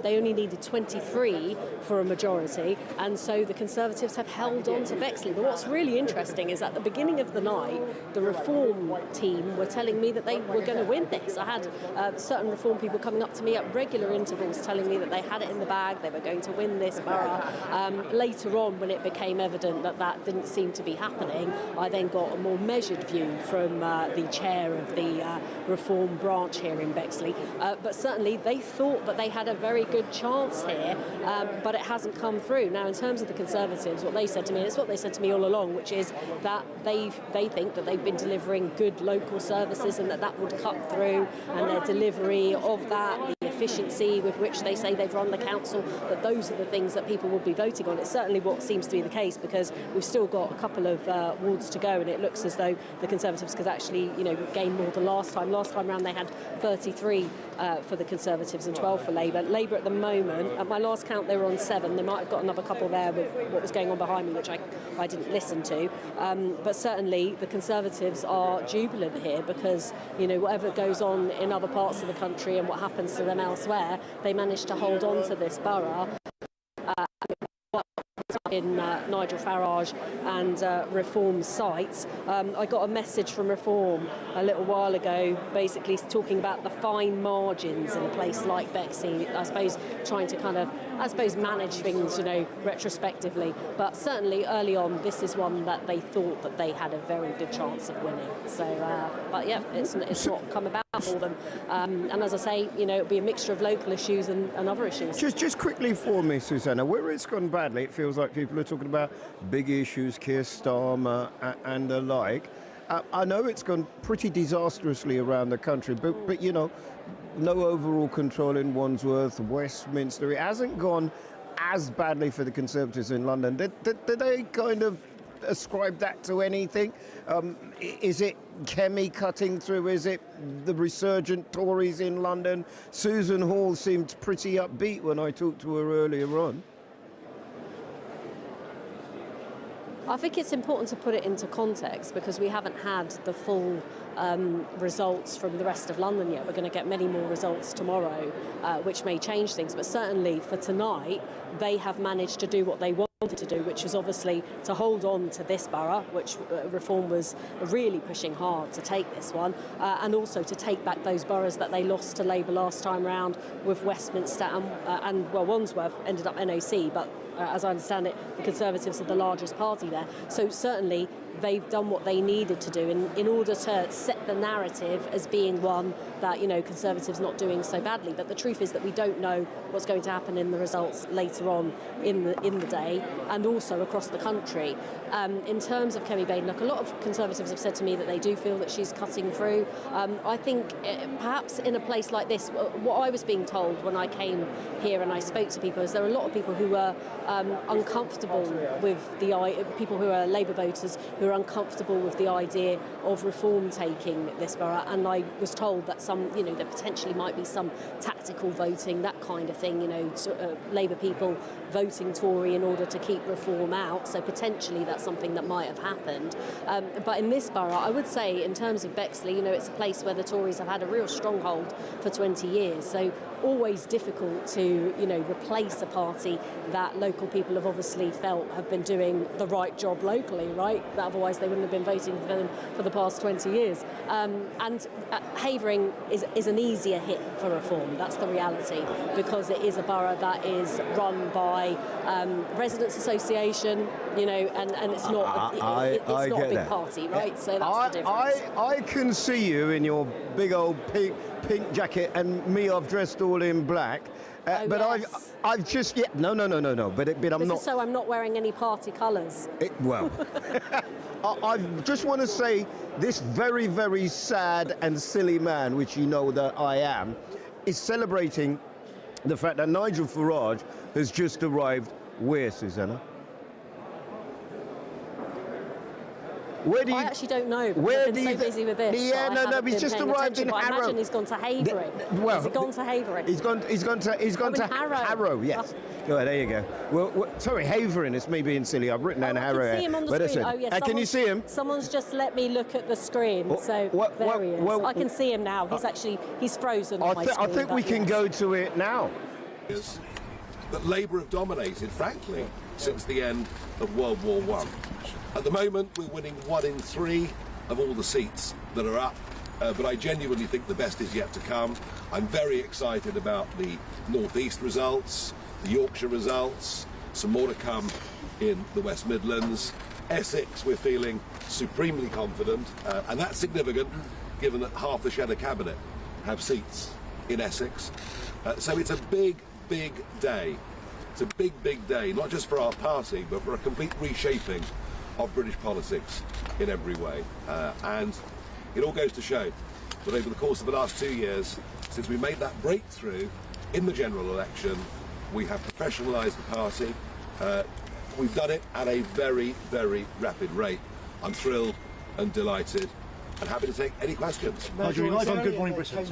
They only needed 23 for a majority. And so the Conservatives have held on to Bexley. But what's really interesting is at the beginning of the night, the Reform team were telling me that they were going to win this. I had certain Reform people coming up to me at regular intervals telling me that they had it in the bag, they were going to win this borough. Later on, when it became evident that that didn't seem to be happening, I then got a more measured view from the chair of the Reform branch here in Bexley. But certainly they thought that they had a very good chance here, but it hasn't come through. Now, in terms of the Conservatives, what they said to me, and it's what they said to me all along, which is that they think that they've been delivering good local services and that would cut through, and their delivery of that, the efficiency with which they say they've run the council, that those are the things that people will be voting on. It's certainly what seems to be the case, because we've still got a couple of wards to go, and it looks as though the Conservatives could actually, gain more than last time. Last time round they had 33 for the Conservatives and 12 for Labour. Labour at the moment, at my last count, they were on 7. They might have got another couple there with what was going on behind me, which I didn't listen to. But certainly the Conservatives are jubilant here, because, whatever goes on in other parts of the country and what happens to them elsewhere, they managed to hold on to this borough. In Nigel Farage and Reform's sites. I got a message from Reform a little while ago, basically talking about the fine margins in a place like Bexley. I suppose trying to manage things, retrospectively. But certainly early on, this is one that they thought that they had a very good chance of winning. So, but yeah, it's not come about for them. And as I say, it'll be a mixture of local issues and other issues. Just quickly for me, Susanna, where it's gone badly, it feels like people are talking about big issues, Keir Starmer and the like. I know it's gone pretty disastrously around the country, but no overall control in Wandsworth, Westminster. It hasn't gone as badly for the Conservatives in London. Did they kind of ascribe that to anything? Is it Kemi cutting through? Is it the resurgent Tories in London? Susan Hall seemed pretty upbeat when I talked to her earlier on. I think it's important to put it into context, because we haven't had the full results from the rest of London yet. We're going to get many more results tomorrow, which may change things. But certainly for tonight, they have managed to do what they wanted to do, which is obviously to hold on to this borough, which Reform was really pushing hard to take this one, and also to take back those boroughs that they lost to Labour last time round, with Westminster and Wandsworth ended up NOC, but as I understand it, the Conservatives are the largest party there. So certainly they've done what they needed to do in order to set the narrative as being one that, Conservatives not doing so badly. But the truth is that we don't know what's going to happen in the results later on in the day, and also across the country. In terms of Kemi Badenoch, a lot of Conservatives have said to me that they do feel that she's cutting through. I think perhaps in a place like this, what I was being told when I came here and I spoke to people is there are a lot of people who were uncomfortable with people who are Labour voters who are uncomfortable with the idea of Reform taking this borough, and I was told that there potentially might be some tactical voting, that kind of thing, Labour people voting Tory in order to keep Reform out, so potentially that's something that might have happened. But in this borough, I would say in terms of Bexley, it's a place where the Tories have had a real stronghold for 20 years, so always difficult to, replace a party that local people have obviously felt have been doing the right job locally, right? That otherwise they wouldn't have been voting for them for the past 20 years. And Havering is an easier hit for Reform. That's the reality, because it is a borough that is run by Residents Association, and it's not it's not a big party, right? So that's the difference. I can see you in your big old pink jacket, and me, I've dressed all in black. But yes. I've just no. But I'm not. So I'm not wearing any party colours. I just want to say this very, very sad and silly man, which you know that I am, is celebrating the fact that Nigel Farage has just arrived. Where, Susanna? I actually don't know, because I've been so busy with this. Yeah, no, he's just arrived in Harrow. I imagine he's gone to Havering. Has he gone to Havering? He's gone to Harrow. Yes. Oh, there you go. Well, sorry, Havering. It's me being silly. I've written down Harrow. I can see him on the screen. Oh, yes. Can you see him? Someone's just let me look at the screen. There he is. I can see him now. He's frozen on my screen. I think we can go to it now. That Labour have dominated, frankly, since the end of World War I. At the moment, we're winning 1 in 3 of all the seats that are up, but I genuinely think the best is yet to come. I'm very excited about the North East results, the Yorkshire results, some more to come in the West Midlands. Essex, we're feeling supremely confident, and that's significant given that half the Shadow Cabinet have seats in Essex. So it's a big day. It's a big day, not just for our party, but for a complete reshaping of British politics in every way. And it all goes to show that over the course of the last 2 years, since we made that breakthrough in the general election. We have professionalised the party. We've done it at a very, very rapid rate. I'm thrilled and delighted and happy to take any questions. Good Morning Britain.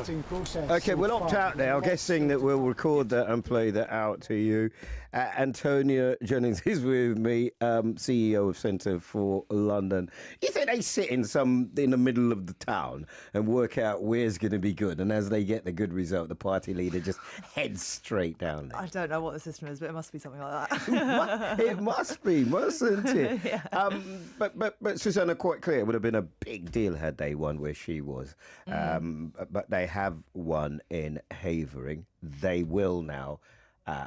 Okay, we'll opt out now, guessing that we'll record that and play that out to you. Antonia Jennings is with me, CEO of Centre for London. You think they sit in the middle of the town and work out where's going to be good, and as they get the good result, the party leader just heads straight down there? I don't know what the system is, but it must be something like that. It must be, mustn't it? Yeah. But Susanna, quite clear, it would have been a big deal had they won where she was. But they have won in Havering. They will now,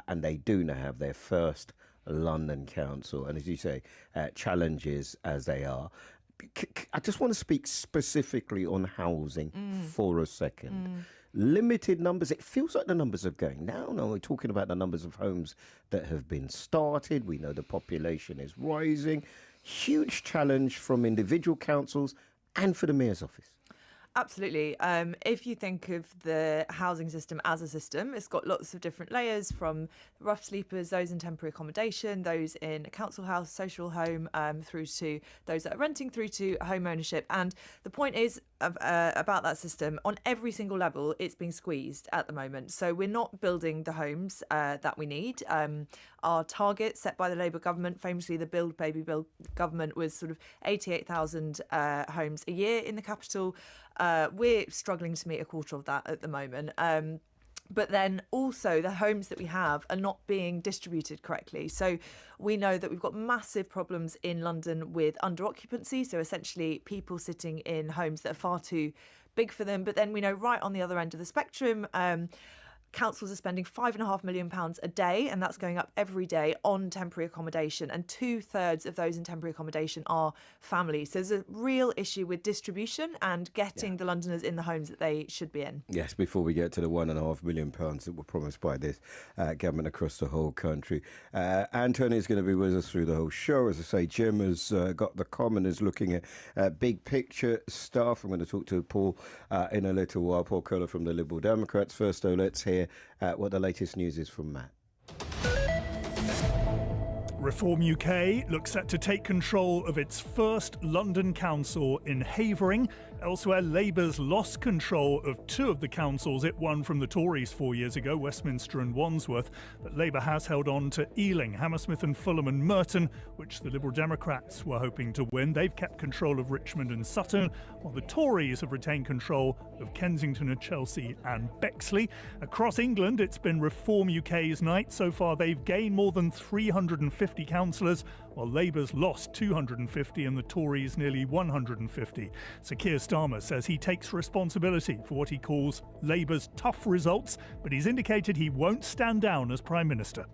and they do now have their first London council. And as you say, challenges as they are. I just want to speak specifically on housing for a second. Limited numbers. It feels like the numbers are going down. We're talking about the numbers of homes that have been started. We know the population is rising. Huge challenge from individual councils and for the Mayor's office. Absolutely. If you think of the housing system as a system, it's got lots of different layers, from rough sleepers, those in temporary accommodation, those in a council house, social home, through to those that are renting, through to home ownership. And the point is about that system, on every single level, it's being squeezed at the moment. So we're not building the homes that we need. Our target set by the Labour government, famously the Build Baby Build government, was sort of 88,000 homes a year in the capital. We're struggling to meet a quarter of that at the moment. But then also the homes that we have are not being distributed correctly. So we know that we've got massive problems in London with under occupancy. So essentially people sitting in homes that are far too big for them. But then we know right on the other end of the spectrum, councils are spending £5.5 million a day, and that's going up every day, on temporary accommodation. And 2/3 of those in temporary accommodation are families. So there's a real issue with distribution and getting the Londoners in the homes that they should be in. Yes, before we get to the £1.5 million that were promised by this government across the whole country. Anthony is going to be with us through the whole show. As I say, Jim has got the commoners looking at big picture stuff. I'm going to talk to Paul in a little while. Paul Curler from the Liberal Democrats. First, though, let's hear what the latest news is from Matt. Reform UK looks set to take control of its first London council in Havering. Elsewhere, Labour's lost control of two of the councils it won from the Tories 4 years ago, Westminster and Wandsworth. But Labour has held on to Ealing, Hammersmith and Fulham and Merton, which the Liberal Democrats were hoping to win. They've kept control of Richmond and Sutton, while the Tories have retained control of Kensington and Chelsea and Bexley. Across England, it's been Reform UK's night. So far, they've gained more than 350 councillors, while Labour's lost 250 and the Tories nearly 150. Sir Keir Starmer says he takes responsibility for what he calls Labour's tough results, but he's indicated he won't stand down as Prime Minister.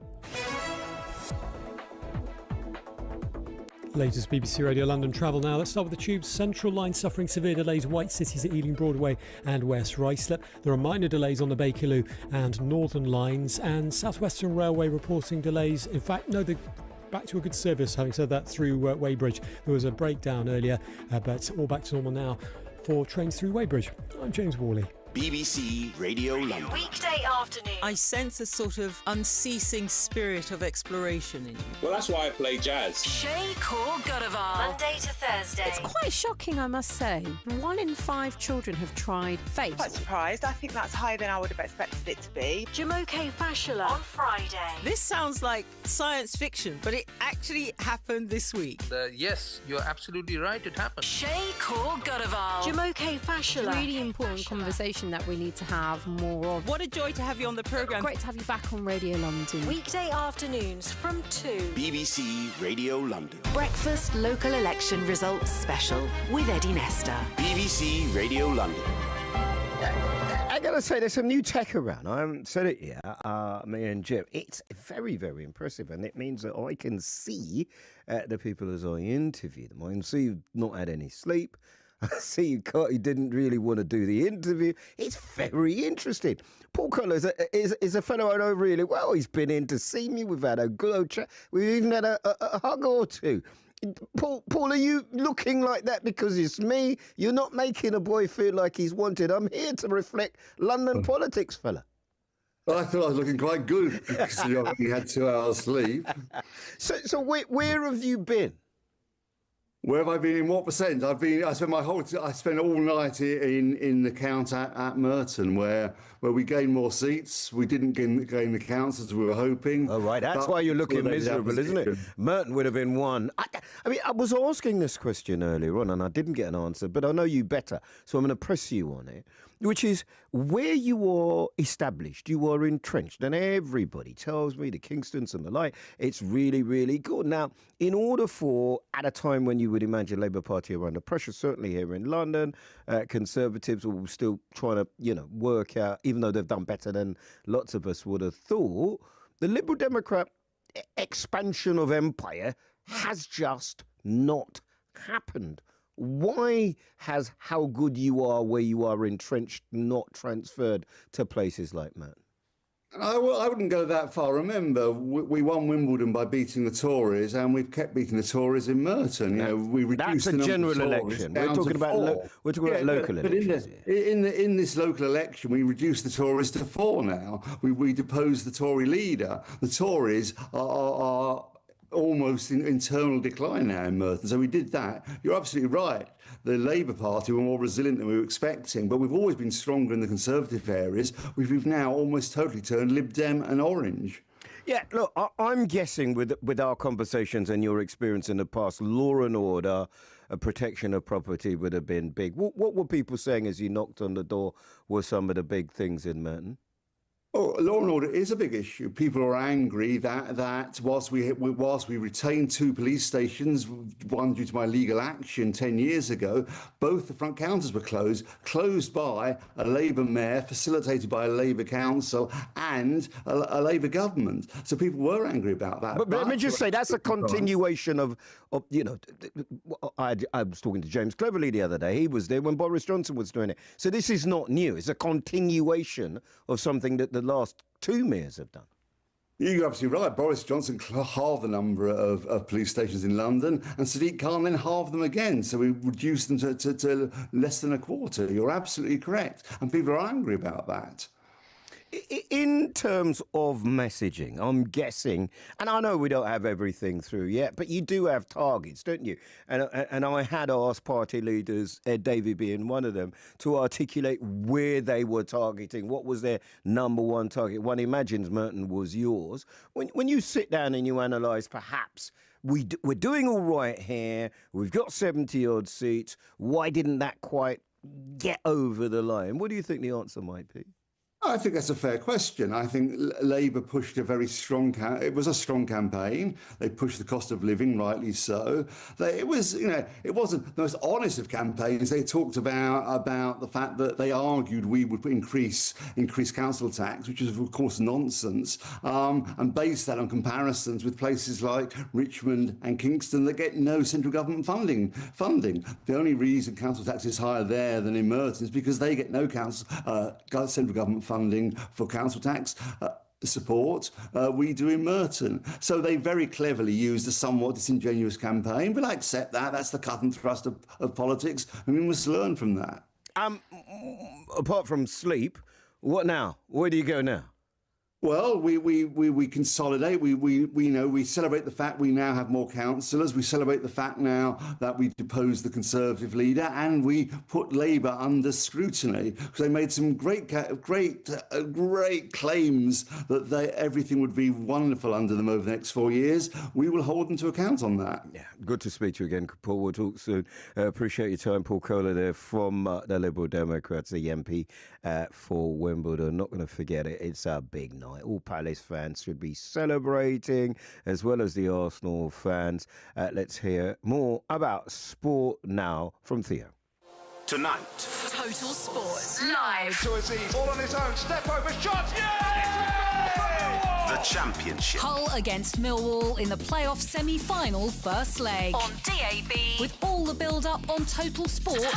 Latest BBC Radio London travel now. Let's start with the Tube's Central Line suffering severe delays. White Cities at Ealing Broadway and West Ruislip. There are minor delays on the Bakerloo and Northern lines, and South Western Railway reporting delays. In fact, no, they're back to a good service. Having said that, through Weybridge, there was a breakdown earlier, but all back to normal now for trains through Weybridge. I'm James Worley. BBC Radio London. Weekday afternoon. I sense a sort of unceasing spirit of exploration in you. Well, that's why I play jazz. Shay Core Godaval. Monday to Thursday. It's quite shocking, I must say. 1 in 5 children have tried FACE. Quite surprised. I think that's higher than I would have expected it to be. Jumoke Fashola on Friday. This sounds like science fiction, but it actually happened this week. Yes, you're absolutely right. It happened. Shay Core Godaval. Jumoke Fashola. Really important conversation that we need to have more of. What a joy to have you on the programme. Great to have you back on Radio London. Weekday afternoons from 2. BBC Radio London. Breakfast local election results special with Eddie Nestor. BBC Radio London. I gotta say, there's some new tech around. I haven't said it yet, me and Jim. It's very, very impressive, and it means that I can see the people as I interview them. I can see you've not had any sleep. I see you didn't really want to do the interview. It's very interesting. Paul Curler is a fellow I know really well. He's been in to see me. We've had a good old chat. We've even had a hug or two. Paul, are you looking like that because it's me? You're not making a boy feel like he's wanted. I'm here to reflect London politics, fella. I thought I was looking quite good because I only had 2 hours sleep. So where have you been? Where have I been? In what percent? I spent all night in the count at Merton, where we gained more seats. We didn't gain the counts as we were hoping. Oh, right. That's why you're looking miserable, isn't it? Merton would have been one. I mean, I was asking this question earlier on, and I didn't get an answer, but I know you better, so I'm going to press you on it, which is where you are established, you are entrenched, and everybody tells me the Kingstons and the like, it's really, really good. Now, in order for, at a time when you would imagine Labour Party are under pressure, certainly here in London, Conservatives will still trying to, work out, even though they've done better than lots of us would have thought, the Liberal Democrat expansion of empire has just not happened. Why has how good you are where you are entrenched not transferred to places like Merton? I wouldn't go that far. Remember, we won Wimbledon by beating the Tories, and we've kept beating the Tories in Merton. We reduced the number of Tories election. We're talking about local elections. But in this local election, we reduced the Tories to 4 now. We deposed the Tory leader. The Tories are almost in internal decline now in Merton. So we did that. You're absolutely right. The Labour Party were more resilient than we were expecting, but we've always been stronger in the Conservative areas. We've now almost totally turned Lib Dem and Orange. Yeah, look, I'm guessing with our conversations and your experience in the past, law and order, protection of property would have been big. What were people saying as you knocked on the door were some of the big things in Merton? Oh, law and order is a big issue. People are angry that whilst we retained 2 police stations, one due to my legal action 10 years ago, both the front counters were closed by a Labour mayor, facilitated by a Labour council and a Labour government. So people were angry about that. But let me just say, that's a continuation of I was talking to James Cleverly the other day. He was there when Boris Johnson was doing it. So this is not new. It's a continuation of something that the last 2 mayors have done. You're absolutely right. Boris Johnson halved the number of police stations in London, and Sadiq Khan then halved them again. So we reduced them to less than a quarter. You're absolutely correct. And people are angry about that. In terms of messaging, I'm guessing, and I know we don't have everything through yet, but you do have targets, don't you? And I had asked party leaders, Ed Davey being one of them, to articulate where they were targeting. What was their number one target? One imagines Merton was yours. When you sit down and you analyse, perhaps, we're doing all right here, we've got 70-odd seats, why didn't that quite get over the line? What do you think the answer might be? I think that's a fair question. I think Labour pushed a very strong it was a strong campaign. They pushed the cost of living, rightly so. It wasn't the most honest of campaigns. They talked about the fact that they argued we would increase council tax, which is of course nonsense, and based that on comparisons with places like Richmond and Kingston that get no central government funding. The only reason council tax is higher there than in Merton is because they get no central government funding for council tax support. We do in Merton. So they very cleverly used a somewhat disingenuous campaign, but I accept that. That's the cut and thrust of politics, and we must learn from that. Apart from sleep, what now? Where do you go now? Well, we consolidate. We celebrate the fact we now have more councillors. We celebrate the fact now that we deposed the Conservative leader, and we put Labour under scrutiny because they made some great claims that everything would be wonderful under them over the next 4 years. We will hold them to account on that. Yeah, good to speak to you again, Paul. We'll talk soon. Appreciate your time, Paul Kohler there from the Liberal Democrats, the MP for Wimbledon. Not going to forget it. It's a big night. All Palace fans should be celebrating, as well as the Arsenal fans. Let's hear more about sport now from Theo. Tonight. Total Sports Live. All on his own. Step over shot. Yeah! The Championship. Hull against Millwall in the playoff semi-final first leg. On DAB. With all the build-up on Total Sport,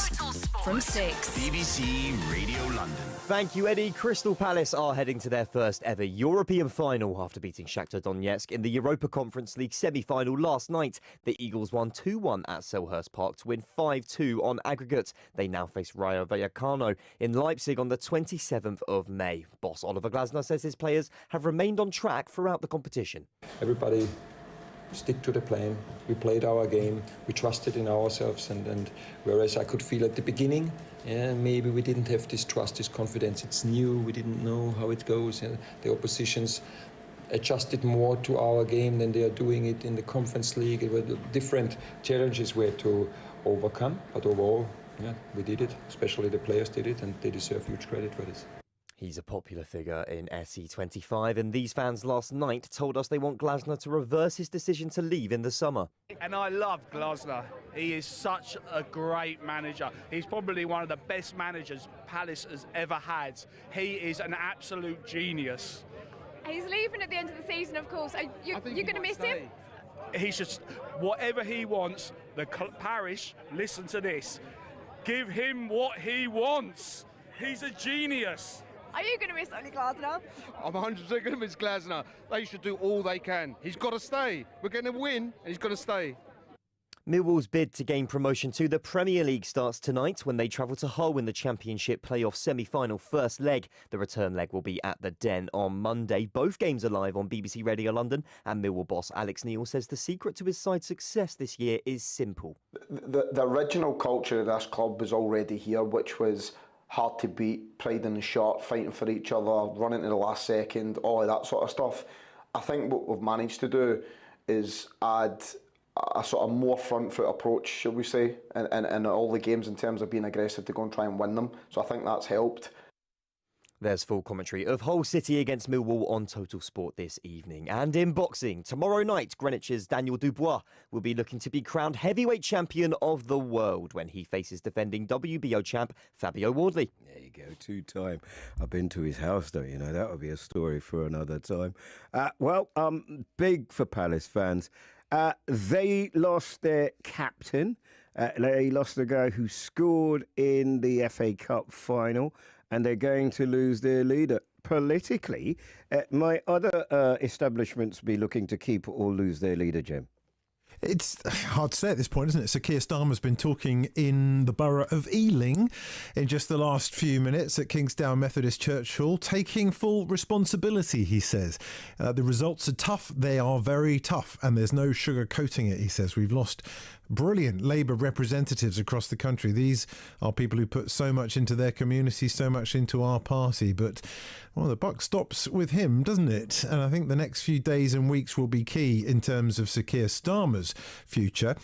from 6. BBC Radio London. Thank you, Eddie. Crystal Palace are heading to their first ever European final after beating Shakhtar Donetsk in the Europa Conference League semi-final last night. The Eagles won 2-1 at Selhurst Park to win 5-2 on aggregate. They now face Rayo Vallecano in Leipzig on the 27th of May. Boss Oliver Glasner says his players have remained on track throughout the competition. Everybody stick to the plan. We played our game. We trusted in ourselves, and whereas I could feel at the beginning, maybe we didn't have this trust, this confidence. It's new. We didn't know how it goes. The oppositions adjusted more to our game than they are doing it in the Conference League. It were different challenges we had to overcome, but overall, we did it. Especially the players did it, and they deserve huge credit for this. He's a popular figure in SE25, and these fans last night told us they want Glasner to reverse his decision to leave in the summer. And I love Glasner. He is such a great manager. He's probably one of the best managers Palace has ever had. He is an absolute genius. He's leaving at the end of the season, of course. You're going to miss him? He's just, whatever he wants, the parish, listen to this, give him what he wants. He's a genius. Are you going to miss Oli Glasner? I'm 100% going to miss Glasner. They should do all they can. He's got to stay. We're going to win, and he's got to stay. Millwall's bid to gain promotion to the Premier League starts tonight when they travel to Hull in the Championship playoff semi-final first leg. The return leg will be at the Den on Monday. Both games are live on BBC Radio London, and Millwall boss Alex Neil says the secret to his side's success this year is simple. The original culture of this club was already here, which was hard to beat, pride in the shot, fighting for each other, running to the last second, all of that sort of stuff. I think what we've managed to do is add a sort of more front foot approach, shall we say, in all the games in terms of being aggressive to go and try and win them. So I think that's helped. There's full commentary of Hull City against Millwall on Total Sport this evening. And in boxing, tomorrow night, Greenwich's Daniel Dubois will be looking to be crowned heavyweight champion of the world when he faces defending WBO champ Fabio Wardley. There you go, two-time. I've been to his house, don't you know? That would be a story for another time. Big for Palace fans. They lost their captain. They lost the guy who scored in the FA Cup final, and they're going to lose their leader. Politically, might other establishments be looking to keep or lose their leader, Jim? It's hard to say at this point, isn't it? So Keir Starmer's been talking in the borough of Ealing in just the last few minutes at Kingsdown Methodist Church Hall, taking full responsibility, he says. The results are tough. They are very tough, and there's no sugarcoating it, he says. We've lost brilliant Labour representatives across the country. These are people who put so much into their community, so much into our party. But, well, the buck stops with him, doesn't it? And I think the next few days and weeks will be key in terms of Sir Keir Starmer's future.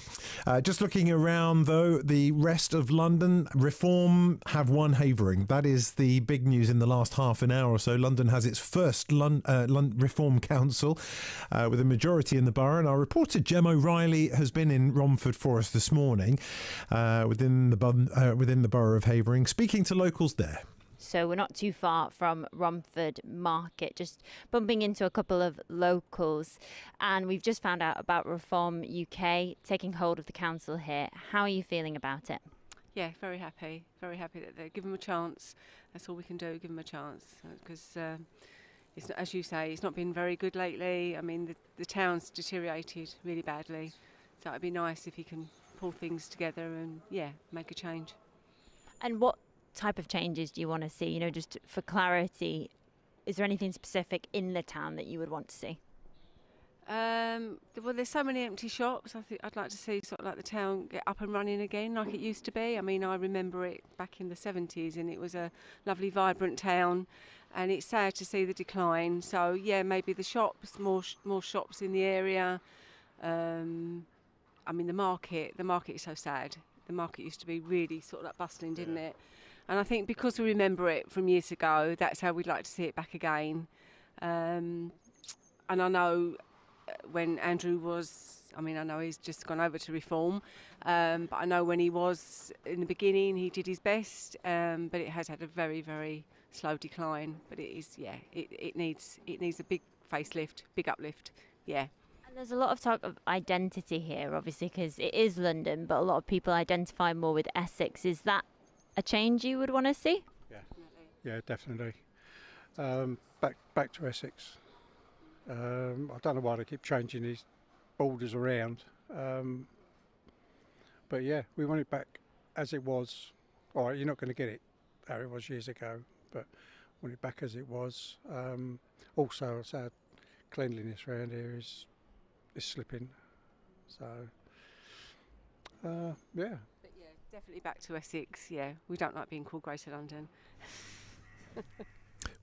Just looking around, though, the rest of London, Reform have won Havering. That is the big news in the last half an hour or so. London has its first Reform Council with a majority in the borough. And our reporter Gem O'Reilly has been in Romford for us this morning within the borough of Havering, speaking to locals there. So we're not too far from Romford Market, just bumping into a couple of locals. And we've just found out about Reform UK taking hold of the council here. How are you feeling about it? Yeah, very happy that they give them a chance. That's all we can do, give them a chance. Because, it's, as you say, it's not been very good lately. I mean, the town's deteriorated really badly. So it'd be nice if he can pull things together and, make a change. And what type of changes do you want to see? You know, just for clarity, is there anything specific in the town that you would want to see? Well, there's so many empty shops. I think I'd like to see sort of like the town get up and running again like it used to be. I mean, I remember it back in the 70s and it was a lovely, vibrant town. And it's sad to see the decline. So, maybe the shops, more shops in the area. I mean, the market is so sad. The market used to be really sort of like bustling, didn't it? And I think because we remember it from years ago, that's how we'd like to see it back again. And I know when Andrew was, I know he's just gone over to Reform, but I know when he was in the beginning, he did his best, but it has had a very, very slow decline. But it is, it needs a big facelift, big uplift. Yeah. And there's a lot of talk of identity here, obviously, because it is London, but a lot of people identify more with Essex. Is that a change you would want to see? Yeah, definitely. Back to Essex. I don't know why they keep changing these borders around. But yeah, we want it back as it was. All right, you're not going to get it how it was years ago, but want it back as it was. Also, our cleanliness around here is slipping. So, yeah. But yeah, definitely back to Essex. Yeah, we don't like being called Greater London.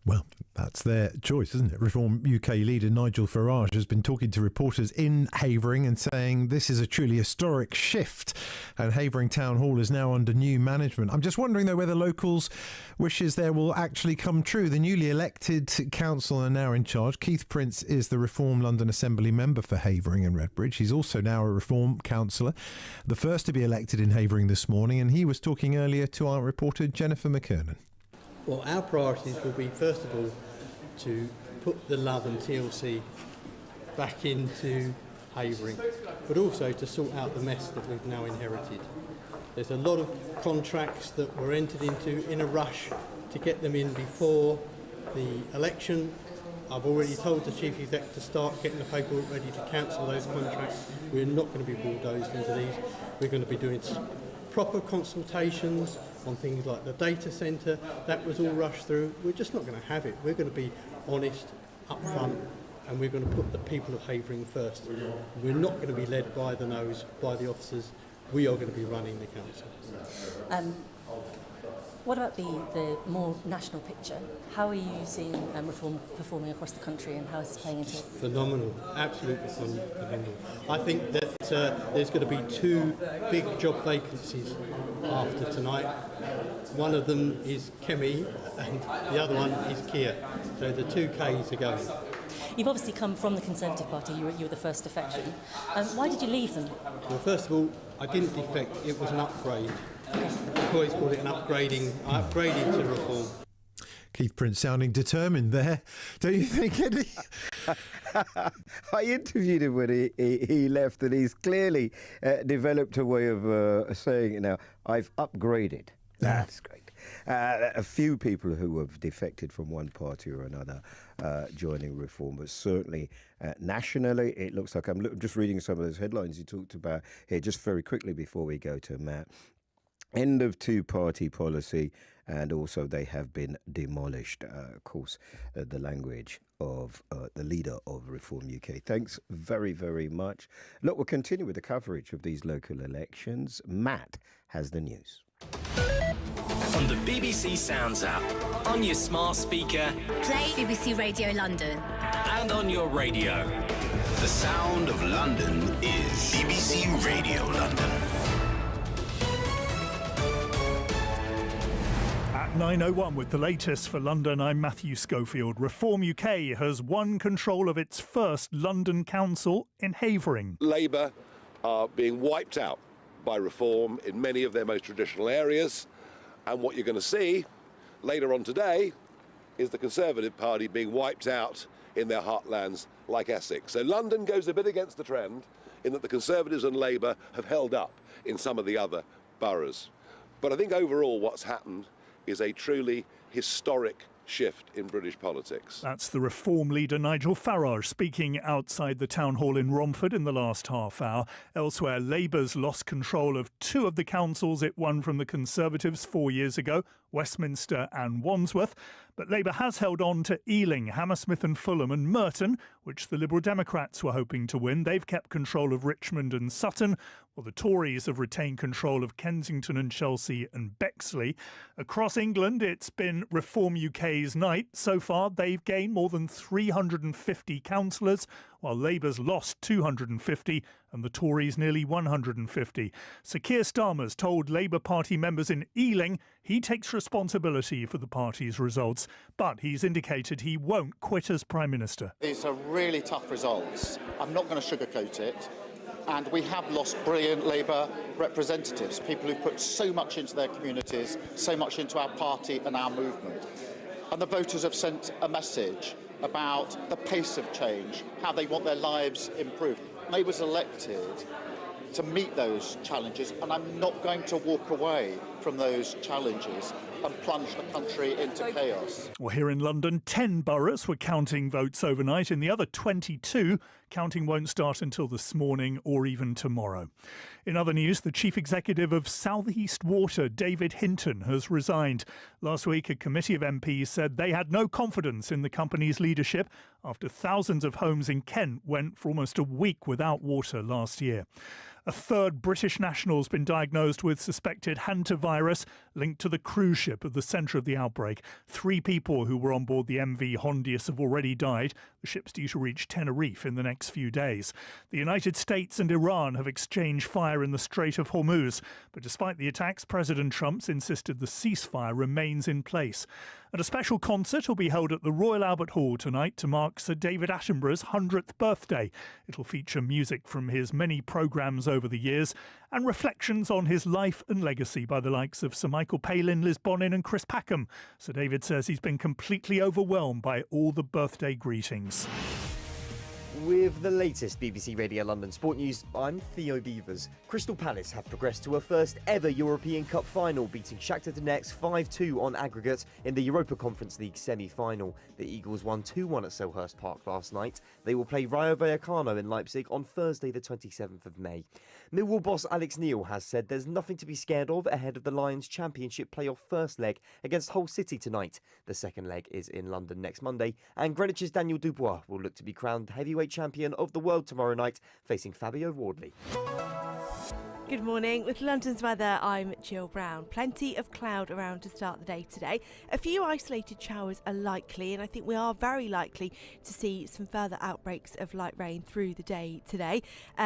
Well, that's their choice, isn't it? Reform UK leader Nigel Farage has been talking to reporters in Havering and saying this is a truly historic shift, and Havering Town Hall is now under new management. I'm just wondering, though, whether locals' wishes there will actually come true. The newly elected council are now in charge. Keith Prince is the Reform London Assembly member for Havering and Redbridge. He's also now a Reform councillor, the first to be elected in Havering this morning, and he was talking earlier to our reporter Jennifer McKernan. Well, our priorities will be, first of all, to put the Love and TLC back into Havering, but also to sort out the mess that we've now inherited. There's a lot of contracts that were entered into in a rush to get them in before the election. I've already told the Chief Exec to start getting the paperwork ready to cancel those contracts. We're not going to be bulldozed into these. We're going to be doing proper consultations on things like the data centre. That was all rushed through. We're just not going to have it. We're going to be honest, upfront, and we're going to put the people of Havering first. We're not going to be led by the nose, by the officers. We are going to be running the council. What about the more national picture? How are you seeing Reform performing across the country, and how is this playing into it? Phenomenal, absolutely phenomenal. I think that there's going to be two big job vacancies after tonight. One of them is Kemi, and the other one is Kia. So the two Ks are going. You've obviously come from the Conservative Party. You were the first defection. Why did you leave them? Well, first of all, I didn't defect. It was an upgrade. I've always called it an upgrading. I upgraded to Reform. Keith Prince sounding determined there, don't you think, Eddie? I interviewed him when he left, and he's clearly developed a way of saying it now. I've upgraded. That's great. A few people who have defected from one party or another joining Reform, but certainly nationally, it looks like I'm just reading some of those headlines you talked about here, just very quickly before we go to Matt. End of two-party policy, and also they have been demolished. Of course, the language of the leader of Reform UK. Thanks very, very much. Look, we'll continue with the coverage of these local elections. Matt has the news. On the BBC Sounds app, on your smart speaker, Play BBC Radio London. and on your radio. The sound of London is BBC Radio London. At 9:01 with the latest for London, I'm Matthew Schofield. Reform UK has won control of its first London council in Havering. Labour are being wiped out by Reform in many of their most traditional areas. And what you're going to see later on today is the Conservative Party being wiped out in their heartlands like Essex. So London goes a bit against the trend in that the Conservatives and Labour have held up in some of the other boroughs. But I think overall what's happened is a truly historic shift in British politics. That's the Reform leader Nigel Farage speaking outside the town hall in Romford in the last half hour. Elsewhere, Labour's lost control of two of the councils it won from the Conservatives 4 years ago, Westminster and Wandsworth. But Labour has held on to Ealing, Hammersmith and Fulham and Merton, which the Liberal Democrats were hoping to win. They've kept control of Richmond and Sutton, while the Tories have retained control of Kensington and Chelsea and Bexley. Across England, it's been Reform UK's night. So far, they've gained more than 350 councillors, while Labour's lost 250 and the Tories nearly 150. Sir Keir Starmer's told Labour Party members in Ealing he takes responsibility for the party's results, but he's indicated he won't quit as Prime Minister. These are really tough results. I'm not going to sugarcoat it. And we have lost brilliant Labour representatives, people who put so much into their communities, so much into our party and our movement. And the voters have sent a message about the pace of change, how they want their lives improved. May was elected to meet those challenges, and I'm not going to walk away from those challenges and plunge the country into chaos. Well, here in London, 10 boroughs were counting votes overnight. In the other 22, counting won't start until this morning or even tomorrow. In other news, the chief executive of South East Water, David Hinton, has resigned. Last week, a committee of MPs said they had no confidence in the company's leadership after thousands of homes in Kent went for almost a week without water last year. A third British national has been diagnosed with suspected hantavirus linked to the cruise ship at the centre of the outbreak. 3 people who were on board the MV Hondius have already died. The ship's due to reach Tenerife in the next few days. The United States and Iran have exchanged fire in the Strait of Hormuz. But despite the attacks, President Trump's insisted the ceasefire remains in place. And a special concert will be held at the Royal Albert Hall tonight to mark Sir David Attenborough's 100th birthday. It'll feature music from his many programmes over the years and reflections on his life and legacy by the likes of Sir Michael Palin, Liz Bonin and Chris Packham. Sir David says he's been completely overwhelmed by all the birthday greetings. With the latest BBC Radio London Sport News, I'm Theo Beavers. Crystal Palace have progressed to a first ever European Cup final, beating Shakhtar Donetsk 5-2 on aggregate in the Europa Conference League semi-final. The Eagles won 2-1 at Selhurst Park last night. They will play Rayo Vallecano in Leipzig on Thursday the 27th of May. Millwall boss Alex Neil has said there's nothing to be scared of ahead of the Lions Championship playoff first leg against Hull City tonight. The second leg is in London next Monday, and Greenwich's Daniel Dubois will look to be crowned heavyweight champion of the world tomorrow night, facing Fabio Wardley. Good morning. With London's weather, I'm Jill Brown. Plenty of cloud around to start the day today. A few isolated showers are likely, and I think we are very likely to see some further outbreaks of light rain through the day today.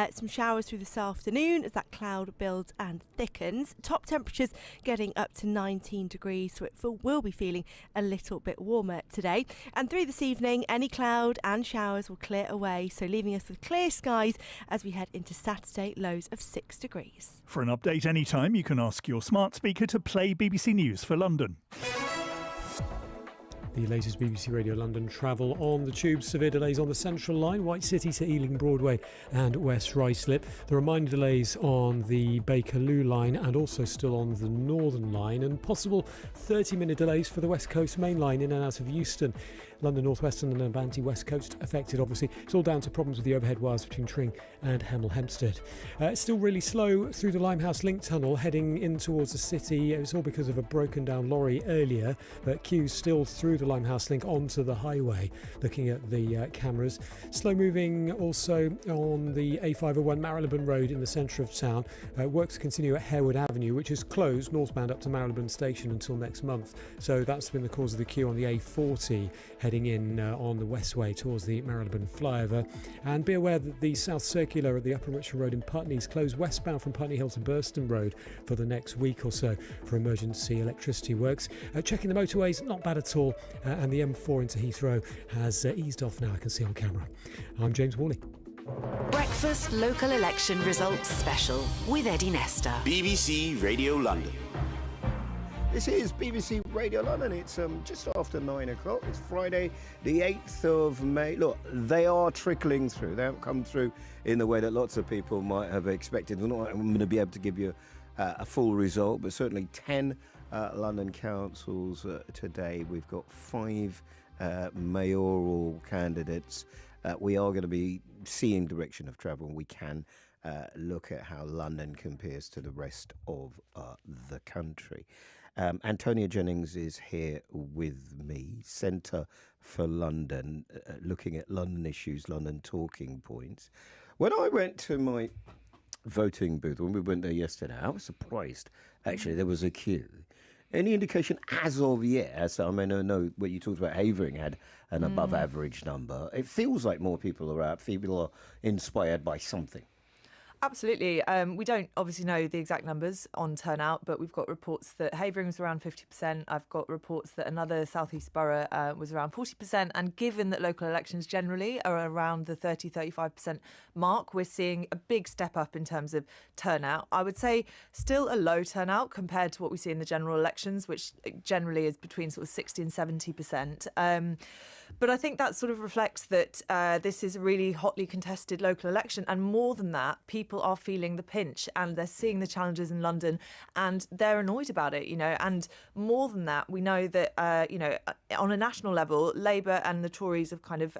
Some showers through this afternoon as that cloud builds and thickens. Top temperatures getting up to 19 degrees, so it will be feeling a little bit warmer today. And through this evening, any cloud and showers will clear away, so leaving us with clear skies as we head into Saturday, lows of 6 degrees. For an update anytime, you can ask your smart speaker to play BBC News for London. The latest BBC Radio London travel on the tubes. Severe delays on the Central Line, White City to Ealing Broadway and West Ruislip. There are minor delays on the Bakerloo line and also still on the Northern Line, and possible 30-minute delays for the West Coast Main Line in and out of Euston. London North Western and Abanti West Coast affected, obviously. It's all down to problems with the overhead wires between Tring and Hemel Hempstead. It's still really slow through the Limehouse Link Tunnel heading in towards the city. It's all because of a broken down lorry earlier, but queues still through the Limehouse Link onto the highway, looking at the cameras. Slow moving also on the A501 Marylebone Road in the centre of town. Works continue at Harewood Avenue, which is closed northbound up to Marylebone Station until next month. So that's been the cause of the queue on the A40 heading in on the westway towards the Marylebone flyover. And be aware that the South Circular at the Upper Richmond Road in Putney is closed westbound from Putney Hill to Burston Road for the next week or so for emergency electricity works. Checking the motorways, not bad at all, and the M4 into Heathrow has eased off now, I can see on camera. I'm James Worley. Breakfast Local Election Results Special with Eddie Nestor. BBC Radio London. This is BBC Radio London. It's just after 9 o'clock. It's Friday, the 8th of May. Look, they are trickling through. They haven't come through in the way that lots of people might have expected. I'm going to be able to give you a full result, but certainly 10 London councils today. We've got 5 mayoral candidates. We are going to be seeing direction of travel. We can look at how London compares to the rest of the country. Antonia Jennings is here with me, Centre for London, looking at London issues, London talking points. When I went to my voting booth, when we went there yesterday, I was surprised. Actually, there was a queue. Any indication as of yet? So I mean, I know what you talked about, Havering had an above average number. It feels like more people are out. People are inspired by something. Absolutely. We don't obviously know the exact numbers on turnout, but we've got reports that Havering was around 50%. I've got reports that another South East borough was around 40%. And given that local elections generally are around the 30-35% mark, we're seeing a big step up in terms of turnout. I would say still a low turnout compared to what we see in the general elections, which generally is between sort of 60 and 70%. But I think that sort of reflects that this is a really hotly contested local election. And more than that, people are feeling the pinch and they're seeing the challenges in London and they're annoyed about it, And more than that, we know that, on a national level, Labour and the Tories have kind of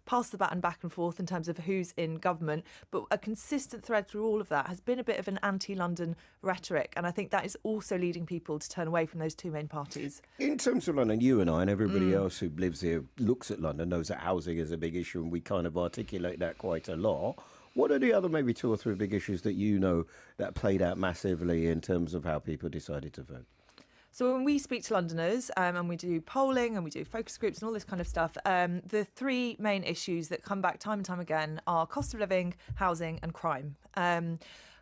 passed the baton back and forth in terms of who's in government. But a consistent thread through all of that has been a bit of an anti-London rhetoric. And I think that is also leading people to turn away from those two main parties. In terms of London, you and I and everybody else who lives here looks at London, knows that housing is a big issue, and we kind of articulate that quite a lot. What are the other maybe 2 or 3 big issues that you know that played out massively in terms of how people decided to vote? So when we speak to Londoners and we do polling and we do focus groups and all this kind of stuff, the 3 main issues that come back time and time again are cost of living, housing and crime.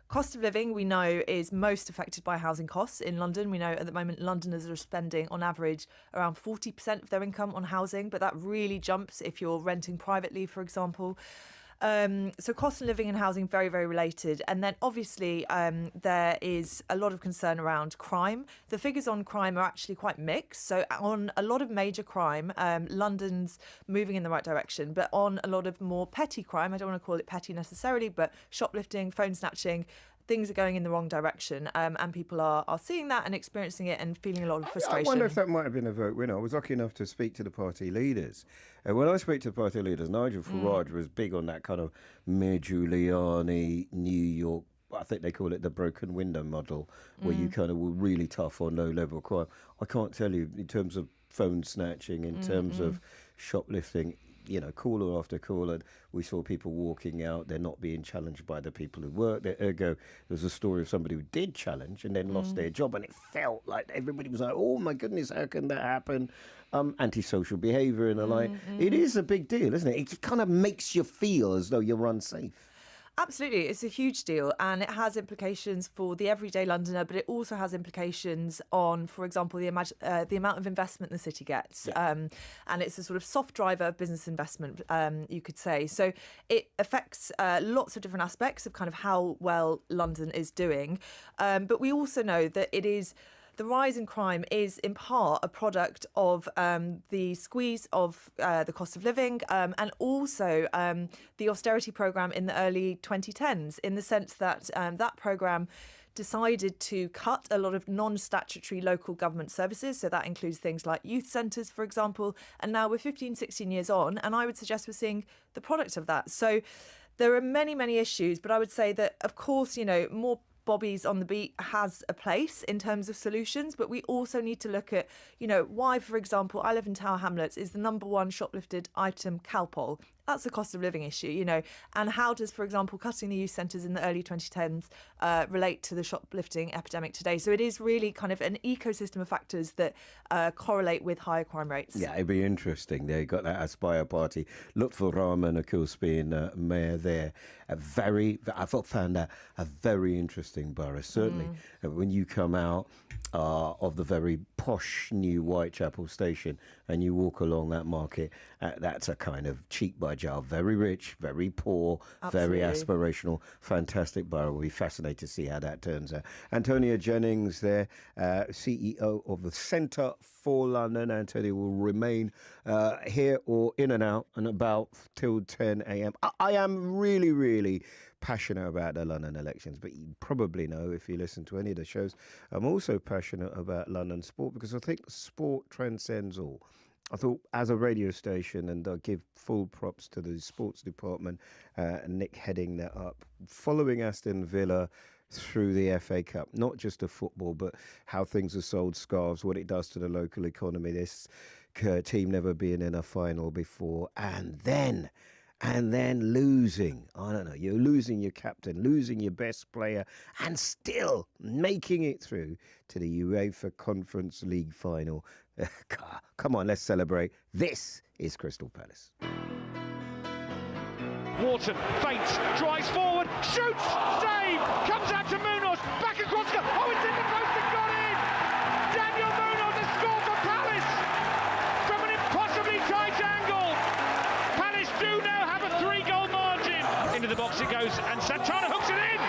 Cost of living, we know, is most affected by housing costs in London. We know at the moment Londoners are spending, on average, around 40% of their income on housing, but that really jumps if you're renting privately, for example. So cost of living and housing, very, very related. And then obviously there is a lot of concern around crime. The figures on crime are actually quite mixed. So on a lot of major crime, London's moving in the right direction. But on a lot of more petty crime, I don't want to call it petty necessarily, but shoplifting, phone snatching, things are going in the wrong direction, and people are seeing that and experiencing it and feeling a lot of frustration. I wonder if that might have been a vote winner. I was lucky enough to speak to the party leaders. And when I speak to the party leaders, Nigel Farage was big on that kind of Mayor Giuliani, New York, I think they call it the broken window model, where you kind of were really tough on low-level crime. I can't tell you, in terms of phone snatching, in terms of shoplifting, caller after caller, we saw people walking out. They're not being challenged by the people who work there. Ergo, there's a story of somebody who did challenge and then lost their job, and it felt like everybody was like, oh my goodness, how can that happen? Antisocial behaviour and the like. It is a big deal, isn't it? It kind of makes you feel as though you're unsafe. Absolutely. It's a huge deal and it has implications for the everyday Londoner, but it also has implications on, for example, the amount of investment the city gets. And it's a sort of soft driver of business investment, you could say. So it affects lots of different aspects of kind of how well London is doing. But we also know that the rise in crime is in part a product of the squeeze of the cost of living and also the austerity programme in the early 2010s, in the sense that that programme decided to cut a lot of non-statutory local government services. So that includes things like youth centres, for example. And now we're 15, 16 years on, and I would suggest we're seeing the product of that. So there are many, many issues, but I would say that, of course, more Bobbies on the beat has a place in terms of solutions, but we also need to look at, why, for example, I live in Tower Hamlets is the number 1 shoplifted item Calpol. That's a cost of living issue, and how does, for example, cutting the youth centres in the early 2010s relate to the shoplifting epidemic today? So it is really kind of an ecosystem of factors that correlate with higher crime rates. Yeah, it'd be interesting. They got that Aspire party. Lutful Rahman, of course, being mayor there. I found that a very interesting borough. Certainly, when you come out of the very posh new Whitechapel station and you walk along that market, that's a kind of cheek by jowl. Very rich, very poor, very aspirational, fantastic borough. We'll be fascinated to see how that turns out. Antonia Jennings there, CEO of the Centre for London. Antonia will remain here or in and out and about till 10 a.m. I am really, really passionate about the London elections, but you probably know if you listen to any of the shows, I'm also passionate about London sport, because I think sport transcends all. I thought, as a radio station, and I give full props to the sports department, Nick heading that up, following Aston Villa through the FA Cup, not just the football, but how things are sold, scarves, what it does to the local economy, this team never being in a final before, and then losing, I don't know, you're losing your captain, losing your best player, and still making it through to the UEFA Conference League final. Come on, let's celebrate. This is Crystal Palace. Wharton feints, drives forward, shoots, save, comes out to Munoz, back across, oh, it's in the post and got in! Daniel Munoz has scored for Palace from an impossibly tight angle. Palace do now have a 3-goal margin. Into the box it goes, and Santana hooks it in!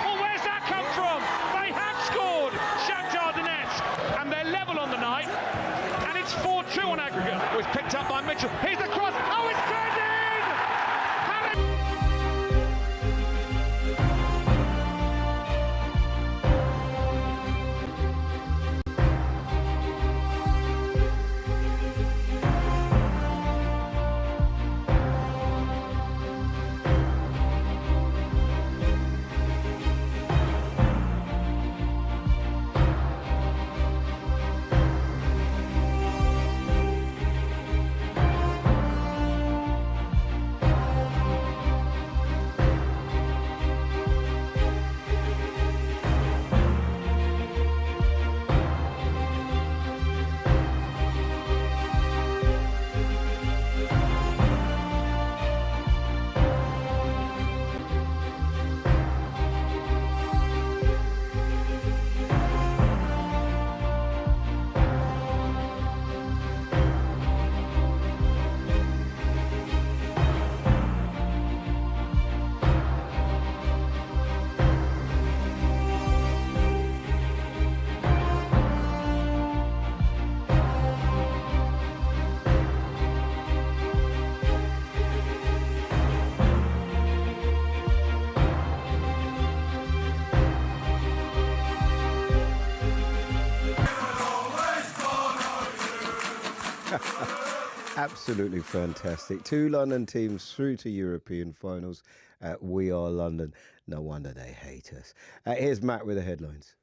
Well, where's that come from? They have scored, Shakhtar Donetsk, and they're level on the night, and it's 4-2 on aggregate. It was picked up by Mitchell, here's the cross, oh, it's turned in! Absolutely fantastic. 2 London teams through to European finals. We are London. No wonder they hate us. Here's Matt with the headlines.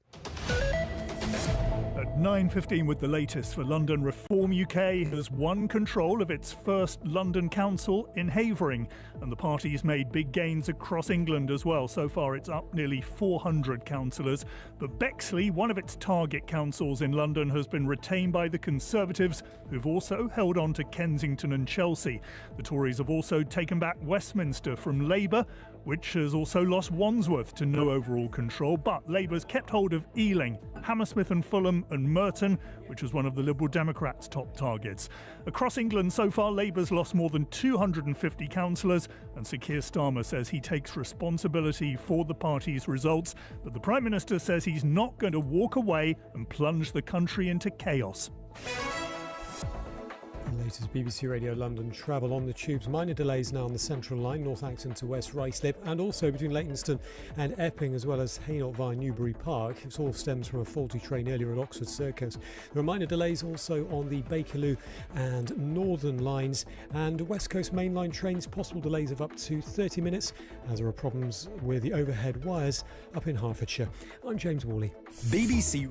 At 9:15 with the latest for London, Reform UK has won control of its first London council in Havering, and the party's made big gains across England as well. So far it's up nearly 400 councillors. But Bexley, one of its target councils in London, has been retained by the Conservatives, who've also held on to Kensington and Chelsea. The Tories have also taken back Westminster from Labour, which has also lost Wandsworth to no overall control, but Labour's kept hold of Ealing, Hammersmith and Fulham and Merton, which was one of the Liberal Democrats' top targets. Across England so far, Labour's lost more than 250 councillors, and Sir Keir Starmer says he takes responsibility for the party's results, but the Prime Minister says he's not going to walk away and plunge the country into chaos. The latest BBC Radio London travel on the tubes. Minor delays now on the Central Line, North Acton to West Ruislip, and also between Leytonstone and Epping, as well as Hainault via Newbury Park. It all stems from a faulty train earlier at Oxford Circus. There are minor delays also on the Bakerloo and Northern lines, and West Coast Main Line trains, possible delays of up to 30 minutes, as there are problems with the overhead wires up in Hertfordshire. I'm James Worley. BBC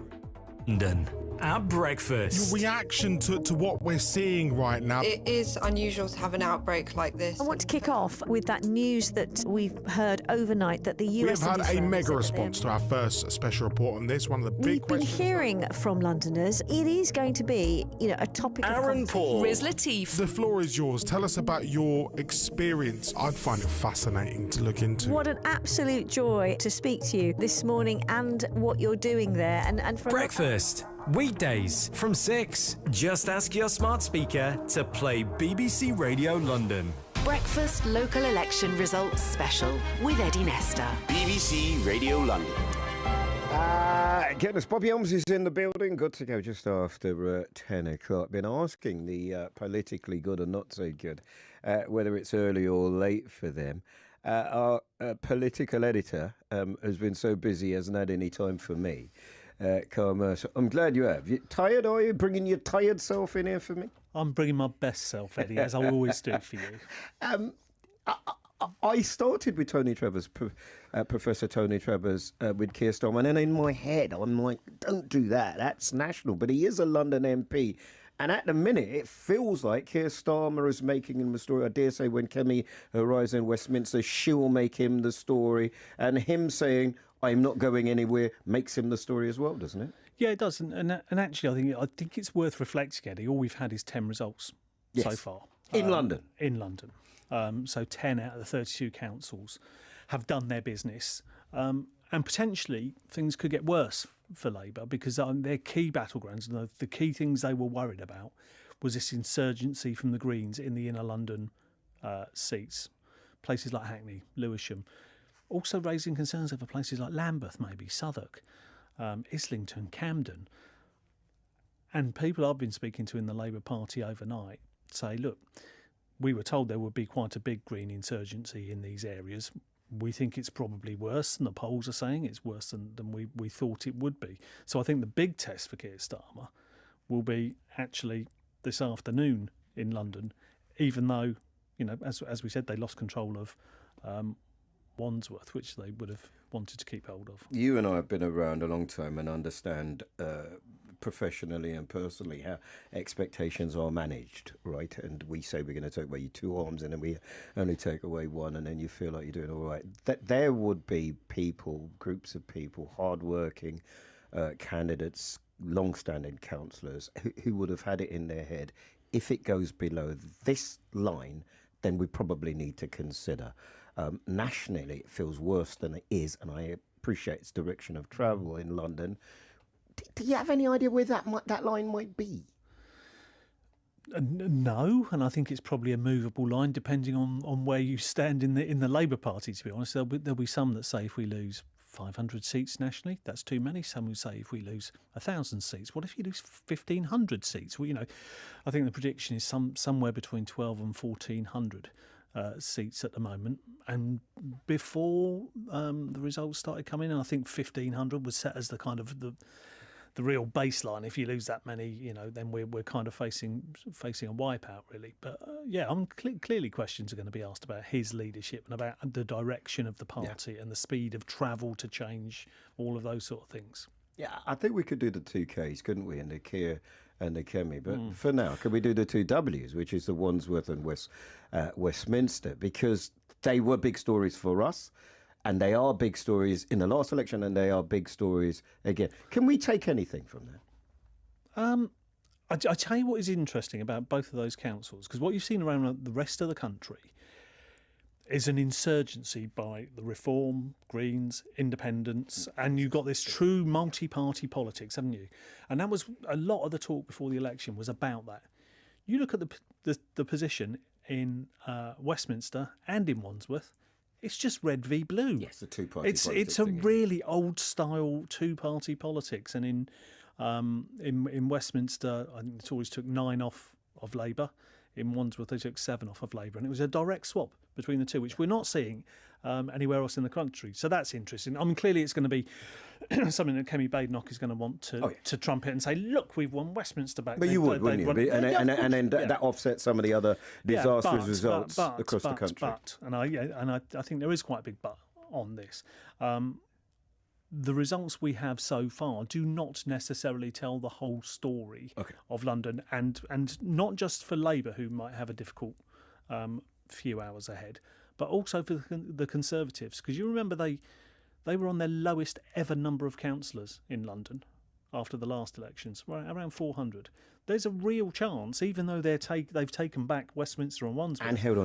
London at breakfast. Your reaction to what we're seeing right now. It is unusual to have an outbreak like this. I want to kick off with that news that we've heard overnight that the US... We've had a mega response to our first special report on this. One of the big questions... We've been hearing from Londoners. It is going to be, a topic Aaron Paul. Riz Latif. The floor is yours. Tell us about your experience. I'd find it fascinating to look into. What an absolute joy to speak to you this morning and what you're doing there. And for breakfast. Weekdays from 6. Just ask your smart speaker to play BBC Radio London. Breakfast Local Election Results Special with Eddie Nestor. BBC Radio London. Goodness, Bobby Elms is in the building. Good to go just after 10 o'clock. Been asking the politically good and not so good whether it's early or late for them. Our political editor has been so busy, hasn't had any time for me. Carl Mercer. I'm glad you have. You tired, are you? Bringing your tired self in here for me? I'm bringing my best self, Eddie, as I always do for you. I started with Tony Travers, Professor Tony Travers, with Keir Starmer, and then in my head, I'm like, don't do that. That's national. But he is a London MP. And at the minute, it feels like Keir Starmer is making him the story. I dare say when Kemi arrives in Westminster, she'll make him the story. And him saying, I'm not going anywhere, makes him the story as well, doesn't it? Yeah, it does. And actually, I think it's worth reflecting, Eddie. All we've had is 10 results so far. In London? In London. So 10 out of the 32 councils have done their business. And potentially things could get worse for Labour because their key battlegrounds, the key things they were worried about was this insurgency from the Greens in the inner London seats. Places like Hackney, Lewisham. Also raising concerns over places like Lambeth, maybe, Southwark, Islington, Camden. And people I've been speaking to in the Labour Party overnight say, look, we were told there would be quite a big Green insurgency in these areas. We think it's probably worse than the polls are saying. It's worse than we thought it would be. So I think the big test for Keir Starmer will be actually this afternoon in London, even though, as we said, they lost control of Wandsworth, which they would have wanted to keep hold of. You and I have been around a long time and understand professionally and personally how expectations are managed, right? And we say we're going to take away 2 arms and then we only take away 1 and then you feel like you're doing all right. That there would be people, groups of people, hard-working candidates, long-standing councillors who would have had it in their head, if it goes below this line, then we probably need to consider. Nationally, it feels worse than it is, and I appreciate its direction of travel in London. Do you have any idea where that line might be? No, and I think it's probably a movable line depending on where you stand in the Labour Party. To be honest, there'll be some that say if we lose 500 seats nationally, that's too many. Some who say if we lose 1,000 seats, what if you lose 1,500 seats? Well, I think the prediction is somewhere between 1,200 and 1,400 seats at the moment. And before the results started coming in, I think 1,500 was set as the kind of the real baseline. If you lose that many, then we're kind of facing a wipeout, really. But clearly questions are going to be asked about his leadership and about the direction of the party and the speed of travel to change, all of those sort of things. Yeah, I think we could do the 2Ks, couldn't we, in the Keir and the Kemi? But for now, can we do the 2 Ws, which is the Wandsworth and Westminster? Because they were big stories for us. And they are big stories in the last election, and they are big stories again. Can we take anything from that? I tell you what is interesting about both of those councils, because what you've seen around the rest of the country is an insurgency by the Reform, Greens, Independents, and you've got this true multi-party politics, haven't you? And that was a lot of the talk before the election was about that. You look at the position in Westminster and in Wandsworth. It's just red v blue. Yes, the 2-party politics. It's a really old style 2-party politics, and in Westminster, I think the Tories took 9 off of Labour. In Wandsworth, they took 7 off of Labour, and it was a direct swap between the two, which we're not seeing anywhere else in the country. So that's interesting. I mean, clearly it's going to be something that Kemi Badenoch is going to want to trumpet and say, look, we've won Westminster back. But you would, wouldn't you? And then that offsets some of the other disastrous results across the country. I think there is quite a big but on this. The results we have so far do not necessarily tell the whole story of London, and not just for Labour, who might have a difficult few hours ahead, but also for the Conservatives, because you remember they were on their lowest ever number of councillors in London after the last elections, around 400. There's a real chance, even though they've taken back Westminster and Wandsworth and held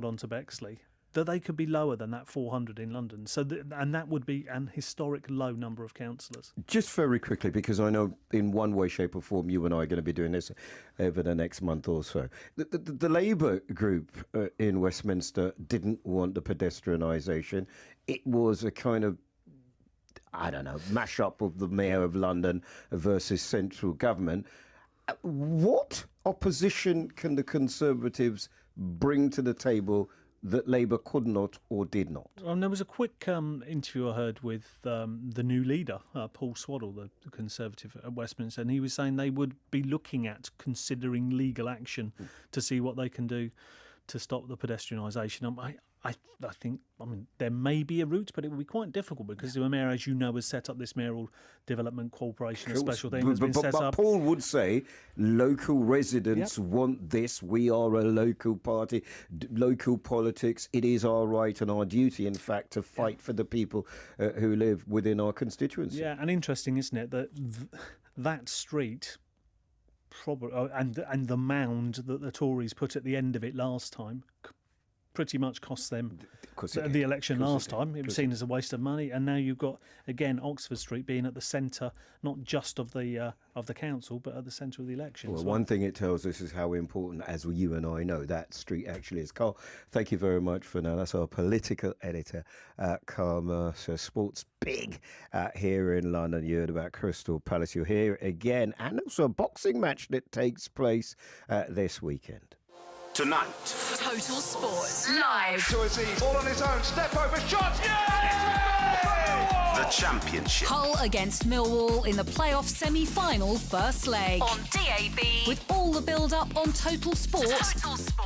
on to Bexley, that they could be lower than that 400 in London. So, and that would be an historic low number of councillors. Just very quickly, because I know in one way, shape or form, you and I are going to be doing this over the next month or so. The Labour group in Westminster didn't want the pedestrianisation. It was a kind of, mash-up of the Mayor of London versus central government. What opposition can the Conservatives bring to the table that Labour could not or did not? There was a quick interview I heard with the new leader, Paul Swaddle, the Conservative at Westminster, and he was saying they would be looking at considering legal action to see what they can do to stop the pedestrianisation. I think, there may be a route, but it will be quite difficult because the Mayor, as you know, has set up this Mayoral Development Corporation, a special thing has been set up. But Paul would say local residents want this. We are a local party, local politics. It is our right and our duty, in fact, to fight for the people who live within our constituency. Yeah, and interesting, isn't it, that that street probably and the mound that the Tories put at the end of it last time pretty much cost them the election last time. It was seen as a waste of money, and now you've got again Oxford Street being at the centre, not just of the council, but at the centre of the election. Well, one thing it tells us is how important, as you and I know, that street actually is. Carl, thank you very much for now. That's our political editor, Carl Mercer. Sports big here in London. You heard about Crystal Palace. You'll hear it again, and also a boxing match that takes place this weekend. Tonight. Total Sports Live. All on his own, step over, shot! The Championship. Hull against Millwall in the playoff semi-final first leg. On DAB. With all the build-up on Total Sport.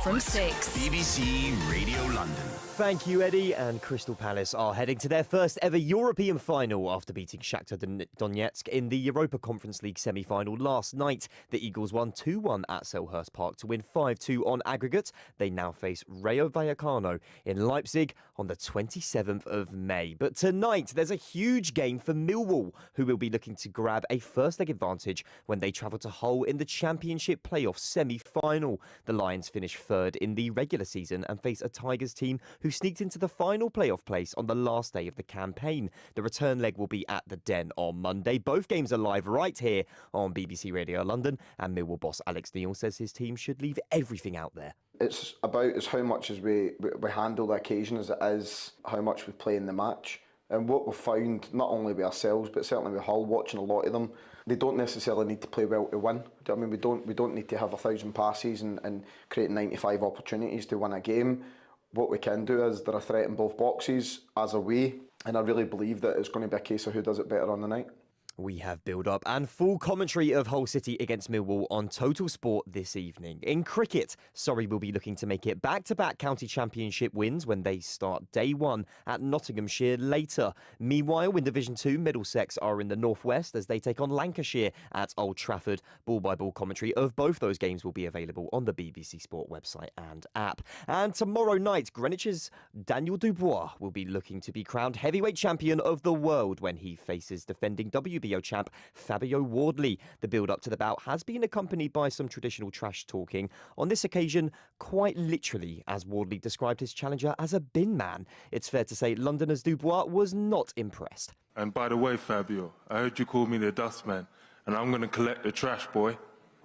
From 6. BBC Radio London. Thank you, Eddie. And Crystal Palace are heading to their first ever European final after beating Shakhtar Donetsk in the Europa Conference League semi-final last night. The Eagles won 2-1 at Selhurst Park to win 5-2 on aggregate. They now face Rayo Vallecano in Leipzig on the 27th of May. But tonight, there's a huge game for Millwall, who will be looking to grab a first-leg advantage when they travel to Hull in the Championship playoff semi-final. The Lions finish third in the regular season and face a Tigers team who sneaked into the final playoff place on the last day of the campaign. The return leg will be at the Den on Monday. Both games are live right here on BBC Radio London, and Millwall boss Alex Neil says his team should leave everything out there. It's about as how much as we handle the occasion as it is how much we play in the match. And what we've found, not only with ourselves, but certainly with Hull, watching a lot of them, they don't necessarily need to play well to win. I mean, we don't need to have 1,000 passes and create 95 opportunities to win a game. What we can do is they're a threat in both boxes as a way, and I really believe that it's going to be a case of who does it better on the night. We have build-up and full commentary of Hull City against Millwall on Total Sport this evening. In cricket, Surrey will be looking to make it back-to-back county championship wins when they start day one at Nottinghamshire later. Meanwhile, in Division 2, Middlesex are in the northwest as they take on Lancashire at Old Trafford. Ball-by-ball commentary of both those games will be available on the BBC Sport website and app. And tomorrow night, Greenwich's Daniel Dubois will be looking to be crowned heavyweight champion of the world when he faces defending WBO champ Fabio Wardley. The build-up to the bout has been accompanied by some traditional trash talking. On this occasion, quite literally, as Wardley described his challenger as a bin man. It's fair to say Londoners Dubois was not impressed. And by the way, Fabio, I heard you call me the dustman, and I'm going to collect the trash, boy.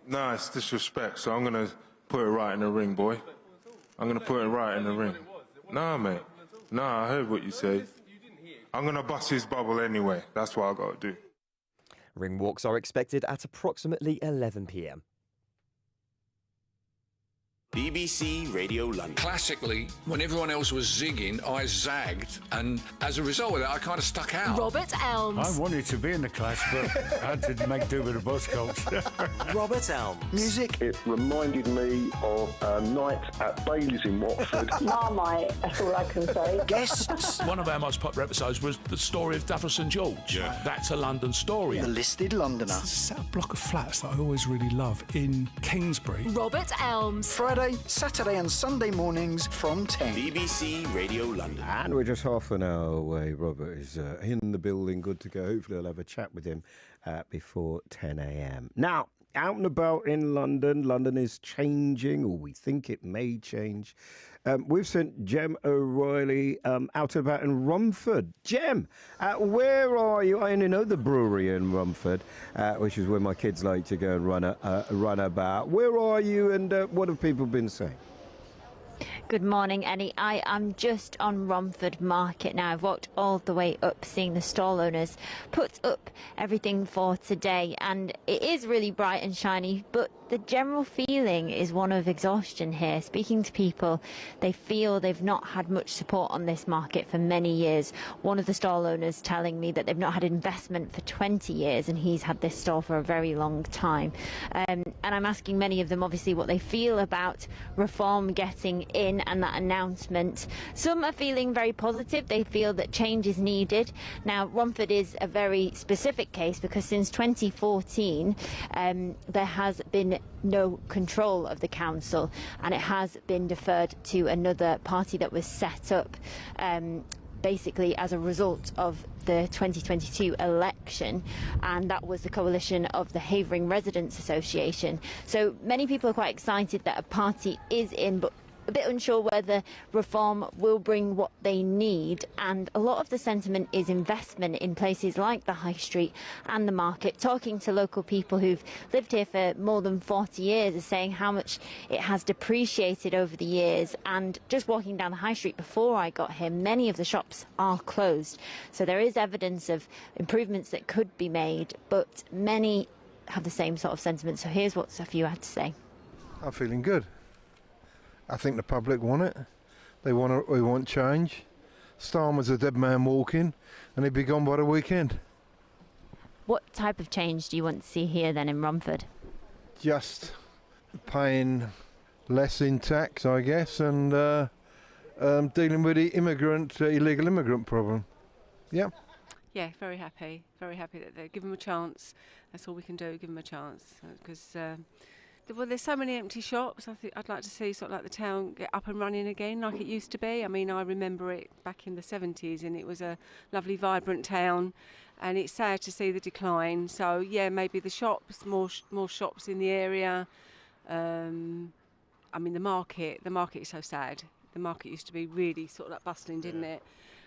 Nah, it's disrespect, so I'm going to put it right in the ring, boy. I'm going to put it right in the ring. Nah, mate. Nah, I heard what you said. I'm going to bust his bubble anyway. That's what I got to do. Ring walks are expected at approximately 11 p.m. BBC Radio London. Classically, when everyone else was zigging, I zagged, and as a result of that, I kind of stuck out. Robert Elms. I wanted to be in the class, but I had to make do with the bus culture. Robert Elms. Music. It reminded me of a night at Bailey's in Watford. Marmite, that's all I can say. Guests. One of our most popular episodes was the story of Duffer St George. Yeah. That's a London story. The Listed Londoner. It's a set of block of flats that I always really love in Kingsbury. Robert Elms. Friday, Saturday and Sunday mornings from 10. BBC Radio London. And we're just half an hour away. Robert is in the building, good to go. Hopefully I'll have a chat with him before 10 a.m. Now, out and about in London. London is changing, or we think it may change. We've sent Jem O'Reilly out and about in Romford. Jem, where are you? I only know the brewery in Romford, which is where my kids like to go and run about. Where are you, and what have people been saying? Good morning, Eddie. I am just on Romford Market now. I've walked all the way up, seeing the stall owners put up everything for today, and it is really bright and shiny, but the general feeling is one of exhaustion here. Speaking to people, they feel they've not had much support on this market for many years. One of the stall owners telling me that they've not had investment for 20 years, and he's had this stall for a very long time. And I'm asking many of them, obviously, what they feel about reform getting in and that announcement. Some are feeling very positive. They feel that change is needed. Now, Romford is a very specific case because since 2014, there has been no control of the council, and it has been deferred to another party that was set up basically as a result of the 2022 election, and that was the coalition of the Havering Residents Association. So many people are quite excited that a party is in, but a bit unsure whether reform will bring what they need, and a lot of the sentiment is investment in places like the High Street and the market. Talking to local people who've lived here for more than 40 years are saying how much it has depreciated over the years, and just walking down the High Street before I got here, many of the shops are closed. So there is evidence of improvements that could be made, but many have the same sort of sentiment. So here's what a few had to say. I'm feeling good. I think the public want it. We want change. Starmer's a dead man walking, and he'd be gone by the weekend. What type of change do you want to see here then in Romford? Just paying less in tax, I guess, and dealing with the illegal immigrant problem. Yeah. Yeah, very happy that they give them a chance. That's all we can do, give them a chance, because well, there's so many empty shops. I think I'd like to see sort of like the town get up and running again like it used to be. I mean, I remember it back in the 70s, and it was a lovely, vibrant town, and it's sad to see the decline. So yeah, maybe the shops, more shops in the area. I mean, the market is so sad. The market used to be really sort of like bustling, didn't it?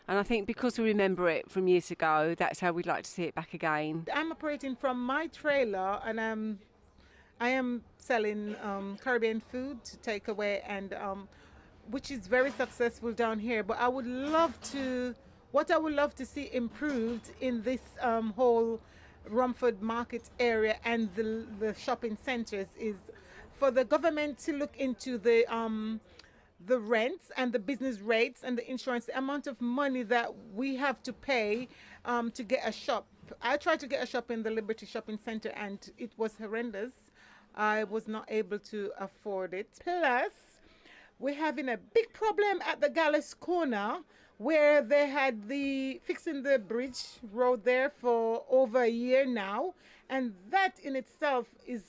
And I think because we remember it from years ago, that's how we'd like to see it back again. I'm operating from my trailer, and I am selling Caribbean food to take away, and which is very successful down here. But what I would love to see improved in this whole Romford market area and the shopping centres is for the government to look into the rents and the business rates and the insurance, the amount of money that we have to pay to get a shop. I tried to get a shop in the Liberty Shopping Centre, and it was horrendous. I was not able to afford it. Plus, we're having a big problem at the Gallus Corner, where they had fixing the bridge road there for over a year now, and that in itself is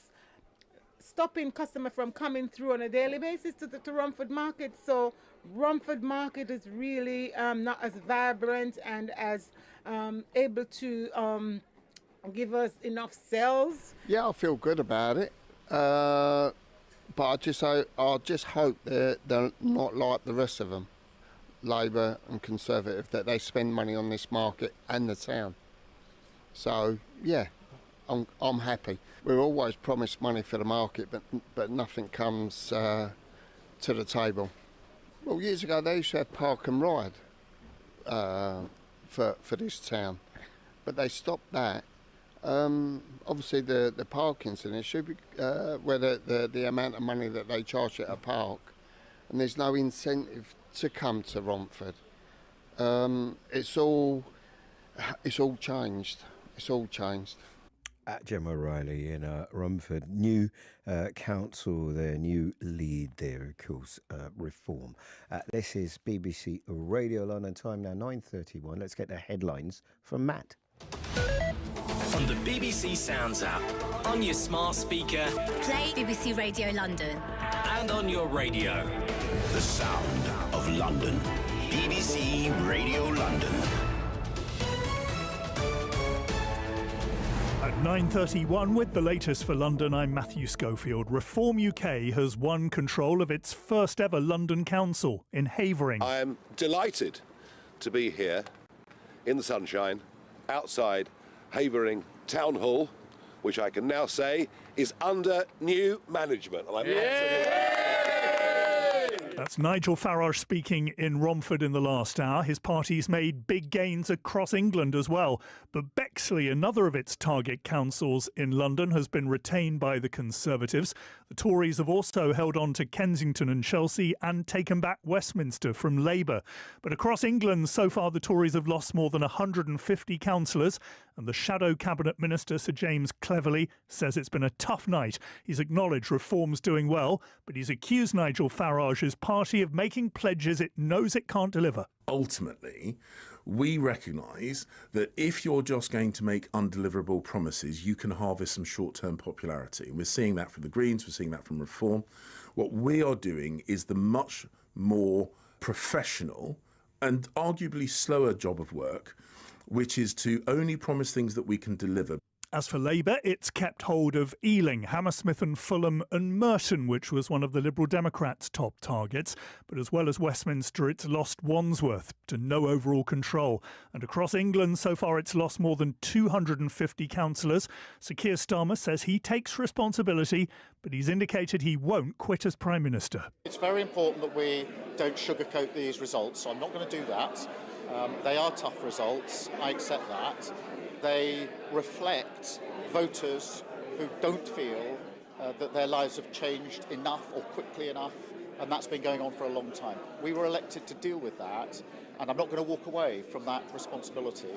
stopping customers from coming through on a daily basis to Romford Market. So Romford Market is really not as vibrant and as able to give us enough sales. Yeah, I feel good about it. But I just hope they're not like the rest of them, Labour and Conservative, that they spend money on this market and the town. So yeah, I'm happy. We're always promised money for the market, but nothing comes to the table. Well, years ago they used to have park and ride for this town, but they stopped that. Obviously the parking's an issue, where the amount of money that they charge at a park, and there's no incentive to come to Romford. It's all changed. It's all changed. At Gemma Riley in Romford, new council, their new lead there, of course, reform. This is BBC Radio London, time now 9:31. Let's get the headlines from Matt. On the BBC Sounds app, on your smart speaker, Play BBC Radio London. and on your radio. The sound of London. BBC Radio London. At 9:31 with the latest for London, I'm Matthew Schofield. Reform UK has won control of its first ever London Council in Havering. I am delighted to be here in the sunshine outside Havering Town Hall, which I can now say is under new management. And I'm That's Nigel Farage speaking in Romford in the last hour. His party's made big gains across England as well. But Bexley, another of its target councils in London, has been retained by the Conservatives. The Tories have also held on to Kensington and Chelsea and taken back Westminster from Labour. But across England, so far the Tories have lost more than 150 councillors, and the Shadow Cabinet Minister, Sir James Cleverly, says it's been a tough night. He's acknowledged reform's doing well, but he's accused Nigel Farage's party of making pledges it knows it can't deliver. Ultimately, we recognise that if you're just going to make undeliverable promises, you can harvest some short-term popularity. And we're seeing that from the Greens, we're seeing that from Reform. What we are doing is the much more professional and arguably slower job of work, which is to only promise things that we can deliver. As for Labour, it's kept hold of Ealing, Hammersmith and Fulham and Merton, which was one of the Liberal Democrats' top targets. But as well as Westminster, it's lost Wandsworth to no overall control. And across England, so far, it's lost more than 250 councillors. Sir Keir Starmer says he takes responsibility, but he's indicated he won't quit as Prime Minister. It's very important that we don't sugarcoat these results, so I'm not going to do that. They are tough results, I accept that. They reflect voters who don't feel that their lives have changed enough or quickly enough, and that's been going on for a long time. We were elected to deal with that, and I'm not going to walk away from that responsibility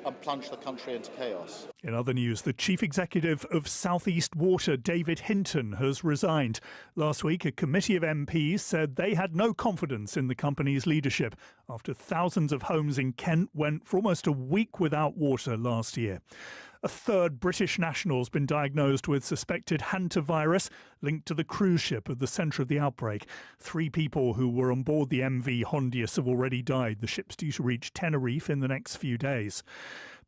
and plunge the country into chaos. In other news, the chief executive of South East Water, David Hinton, has resigned. Last week, a committee of MPs said they had no confidence in the company's leadership after thousands of homes in Kent went for almost a week without water last year. A third British national has been diagnosed with suspected hantavirus linked to the cruise ship at the centre of the outbreak. 3 people who were on board the MV Hondius have already died. The ship's due to reach Tenerife in the next few days.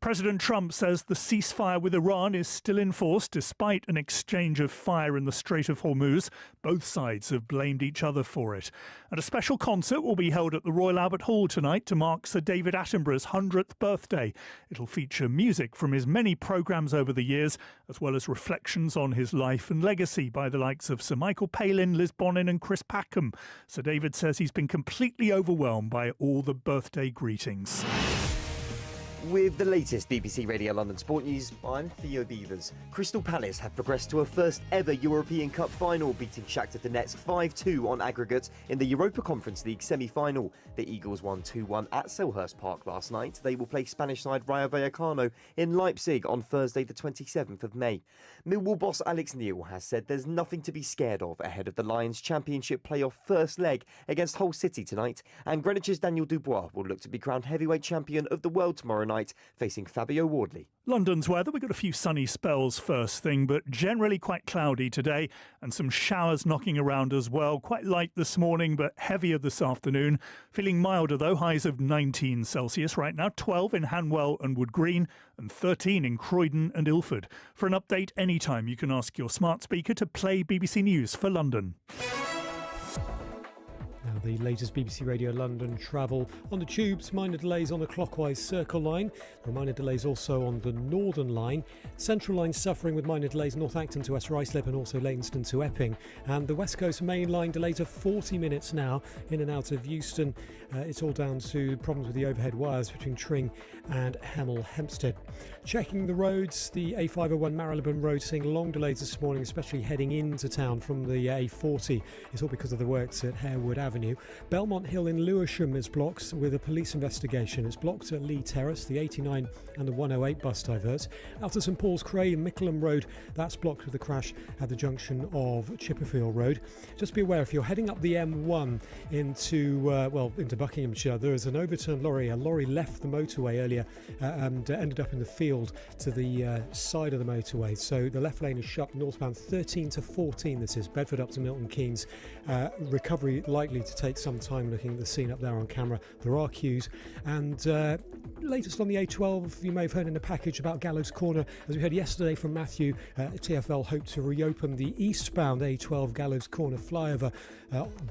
President Trump says the ceasefire with Iran is still in force despite an exchange of fire in the Strait of Hormuz. Both sides have blamed each other for it. And a special concert will be held at the Royal Albert Hall tonight to mark Sir David Attenborough's 100th birthday. It'll feature music from his many programmes over the years, as well as reflections on his life and legacy by the likes of Sir Michael Palin, Liz Bonin and Chris Packham. Sir David says he's been completely overwhelmed by all the birthday greetings. With the latest BBC Radio London Sport News, I'm Theo Beavers. Crystal Palace have progressed to a first ever European Cup final, beating Shakhtar Donetsk 5-2 on aggregate in the Europa Conference League semi-final. The Eagles won 2-1 at Selhurst Park last night. They will play Spanish side Rayo Vallecano in Leipzig on Thursday the 27th of May. Millwall boss Alex Neil has said there's nothing to be scared of ahead of the Lions Championship playoff first leg against Hull City tonight, and Greenwich's Daniel Dubois will look to be crowned heavyweight champion of the world tomorrow night, facing Fabio Wardley. London's weather, we've got a few sunny spells first thing, but generally quite cloudy today, and some showers knocking around as well. Quite light this morning, but heavier this afternoon. Feeling milder though, highs of 19 Celsius right now, 12 in Hanwell and Wood Green, and 13 in Croydon and Ilford. For an update anytime, you can ask your smart speaker to play BBC News for London. Now the latest BBC Radio London travel on the tubes, minor delays on the clockwise Circle line. There are minor delays also on the Northern line. Central line suffering with minor delays North Acton to West Ruislip and also Leytonstone to Epping. And the West Coast main line delays of 40 minutes now in and out of Euston. It's all down to problems with the overhead wires between Tring and Hemel Hempstead. Checking the roads, the A501 Marylebone Road seeing long delays this morning, especially heading into town from the A40. It's all because of the works at Harewood Avenue. Belmont Hill in Lewisham is blocked with a police investigation. It's blocked at Lee Terrace, the 89 and the 108 bus diverts. Out of St Paul's Cray and Mickleham Road, that's blocked with the crash at the junction of Chipperfield Road. Just be aware, if you're heading up the M1 into Buckinghamshire, there is an overturned lorry. A lorry left the motorway earlier and ended up in the field to the side of the motorway. So the left lane is shut northbound 13 to 14. This is Bedford up to Milton Keynes. Recovery likely to take some time. Looking at the scene up there on camera, there are queues. And latest on the A12, you may have heard in the package about Gallows Corner. As we heard yesterday from Matthew, TfL hope to reopen the eastbound A12 Gallows Corner flyover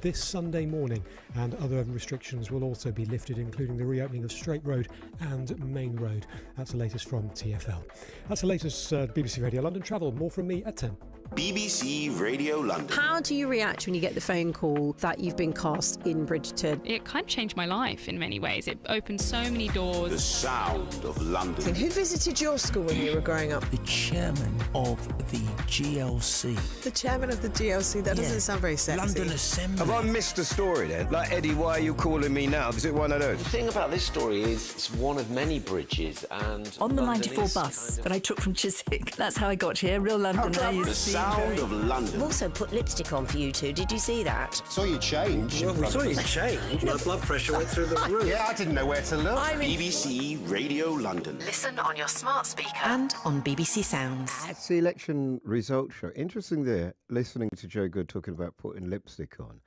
this Sunday morning, and other restrictions will also be lifted, including the reopening of Straight Road and Main Road. That's the latest from TfL. That's the latest BBC Radio London travel. More from me at 10. BBC Radio London. How do you react when you get the phone call that you've been cast in Bridgerton? It kind of changed my life in many ways. It opened so many doors. The sound of London. Who visited your school when you were growing up? The chairman of the GLC. The chairman of the GLC? That doesn't sound very sexy. London Assembly. Have I missed a story then? Like, Eddie, why are you calling me now? Is it one of those? The thing about this story is it's one of many bridges, and on the 94 bus that I took from Chiswick. That's how I got here. Real Londoner. The sound of London. I've also put lipstick on for you two. Did you see that? Saw you change. Well, we saw you change. My blood pressure went through the roof. Yeah, I didn't know where to look. BBC Radio London. Listen on your smart speaker and on BBC Sounds. It's the election results show. Interesting there, listening to Joe Good talking about putting lipstick on.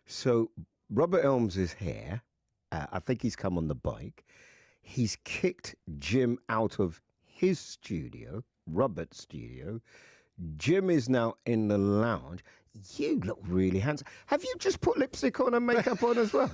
So Robert Elms's hair I think he's come on the bike. He's kicked Jim out of his studio, Robert's studio. Jim is now in the lounge. You look really handsome. Have you just put lipstick on and makeup on as well?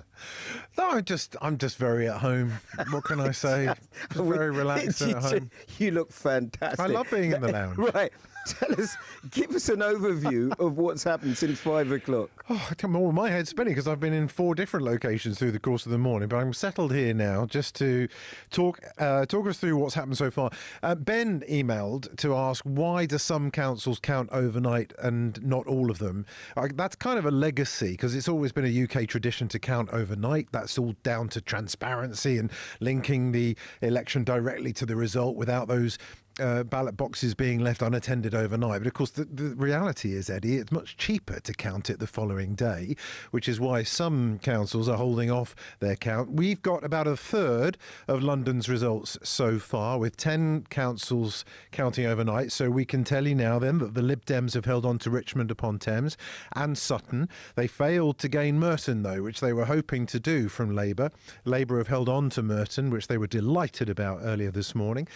No, I'm just very at home. What can I say? Just very relaxed at home. You look fantastic. I love being in the lounge. Right. Tell us, give us an overview of what's happened since 5 o'clock. Oh, my head's spinning because I've been in 4 different locations through the course of the morning, but I'm settled here now just to talk us through what's happened so far. Ben emailed to ask, why do some councils count overnight and not all of them? That's kind of a legacy because it's always been a UK tradition to count overnight. That's all down to transparency and linking the election directly to the result without those ballot boxes being left unattended overnight. But of course, the reality is, Eddie, it's much cheaper to count it the following day, which is why some councils are holding off their count. We've got about a third of London's results so far, with 10 councils counting overnight. So we can tell you now then that the Lib Dems have held on to Richmond upon Thames and Sutton. They failed to gain Merton, though, which they were hoping to do from Labour. Labour have held on to Merton, which they were delighted about earlier this morning.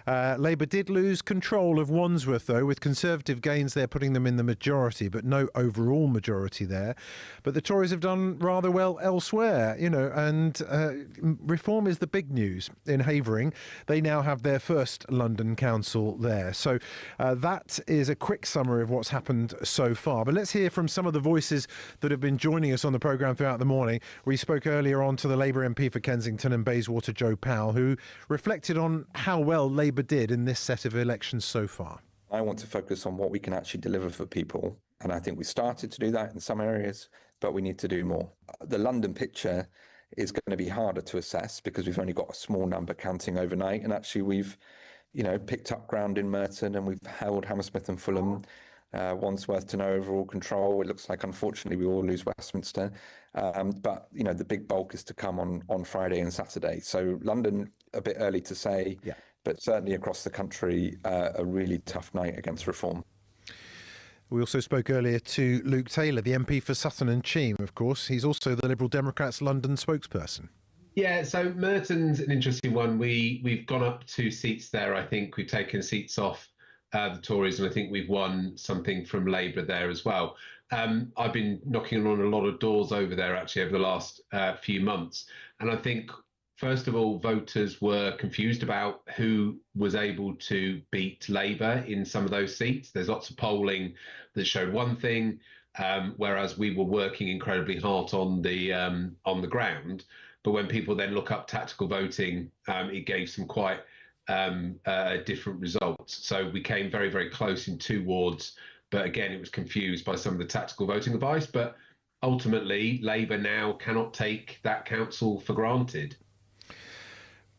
Labour did lose control of Wandsworth, though, with Conservative gains there putting them in the majority, but no overall majority there. But the Tories have done rather well elsewhere, and reform is the big news in Havering. They now have their first London council there. So that is a quick summary of what's happened so far. But let's hear from some of the voices that have been joining us on the programme throughout the morning. We spoke earlier on to the Labour MP for Kensington and Bayswater, Joe Powell, who reflected on how well Labour did in this set of elections so far. I want to focus on what we can actually deliver for people. And I think we started to do that in some areas, but we need to do more. The London picture is going to be harder to assess because we've only got a small number counting overnight. And actually we've, picked up ground in Merton and we've held Hammersmith and Fulham, Wandsworth to no overall control. It looks like, unfortunately, we will lose Westminster. But, the big bulk is to come on Friday and Saturday. So London, a bit early to say. Yeah. But certainly across the country, a really tough night against reform. We also spoke earlier to Luke Taylor, the MP for Sutton and Cheam, of course. He's also the Liberal Democrats' London spokesperson. Yeah, so Merton's an interesting one. We've gone up 2 seats there, I think. We've taken seats off the Tories, and I think we've won something from Labour there as well. I've been knocking on a lot of doors over there, actually, over the last few months. And I think, first of all, voters were confused about who was able to beat Labour in some of those seats. There's lots of polling that showed one thing, whereas we were working incredibly hard on the ground. But when people then look up tactical voting, it gave some quite different results. So we came very, very close in 2 wards. But again, it was confused by some of the tactical voting advice. But ultimately, Labour now cannot take that council for granted.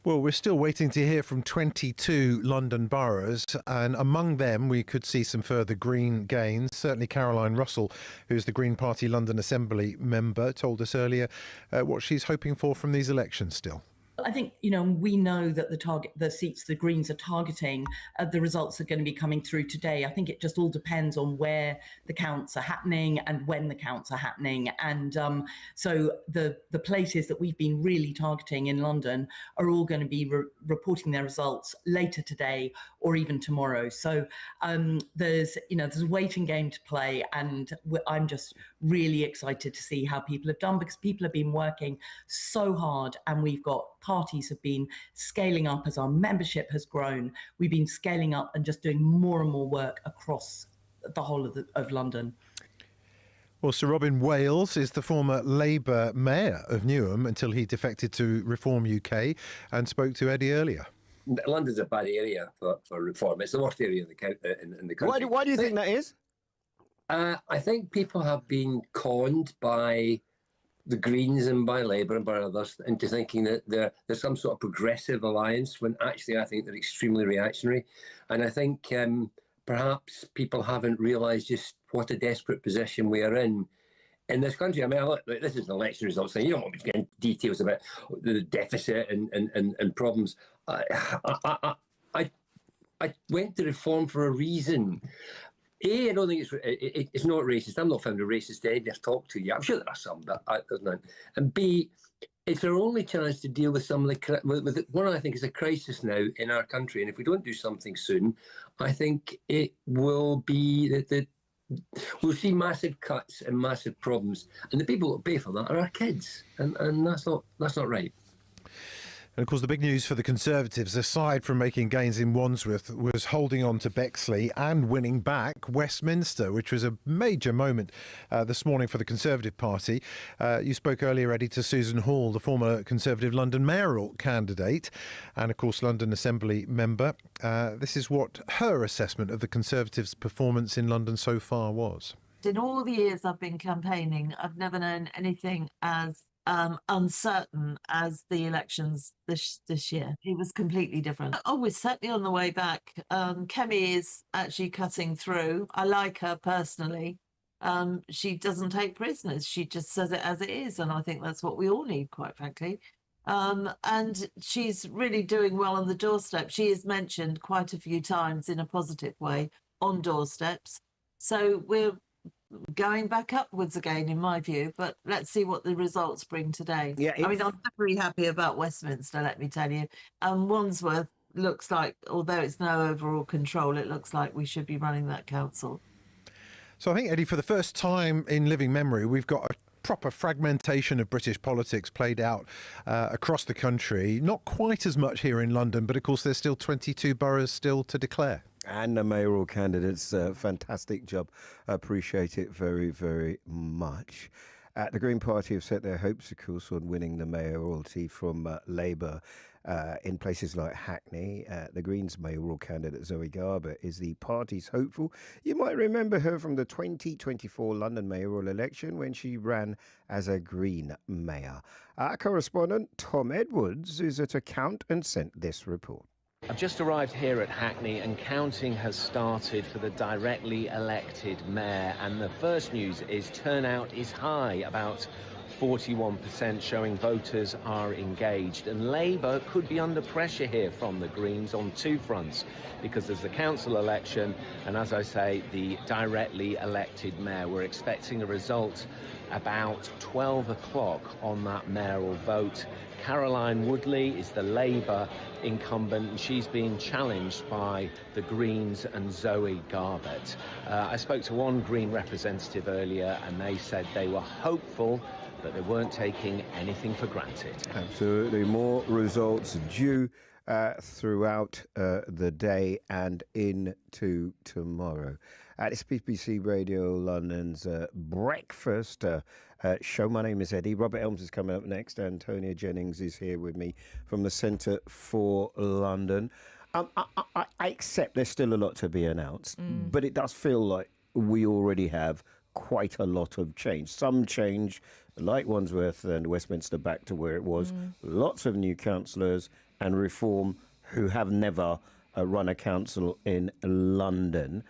Well, we're still waiting to hear from 22 London boroughs, and among them we could see some further Green gains. Certainly Caroline Russell, who's the Green Party London Assembly member, told us earlier what she's hoping for from these elections still. I think, we know that the seats the Greens are targeting, the results are going to be coming through today. I think it just all depends on where the counts are happening and when the counts are happening. And so the places that we've been really targeting in London are all going to be reporting their results later today or even tomorrow. So there's a waiting game to play, and I'm just really excited to see how people have done, because people have been working so hard, and we've got parties have been scaling up as our membership has grown. We've been scaling up and just doing more and more work across the whole of London. Well, Sir Robin Wales is the former Labour mayor of Newham until he defected to Reform UK and spoke to Eddie earlier. London's a bad area for reform. It's the worst area in the country. Why do you think that is? I think people have been conned by the Greens and by Labour and by others into thinking that there's some sort of progressive alliance, when actually I think they're extremely reactionary. And I think perhaps people haven't realised just what a desperate position we are in this country. I mean, look, this is an election results thing. You don't want me to get into details about the deficit and problems. I went to reform for a reason. I don't think it's not racist. I'm not found a racist to ever talk to you. I'm sure there are some, but there's none. And B, it's our only chance to deal with some of with what I think is a crisis now in our country. And if we don't do something soon, I think it will be that we'll see massive cuts and massive problems. And the people that pay for that are our kids. And that's not right. And of course, the big news for the Conservatives, aside from making gains in Wandsworth, was holding on to Bexley and winning back Westminster, which was a major moment this morning for the Conservative Party. You spoke earlier, Eddie, to Susan Hall, the former Conservative London mayoral candidate, and of course, London Assembly member. This is what her assessment of the Conservatives' performance in London so far was. In all the years I've been campaigning, I've never known anything as uncertain as the elections this year. It was completely different. Oh, we're certainly on the way back. Kemi is actually cutting through. I like her personally. She doesn't take prisoners. She just says it as it is, and I think that's what we all need, quite frankly. And she's really doing well on the doorstep. She is mentioned quite a few times in a positive way on doorsteps. So we're going back upwards again, in my view, but let's see what the results bring today. Yeah, I mean, I'm very happy about Westminster, let me tell you. Wandsworth looks like, although it's no overall control, it looks like we should be running that council. So I think, Eddie, for the first time in living memory, we've got a proper fragmentation of British politics played out across the country. Not quite as much here in London, but of course there's still 22 boroughs still to declare. And the mayoral candidates, fantastic job. Appreciate it very, very much. The Green Party have set their hopes, of course, on winning the mayoralty from Labour in places like Hackney. The Greens' mayoral candidate, Zoe Garber, is the party's hopeful. You might remember her from the 2024 London mayoral election when she ran as a Green mayor. Our correspondent, Tom Edwards, is at account and sent this report. I've just arrived here at Hackney and counting has started for the directly elected mayor, and the first news is turnout is high, about 41% showing voters are engaged, and Labour could be under pressure here from the Greens on two fronts, because there's the council election and, as I say, the directly elected mayor. We're expecting a result about 12 o'clock on that mayoral vote. Caroline Woodley is the Labour incumbent, and she's being challenged by the Greens and Zoe Garbett. I spoke to one Green representative earlier, and they said they were hopeful, but they weren't taking anything for granted. Absolutely. More results due throughout the day and into tomorrow. It's BBC Radio London's breakfast show. My name is Eddie. Robert Elms is coming up next. Antonia Jennings is here with me from the Centre for London. I accept there's still a lot to be announced, but it does feel like we already have quite a lot of change. Some change, like Wandsworth and Westminster, back to where it was. Lots of new councillors and reform who have never run a council in London.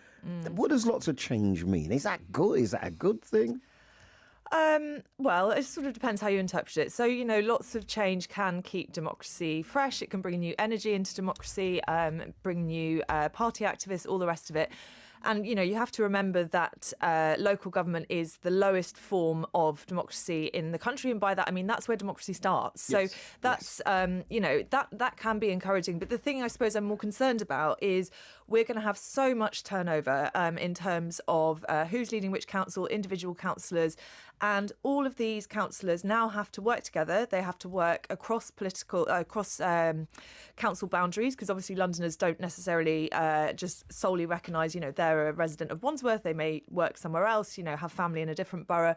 What does lots of change mean? Is that good? Is that a good thing? Well, it sort of depends how you interpret it. So, you know, lots of change can keep democracy fresh. It can bring new energy into democracy, bring new party activists, all the rest of it. And, you know, you have to remember that local government is the lowest form of democracy in the country. And by that, I mean, that's where democracy starts. So that's, you know, that can be encouraging. But the thing I suppose I'm more concerned about is we're going to have so much turnover in terms of who's leading which council, individual councillors. And all of these councillors now have to work together. They have to work across council boundaries, because obviously Londoners don't necessarily just solely recognise, you know, they're a resident of Wandsworth. They may work somewhere else, you know, have family in a different borough.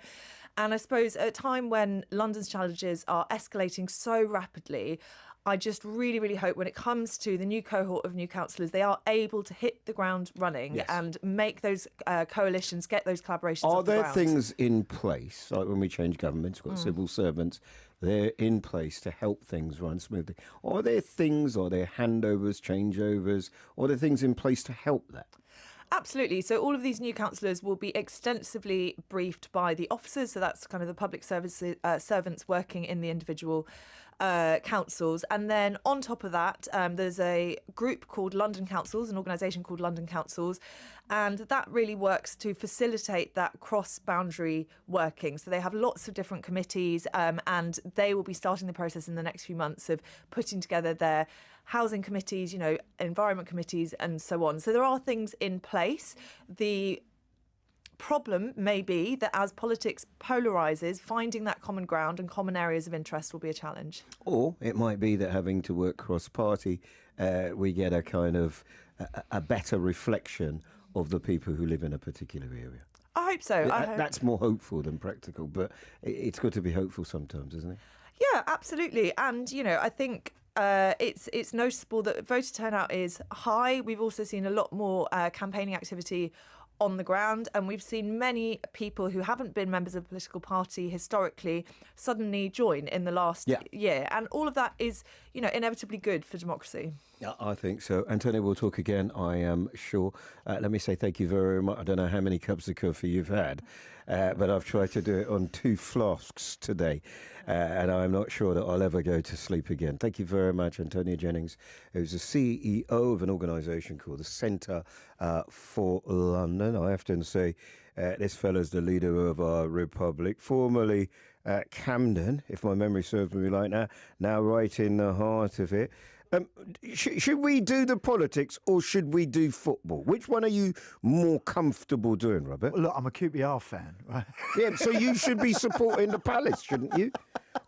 And I suppose at a time when London's challenges are escalating so rapidly, I just really, really hope when it comes to the new cohort of new councillors, they are able to hit the ground running and make those coalitions, get those collaborations off the ground. Are there things in place, like when we change governments, we've got civil servants, they're in place to help things run smoothly? Are there things, are there handovers, changeovers, or are there things in place to help that? Absolutely. So all of these new councillors will be extensively briefed by the officers. So that's kind of the public services servants working in the individual councils. And then on top of that, there's a group called London Councils, an organisation called London Councils, and that really works to facilitate that cross-boundary working. So they have lots of different committees, and they will be starting the process in the next few months of putting together their housing committees, environment committees and so on. So there are things in place. The problem may be that as politics polarises, finding that common ground and common areas of interest will be a challenge. Or it might be that having to work cross-party, we get a kind of a better reflection of the people who live in a particular area. I hope so. That's more hopeful than practical, but it's good to be hopeful sometimes, isn't it? Yeah, absolutely. And, I think it's noticeable that voter turnout is high. We've also seen a lot more campaigning activity on the ground, and we've seen many people who haven't been members of a political party historically suddenly join in the last year, and all of that is inevitably good for democracy. Yeah, I think so. Antonio, we'll talk again, I am sure. Let me say thank you very much. I don't know how many cups of coffee you've had, but I've tried to do it on 2 flasks today, and I'm not sure that I'll ever go to sleep again. Thank you very much, Antonio Jennings, who's the CEO of an organisation called the Centre for London. I often say this fellow's the leader of our republic, formerly Camden, if my memory serves me right now right in the heart of it. Should we do the politics or should we do football? Which one are you more comfortable doing, Robert? Well, look, I'm a QPR fan, right? Yeah, so you should be supporting the Palace, shouldn't you?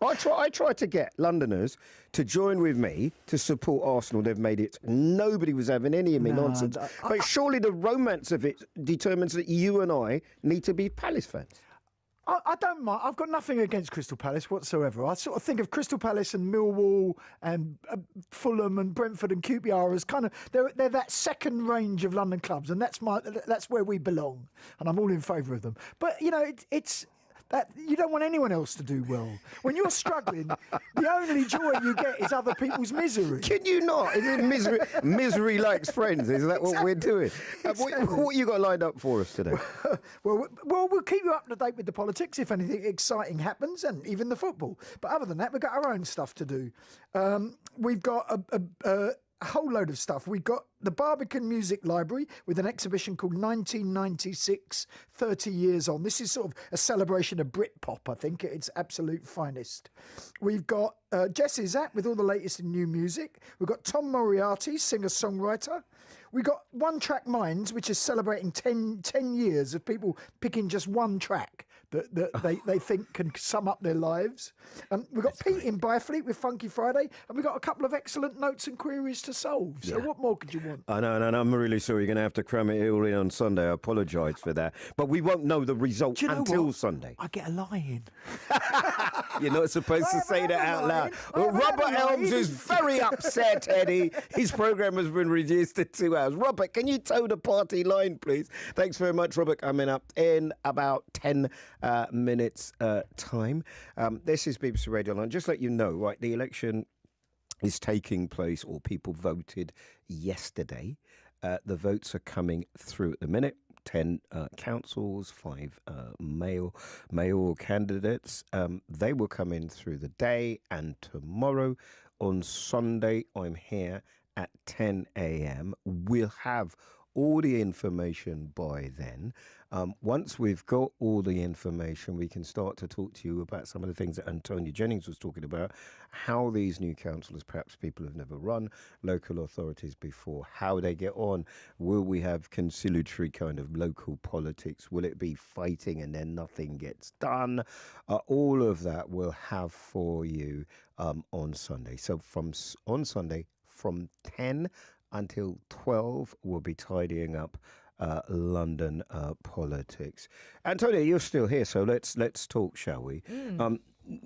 I try to get Londoners to join with me to support Arsenal. They've made it. Nobody was having any of me nonsense. But surely the romance of it determines that you and I need to be Palace fans. I don't mind. I've got nothing against Crystal Palace whatsoever. I sort of think of Crystal Palace and Millwall and Fulham and Brentford and QPR as kind of they're that second range of London clubs, and that's where we belong, and I'm all in favour of them. But it's that you don't want anyone else to do well. When you're struggling, the only joy you get is other people's misery. Can you not? Is it misery likes friends? Is that what we're doing? What you got lined up for us today? Well, we'll keep you up to date with the politics if anything exciting happens, and even the football. But other than that, we've got our own stuff to do. We've got a whole load of stuff. We've got the Barbican Music Library with an exhibition called 1996, 30 Years On. This is sort of a celebration of Britpop, I think, at its absolute finest. We've got Jess Izzat with all the latest in new music. We've got Tom Moriarty, singer-songwriter. We've got One Track Minds, which is celebrating 10 years of people picking just one track that they think can sum up their lives. We've got Pete in Byfleet with Funky Friday, and we've got a couple of excellent notes and queries to solve. So what more could you want? I know, and I'm really sorry you're going to have to cram it all in on Sunday. I apologise for that. But we won't know the result until Sunday. I get a lie in. You're not supposed to say that out loud. Well, Robert Elms is very upset, Eddie. His programme has been reduced to 2 hours. Robert, can you toe the party line, please? Thanks very much, Robert. Coming up in about 10 minutes time. This is BBC Radio London. Just let you know, right, the election is taking place, or people voted yesterday. The votes are coming through at the minute. 10 councils, 5 mayoral candidates. They will come in through the day, and tomorrow on Sunday I'm here at 10 a.m. We'll have all the information by then. Once we've got all the information, we can start to talk to you about some of the things that Antonio Jennings was talking about, how these new councillors, perhaps people who've never run local authorities before, how they get on. Will we have conciliatory kind of local politics? Will it be fighting and then nothing gets done? All of that we'll have for you on Sunday. So on Sunday, from 10 until 12, we'll be tidying up London politics. Antonio, you're still here, so let's talk, shall we?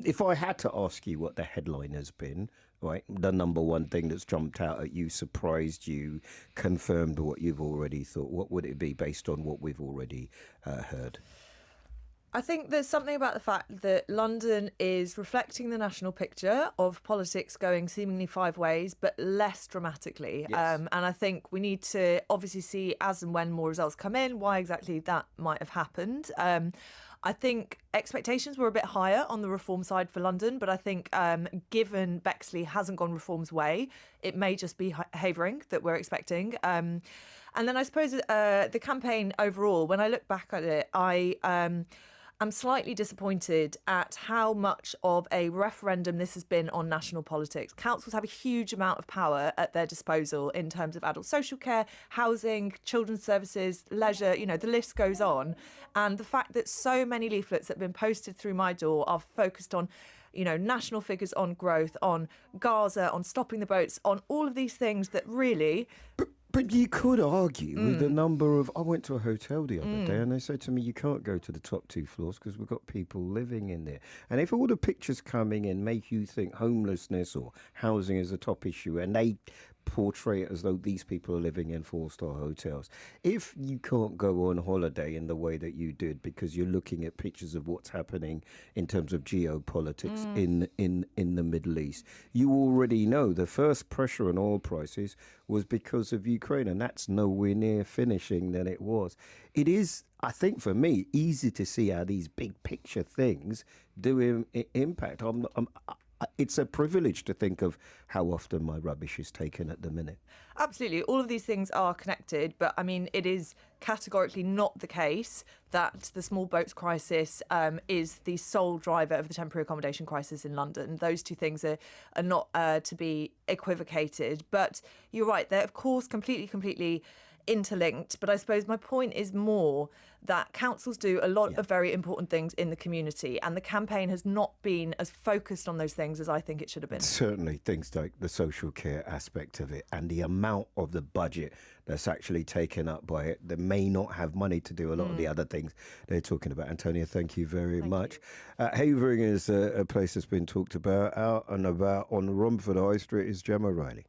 If I had to ask you what the headline has been, right, the number one thing that's jumped out at you, surprised you, confirmed what you've already thought, what would it be based on what we've already heard? I think there's something about the fact that London is reflecting the national picture of politics going seemingly 5 ways, but less dramatically. Yes. And I think we need to obviously see as and when more results come in, why exactly that might have happened. I think expectations were a bit higher on the reform side for London, but I think given Bexley hasn't gone reform's way, it may just be Havering that we're expecting. And then I suppose the campaign overall, when I look back at it, I'm slightly disappointed at how much of a referendum this has been on national politics. Councils have a huge amount of power at their disposal in terms of adult social care, housing, children's services, leisure, the list goes on. And the fact that so many leaflets that have been posted through my door are focused on national figures on growth, on Gaza, on stopping the boats, on all of these things that really... But you could argue with the number of... I went to a hotel the other day and they said to me, you can't go to the top 2 floors because we've got people living in there. And if all the pictures coming in make you think homelessness or housing is a top issue and they portray it as though these people are living in 4-star hotels, if you can't go on holiday in the way that you did because you're looking at pictures of what's happening in terms of geopolitics in the Middle East, you already know the first pressure on oil prices was because of Ukraine, and that's nowhere near finishing than it was. It is, I think, for me, easy to see how these big picture things do impact. It's a privilege to think of how often my rubbish is taken at the minute. Absolutely. All of these things are connected, but I mean, it is categorically not the case that the small boats crisis is the sole driver of the temporary accommodation crisis in London. Those two things are not to be equivocated. But you're right, they're, of course, completely interlinked. But I suppose my point is more that councils do a lot of very important things in the community, and the campaign has not been as focused on those things as I think it should have been. Certainly things like the social care aspect of it and the amount of the budget that's actually taken up by it that may not have money to do a lot of the other things they're talking about. Antonia, thank you very much. Havering is a place that's been talked about out and about on Romford High Street. Is Gemma Riley.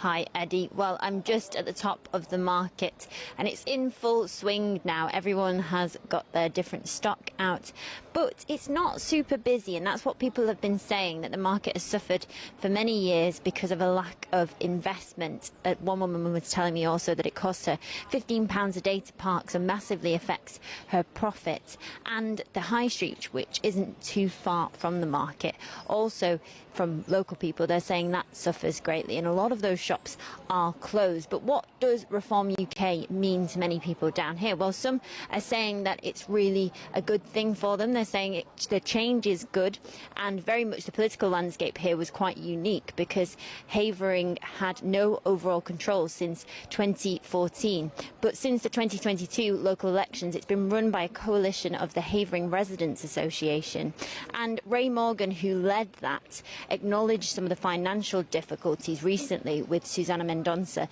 Hi, Eddie. Well, I'm just at the top of the market and it's in full swing now. Everyone has got their different stock out, but it's not super busy, and that's what people have been saying, that the market has suffered for many years because of a lack of investment. One woman was telling me also that it costs her £15 a day to park, so massively affects her profit. And the high street, which isn't too far from the market, also from local people, they're saying that suffers greatly, and a lot of those shops are closed. But what does Reform UK mean to many people down here? Well, some are saying that it's really a good thing for them. They're saying the change is good, and very much the political landscape here was quite unique because Havering had no overall control since 2014. But since the 2022 local elections, it's been run by a coalition of the Havering Residents Association. And Ray Morgan, who led that, acknowledged some of the financial difficulties recently with Susanna Mendonça,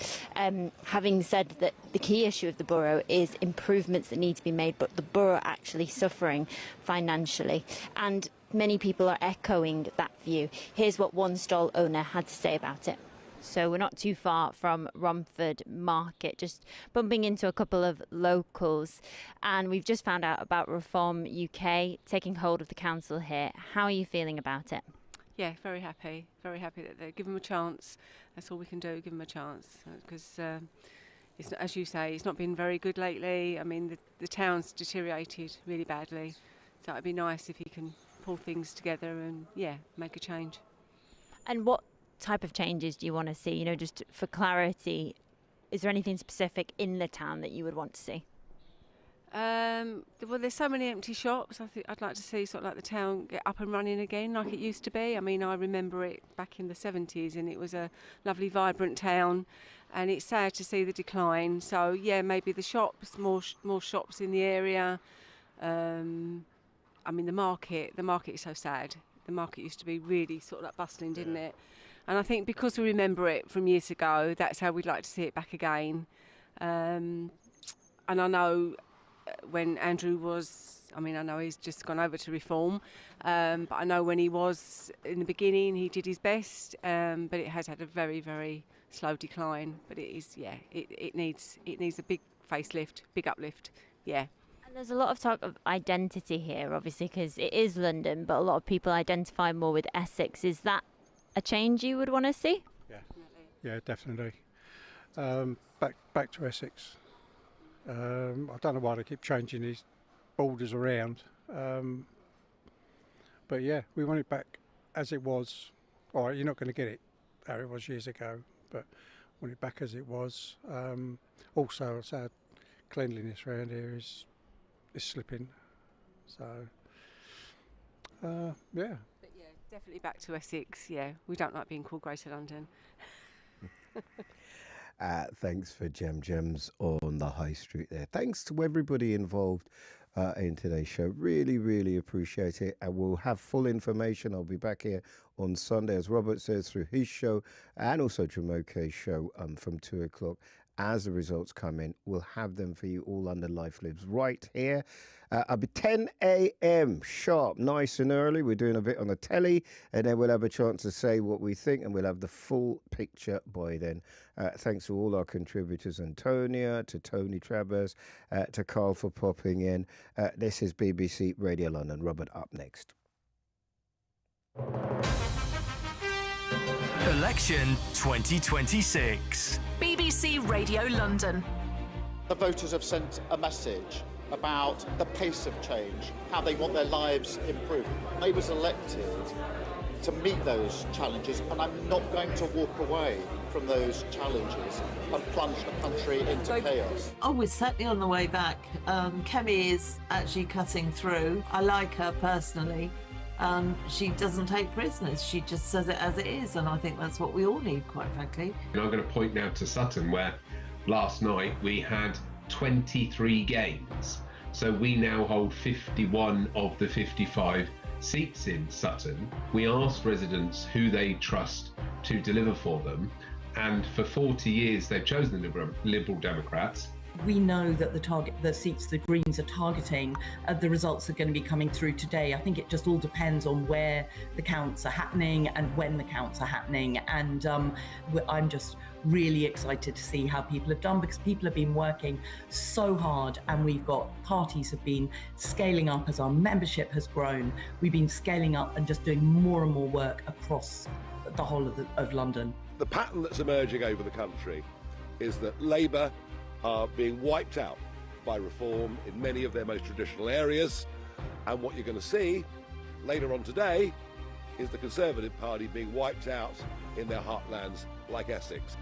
having said that the key issue of the borough is improvements that need to be made, but the borough actually suffering financially. And many people are echoing that view. Here's what one stall owner had to say about it. So we're not too far from Romford Market, just bumping into a couple of locals. And we've just found out about Reform UK taking hold of the council here. How are you feeling about it? Yeah, very happy that they give them a chance. That's all we can do, give them a chance, because it's not, as you say, it's not been very good lately. I mean, the town's deteriorated really badly, so it'd be nice if you can pull things together and make a change. And what type of changes do you want to see? You know, just for clarity, is there anything specific in the town that you would want to see? Well, there's so many empty shops. I think I'd like to see sort of like the town get up and running again like it used to be. I mean, I remember it back in the 70s and it was a lovely, vibrant town, and it's sad to see the decline. So, yeah, maybe the shops, more shops in the area. I mean, the market is so sad. The market used to be really sort of like bustling, didn't it? And I think because we remember it from years ago, that's how we'd like to see it back again. And I know when Andrew was, I know he's just gone over to Reform, but I know when he was in the beginning, he did his best, but it has had a very, very slow decline. But it is, it needs a big facelift, big uplift, And there's a lot of talk of identity here, obviously, because it is London, but a lot of people identify more with Essex. Is that a change you would want to see? Yeah, definitely. Back to Essex. I don't know why they keep changing borders around. But yeah, we want it back as it was. All right, you're not going to get it how it was years ago, but want it back as it was. Also, our cleanliness around here is slipping. So, yeah. But yeah, definitely back to Essex. Yeah, we don't like being called Greater London. Thanks for Gems on the High Street there. Thanks to everybody involved in today's show. Really, really appreciate it. And we'll have full information. I'll be back here on Sunday, as Robert says, through his show and also Jamoke's show from 2 o'clock. As the results come in, we'll have them for you all under Life Lives right here. I'll be 10 a.m. sharp, nice and early. We're doing a bit on the telly, and then we'll have a chance to say what we think, and we'll have the full picture by then. Thanks to all our contributors, Antonia, to Tony Travers, to Carl for popping in. This is BBC Radio London. Robert up next. Election 2026. BBC Radio London. The voters have sent a message about the pace of change, how they want their lives improved. I was elected to meet those challenges, and I'm not going to walk away from those challenges and plunge the country into chaos. Oh, we're certainly on the way back. Kemi is actually cutting through. I like her personally. She doesn't take prisoners. She just says it as it is, and I think that's what we all need, quite frankly. And I'm going to point now to Sutton, where last night we had 23 games. So we now hold 51 of the 55 seats in Sutton. We asked residents who they trust to deliver for them, and for 40 years they've chosen the Liberal Democrats. We know that the seats the Greens are targeting, the results are going to be coming through today. I think it just all depends on where the counts are happening and when the counts are happening. And I'm just really excited to see how people have done, because people have been working so hard, and parties have been scaling up as our membership has grown. We've been scaling up and just doing more and more work across the whole of London. The pattern that's emerging over the country is that Labour are being wiped out by reform in many of their most traditional areas, and what you're going to see later on today is the Conservative Party being wiped out in their heartlands like Essex.